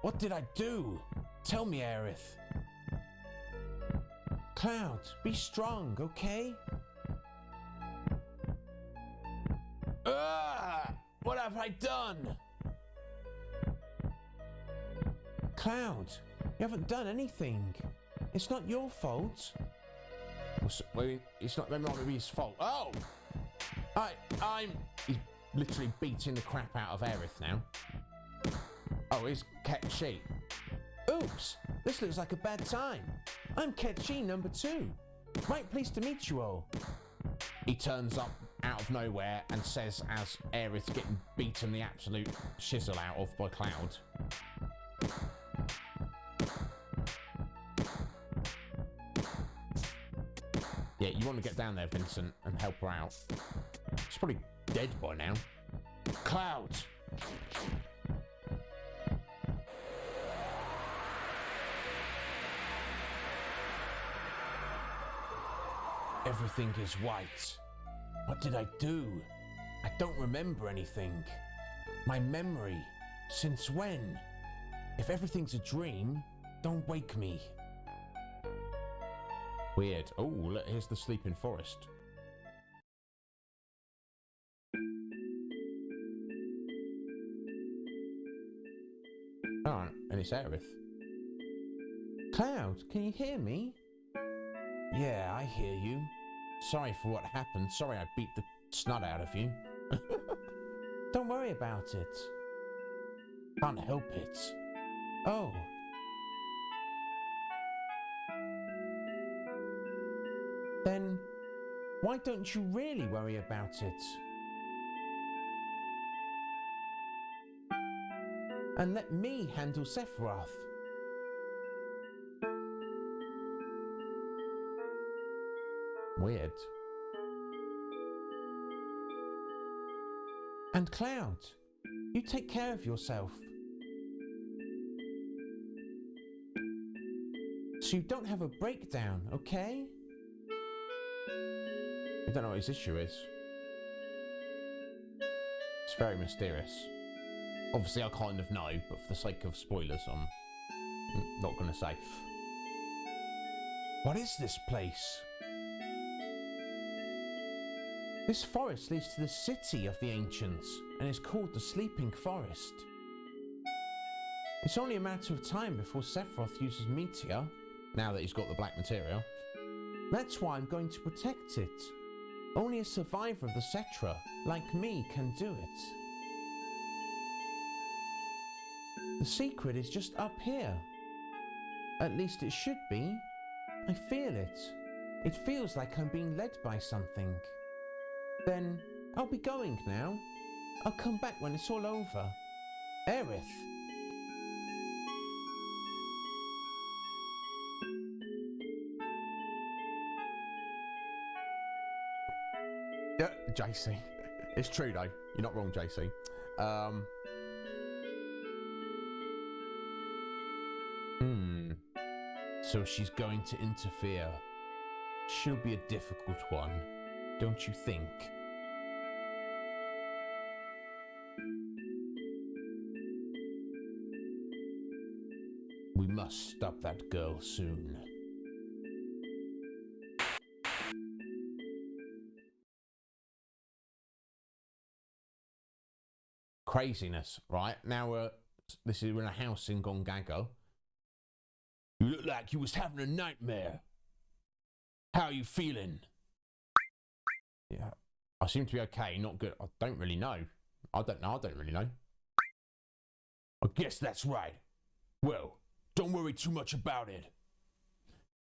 What did I do? Tell me, Aerith. Cloud, be strong, okay? What have I done? Cloud, you haven't done anything. It's not your fault. Well, it's not maybe his fault. Oh! He's literally beating the crap out of Aerith now. Oh, he's Ketchi. Oops, this looks like a bad time. I'm Ketchi number 2. Right pleased to meet you all. He turns up out of nowhere and says as Aerith's getting beaten the absolute shizzle out of by Cloud. Yeah, you want to get down there, Vincent, and help her out. She's probably dead by now. Cloud! Everything is white. What did I do? I don't remember anything. My memory. Since when? If everything's a dream, don't wake me. Weird. Oh, look, here's the sleeping forest. Oh, and it's Aerith. Cloud, can you hear me? Yeah, I hear you. Sorry for what happened. Sorry I beat the snot out of you. Don't worry about it. Can't help it. Oh. Then, why don't you really worry about it? And let me handle Sephiroth. Weird. And Cloud, you take care of yourself. So you don't have a breakdown, okay? I don't know what his issue is. It's very mysterious. Obviously I kind of know, but for the sake of spoilers, I'm not going to say. What is this place? This forest leads to the city of the ancients and is called the Sleeping Forest. It's only a matter of time before Sephiroth uses Meteor, now that he's got the black material. That's why I'm going to protect it. Only a survivor of the Cetra, like me, can do it. The secret is just up here. At least it should be. I feel it. It feels like I'm being led by something. Then, I'll be going now. I'll come back when it's all over. Aerith. Yeah, JC. It's true though. You're not wrong, JC. So she's going to interfere. She'll be a difficult one, don't you think? We must stop that girl soon. Craziness, right? Now we're in a house in Gongaga. You look like you was having a nightmare. How are you feeling? Yeah, I seem to be okay, not good. I don't really know. I don't really know. I guess that's right. Well, don't worry too much about it.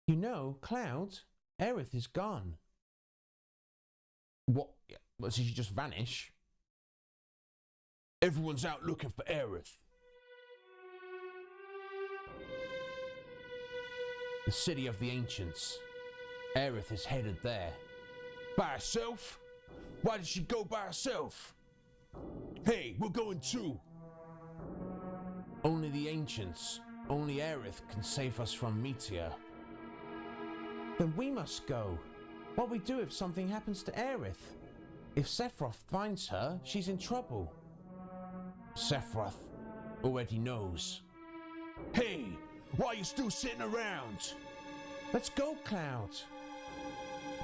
You know, Cloud, Aerith is gone. What? Did she just vanish? Everyone's out looking for Aerith. The city of the ancients. Aerith is headed there. By herself? Why did she go by herself? Hey, we're going too. Only the ancients, only Aerith can save us from Meteor. Then we must go. What we do if something happens to Aerith? If Sephiroth finds her, she's in trouble. Sephiroth already knows. Hey, why are you still sitting around? Let's go, Cloud.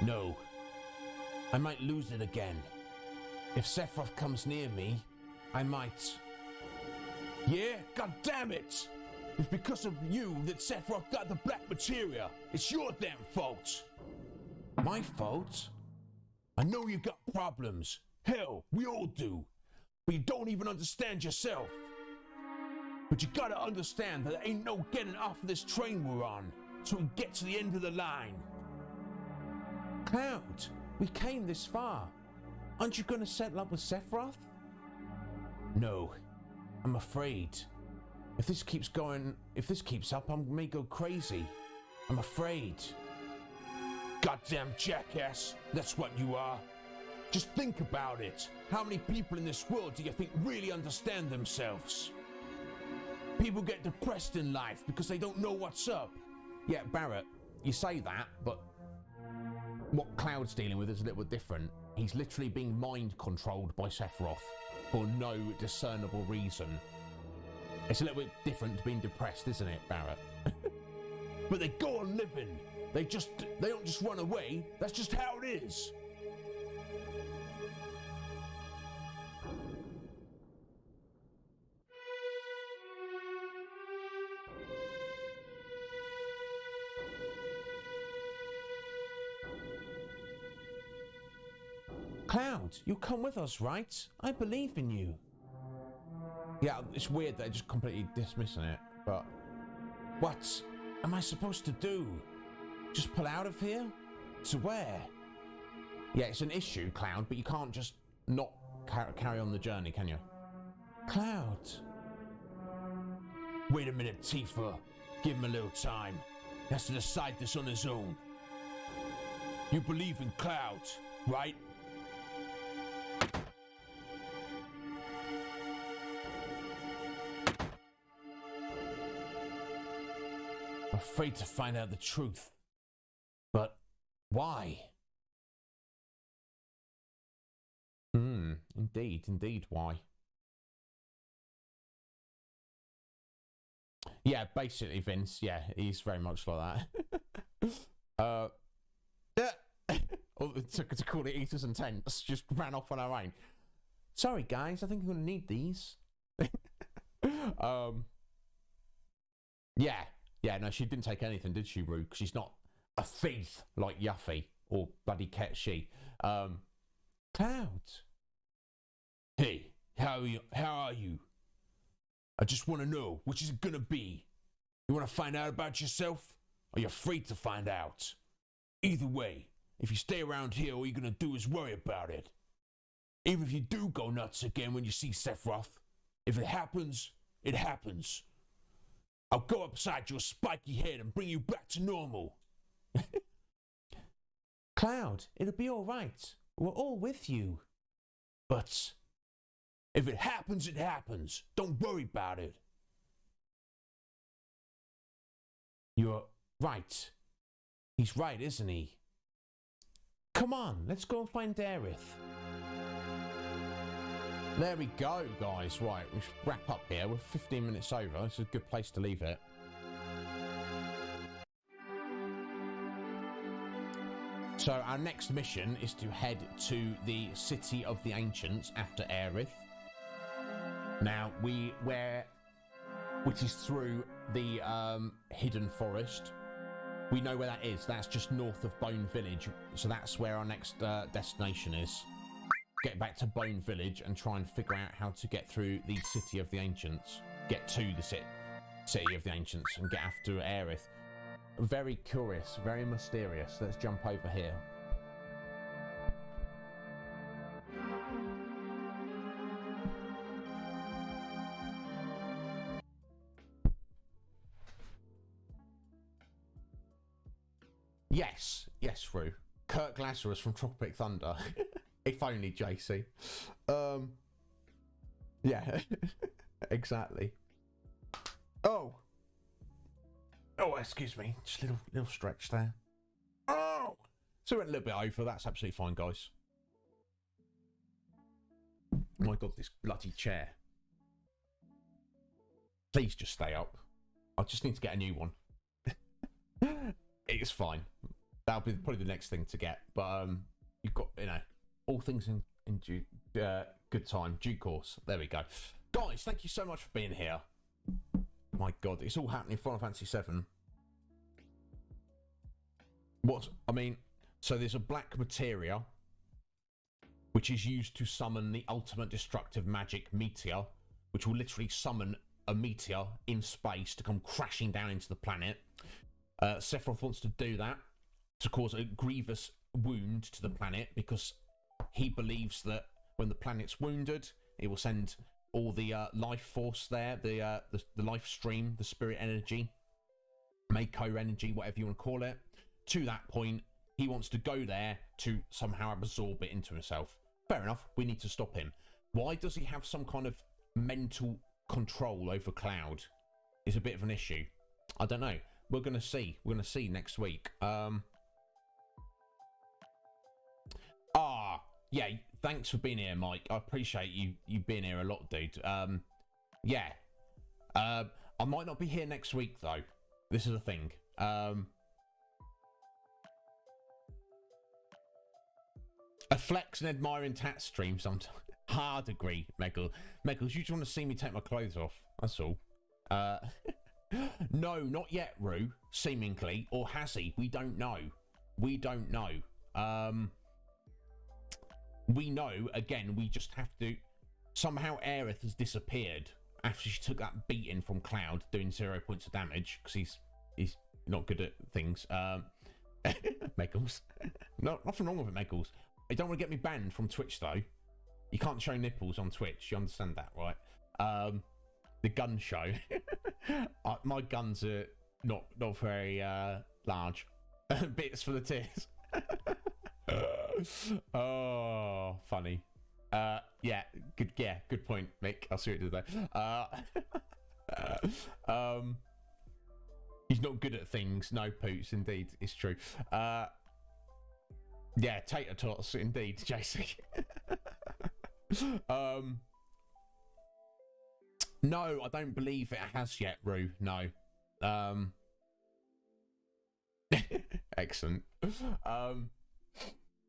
No. I might lose it again. If Sephiroth comes near me, I might. Yeah? God damn it! It's because of you that Sephiroth got the black materia. It's your damn fault. My fault? I know you got problems. Hell, we all do. But you don't even understand yourself. But you gotta understand that there ain't no getting off of this train we're on, so we get to the end of the line. Cloud, we came this far. Aren't you gonna settle up with Sephiroth? No, I'm afraid. If this keeps up, I may go crazy. I'm afraid. Goddamn jackass, that's what you are. Just think about it. How many people in this world do you think really understand themselves? People get depressed in life because they don't know what's up. Yeah, Barrett, you say that, but what Cloud's dealing with is a little bit different. He's literally being mind controlled by Sephiroth for no discernible reason. It's a little bit different to being depressed, isn't it, Barrett? But they go on living. They don't just run away. That's just how it is. Cloud, you'll come with us, right? I believe in you. Yeah, it's weird they're just completely dismissing it, but... What am I supposed to do? Just pull out of here? To where? Yeah, it's an issue, Cloud, but you can't just not carry on the journey, can you? Cloud. Wait a minute, Tifa. Give him a little time. He has to decide this on his own. You believe in Cloud, right? I'm afraid to find out the truth. But why? Indeed, why? Yeah, basically, Vince, yeah, he's very much like that. To call it Eaters and Tents, just ran off on our own. Sorry, guys, I think I'm going to need these. Yeah, no, she didn't take anything, did she, Rue? 'Cause she's not a thief like Yuffie or bloody Ketshi. Cloud. Hey, how are you? I just want to know, which is it gonna be? You want to find out about yourself, or you're afraid to find out? Either way, if you stay around here, all you're gonna do is worry about it. Even if you do go nuts again when you see Sephiroth, if it happens, it happens. I'll go upside your spiky head and bring you back to normal. Cloud, it'll be all right. We're all with you. But if it happens, it happens. Don't worry about it. You're right. He's right, isn't he? Come on, let's go and find Aerith. There we go, guys. Right, we should wrap up here. We're 15 minutes over. It's a good place to leave it. So our next mission is to head to the City of the Ancients after Aerith. Now, which is through the Hidden Forest. We know where that is. That's just north of Bone Village. So that's where our next destination is. Get back to Bone Village and try and figure out how to get through the City of the Ancients. Get to the City of the Ancients and get after Aerith. Very curious, very mysterious. Let's jump over here. Yes, Rue. Kirk Lazarus from Tropic Thunder. If only, JC. Yeah, exactly. Oh, excuse me. Just a little stretch there. Oh! So we went a little bit over. That's absolutely fine, guys. Oh my God, this bloody chair. Please just stay up. I just need to get a new one. It's fine. That'll be probably the next thing to get. But you've got, all things in good time, due course. There we go. Guys, thank you so much for being here. My God, it's all happening in Final Fantasy VII. So there's a black materia, which is used to summon the ultimate destructive magic meteor, which will literally summon a meteor in space to come crashing down into the planet. Sephiroth wants to do that to cause a grievous wound to the planet because he believes that when the planet's wounded, it will send all the life force there, the life stream, the spirit energy, Mako energy, whatever you want to call it. To that point, he wants to go there to somehow absorb it into himself. fair enough. We need to stop him. Why does he have some kind of mental control over Cloud? Is a bit of an issue. I don't know. We're gonna see. We're gonna see next week. Yeah. Thanks for being here, Mike. I appreciate you being here a lot, dude. Yeah. I might not be here next week though. This is the thing. A flex and admiring tat stream sometimes. Hard agree, Meggles. Meggles, you just want to see me take my clothes off. That's all. No, not yet, Rue. Seemingly, or has he? We don't know. We don't know. We know, again, we just have to... Somehow Aerith has disappeared after she took that beating from Cloud, doing 0 points of damage, because he's not good at things. Meggles. No, nothing wrong with it, Meggles. You don't want to get me banned from Twitch, though. You can't show nipples on Twitch. You understand that, right? The gun show. My guns are not very large. Bits for the tears. Oh, funny. Yeah, good point, Mick. I'll see what you do there. He's not good at things. No, Poots, indeed, it's true. Yeah, tater tots, indeed, JC. No, I don't believe it has yet, Rue. No. Excellent.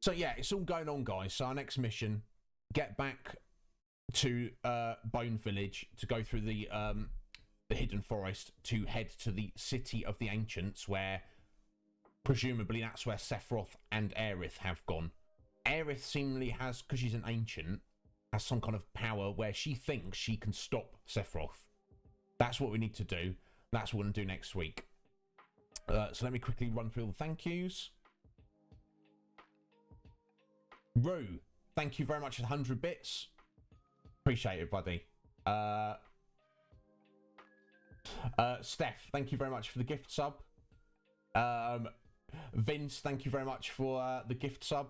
So yeah, it's all going on, guys. So our next mission, get back to Bone Village to go through the Hidden Forest to head to the City of the Ancients, where presumably that's where Sephiroth and Aerith have gone. Aerith seemingly has, because she's an ancient, has some kind of power where she thinks she can stop Sephiroth. That's what we need to do. That's what we're going to do next week. So let me quickly run through all the thank yous. Rue, thank you very much for the 100 bits. Appreciate it, buddy. Steph, thank you very much for the gift sub. Vince, thank you very much for the gift sub.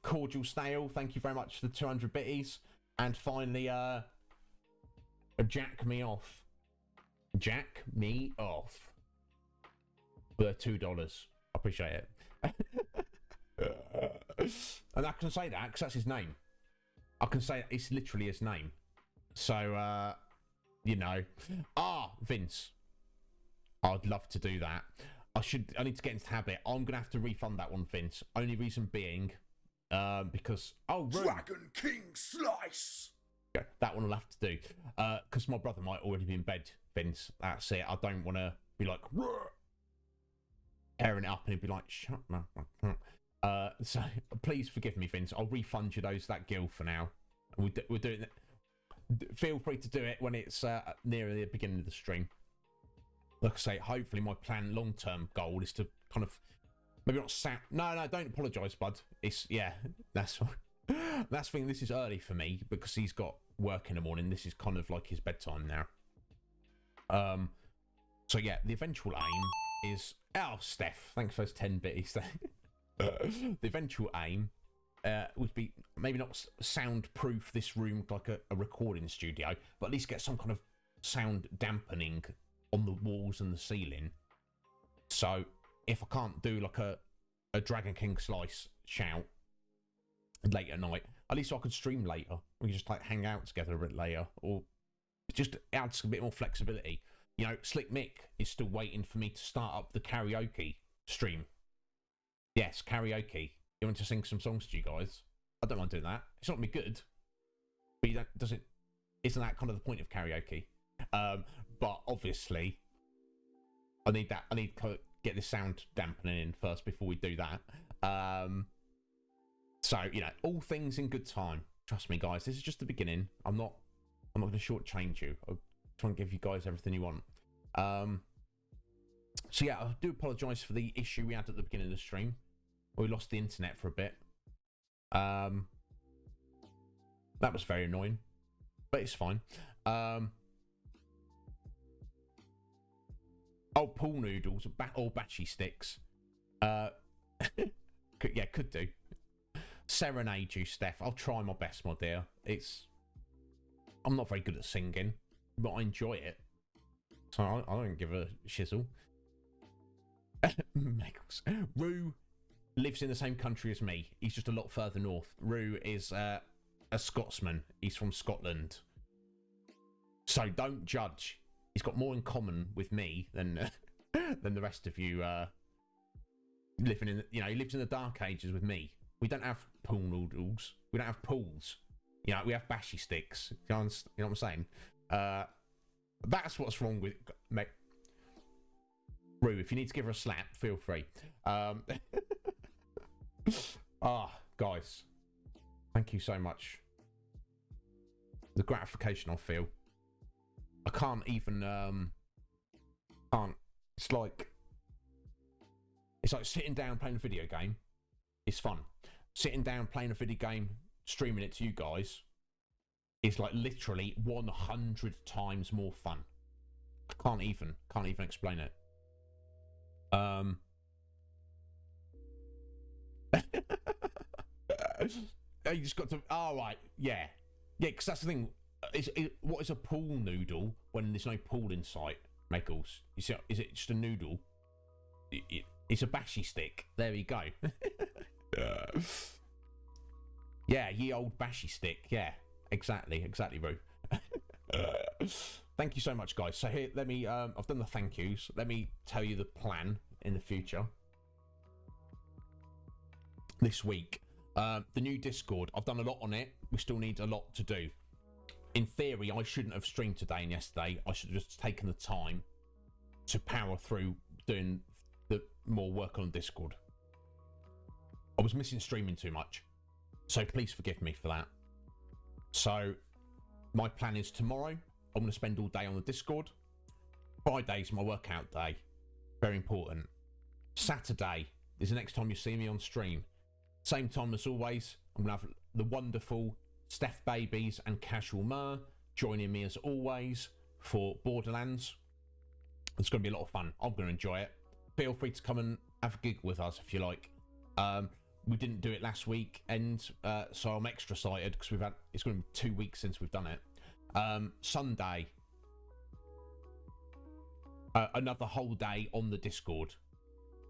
Cordial Snail, thank you very much for the 200 bitties. And finally, Jack Me Off. Jack Me Off. For $2. I appreciate it. And I can say that because that's his name. I can say it's literally his name. So, you know. Vince. I'd love to do that. I need to get into the habit. I'm going to have to refund that one, Vince. Only reason being, because... Oh, Rue. Dragon King Slice! Yeah, that one I'll have to do. Because my brother might already be in bed, Vince. That's it. I don't want to be like... Airing it up and he'd be like, shut up. So please forgive me, Vince. I'll refund you that gil for now. We're doing it. Feel free to do it when it's near the beginning of the stream. Like I say, hopefully my plan, long-term goal is to kind of maybe not sound. No, don't apologise, bud. It's that's fine. That's the thing. This is early for me because he's got work in the morning. This is kind of like his bedtime now. So yeah, the eventual aim is. Oh, Steph, thanks for those 10 bitties. The eventual aim would be maybe not soundproof this room like a recording studio, but at least get some kind of sound dampening on the walls and the ceiling. So if I can't do like a Dragon King Slice shout late at night, at least I could stream later. We could just like hang out together a bit later, or just adds a bit more flexibility. You know, Slick Mick is still waiting for me to start up the karaoke stream. Yes, karaoke. You want to sing some songs to you guys? I don't mind doing that. It's not going to be good, but you don't, isn't that kind of the point of karaoke? But obviously, I need to get this sound dampening in first before we do that. So, you know, all things in good time. Trust me, guys. This is just the beginning. I'm not going to shortchange you. I'll try and give you guys everything you want. So yeah, I do apologise for the issue we had at the beginning of the stream. We lost the internet for a bit. That was very annoying, but it's fine. Oh, pool noodles or batchy sticks. Yeah, could do. serenade you, Steph. I'll try my best, my dear. I'm not very good at singing, but I enjoy it. So I don't give a shizzle. Megals. Rue lives in the same country as me. He's just a lot further north. Rue is a Scotsman. He's from Scotland. So don't judge. He's got more in common with me than the rest of you living in, he lives in the dark ages with me. We don't have pool noodles. We don't have pools. We have bashy sticks. You know what I'm saying? That's what's wrong with mate. Rue, if you need to give her a slap, feel free. Guys, thank you so much. The gratification I feel. I can't even it's like sitting down playing a video game. It's fun. Sitting down playing a video game, streaming it to you guys is like literally 100 times more fun. I can't even explain it. You just got to. Oh, right, yeah, because that's the thing. What is a pool noodle when there's no pool in sight, Megals? You see, is it just a noodle? It's a bashy stick. There you go. Yeah, ye old bashy stick. Yeah, exactly, Roo. Thank you so much, guys. So here, let me. I've done the thank yous. Let me tell you the plan in the future. This week, the new Discord. I've done a lot on it. We still need a lot to do. In theory, I shouldn't have streamed today and yesterday. I should have just taken the time to power through doing the more work on Discord. I was missing streaming too much. So please forgive me for that. So my plan is tomorrow, I'm going to spend all day on the Discord. Friday's my workout day. Very important. Saturday is the next time you see me on stream. Same time as always, I'm going to have the wonderful Steph Babies and Casual Mer joining me as always for Borderlands. It's going to be a lot of fun. I'm going to enjoy it. Feel free to come and have a gig with us if you like. We didn't do it last week, and so I'm extra excited because it's going to be 2 weeks since we've done it. Sunday, another whole day on the Discord.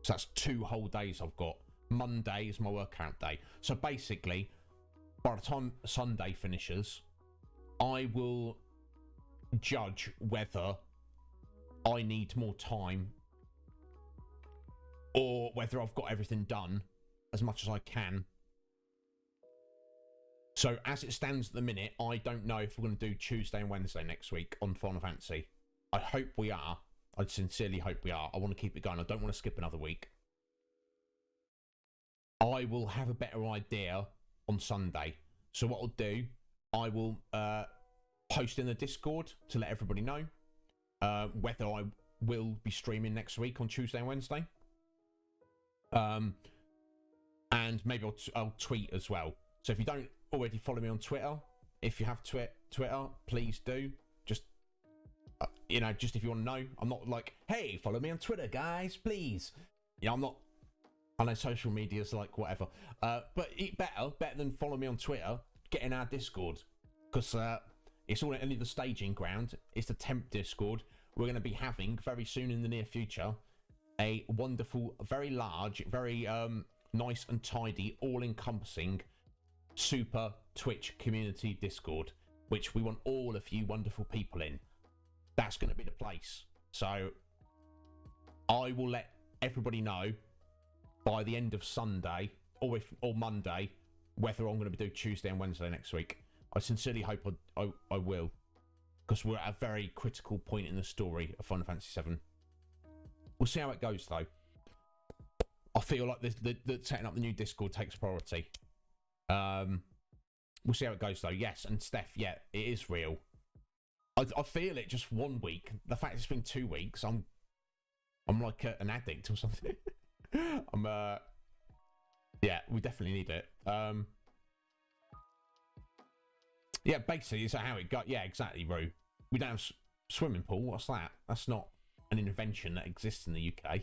So that's 2 whole days I've got. Monday is my workout day. So basically, by the time Sunday finishes, I will judge whether I need more time or whether I've got everything done as much as I can. So as it stands at the minute, I don't know if we're going to do Tuesday and Wednesday next week on Final Fantasy. I hope we are. I sincerely hope we are. I want to keep it going. I don't want to skip another week. I will have a better idea on Sunday. So what I'll do, I will post in the Discord to let everybody know whether I will be streaming next week on Tuesday and Wednesday. And maybe I'll tweet as well. So if you don't already follow me on Twitter, if you have Twitter, please do. Just just if you want to know. I'm not like, hey, follow me on Twitter, guys, please. I'm not. I know social media's like whatever, but better than follow me on Twitter. Get in our Discord, because it's all only the staging ground. It's the temp Discord. We're going to be having very soon in the near future a wonderful, very large, very nice and tidy, all-encompassing super Twitch community Discord, which we want all of you wonderful people in. That's going to be the place. So I will let everybody know by the end of Sunday or Monday whether I'm going to be doing Tuesday and Wednesday next week. I sincerely hope I will, because we're at a very critical point in the story of Final Fantasy VII. We'll see how it goes, though. I feel like the setting up the new Discord takes priority. We'll see how it goes, though. Yes, and Steph, yeah, it is real. I feel it just 1 week. The fact it's been 2 weeks, I'm like an addict or something. Yeah, we definitely need it. Yeah, basically, is that how it got? Yeah, exactly, Roo. We don't have swimming pool. What's that? That's not an invention that exists in the UK.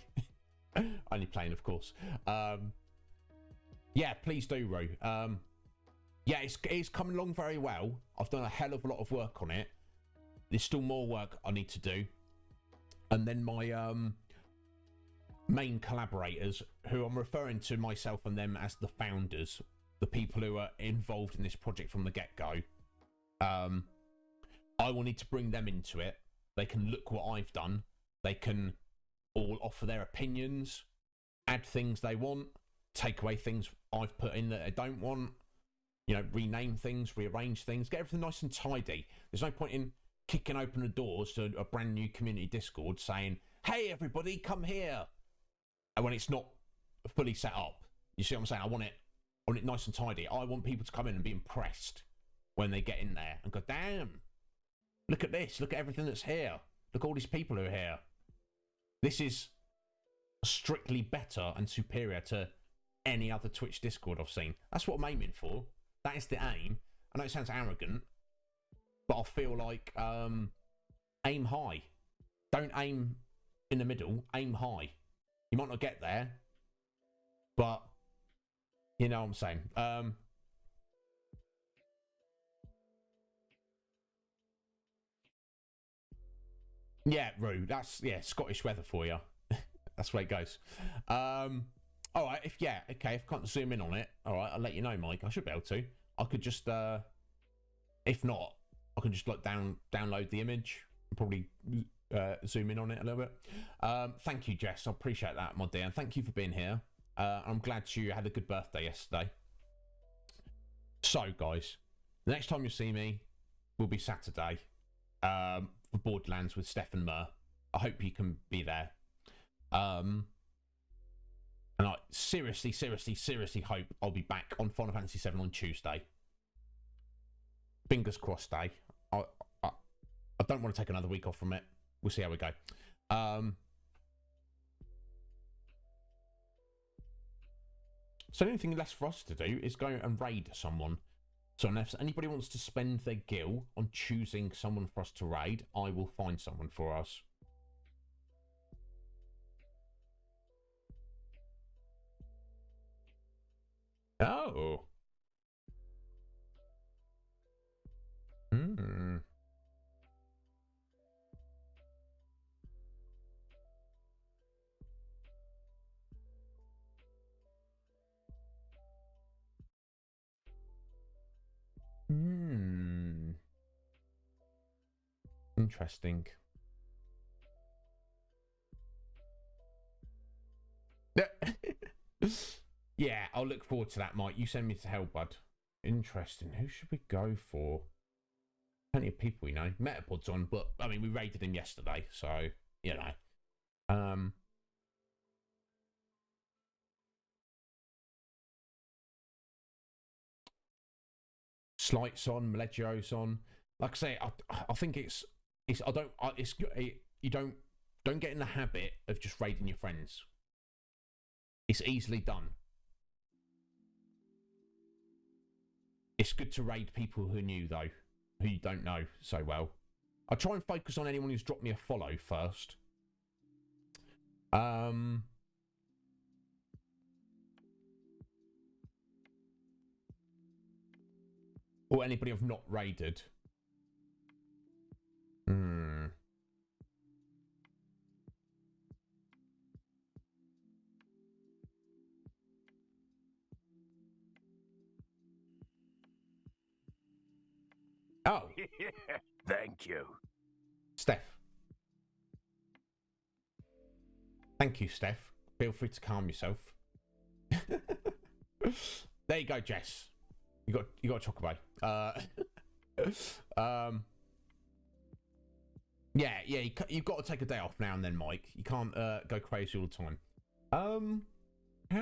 Only playing, of course. Yeah, please do, Roo. Yeah, it's coming along very well. I've done a hell of a lot of work on it. There's still more work I need to do. And then my main collaborators, who I'm referring to myself and them as the founders, the people who are involved in this project from the get-go, I will need to bring them into it. They can look what I've done. They can all offer their opinions, add things they want, take away things I've put in that they don't want, you know, rename things, rearrange things, get everything nice and tidy. There's no point in kicking open the doors to a brand new community Discord saying, hey, everybody, come here. And when it's not fully set up, you see what I'm saying? I want it nice and tidy. I want people to come in and be impressed when they get in there and go, damn, look at this. Look at everything that's here. Look at all these people who are here. This is strictly better and superior to any other Twitch Discord I've seen. That's what I'm aiming for. That is the aim. I know it sounds arrogant, but I feel like aim high. Don't aim in the middle. Aim high. You might not get there, but you know what I'm saying. Yeah, Roo. That's Scottish weather for you. That's where it goes. All right. If I can't zoom in on it, all right, I'll let you know, Mike. I should be able to. I could just, if not, I can just like download the image and probably zoom in on it a little bit. Thank you, Jess. I appreciate that, my dear, and thank you for being here. I'm glad you had a good birthday yesterday. So, guys, the next time you see me will be Saturday for Borderlands with Steph and Mer. I hope you can be there. And I seriously hope I'll be back on Final Fantasy VII on Tuesday. Fingers crossed, I don't want to take another week off from it. We'll see how we go. So the only thing left for us to do is go and raid someone. So unless anybody wants to spend their gil on choosing someone for us to raid, I will find someone for us. Oh. Hmm. Hmm. Interesting. Yeah, I'll look forward to that, Mike. You send me to hell, bud. Interesting. Who should we go for? Plenty of people, you know. Metapod's on, but I mean, we raided him yesterday, so you know. Slight's on, Maleggio's on. Like I say, I think you don't get in the habit of just raiding your friends. It's easily done. It's good to raid people who are new though, who you don't know so well. I'll try and focus on anyone who's dropped me a follow first. Or anybody I've not raided. Oh. Thank you. Steph. Thank you, Steph. Feel free to calm yourself. There you go, Jess. You got a chocolate. Yeah, you've got to take a day off now and then, Mike. You can't go crazy all the time. How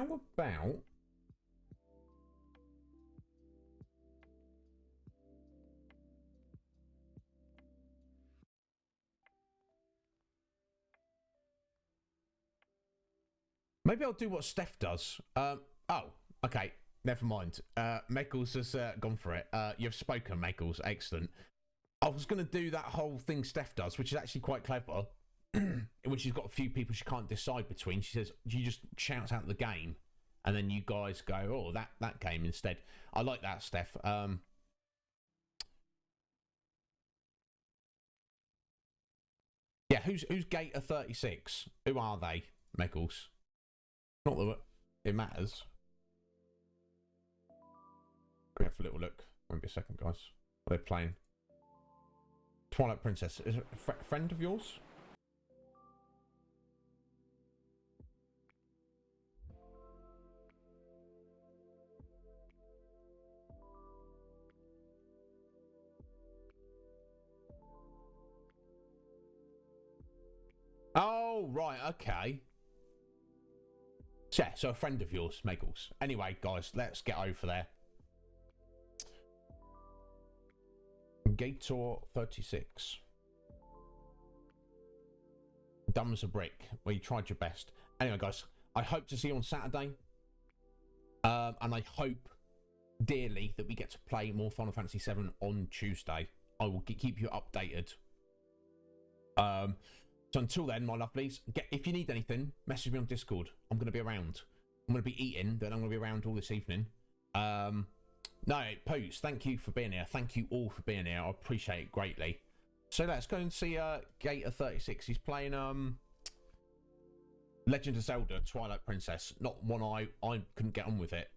about maybe I'll do what Steph does. Oh, okay. Never mind. Meckles has gone for it. You've spoken, Meckles. Excellent. I was going to do that whole thing Steph does, which is actually quite clever. When she's got a few people she can't decide between, she says, she just shouts out the game and then you guys go, oh, that game instead. I like that, Steph. Yeah, who's Gator 36? Who are they, Meggles? Not that it matters. We have a little look. Won't be a second, guys. What are they playing? Twilight Princess. Is it a friend of yours? Oh, right, okay. Yeah, so a friend of yours, Meggles. Anyway, guys, let's get over there. Gator 36. Dumb as a brick. Well, you tried your best. Anyway, guys, I hope to see you on Saturday. And I hope dearly that we get to play more Final Fantasy VII on Tuesday. I will keep you updated. So until then, my lovelies, if you need anything, message me on Discord. I'm going to be around. I'm going to be eating, then I'm going to be around all this evening. No, Poos, thank you for being here. Thank you all for being here. I appreciate it greatly. So let's go and see Gator 36. He's playing Legend of Zelda Twilight Princess. Not one I couldn't get on with it.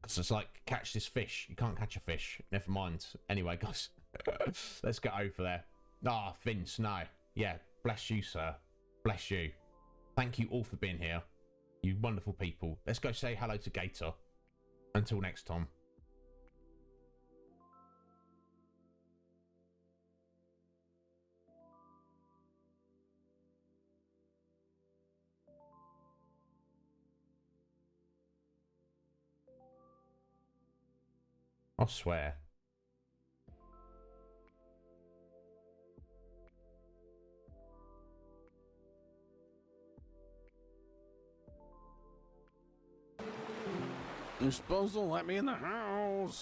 Because it's like, catch this fish. You can't catch a fish. Never mind. Anyway, guys, let's get over there. Ah, Vince, no. Yeah, bless you, sir. Bless you. Thank you all for being here. You wonderful people. Let's go say hello to Gator. Until next time. I swear. You're supposed to let me in the house.